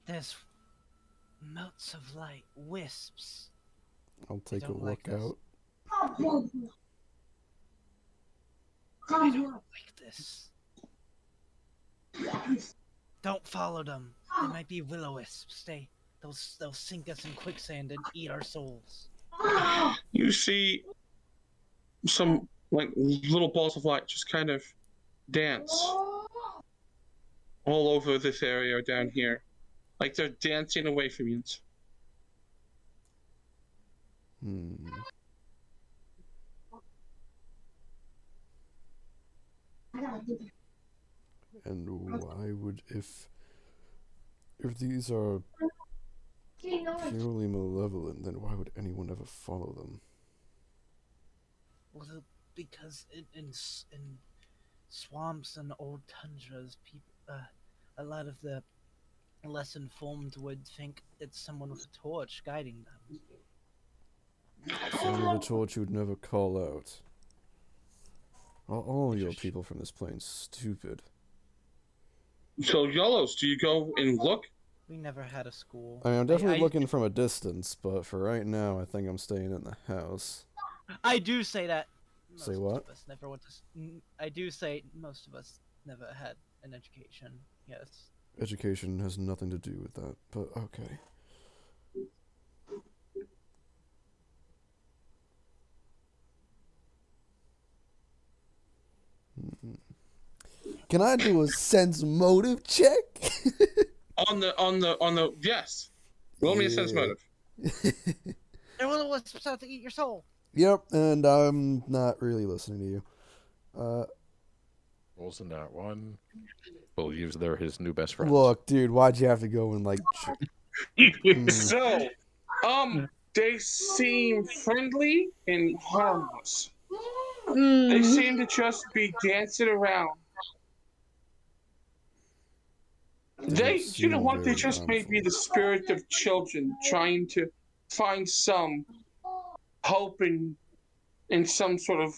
[SPEAKER 4] There's motes of light, wisps.
[SPEAKER 3] I'll take a
[SPEAKER 4] don't
[SPEAKER 3] look
[SPEAKER 4] like this.
[SPEAKER 3] out.
[SPEAKER 4] I don't like this. Don't follow them. They might be will-o-wisps. They'll sink us in quicksand and eat our souls.
[SPEAKER 1] You see some like little balls of light just kind of dance all over this area down here. Like they're dancing away from you.
[SPEAKER 3] Hmm. And why would if these are purely malevolent, then why would anyone ever follow them?
[SPEAKER 4] Well, because in swamps and old tundras, a lot of the less informed would think it's someone with a torch guiding them.
[SPEAKER 3] Someone with a torch you would never call out. All your people from this plane's stupid.
[SPEAKER 1] So, Yolos, do you go and look?
[SPEAKER 4] We never had a school.
[SPEAKER 3] I mean, I'm definitely looking from a distance, but for right now, I think I'm staying in the house.
[SPEAKER 4] I do say that.
[SPEAKER 3] Say what?
[SPEAKER 4] Of us never went to. I do say most of us never had an education. Yes.
[SPEAKER 3] Education has nothing to do with that, but okay. Can I do a sense motive check?
[SPEAKER 1] On the yes. Roll me a sense motive.
[SPEAKER 4] There will start to eat your soul.
[SPEAKER 3] Yep, and I'm not really listening to you.
[SPEAKER 6] Rolls in that one. Believes they're his new best friends.
[SPEAKER 3] Look, dude, why'd you have to go and like?
[SPEAKER 1] So, they seem friendly and harmless. They seem to just be dancing around. You know what? They just may be the spirit of children trying to find some hope in some sort of,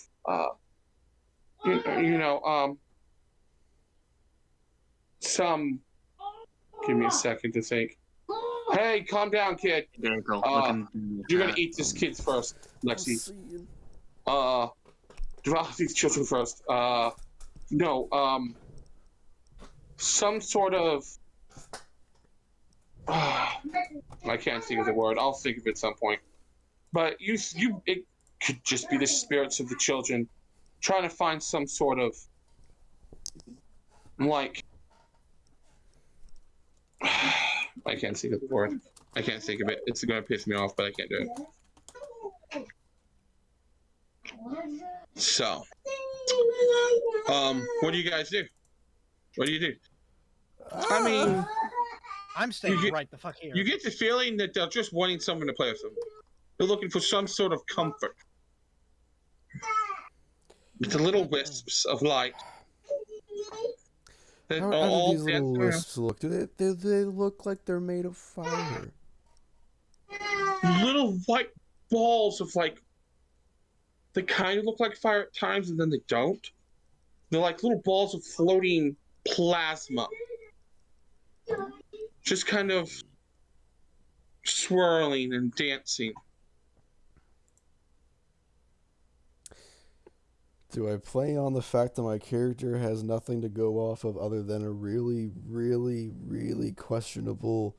[SPEAKER 1] some. Give me a second to think. Hey, calm down, kid.
[SPEAKER 2] There you go.
[SPEAKER 1] You're gonna eat these kids first, Lexi. These children first. Some sort of. I can't think of the word. I'll think of it at some point. But it could just be the spirits of the children trying to find some sort of like. I can't think of the word. I can't think of it. It's going to piss me off, but I can't do it. So, what do you guys do? What do you do? I mean,
[SPEAKER 4] I'm staying right the fuck here.
[SPEAKER 1] You get the feeling that they're just wanting someone to play with them. They're looking for some sort of comfort. With the little wisps of light.
[SPEAKER 3] How do these little wisps look? Do they look like they're made of fire?
[SPEAKER 1] Little white balls of like. They kind of look like fire at times, and then they don't. They're like little balls of floating plasma. Just kind of swirling and dancing.
[SPEAKER 3] Do I play on the fact that my character has nothing to go off of other than a really, really, really questionable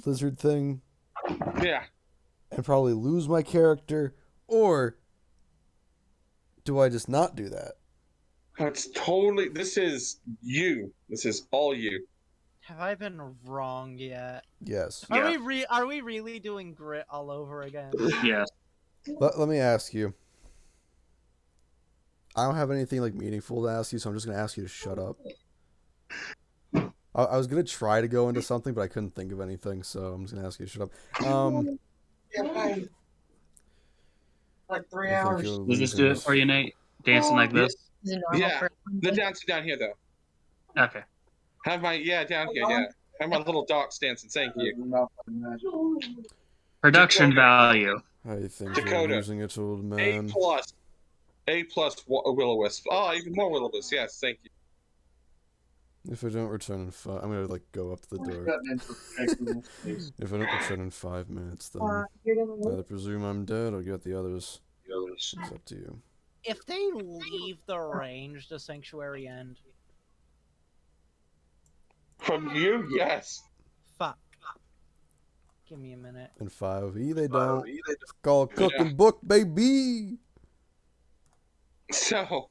[SPEAKER 3] lizard thing?
[SPEAKER 1] Yeah.
[SPEAKER 3] And probably lose my character? Or do I just not do that?
[SPEAKER 1] It's totally. This is you. This is all you.
[SPEAKER 4] Have I been wrong yet?
[SPEAKER 3] Yes.
[SPEAKER 4] Are we really doing grit all over again?
[SPEAKER 2] Yes.
[SPEAKER 3] Let me ask you. I don't have anything like meaningful to ask you, so I'm just gonna ask you to shut up. I was gonna try to go into something, but I couldn't think of anything, so I'm just gonna ask you to shut up.
[SPEAKER 1] Like 3 hours.
[SPEAKER 2] Does this do it for you, Nate? Dancing like this?
[SPEAKER 1] Yeah. The dancing down here, though.
[SPEAKER 2] Okay.
[SPEAKER 1] Have my down here, yeah. Have my little dogs dancing. Thank you.
[SPEAKER 2] Production value.
[SPEAKER 3] I think
[SPEAKER 1] Dakota.
[SPEAKER 3] you're losing it, old man.
[SPEAKER 1] A plus will-o-wisp. Oh, even more will-o-wisp. Yes, thank you.
[SPEAKER 3] If I don't return in 5, I'm gonna like go up to the door. If I don't return in 5 minutes, then either presume I'm dead or get the others. It's up to you.
[SPEAKER 4] If they leave the range, does Sanctuary end?
[SPEAKER 1] From you, yes.
[SPEAKER 4] Fuck. Give me a minute.
[SPEAKER 3] In 5e, they don't. It's called Cooking Book, baby.
[SPEAKER 1] So,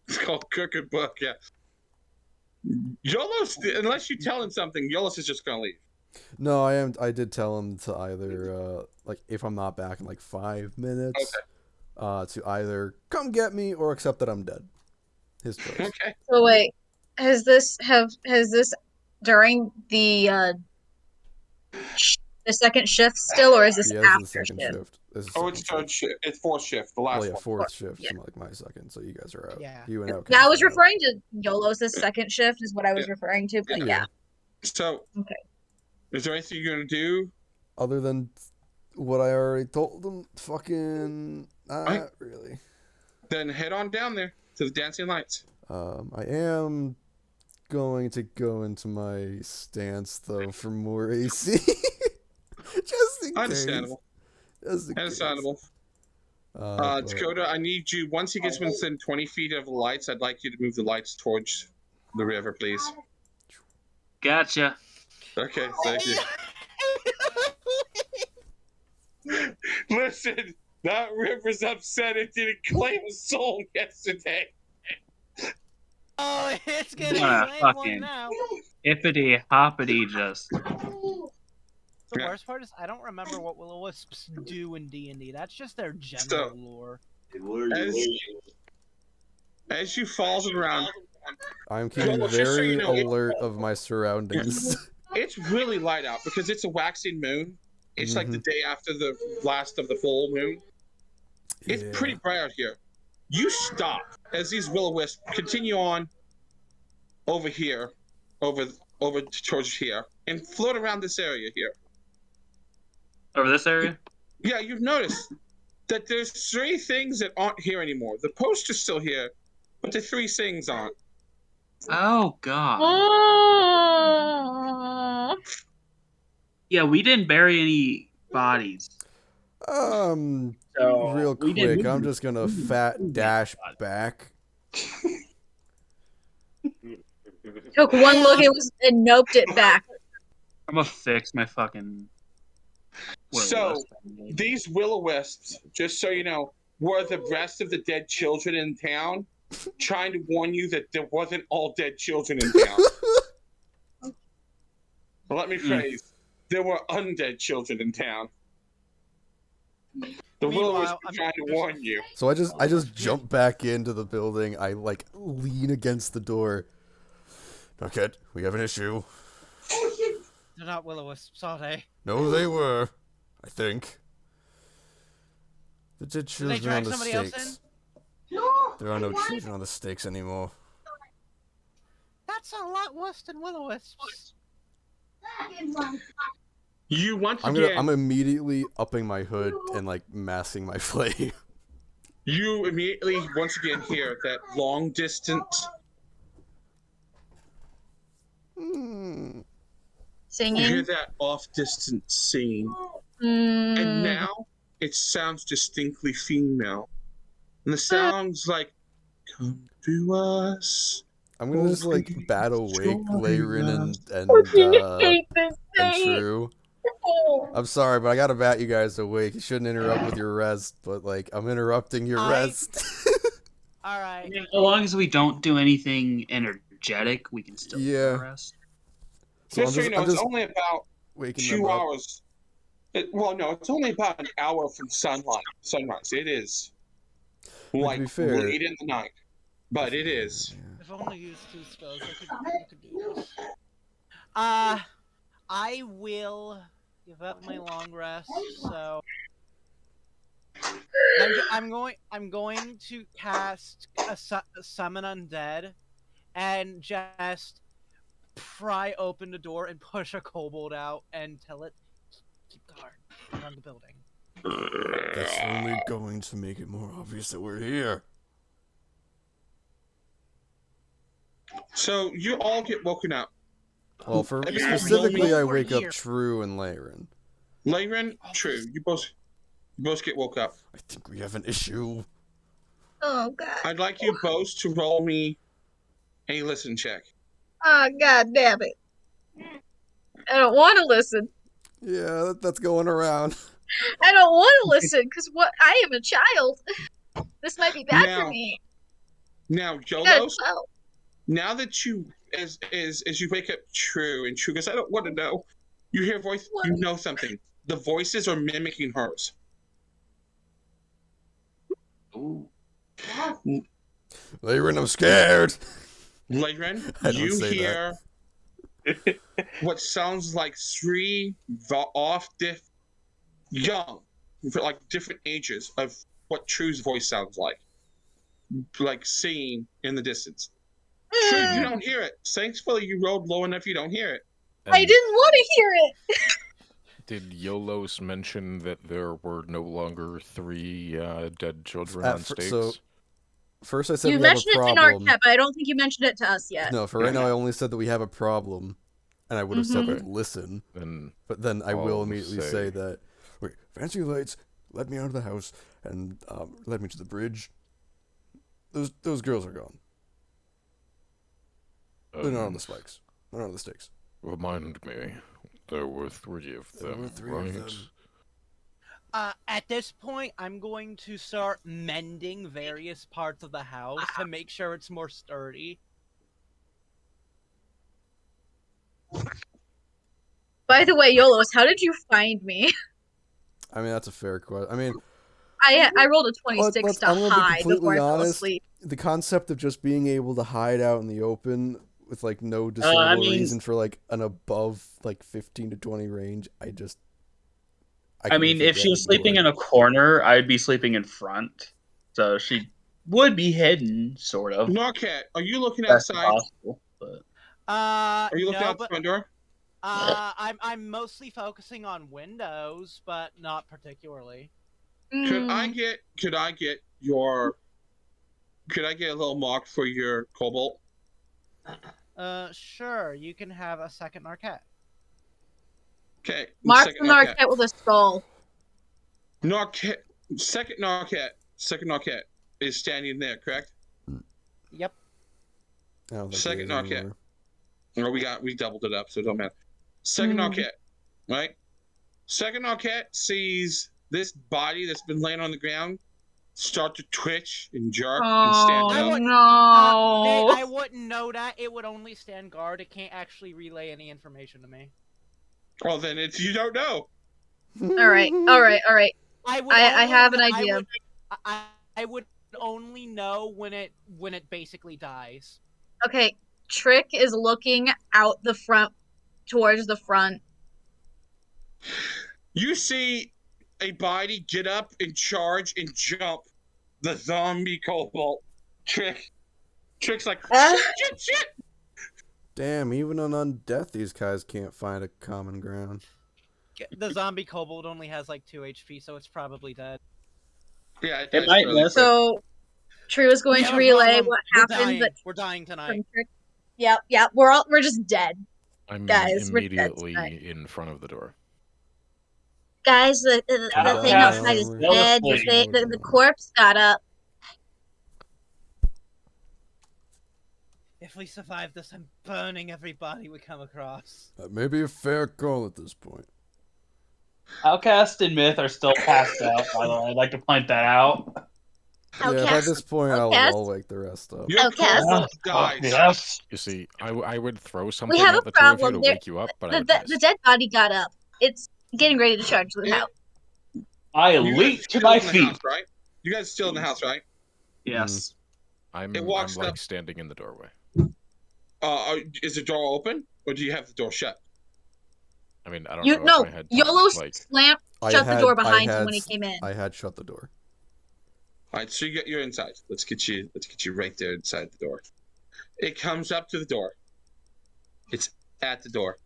[SPEAKER 1] it's called Cooking Book, yeah. Yolos, unless you tell him something, Yolos is just gonna leave.
[SPEAKER 3] No, I did tell him to either like if I'm not back in like 5 minutes, to either come get me or accept that I'm dead. His choice.
[SPEAKER 1] Okay.
[SPEAKER 5] So wait, has this during the second shift still, or is this after
[SPEAKER 3] the second shift?
[SPEAKER 1] It's third shift. It's fourth shift. The last one.
[SPEAKER 3] Fourth shift. Yeah. Like my second. So you guys are out.
[SPEAKER 4] Yeah.
[SPEAKER 3] You and out.
[SPEAKER 5] Yeah, I was referring to YOLO's second shift is what I was referring to, but yeah.
[SPEAKER 1] So,
[SPEAKER 5] okay.
[SPEAKER 1] Is there anything you're gonna do
[SPEAKER 3] other than what I already told them? Fucking not really.
[SPEAKER 1] Then head on down there to the Dancing Lights.
[SPEAKER 3] I am going to go into my stance though for more AC. Just in
[SPEAKER 1] Understandable.
[SPEAKER 3] Case.
[SPEAKER 1] Understandable. Dakota, I need you, once he gets within 20 feet of the lights, I'd like you to move the lights towards the river, please.
[SPEAKER 2] Gotcha.
[SPEAKER 1] Okay, thank you. Listen, that river's upset it didn't claim a soul yesterday.
[SPEAKER 4] Oh, it's getting
[SPEAKER 2] Wanna
[SPEAKER 4] slam one
[SPEAKER 2] fucking
[SPEAKER 4] now.
[SPEAKER 2] hippity hoppity just.
[SPEAKER 4] The
[SPEAKER 1] Yeah.
[SPEAKER 4] worst part is I don't remember what will-o-wisps do in D&D. That's just their general lore.
[SPEAKER 1] As you fall around,
[SPEAKER 3] I'm keeping
[SPEAKER 1] Well, just so you
[SPEAKER 3] very
[SPEAKER 1] know,
[SPEAKER 3] alert of my surroundings.
[SPEAKER 1] it's really light out because it's a waxing moon. It's like the
[SPEAKER 3] Mhm.
[SPEAKER 1] day after the last of the full moon. It's
[SPEAKER 3] Yeah.
[SPEAKER 1] pretty bright out here. You stop as these will-o-wisps continue on over here, over towards here, and float around this area here.
[SPEAKER 2] Over this area?
[SPEAKER 1] Yeah, you've noticed that there's three things that aren't here anymore. The poster's still here, but the three things aren't.
[SPEAKER 2] Oh god.
[SPEAKER 5] Oh.
[SPEAKER 2] Yeah, we didn't bury any bodies.
[SPEAKER 3] Real
[SPEAKER 2] we didn't
[SPEAKER 3] quick,
[SPEAKER 2] move
[SPEAKER 3] I'm
[SPEAKER 2] them.
[SPEAKER 3] just gonna
[SPEAKER 2] We didn't
[SPEAKER 3] fat
[SPEAKER 2] move
[SPEAKER 3] dash
[SPEAKER 2] any bodies.
[SPEAKER 3] back.
[SPEAKER 5] Took one look and noped it back.
[SPEAKER 2] I'm gonna fix my fucking.
[SPEAKER 1] So, these will-o-wisps, just so you know, were the rest of the dead children in town, trying to warn you that there wasn't all dead children in town. Let me phrase, there were undead children in town. The will-o-wisps
[SPEAKER 4] Meanwhile,
[SPEAKER 1] were
[SPEAKER 4] I'm
[SPEAKER 1] trying to warn you.
[SPEAKER 3] So I just jump back into the building. I like lean against the door. Knockhead, we have an issue.
[SPEAKER 4] They're not will-o-wisps, are they?
[SPEAKER 3] No, they were. I think. The dead
[SPEAKER 4] Did they
[SPEAKER 3] children on
[SPEAKER 4] drag
[SPEAKER 3] the
[SPEAKER 4] somebody else
[SPEAKER 3] stakes.
[SPEAKER 4] in?
[SPEAKER 3] There are no children on the stakes anymore.
[SPEAKER 4] That's a lot worse than will-o-wisps.
[SPEAKER 1] You once
[SPEAKER 3] I'm
[SPEAKER 1] again,
[SPEAKER 3] immediately upping my hood and like masking my flame.
[SPEAKER 1] you immediately once again hear that long distance. You hear
[SPEAKER 5] Singing.
[SPEAKER 1] that off distance singing.
[SPEAKER 5] Mm.
[SPEAKER 1] And now it sounds distinctly female. And the sounds like, come to us.
[SPEAKER 3] I'm gonna just like
[SPEAKER 1] Please
[SPEAKER 3] battle wake
[SPEAKER 1] join
[SPEAKER 3] Layrin
[SPEAKER 1] us.
[SPEAKER 5] hate this
[SPEAKER 3] and
[SPEAKER 5] thing.
[SPEAKER 3] True. I'm sorry, but I gotta bat you guys awake. You shouldn't interrupt with your rest, but like I'm interrupting your rest.
[SPEAKER 4] Alright.
[SPEAKER 2] As long as we don't do anything energetic, we can still
[SPEAKER 3] Yeah.
[SPEAKER 2] rest.
[SPEAKER 3] So
[SPEAKER 1] Just so you know, it's
[SPEAKER 3] just
[SPEAKER 1] only about
[SPEAKER 3] waking them
[SPEAKER 1] 2
[SPEAKER 3] up.
[SPEAKER 1] hours. Well, no, it's only about an hour from sunrise. It is
[SPEAKER 3] But to be
[SPEAKER 1] like
[SPEAKER 3] fair,
[SPEAKER 1] late in the night, but it is.
[SPEAKER 4] If only used 2 spells, I could do this. I will give up my long rest, so I'm going to cast a summon undead and just pry open the door and push a kobold out and tell it keep guard around the building.
[SPEAKER 3] That's only going to make it more obvious that we're here.
[SPEAKER 1] So you all get woken up.
[SPEAKER 3] Well, for
[SPEAKER 1] Everyone
[SPEAKER 3] specifically, I
[SPEAKER 4] over
[SPEAKER 3] wake
[SPEAKER 4] here.
[SPEAKER 3] up True and Layrin.
[SPEAKER 1] Layren, true. You both get woke up.
[SPEAKER 3] I think we have an issue.
[SPEAKER 5] Oh god.
[SPEAKER 1] I'd like you both to roll me a listen check.
[SPEAKER 5] Oh god damn it. I don't want to listen.
[SPEAKER 3] Yeah, that's going around.
[SPEAKER 5] I don't want to listen because what? I am a child. This might be bad for me.
[SPEAKER 1] Now,
[SPEAKER 5] I got a
[SPEAKER 1] Jolos,
[SPEAKER 5] 12.
[SPEAKER 1] now that you as you wake up True and True goes, I don't want to know. You hear a voice, you know something. The voices are mimicking hers.
[SPEAKER 2] Ooh.
[SPEAKER 3] Layrin, I'm scared.
[SPEAKER 1] Layren,
[SPEAKER 3] I don't
[SPEAKER 1] you
[SPEAKER 3] say
[SPEAKER 1] hear what sounds like three young, like different ages of what True's voice sounds like singing in the distance. True, you don't hear it. Thankfully, you rolled low enough you don't hear it.
[SPEAKER 5] I didn't want to hear it.
[SPEAKER 6] Did Yolos mention that there were no longer 3 dead children on stakes?
[SPEAKER 3] So, first I said
[SPEAKER 5] You
[SPEAKER 3] we have a
[SPEAKER 5] mentioned it to
[SPEAKER 3] problem.
[SPEAKER 5] Narcat, but I don't think you mentioned it to us yet.
[SPEAKER 3] No, for right now I only said that we have a problem, and I would have said
[SPEAKER 5] Mhm.
[SPEAKER 3] like, listen.
[SPEAKER 6] Then
[SPEAKER 3] But then I will
[SPEAKER 6] I'll
[SPEAKER 3] immediately say that, wait, Fancy Lights led me out of the house and led me to the bridge. Those girls are gone. They're not on the spikes. They're not on the stakes.
[SPEAKER 6] Remind me, there were 3 of them,
[SPEAKER 3] There were 3
[SPEAKER 6] right?
[SPEAKER 3] of them.
[SPEAKER 4] At this point, I'm going to start mending various parts of the house to make sure it's more sturdy.
[SPEAKER 5] By the way, Yolos, how did you find me?
[SPEAKER 3] I mean, that's a fair question. I mean,
[SPEAKER 5] I rolled a 26
[SPEAKER 3] let's,
[SPEAKER 5] to
[SPEAKER 3] I'm gonna be
[SPEAKER 5] hide before
[SPEAKER 3] completely
[SPEAKER 5] I fell
[SPEAKER 3] honest.
[SPEAKER 5] asleep.
[SPEAKER 3] The concept of just being able to hide out in the open with like no
[SPEAKER 2] I
[SPEAKER 3] discernible
[SPEAKER 2] mean-
[SPEAKER 3] reason for like an above like 15 to 20 range, I
[SPEAKER 2] I
[SPEAKER 3] can
[SPEAKER 2] mean,
[SPEAKER 3] forget
[SPEAKER 2] if she was
[SPEAKER 3] and
[SPEAKER 2] sleeping
[SPEAKER 3] do it.
[SPEAKER 2] in a corner, I'd be sleeping in front. So she would be hidden, sort of.
[SPEAKER 1] Narcat, are you looking
[SPEAKER 2] Best
[SPEAKER 1] outside?
[SPEAKER 2] possible, but
[SPEAKER 1] Are you looking
[SPEAKER 4] No,
[SPEAKER 1] out the
[SPEAKER 4] but
[SPEAKER 1] front door?
[SPEAKER 4] I'm mostly focusing on windows, but not particularly.
[SPEAKER 1] Could I
[SPEAKER 5] Mm,
[SPEAKER 1] get a little mark for your cobalt?
[SPEAKER 4] Sure, you can have a second Narcat.
[SPEAKER 1] Okay.
[SPEAKER 5] Mark
[SPEAKER 1] Second
[SPEAKER 5] the
[SPEAKER 1] Narcat.
[SPEAKER 5] Narcat with a skull.
[SPEAKER 1] Second Narcat is standing there, correct?
[SPEAKER 4] Yep.
[SPEAKER 3] I don't think it
[SPEAKER 1] Second
[SPEAKER 3] is
[SPEAKER 1] Narcat.
[SPEAKER 3] anymore.
[SPEAKER 1] Or we doubled it up, so it don't matter. Second
[SPEAKER 5] Mm.
[SPEAKER 1] Narcat, right? Second Narcat sees this body that's been laying on the ground start to twitch and jerk and stand
[SPEAKER 5] Oh
[SPEAKER 1] up.
[SPEAKER 5] no!
[SPEAKER 4] I wouldn't know that. It would only stand guard. It can't actually relay any information to me.
[SPEAKER 1] Well, then it's you don't know.
[SPEAKER 5] All right. I have an idea.
[SPEAKER 4] I would only know when it basically dies.
[SPEAKER 5] Okay, Trick is looking out the front towards the front.
[SPEAKER 1] You see a body get up and charge and jump the zombie cobalt. Trick's like shit.
[SPEAKER 3] Damn, even on undeath, these guys can't find a common ground.
[SPEAKER 4] The zombie kobold only has like 2 HP, so it's probably dead.
[SPEAKER 1] Yeah, it
[SPEAKER 2] It
[SPEAKER 1] dies
[SPEAKER 2] might
[SPEAKER 1] fairly
[SPEAKER 2] miss.
[SPEAKER 1] quick.
[SPEAKER 5] So True is going
[SPEAKER 4] We
[SPEAKER 5] to
[SPEAKER 4] have a
[SPEAKER 5] relay
[SPEAKER 4] problem.
[SPEAKER 5] what
[SPEAKER 4] We're
[SPEAKER 5] happened
[SPEAKER 4] dying.
[SPEAKER 5] that
[SPEAKER 4] We're dying tonight.
[SPEAKER 5] from Trick. Yep. We're just dead.
[SPEAKER 6] I'm
[SPEAKER 5] Guys, we're dead
[SPEAKER 6] immediately
[SPEAKER 5] tonight.
[SPEAKER 6] in front of the door.
[SPEAKER 5] Guys, the
[SPEAKER 3] Come
[SPEAKER 2] Yeah,
[SPEAKER 5] thing
[SPEAKER 3] down,
[SPEAKER 5] outside is
[SPEAKER 3] armor.
[SPEAKER 5] dead.
[SPEAKER 2] Still asleep.
[SPEAKER 5] The corpse got up.
[SPEAKER 4] If we survive this, I'm burning every body we come across.
[SPEAKER 3] That may be a fair call at this point.
[SPEAKER 2] Outcast and Myth are still passed out, by the way. I'd like to point that out.
[SPEAKER 3] Yeah, by
[SPEAKER 5] Outcast.
[SPEAKER 3] this point,
[SPEAKER 5] Outcast.
[SPEAKER 3] I'll wake the rest up.
[SPEAKER 1] Your
[SPEAKER 5] Outcast.
[SPEAKER 1] cobalt dies.
[SPEAKER 2] Yes.
[SPEAKER 6] You see, I would throw something
[SPEAKER 5] We have a
[SPEAKER 6] at the two of you
[SPEAKER 5] problem.
[SPEAKER 6] to
[SPEAKER 5] There-
[SPEAKER 6] wake you up, but I
[SPEAKER 5] The,
[SPEAKER 6] would
[SPEAKER 5] the,
[SPEAKER 6] miss.
[SPEAKER 5] the dead body got up. It's getting ready to charge the
[SPEAKER 1] Yeah.
[SPEAKER 5] house.
[SPEAKER 2] I
[SPEAKER 1] You guys are
[SPEAKER 2] leap to
[SPEAKER 1] still
[SPEAKER 2] my
[SPEAKER 1] in the
[SPEAKER 2] feet.
[SPEAKER 1] house, right? You guys are still in the house, right?
[SPEAKER 2] Yes.
[SPEAKER 6] I'm
[SPEAKER 1] It walks
[SPEAKER 6] like
[SPEAKER 1] up.
[SPEAKER 6] standing in the doorway.
[SPEAKER 1] Is the door open or do you have the door shut?
[SPEAKER 6] I mean, I don't
[SPEAKER 5] You
[SPEAKER 6] know
[SPEAKER 5] no,
[SPEAKER 6] if I had time.
[SPEAKER 5] YOLO
[SPEAKER 6] Like,
[SPEAKER 5] shut the door behind him when he came in.
[SPEAKER 3] I had shut the door.
[SPEAKER 1] All right, so you're inside. Let's get you right there inside the door. It comes up to the door. It's at the door.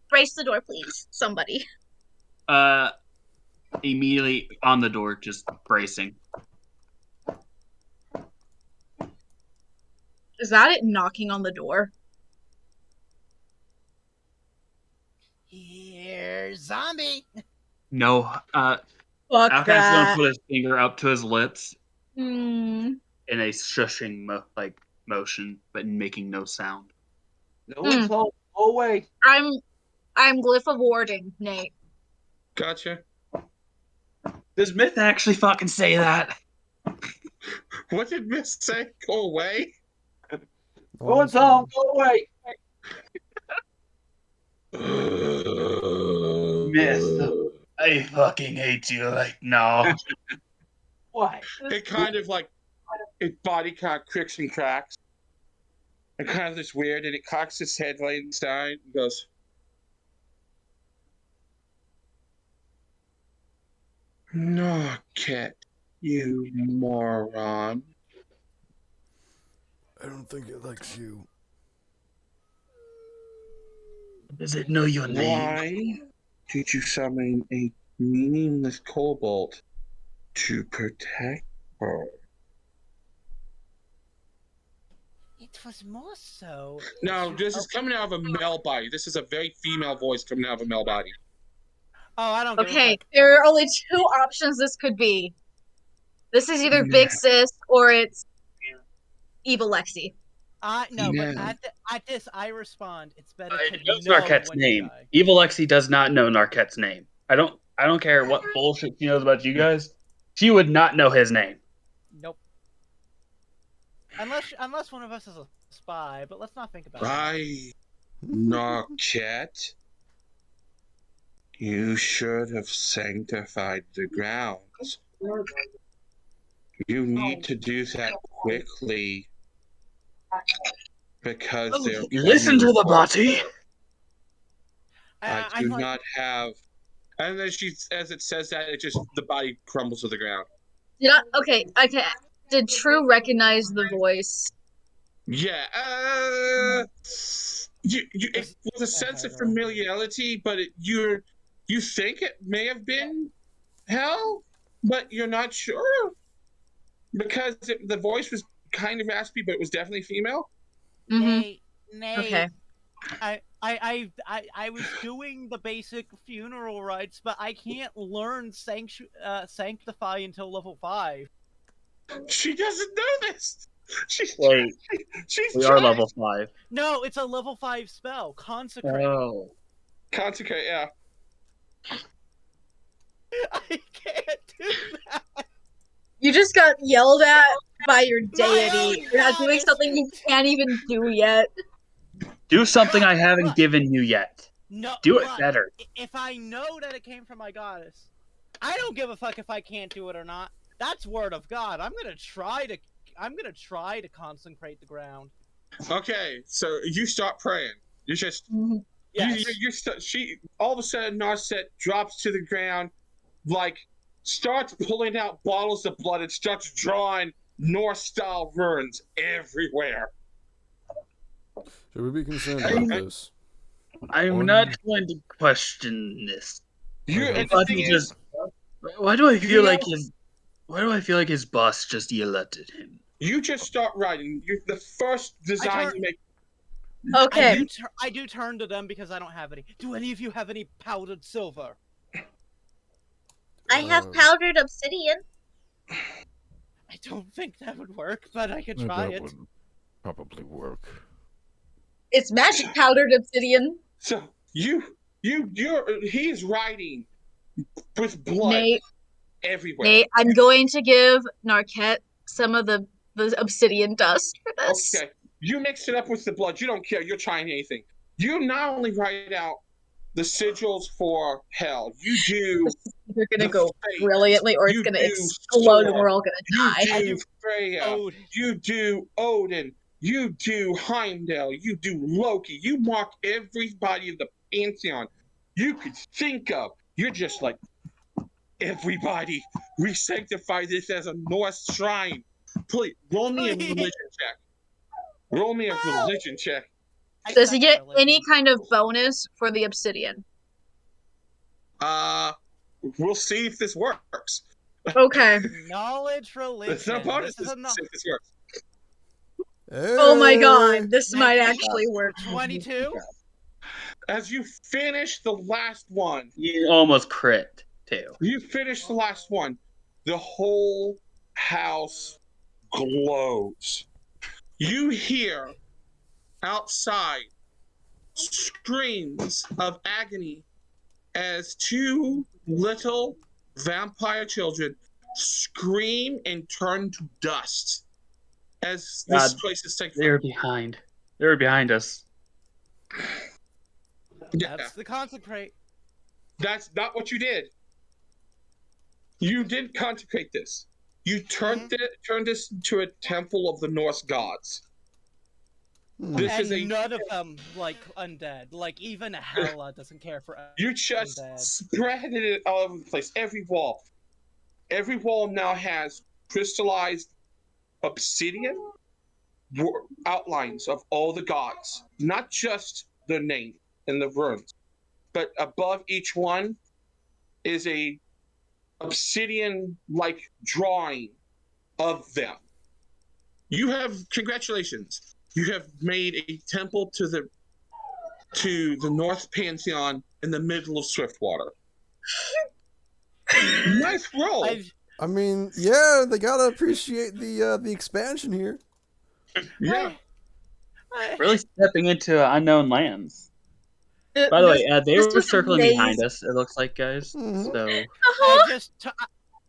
[SPEAKER 5] Brace the door, please, somebody.
[SPEAKER 2] Immediately on the door, just bracing.
[SPEAKER 5] Is that it knocking on the door?
[SPEAKER 4] Here, zombie.
[SPEAKER 2] No.
[SPEAKER 5] Fuck
[SPEAKER 2] Outcast is gonna
[SPEAKER 5] that.
[SPEAKER 2] put his finger up to his lips
[SPEAKER 5] Hmm.
[SPEAKER 2] in a shushing motion, but making no sound.
[SPEAKER 8] No one's home. Go away.
[SPEAKER 5] I'm glyph of warding, Nate.
[SPEAKER 1] Gotcha.
[SPEAKER 2] Does Myth actually fucking say that?
[SPEAKER 1] What did Miss say? Go away.
[SPEAKER 8] No one's home. Go away.
[SPEAKER 2] Myth. I fucking hate you. Like, no.
[SPEAKER 8] Why?
[SPEAKER 1] It kind of like its body kind of cricks and cracks. And kind of this weird, and it cocks its head right inside and goes, "No, Kit, you moron."
[SPEAKER 3] I don't think it likes you.
[SPEAKER 2] Does it know your name?
[SPEAKER 1] Why did you summon a meaningless kobold to protect her?
[SPEAKER 4] It was more so.
[SPEAKER 1] No, this is coming out of a male body. This is a very female voice coming out of a male body.
[SPEAKER 4] Oh, I don't. Give a
[SPEAKER 5] Okay,
[SPEAKER 4] fuck.
[SPEAKER 5] there are only two options this could be. This is either Big Sis or it's Evil Lexi.
[SPEAKER 4] No,
[SPEAKER 1] Yeah.
[SPEAKER 4] but at this, I respond. It's better
[SPEAKER 2] It
[SPEAKER 4] to
[SPEAKER 2] knows
[SPEAKER 4] know
[SPEAKER 2] Narquette's
[SPEAKER 4] when you
[SPEAKER 2] name.
[SPEAKER 4] die.
[SPEAKER 2] Evil Lexi does not know Narquette's name. I don't care what bullshit she knows about you guys. She would not know his name.
[SPEAKER 4] Nope. Unless one of us is a spy, but let's not think about it.
[SPEAKER 1] I, Narcat, You should have sanctified the grounds. You need to do that quickly because they're
[SPEAKER 2] Listen to
[SPEAKER 1] coming.
[SPEAKER 2] the body.
[SPEAKER 1] I
[SPEAKER 4] I
[SPEAKER 1] do
[SPEAKER 4] thought
[SPEAKER 1] not have. And then as it says that, it just the body crumbles to the ground.
[SPEAKER 5] Yeah. Okay. Okay. Did True recognize the voice?
[SPEAKER 1] Yeah. It was a sense of familiarity, but you think it may have been Hell, but you're not sure because the voice was kind of raspy, but it was definitely female.
[SPEAKER 4] nay,
[SPEAKER 5] Okay.
[SPEAKER 4] I was doing the basic funeral rites, but I can't learn sanctify until level 5.
[SPEAKER 1] She doesn't know this. She's
[SPEAKER 2] Wait,
[SPEAKER 1] she's
[SPEAKER 2] we are
[SPEAKER 1] trying.
[SPEAKER 2] level 5.
[SPEAKER 4] No, it's a level 5 spell. Consecrate.
[SPEAKER 2] Oh.
[SPEAKER 1] Consecrate, yeah.
[SPEAKER 4] I can't do that.
[SPEAKER 5] You just got yelled at by your
[SPEAKER 4] own
[SPEAKER 5] deity. You're not doing
[SPEAKER 4] goddess.
[SPEAKER 5] something you can't even do yet.
[SPEAKER 2] Do something I haven't
[SPEAKER 4] But-
[SPEAKER 2] given you yet.
[SPEAKER 4] No,
[SPEAKER 2] Do it
[SPEAKER 4] but
[SPEAKER 2] better.
[SPEAKER 4] if I know that it came from my goddess, I don't give a fuck if I can't do it or not. That's word of God. I'm gonna try to consecrate the ground.
[SPEAKER 1] Okay, so you start praying. You just
[SPEAKER 4] Yes.
[SPEAKER 1] she all of a sudden Narset drops to the ground, like starts pulling out bottles of blood and starts drawing Norse style runes everywhere.
[SPEAKER 3] Should we be concerned about this?
[SPEAKER 2] I'm not going to question this.
[SPEAKER 1] The
[SPEAKER 2] But
[SPEAKER 1] thing
[SPEAKER 2] he
[SPEAKER 1] is,
[SPEAKER 2] just. Why do I feel
[SPEAKER 1] know-
[SPEAKER 2] like his? Why do I feel like his boss just yelled at him?
[SPEAKER 1] you just start writing. The first design you make.
[SPEAKER 5] Okay.
[SPEAKER 4] I do turn to them because I don't have any. Do any of you have any powdered silver?
[SPEAKER 10] I have powdered obsidian.
[SPEAKER 4] I don't think that would work, but I could
[SPEAKER 6] That
[SPEAKER 4] try it.
[SPEAKER 6] would probably work.
[SPEAKER 5] It's magic powdered obsidian.
[SPEAKER 1] So he's writing with blood
[SPEAKER 5] Nate,
[SPEAKER 1] everywhere.
[SPEAKER 5] Nate, I'm going to give Narquette some of the obsidian dust for this.
[SPEAKER 1] Okay, you mix it up with the blood. You don't care. You're trying anything. You not only write out the sigils for hell. You do.
[SPEAKER 5] You're gonna
[SPEAKER 1] the
[SPEAKER 5] go
[SPEAKER 1] fate.
[SPEAKER 5] brilliantly, or it's
[SPEAKER 1] You
[SPEAKER 5] gonna
[SPEAKER 1] do
[SPEAKER 5] explode, and
[SPEAKER 1] Thor.
[SPEAKER 5] we're all gonna
[SPEAKER 1] You
[SPEAKER 5] die.
[SPEAKER 1] do Freya. You do Odin. You do Heimdall. You do Loki. You mark everybody in the pantheon you could think of. You're just like, everybody, we sanctify this as a Norse shrine. Please, roll me a religion check. Roll me a religion check.
[SPEAKER 5] Does he get any kind of bonus for the obsidian?
[SPEAKER 1] We'll see if this works.
[SPEAKER 5] Okay.
[SPEAKER 4] Knowledge religion.
[SPEAKER 1] There's no bonus
[SPEAKER 4] This
[SPEAKER 1] to
[SPEAKER 4] is a
[SPEAKER 1] see if this works.
[SPEAKER 5] Oh my god, this might actually work.
[SPEAKER 4] 22.
[SPEAKER 1] As you finish the last one,
[SPEAKER 2] You almost crit too.
[SPEAKER 1] you finish the last one, the whole house glows. You hear outside screams of agony as two little vampire children scream and turn to dust as this
[SPEAKER 2] God,
[SPEAKER 1] place is taken.
[SPEAKER 2] They're behind. They're behind us.
[SPEAKER 1] Yeah,
[SPEAKER 4] That's the consecrate.
[SPEAKER 1] that's not what you did. You didn't consecrate this. You turned this into a temple of the Norse gods. This
[SPEAKER 4] And
[SPEAKER 1] is a
[SPEAKER 4] none of them like undead. Like even Hela doesn't care for
[SPEAKER 1] you just
[SPEAKER 4] undead.
[SPEAKER 1] spread it all over the place. Every wall now has crystallized obsidian outlines of all the gods, not just their name and the runes, but above each one is a obsidian-like drawing of them. You have congratulations. You have made a temple to the North Pantheon in the middle of Swiftwater. Nice roll.
[SPEAKER 3] I mean, yeah, they gotta appreciate the expansion here.
[SPEAKER 1] Yeah.
[SPEAKER 2] Really stepping into unknown lands. By the way, they
[SPEAKER 5] this
[SPEAKER 2] were
[SPEAKER 5] was
[SPEAKER 2] circling behind
[SPEAKER 5] amazing.
[SPEAKER 2] us, it looks like, guys. So,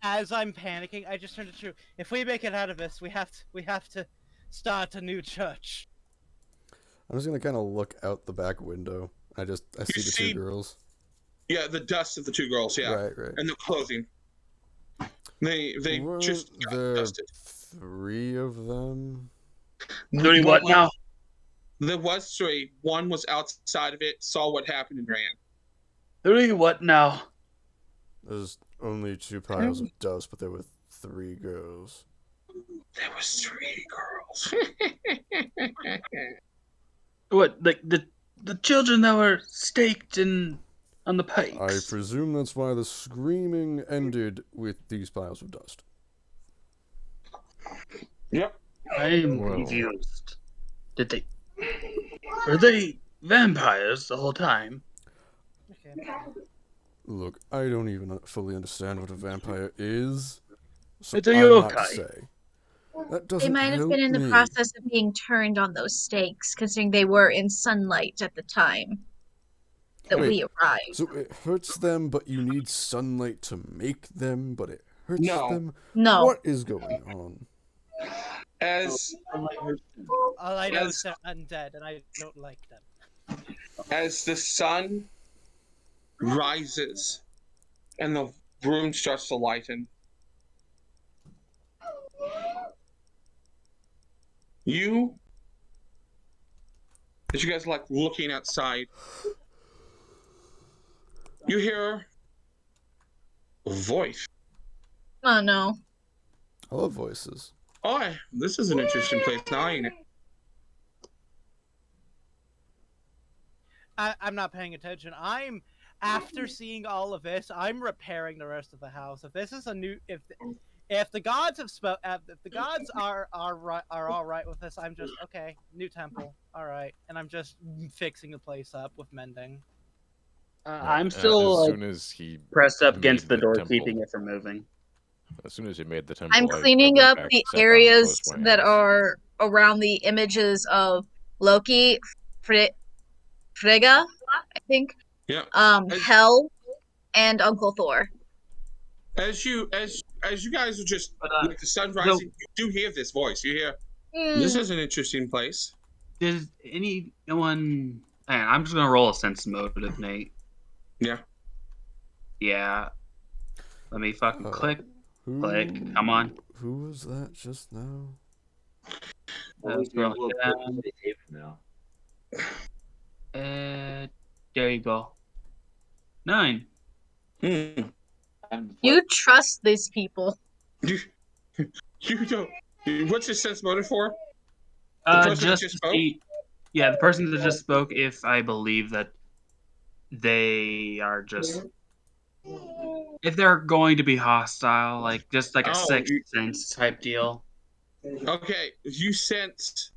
[SPEAKER 4] As I'm panicking, I just turned to True. If we make it out of this, we have to start a new church.
[SPEAKER 3] I'm just gonna kind of look out the back window. I see the two girls.
[SPEAKER 1] Yeah, the dust of the two girls. Yeah,
[SPEAKER 3] Right.
[SPEAKER 1] and the clothing. They
[SPEAKER 3] Weren't
[SPEAKER 1] just got
[SPEAKER 3] there
[SPEAKER 1] dusted.
[SPEAKER 3] 3 of them?
[SPEAKER 2] Doing what now?
[SPEAKER 1] There was 3. One was outside of it, saw what happened, and ran.
[SPEAKER 2] Doing what now?
[SPEAKER 3] There's only 2 piles of dust, but there were 3 girls.
[SPEAKER 1] There was 3 girls.
[SPEAKER 2] What, like the children that were staked in on the pikes?
[SPEAKER 3] I presume that's why the screaming ended with these piles of dust.
[SPEAKER 1] Yep.
[SPEAKER 2] I'm
[SPEAKER 6] Well.
[SPEAKER 2] confused. Were they vampires the whole time?
[SPEAKER 4] Okay.
[SPEAKER 3] Look, I don't even fully understand what a vampire is, so
[SPEAKER 2] It's a
[SPEAKER 3] I'm not to
[SPEAKER 2] yokai.
[SPEAKER 3] say. That
[SPEAKER 10] They
[SPEAKER 3] doesn't
[SPEAKER 10] might have
[SPEAKER 3] help
[SPEAKER 10] been in the
[SPEAKER 3] me.
[SPEAKER 10] process of being turned on those stakes, considering they were in sunlight at the time that
[SPEAKER 3] Wait,
[SPEAKER 10] we arrived.
[SPEAKER 3] So it hurts them, but you need sunlight to make them, but it hurts
[SPEAKER 1] No.
[SPEAKER 3] them?
[SPEAKER 10] No.
[SPEAKER 3] What is going on?
[SPEAKER 1] As
[SPEAKER 4] All I know
[SPEAKER 1] As-
[SPEAKER 4] is they're undead, and I don't like them.
[SPEAKER 1] as the sun rises and the room starts to lighten, as you guys are like looking outside, you hear a voice.
[SPEAKER 10] Oh no.
[SPEAKER 3] I love voices.
[SPEAKER 1] Oh, this is an interesting place now, ain't it?
[SPEAKER 4] I'm not paying attention. After seeing all of this, I'm repairing the rest of the house. If this is a new, if the gods have if the gods are all right with this, I'm just okay. New temple, all right, and I'm just fixing the place up with mending.
[SPEAKER 2] I'm
[SPEAKER 6] As
[SPEAKER 2] still
[SPEAKER 6] soon as he
[SPEAKER 2] pressed up
[SPEAKER 6] made
[SPEAKER 2] against the door,
[SPEAKER 6] temple,
[SPEAKER 2] keeping it from moving.
[SPEAKER 6] As soon as he made the temple,
[SPEAKER 10] I'm
[SPEAKER 6] I
[SPEAKER 10] cleaning
[SPEAKER 6] went
[SPEAKER 10] up
[SPEAKER 6] back,
[SPEAKER 10] the
[SPEAKER 6] sat down, and
[SPEAKER 10] areas
[SPEAKER 6] closed my
[SPEAKER 10] that
[SPEAKER 6] eyes.
[SPEAKER 10] are around the images of Loki, Frigga, I think,
[SPEAKER 1] Yeah.
[SPEAKER 10] Hel, and Uncle Thor.
[SPEAKER 1] As you guys are just
[SPEAKER 2] But,
[SPEAKER 1] with the sun rising, you do hear this voice. You hear, this is an interesting place.
[SPEAKER 2] Does anyone? Man, I'm just gonna roll a sense motive, Nate.
[SPEAKER 1] Yeah.
[SPEAKER 2] Yeah. Let me fucking click.
[SPEAKER 3] Who,
[SPEAKER 2] Click. Come on.
[SPEAKER 3] Who was that just now?
[SPEAKER 2] Let's
[SPEAKER 8] We're
[SPEAKER 2] roll
[SPEAKER 8] a little
[SPEAKER 2] it
[SPEAKER 8] bit
[SPEAKER 2] down.
[SPEAKER 8] safe now.
[SPEAKER 2] There you go. 9.
[SPEAKER 1] Hmm.
[SPEAKER 10] You trust these people.
[SPEAKER 1] You don't. What's your sense motive for? The person that just spoke?
[SPEAKER 2] Yeah, the person that just spoke. If I believe that they are just, if they're going to be hostile, like just like a sixth sense type deal.
[SPEAKER 1] Okay, you sense.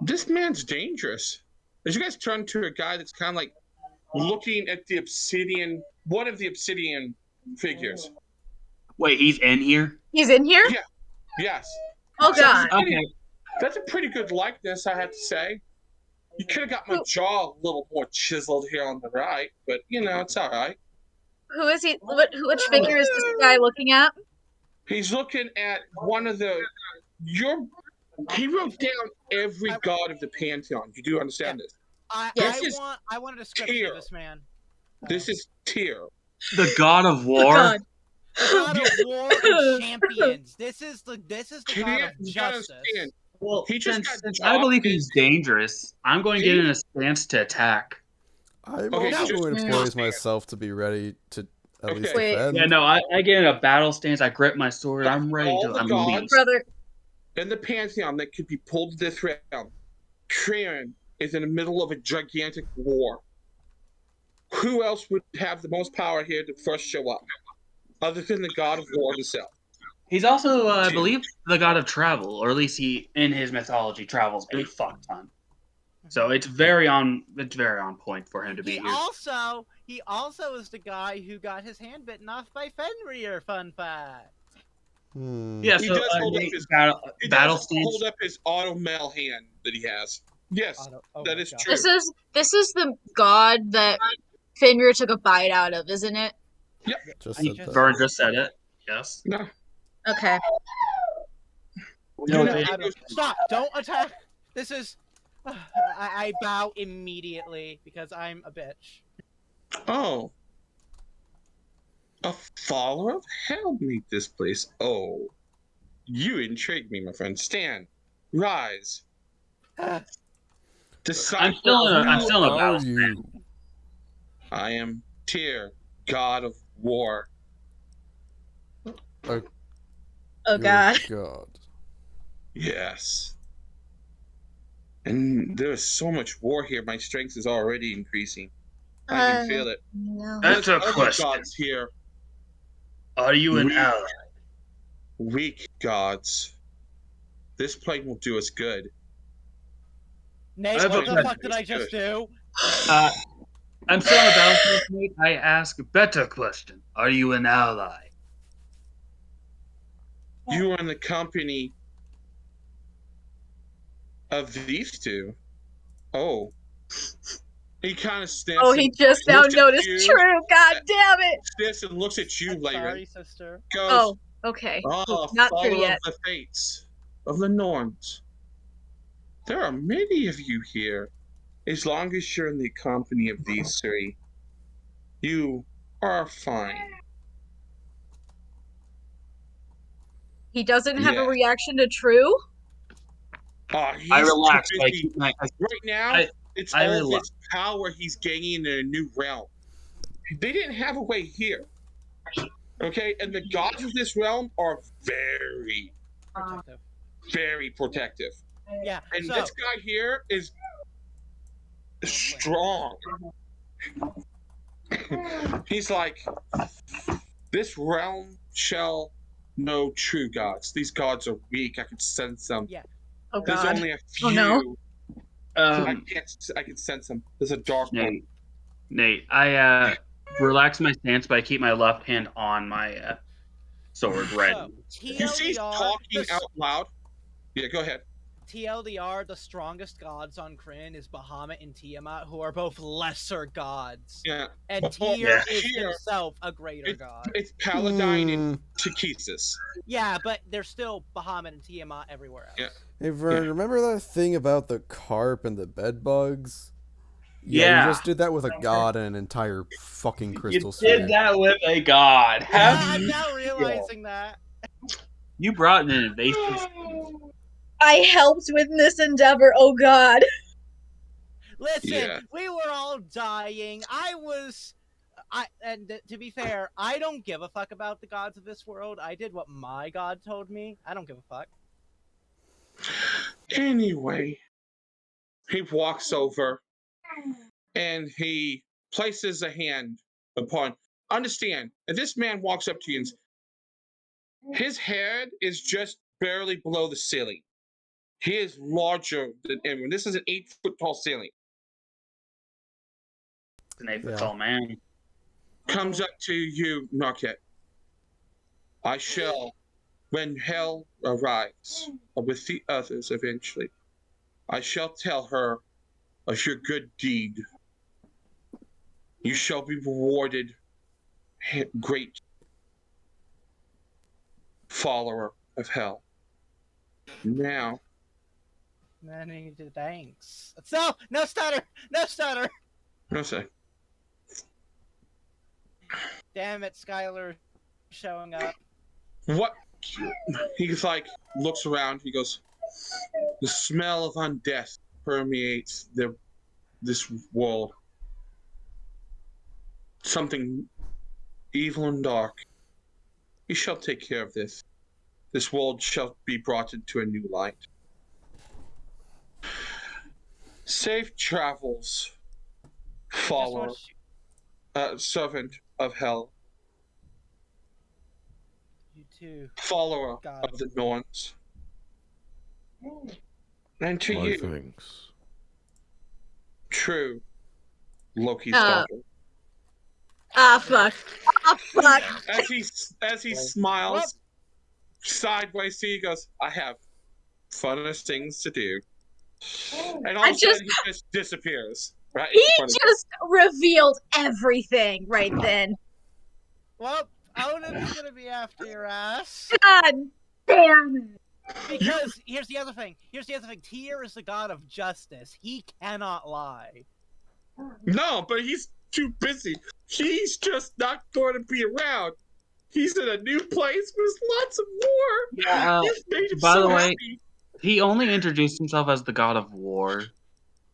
[SPEAKER 1] This man's dangerous. As you guys turn to a guy that's kind of like looking at the obsidian, one of the obsidian figures.
[SPEAKER 2] Wait, he's in here?
[SPEAKER 10] He's in here?
[SPEAKER 1] Yeah. Yes.
[SPEAKER 10] Oh god.
[SPEAKER 2] Okay.
[SPEAKER 1] That's a pretty good likeness, I have to say. You could have got my jaw a little more chiseled here on the right, but you know, it's all right.
[SPEAKER 10] Who is he? Which figure is this guy looking at?
[SPEAKER 1] He's looking at one of the. He wrote down every god of the pantheon. You do understand this?
[SPEAKER 4] I want a description
[SPEAKER 1] Tyr.
[SPEAKER 4] of this man.
[SPEAKER 1] This is Tyr.
[SPEAKER 2] The god of war.
[SPEAKER 10] Oh god.
[SPEAKER 4] The god of war and champions. This is the god of
[SPEAKER 1] You gotta
[SPEAKER 4] justice.
[SPEAKER 1] understand.
[SPEAKER 2] Well,
[SPEAKER 1] He just
[SPEAKER 2] since
[SPEAKER 1] got
[SPEAKER 2] I believe
[SPEAKER 1] dropped
[SPEAKER 2] he's dangerous, I'm going to get in a stance to attack.
[SPEAKER 3] I'm
[SPEAKER 1] Okay,
[SPEAKER 3] also
[SPEAKER 1] just-
[SPEAKER 3] going to
[SPEAKER 10] Mm.
[SPEAKER 3] poise myself to be ready to at least
[SPEAKER 10] Wait.
[SPEAKER 3] defend.
[SPEAKER 2] Yeah, no, I get in a battle stance. I grip my sword. I'm ready
[SPEAKER 1] All
[SPEAKER 2] to
[SPEAKER 1] the
[SPEAKER 2] unleash.
[SPEAKER 1] gods-
[SPEAKER 10] Brother.
[SPEAKER 1] in the pantheon that could be pulled this round. Trian is in the middle of a gigantic war. Who else would have the most power here to first show up, other than the god of war himself?
[SPEAKER 2] He's also, I believe, the god of travel, or at least he, in his mythology, travels a fuck ton. So it's very on point for him to be
[SPEAKER 4] He
[SPEAKER 2] here.
[SPEAKER 4] also is the guy who got his hand bitten off by Fenrir. Fun fact.
[SPEAKER 2] Yeah,
[SPEAKER 1] He
[SPEAKER 2] so
[SPEAKER 1] does hold up
[SPEAKER 2] Nate,
[SPEAKER 1] his He
[SPEAKER 2] battle
[SPEAKER 1] does
[SPEAKER 2] stance.
[SPEAKER 1] hold up his auto mail hand that he has. Yes, that is true.
[SPEAKER 10] This is the god that Fenrir took a bite out of, isn't it?
[SPEAKER 1] Yep.
[SPEAKER 3] Just said that.
[SPEAKER 2] Vern just said it. Yes.
[SPEAKER 1] No.
[SPEAKER 10] Okay.
[SPEAKER 2] No,
[SPEAKER 4] Stop! Don't attack. This is I bow immediately because I'm a bitch.
[SPEAKER 1] Oh. A follower of hell made this place. Oh. You intrigue me, my friend. Stand. Rise. Disciple
[SPEAKER 2] I'm still in a
[SPEAKER 3] Who are
[SPEAKER 2] battle stance.
[SPEAKER 3] you?
[SPEAKER 1] I am Tyr, god of war.
[SPEAKER 3] A
[SPEAKER 5] Oh god.
[SPEAKER 3] god.
[SPEAKER 1] Yes. And there is so much war here, my strength is already increasing. I can feel it.
[SPEAKER 5] No.
[SPEAKER 2] That's
[SPEAKER 1] There's
[SPEAKER 2] a
[SPEAKER 1] other
[SPEAKER 2] question.
[SPEAKER 1] gods here.
[SPEAKER 2] Are you an
[SPEAKER 1] Weak.
[SPEAKER 2] ally?
[SPEAKER 1] Weak gods. This plague will do us good.
[SPEAKER 4] Nate,
[SPEAKER 2] have a
[SPEAKER 4] what the
[SPEAKER 2] question.
[SPEAKER 4] fuck did I just do?
[SPEAKER 2] I'm still in a battle stance, mate. I ask a better question. Are you an ally?
[SPEAKER 1] You are in the company of these two. Oh. He kind of sniffs
[SPEAKER 5] Oh,
[SPEAKER 1] and
[SPEAKER 5] he just now
[SPEAKER 1] looks at
[SPEAKER 5] noticed.
[SPEAKER 1] you,
[SPEAKER 5] True. God damn it.
[SPEAKER 1] sniffs and looks at you,
[SPEAKER 4] I'm
[SPEAKER 1] Layren.
[SPEAKER 4] sorry, sister.
[SPEAKER 1] Goes,
[SPEAKER 5] Oh, okay.
[SPEAKER 1] oh,
[SPEAKER 5] Not true
[SPEAKER 1] follower
[SPEAKER 5] yet.
[SPEAKER 1] of the fates, of the norns. There are many of you here. As long as you're in the company of these three, you are fine.
[SPEAKER 5] He doesn't have a
[SPEAKER 1] Yeah.
[SPEAKER 5] reaction to True?
[SPEAKER 1] He's
[SPEAKER 2] I
[SPEAKER 1] too
[SPEAKER 2] relax. I
[SPEAKER 1] busy.
[SPEAKER 2] keep my.
[SPEAKER 1] Right now, it's
[SPEAKER 2] I
[SPEAKER 1] all
[SPEAKER 2] relax.
[SPEAKER 1] this power he's gaining in a new realm. They didn't have a way here. Okay, and the gods of this realm are very,
[SPEAKER 4] Protective.
[SPEAKER 1] very protective.
[SPEAKER 4] Yeah.
[SPEAKER 1] And
[SPEAKER 4] So
[SPEAKER 1] this guy here is strong. He's like, this realm shall know true gods. These gods are weak. I can sense them.
[SPEAKER 4] yeah.
[SPEAKER 5] Oh
[SPEAKER 1] There's
[SPEAKER 5] god.
[SPEAKER 1] only a few.
[SPEAKER 5] Oh, no.
[SPEAKER 1] I can sense them. There's a dark one.
[SPEAKER 2] Nate, I relax my stance, but I keep my left hand on my sword ready.
[SPEAKER 4] So
[SPEAKER 1] You see he's talking out loud. Yeah, go ahead.
[SPEAKER 4] TLDR, the strongest gods on Kryn is Bahamut and Tiamat, who are both lesser gods.
[SPEAKER 1] Yeah.
[SPEAKER 4] And
[SPEAKER 1] Well,
[SPEAKER 4] Tyr is
[SPEAKER 1] Tyr-
[SPEAKER 4] himself a greater god.
[SPEAKER 1] It's Paladine and Takesis.
[SPEAKER 4] Yeah, but there's still Bahamut and Tiamat everywhere else.
[SPEAKER 1] Yeah.
[SPEAKER 3] Hey Vern, remember that thing about the carp and the bed bugs?
[SPEAKER 2] Yeah.
[SPEAKER 3] You just did that with a god and an entire fucking
[SPEAKER 2] You
[SPEAKER 3] crystal sphere.
[SPEAKER 2] did that with a god.
[SPEAKER 4] Yeah,
[SPEAKER 2] How do
[SPEAKER 4] I'm
[SPEAKER 2] you
[SPEAKER 4] now
[SPEAKER 2] feel?
[SPEAKER 4] realizing that.
[SPEAKER 2] You brought an invasive.
[SPEAKER 5] I helped with this endeavor. Oh god.
[SPEAKER 4] Listen,
[SPEAKER 1] Yeah.
[SPEAKER 4] we were all dying. And to be fair, I don't give a fuck about the gods of this world. I did what my god told me. I don't give a fuck.
[SPEAKER 1] Anyway, he walks over and he places a hand upon. Understand, if this man walks up to you and his head is just barely below the ceiling. He is larger than everyone. This is an 8-foot tall ceiling.
[SPEAKER 2] An 8-foot tall man.
[SPEAKER 1] Comes up to you, Narket. I shall, when hell arrives, with the others eventually, I shall tell her of your good deed. You shall be rewarded, great follower of hell. Now,
[SPEAKER 4] Many thanks. No stutter! No stutter!
[SPEAKER 1] no say.
[SPEAKER 4] Damn it, Skylar showing up.
[SPEAKER 1] What? He's like, looks around. He goes, the smell of undeath permeates this world. Something evil and dark. We shall take care of this. This world shall be brought into a new light. Safe travels, follower, servant of hell,
[SPEAKER 4] You too.
[SPEAKER 1] follower
[SPEAKER 4] God.
[SPEAKER 1] of the Norns. And to
[SPEAKER 6] My
[SPEAKER 1] you,
[SPEAKER 6] thanks.
[SPEAKER 1] true Loki's daughter.
[SPEAKER 5] Ah, fuck. Ah, fuck.
[SPEAKER 1] As he smiles sideways to you, he goes, I have funnest things to do. And all of a sudden, he just disappears. Right?
[SPEAKER 5] He just revealed everything right then.
[SPEAKER 4] Well, Odin's gonna be after your ass.
[SPEAKER 5] God damn it.
[SPEAKER 4] Because here's the other thing. Tyr is the god of justice. He cannot lie.
[SPEAKER 1] No, but he's too busy. He's just not going to be around. He's in a new place with lots of war.
[SPEAKER 2] Yeah,
[SPEAKER 1] He's made him
[SPEAKER 2] by
[SPEAKER 1] so
[SPEAKER 2] the way,
[SPEAKER 1] happy.
[SPEAKER 2] he only introduced himself as the god of war.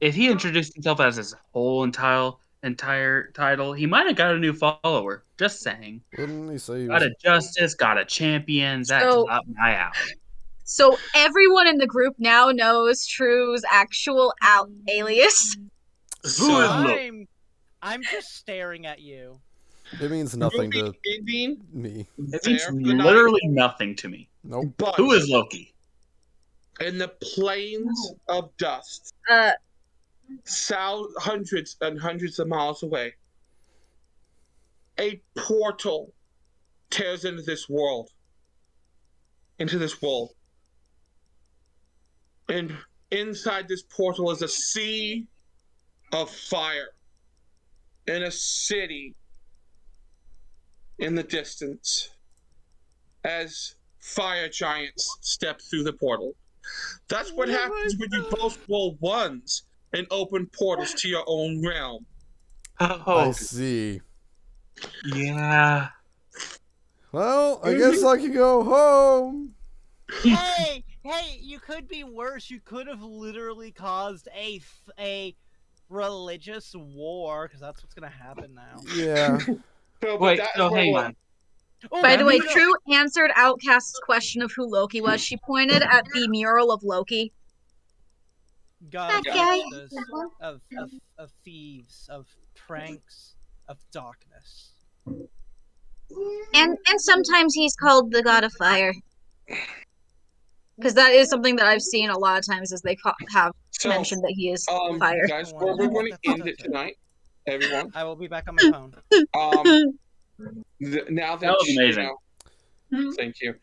[SPEAKER 2] If he introduced himself as his whole entire title, he might have got a new follower. Just saying.
[SPEAKER 3] Wouldn't he say he
[SPEAKER 2] God
[SPEAKER 3] was?
[SPEAKER 2] of justice, god of champions. That's
[SPEAKER 5] So-
[SPEAKER 2] up my alley.
[SPEAKER 5] So everyone in the group now knows True's actual alias.
[SPEAKER 2] Who
[SPEAKER 1] So-
[SPEAKER 2] is Loki?
[SPEAKER 4] I'm just staring at you.
[SPEAKER 3] It means nothing
[SPEAKER 1] Movie
[SPEAKER 3] to
[SPEAKER 1] ending
[SPEAKER 3] me.
[SPEAKER 2] It
[SPEAKER 1] there
[SPEAKER 2] means
[SPEAKER 1] for the night,
[SPEAKER 2] literally nothing to me.
[SPEAKER 3] Nope.
[SPEAKER 1] but
[SPEAKER 2] Who is Loki?
[SPEAKER 1] in the plains of dust, hundreds and hundreds of miles away, a portal tears into this world. And inside this portal is a sea of fire and a city in the distance as fire giants step through the portal. That's what happens when you both roll ones and open portals to your own realm.
[SPEAKER 3] I
[SPEAKER 2] Oh,
[SPEAKER 3] see.
[SPEAKER 2] yeah.
[SPEAKER 3] Well, I guess I can go home.
[SPEAKER 4] hey, you could be worse. You could have literally caused a religious war, because that's what's gonna happen now.
[SPEAKER 3] Yeah.
[SPEAKER 2] Wait, so hang on.
[SPEAKER 4] Oh,
[SPEAKER 5] By the way,
[SPEAKER 4] no.
[SPEAKER 5] True answered Outcast's question of who Loki was. She pointed at the mural of Loki.
[SPEAKER 4] God of
[SPEAKER 10] That guy.
[SPEAKER 4] justice, of thieves, of pranks, of darkness.
[SPEAKER 10] And sometimes he's called the god of fire.
[SPEAKER 5] Because that is something that I've seen a lot of times, is they have
[SPEAKER 1] So,
[SPEAKER 5] mentioned that he is
[SPEAKER 1] um,
[SPEAKER 5] fire.
[SPEAKER 1] guys, we're going to end it tonight, everyone.
[SPEAKER 4] I will be back on my phone.
[SPEAKER 1] Now that,
[SPEAKER 2] That was amazing.
[SPEAKER 1] Thank you.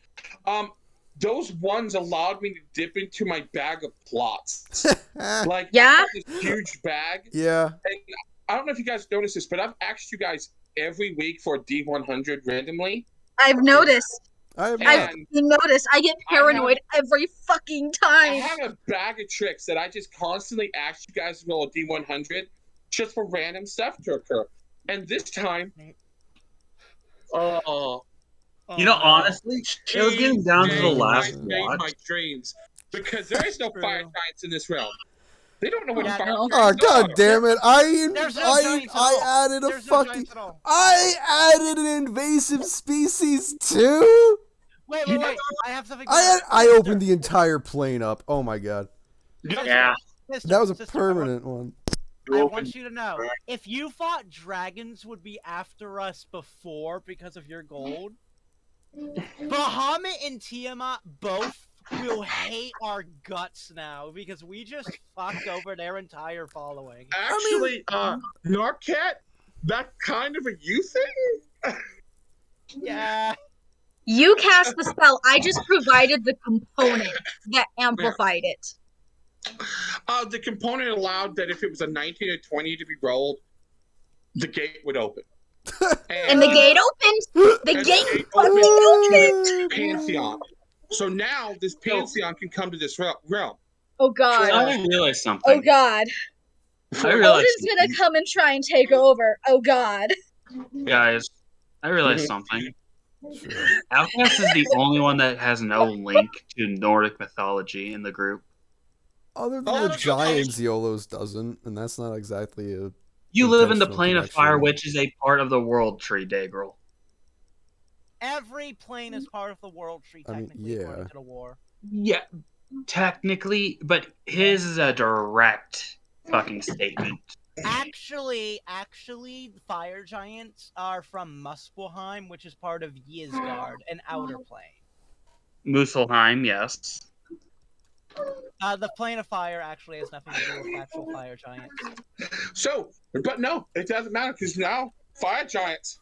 [SPEAKER 1] Those ones allowed me to dip into my bag of plots. Like,
[SPEAKER 5] Yeah?
[SPEAKER 1] I have this huge bag.
[SPEAKER 3] Yeah.
[SPEAKER 1] And I don't know if you guys noticed this, but I've asked you guys every week for a D100 randomly.
[SPEAKER 5] I've noticed.
[SPEAKER 3] I have
[SPEAKER 1] And
[SPEAKER 5] You noticed. I get paranoid every fucking
[SPEAKER 1] I
[SPEAKER 5] time.
[SPEAKER 1] have a bag of tricks that I just constantly ask you guys to roll a D100 just for random stuff to occur. And this time,
[SPEAKER 2] You know, honestly, it was getting down to the last
[SPEAKER 1] made
[SPEAKER 2] watch.
[SPEAKER 1] my dreams, because there is no
[SPEAKER 4] True.
[SPEAKER 1] fire giants in this realm. They don't know what
[SPEAKER 4] Yeah,
[SPEAKER 1] fire
[SPEAKER 4] no.
[SPEAKER 3] Oh
[SPEAKER 1] giants
[SPEAKER 3] god
[SPEAKER 1] are.
[SPEAKER 3] damn it!
[SPEAKER 4] There's no giants at all.
[SPEAKER 3] I added a
[SPEAKER 4] There's no
[SPEAKER 3] fucking
[SPEAKER 4] giants at all.
[SPEAKER 3] I added an invasive species too.
[SPEAKER 4] Wait. I have something.
[SPEAKER 3] I opened the entire plane up. Oh my god,
[SPEAKER 2] Yeah.
[SPEAKER 3] that was a permanent one.
[SPEAKER 4] I want you to know, if you thought dragons would be after us before because of your gold, Bahamut and Tiamat both will hate our guts now because we just fucked over their entire following.
[SPEAKER 1] Actually, Narcat, that kind of a you thing?
[SPEAKER 4] Yeah.
[SPEAKER 5] You cast the spell. I just provided the component that amplified it.
[SPEAKER 1] The component allowed that if it was a 19 or 20 to be rolled, the gate would open.
[SPEAKER 5] And the gate opened. The
[SPEAKER 1] and
[SPEAKER 5] gate
[SPEAKER 1] opened
[SPEAKER 5] fucking
[SPEAKER 1] to
[SPEAKER 5] opened.
[SPEAKER 1] this Pantheon. So now this Pantheon can come to this realm.
[SPEAKER 5] Oh god.
[SPEAKER 2] I realized something.
[SPEAKER 5] Oh god.
[SPEAKER 2] I realized
[SPEAKER 5] Odin's gonna come and try and take over. Oh god.
[SPEAKER 2] guys, I realized
[SPEAKER 1] Mhm.
[SPEAKER 2] something.
[SPEAKER 3] Sure.
[SPEAKER 2] Outcast is the only one that has no link to Nordic mythology in the group.
[SPEAKER 3] Other than
[SPEAKER 1] Oh,
[SPEAKER 3] the
[SPEAKER 1] that's
[SPEAKER 3] Giants, Yolos doesn't, and that's not exactly a.
[SPEAKER 2] You live in the
[SPEAKER 3] Intentional
[SPEAKER 2] plane of
[SPEAKER 3] connection.
[SPEAKER 2] fire, which is a part of the world tree, Dagrel.
[SPEAKER 4] Every plane is part of the world tree,
[SPEAKER 3] I mean,
[SPEAKER 4] technically,
[SPEAKER 3] yeah.
[SPEAKER 4] according to the war.
[SPEAKER 2] Yeah, technically, but his is a direct fucking statement.
[SPEAKER 4] Actually, the fire giants are from Muspelheim, which is part of Yizgard, an outer plane.
[SPEAKER 2] Muspelheim, yes.
[SPEAKER 4] The plane of fire actually has nothing to do with actual fire giants.
[SPEAKER 1] So, but no, it doesn't matter because now fire giants.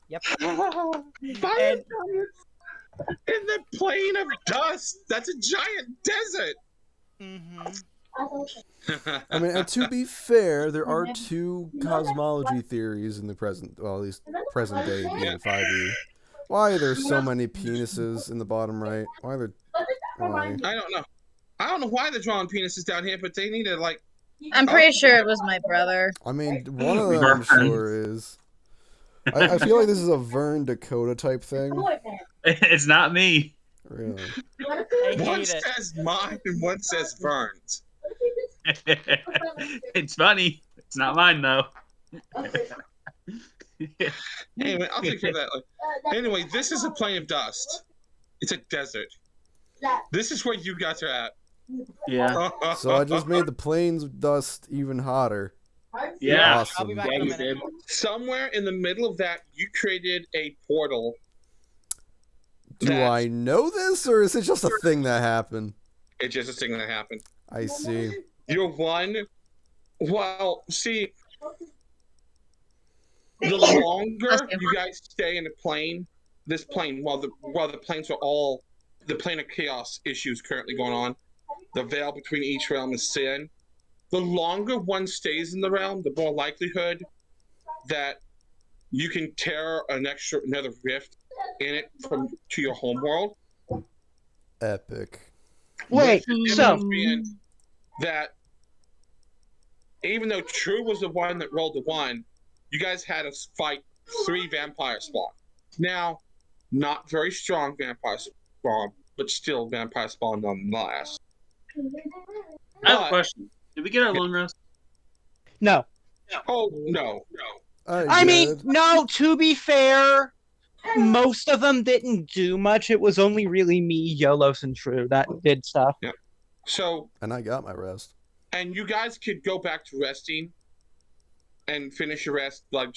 [SPEAKER 4] Yep.
[SPEAKER 1] Fire
[SPEAKER 4] And-
[SPEAKER 1] giants in the plane of dust. That's a giant desert.
[SPEAKER 4] Mm-hmm.
[SPEAKER 3] I mean, and to be fair, there are two cosmology theories in the present, well, at least present day being 5e. Why there's so many penises in the bottom right? Why there Why?
[SPEAKER 1] I don't know. I don't know why they're drawing penises down here, but they need to like.
[SPEAKER 5] I'm pretty sure it was my brother.
[SPEAKER 3] I mean, one of them I'm sure is. I feel like this is a Vern Dakota type thing.
[SPEAKER 2] It's not me.
[SPEAKER 3] Really.
[SPEAKER 4] I
[SPEAKER 1] One
[SPEAKER 4] hate it.
[SPEAKER 1] says mine and one says Vern's.
[SPEAKER 2] It's funny. It's not mine though.
[SPEAKER 1] Anyway, I'll take care of that. Anyway, this is a plain of dust. It's a desert. This is where you guys are at.
[SPEAKER 2] Yeah.
[SPEAKER 3] So I just made the plains of dust even hotter.
[SPEAKER 2] Yeah.
[SPEAKER 3] Awesome.
[SPEAKER 4] I'll be back
[SPEAKER 2] Yeah,
[SPEAKER 4] in a
[SPEAKER 2] you
[SPEAKER 4] minute.
[SPEAKER 2] did.
[SPEAKER 1] Somewhere in the middle of that, you created a portal.
[SPEAKER 3] Do I know this, or is it just a thing that happened?
[SPEAKER 1] It's just a thing that happened.
[SPEAKER 3] I see.
[SPEAKER 1] You're one. Well, see, the longer you guys stay in the plane, this plane, while the planes are all the plane of chaos issues currently going on, the veil between each realm is sin. The longer one stays in the realm, the more likelihood that you can tear another rift in it to your home world.
[SPEAKER 3] Epic.
[SPEAKER 4] Wait,
[SPEAKER 1] With the
[SPEAKER 4] so
[SPEAKER 1] difference being that even though True was the one that rolled the one, you guys had to fight 3 vampire spawn. Now, not very strong vampire spawn, but still vampire spawn nonetheless.
[SPEAKER 2] I have a question. Did we get our long rest?
[SPEAKER 4] no.
[SPEAKER 1] Oh no.
[SPEAKER 4] I mean,
[SPEAKER 3] did.
[SPEAKER 4] no, to be fair, most of them didn't do much. It was only really me, Yolos, and True that did stuff.
[SPEAKER 1] Yeah. So,
[SPEAKER 3] And I got my rest.
[SPEAKER 1] and you guys could go back to resting and finish your rest. Like,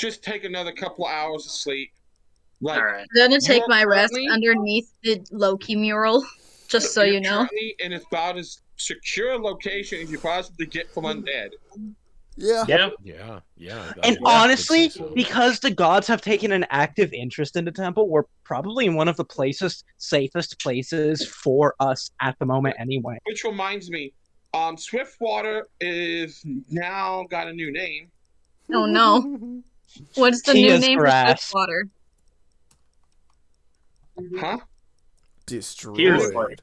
[SPEAKER 1] just take another couple hours of sleep. Like,
[SPEAKER 2] All right.
[SPEAKER 5] I'm gonna take
[SPEAKER 1] You're
[SPEAKER 5] my rest
[SPEAKER 1] currently-
[SPEAKER 5] underneath the Loki mural, just so
[SPEAKER 1] you're
[SPEAKER 5] you know.
[SPEAKER 1] currently in about as secure a location as you possibly get from undead.
[SPEAKER 3] Yeah.
[SPEAKER 2] Yep.
[SPEAKER 6] Yeah.
[SPEAKER 4] And
[SPEAKER 6] I would
[SPEAKER 4] honestly,
[SPEAKER 6] say so.
[SPEAKER 4] because the gods have taken an active interest in the temple, we're probably in one of the safest places for us at the moment anyway.
[SPEAKER 1] Which reminds me, Swiftwater is now got a new name.
[SPEAKER 5] Oh no. What's the new
[SPEAKER 4] Tia's
[SPEAKER 5] name
[SPEAKER 4] grass.
[SPEAKER 5] for Swiftwater?
[SPEAKER 1] Huh?
[SPEAKER 3] Destroyed.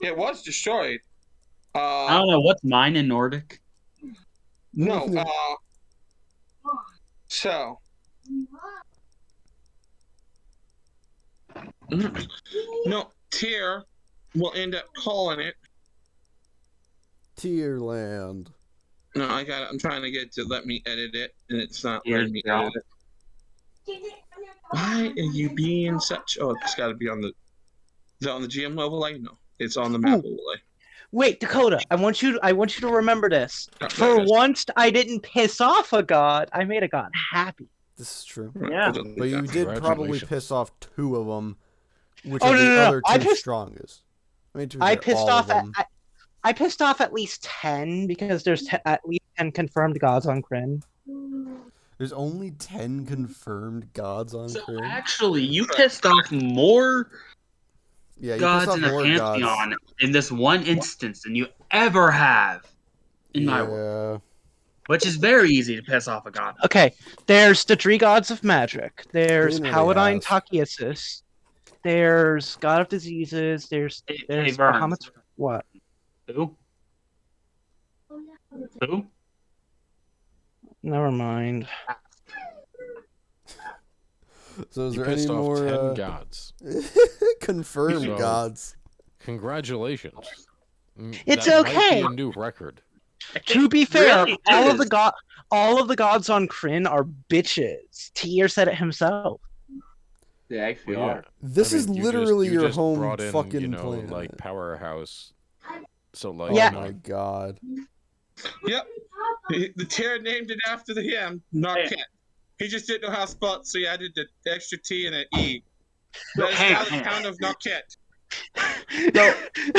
[SPEAKER 1] It was destroyed.
[SPEAKER 2] I don't know what's mine in Nordic.
[SPEAKER 1] No, so. No, Tier will end up calling it.
[SPEAKER 3] Tierland.
[SPEAKER 1] No, I'm trying to get it to let me edit it, and it's not
[SPEAKER 2] Here
[SPEAKER 1] letting me
[SPEAKER 2] you go.
[SPEAKER 1] edit it. Why are you being such? Oh, it's got to be on the. Is it on the GM overlay? No, it's on the map overlay.
[SPEAKER 4] Wait, Dakota, I want you to remember this.
[SPEAKER 1] Oh,
[SPEAKER 4] For
[SPEAKER 1] there it is.
[SPEAKER 4] once, I didn't piss off a god. I made a god happy.
[SPEAKER 3] This is true.
[SPEAKER 2] Yeah.
[SPEAKER 3] But you did probably
[SPEAKER 6] Congratulations.
[SPEAKER 3] piss off 2 of them, which
[SPEAKER 4] Oh,
[SPEAKER 3] are the
[SPEAKER 4] no.
[SPEAKER 3] other 2
[SPEAKER 4] I pissed-
[SPEAKER 3] strongest. I mean, to be
[SPEAKER 4] I
[SPEAKER 3] fair,
[SPEAKER 4] pissed
[SPEAKER 3] all
[SPEAKER 4] off
[SPEAKER 3] of them.
[SPEAKER 4] I pissed off at least 10 because there's at least 10 confirmed gods on Kryn.
[SPEAKER 3] There's only 10 confirmed gods on
[SPEAKER 2] So
[SPEAKER 3] Kryn.
[SPEAKER 2] actually, you pissed off more
[SPEAKER 3] Yeah, you pissed
[SPEAKER 2] gods
[SPEAKER 3] off
[SPEAKER 2] in the
[SPEAKER 3] more
[SPEAKER 2] Pantheon
[SPEAKER 3] gods.
[SPEAKER 2] in this one instance than you ever have in my world.
[SPEAKER 3] Yeah.
[SPEAKER 2] Which is very easy to piss off a god.
[SPEAKER 4] Okay, there's the 3 gods of magic. There's
[SPEAKER 3] didn't really
[SPEAKER 4] Paladine
[SPEAKER 3] ask.
[SPEAKER 4] Tachiasis. There's God of Diseases. There's
[SPEAKER 2] Vern.
[SPEAKER 4] Bahamut's what?
[SPEAKER 2] Who? Who?
[SPEAKER 4] Never mind.
[SPEAKER 3] So is
[SPEAKER 6] You
[SPEAKER 3] there any
[SPEAKER 6] pissed off
[SPEAKER 3] more
[SPEAKER 6] 10 gods.
[SPEAKER 3] confirmed
[SPEAKER 6] So-
[SPEAKER 3] gods?
[SPEAKER 6] Congratulations.
[SPEAKER 4] It's
[SPEAKER 6] That might
[SPEAKER 4] okay.
[SPEAKER 6] be a new record.
[SPEAKER 4] To be fair,
[SPEAKER 2] really
[SPEAKER 4] all of
[SPEAKER 2] is.
[SPEAKER 4] the gods on Kryn are bitches. Tyr said it himself.
[SPEAKER 8] They actually
[SPEAKER 6] Well, yeah.
[SPEAKER 8] are.
[SPEAKER 3] This
[SPEAKER 6] I
[SPEAKER 3] is
[SPEAKER 6] mean,
[SPEAKER 3] literally
[SPEAKER 6] you
[SPEAKER 3] your
[SPEAKER 6] just
[SPEAKER 3] home
[SPEAKER 6] brought in,
[SPEAKER 3] fucking
[SPEAKER 6] you know,
[SPEAKER 3] planet.
[SPEAKER 6] like powerhouse. So like,
[SPEAKER 3] Oh
[SPEAKER 4] Yeah.
[SPEAKER 3] my god.
[SPEAKER 1] Yep. The Tier named it after him, Narket. He just didn't know how to spell it, so he added the extra T and an E. That is now the town of Narket.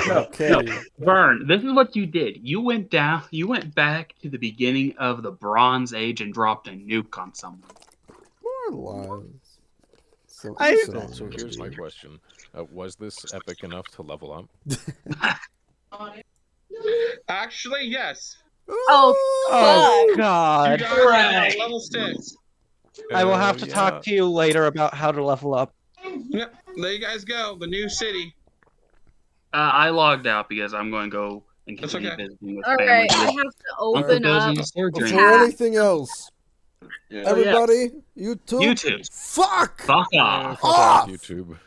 [SPEAKER 3] Okay.
[SPEAKER 2] Vern, this is what you did. You went back to the beginning of the Bronze Age and dropped a nuke on someone.
[SPEAKER 3] More lies. So,
[SPEAKER 6] So here's my question: was this epic enough to level up?
[SPEAKER 1] Actually, yes.
[SPEAKER 4] Oh
[SPEAKER 1] You
[SPEAKER 4] god.
[SPEAKER 1] guys are now level 6.
[SPEAKER 4] I will have to talk to you later about how to level up.
[SPEAKER 1] Yep. There you guys go. The new city.
[SPEAKER 2] I logged out because I'm going to go and
[SPEAKER 1] That's
[SPEAKER 2] continue
[SPEAKER 1] okay.
[SPEAKER 2] visiting with
[SPEAKER 5] All
[SPEAKER 2] family.
[SPEAKER 5] right, I
[SPEAKER 2] because
[SPEAKER 5] have to
[SPEAKER 2] Uncle
[SPEAKER 5] open
[SPEAKER 2] Bill's
[SPEAKER 5] up.
[SPEAKER 2] in the surgery.
[SPEAKER 3] Before
[SPEAKER 5] Yeah.
[SPEAKER 3] anything else,
[SPEAKER 8] Yeah.
[SPEAKER 2] Oh, yes.
[SPEAKER 3] everybody, YouTube,
[SPEAKER 2] YouTube.
[SPEAKER 3] fuck!
[SPEAKER 2] Fuck
[SPEAKER 6] Yeah,
[SPEAKER 2] off.
[SPEAKER 6] fuck off,
[SPEAKER 3] Off!
[SPEAKER 6] YouTube.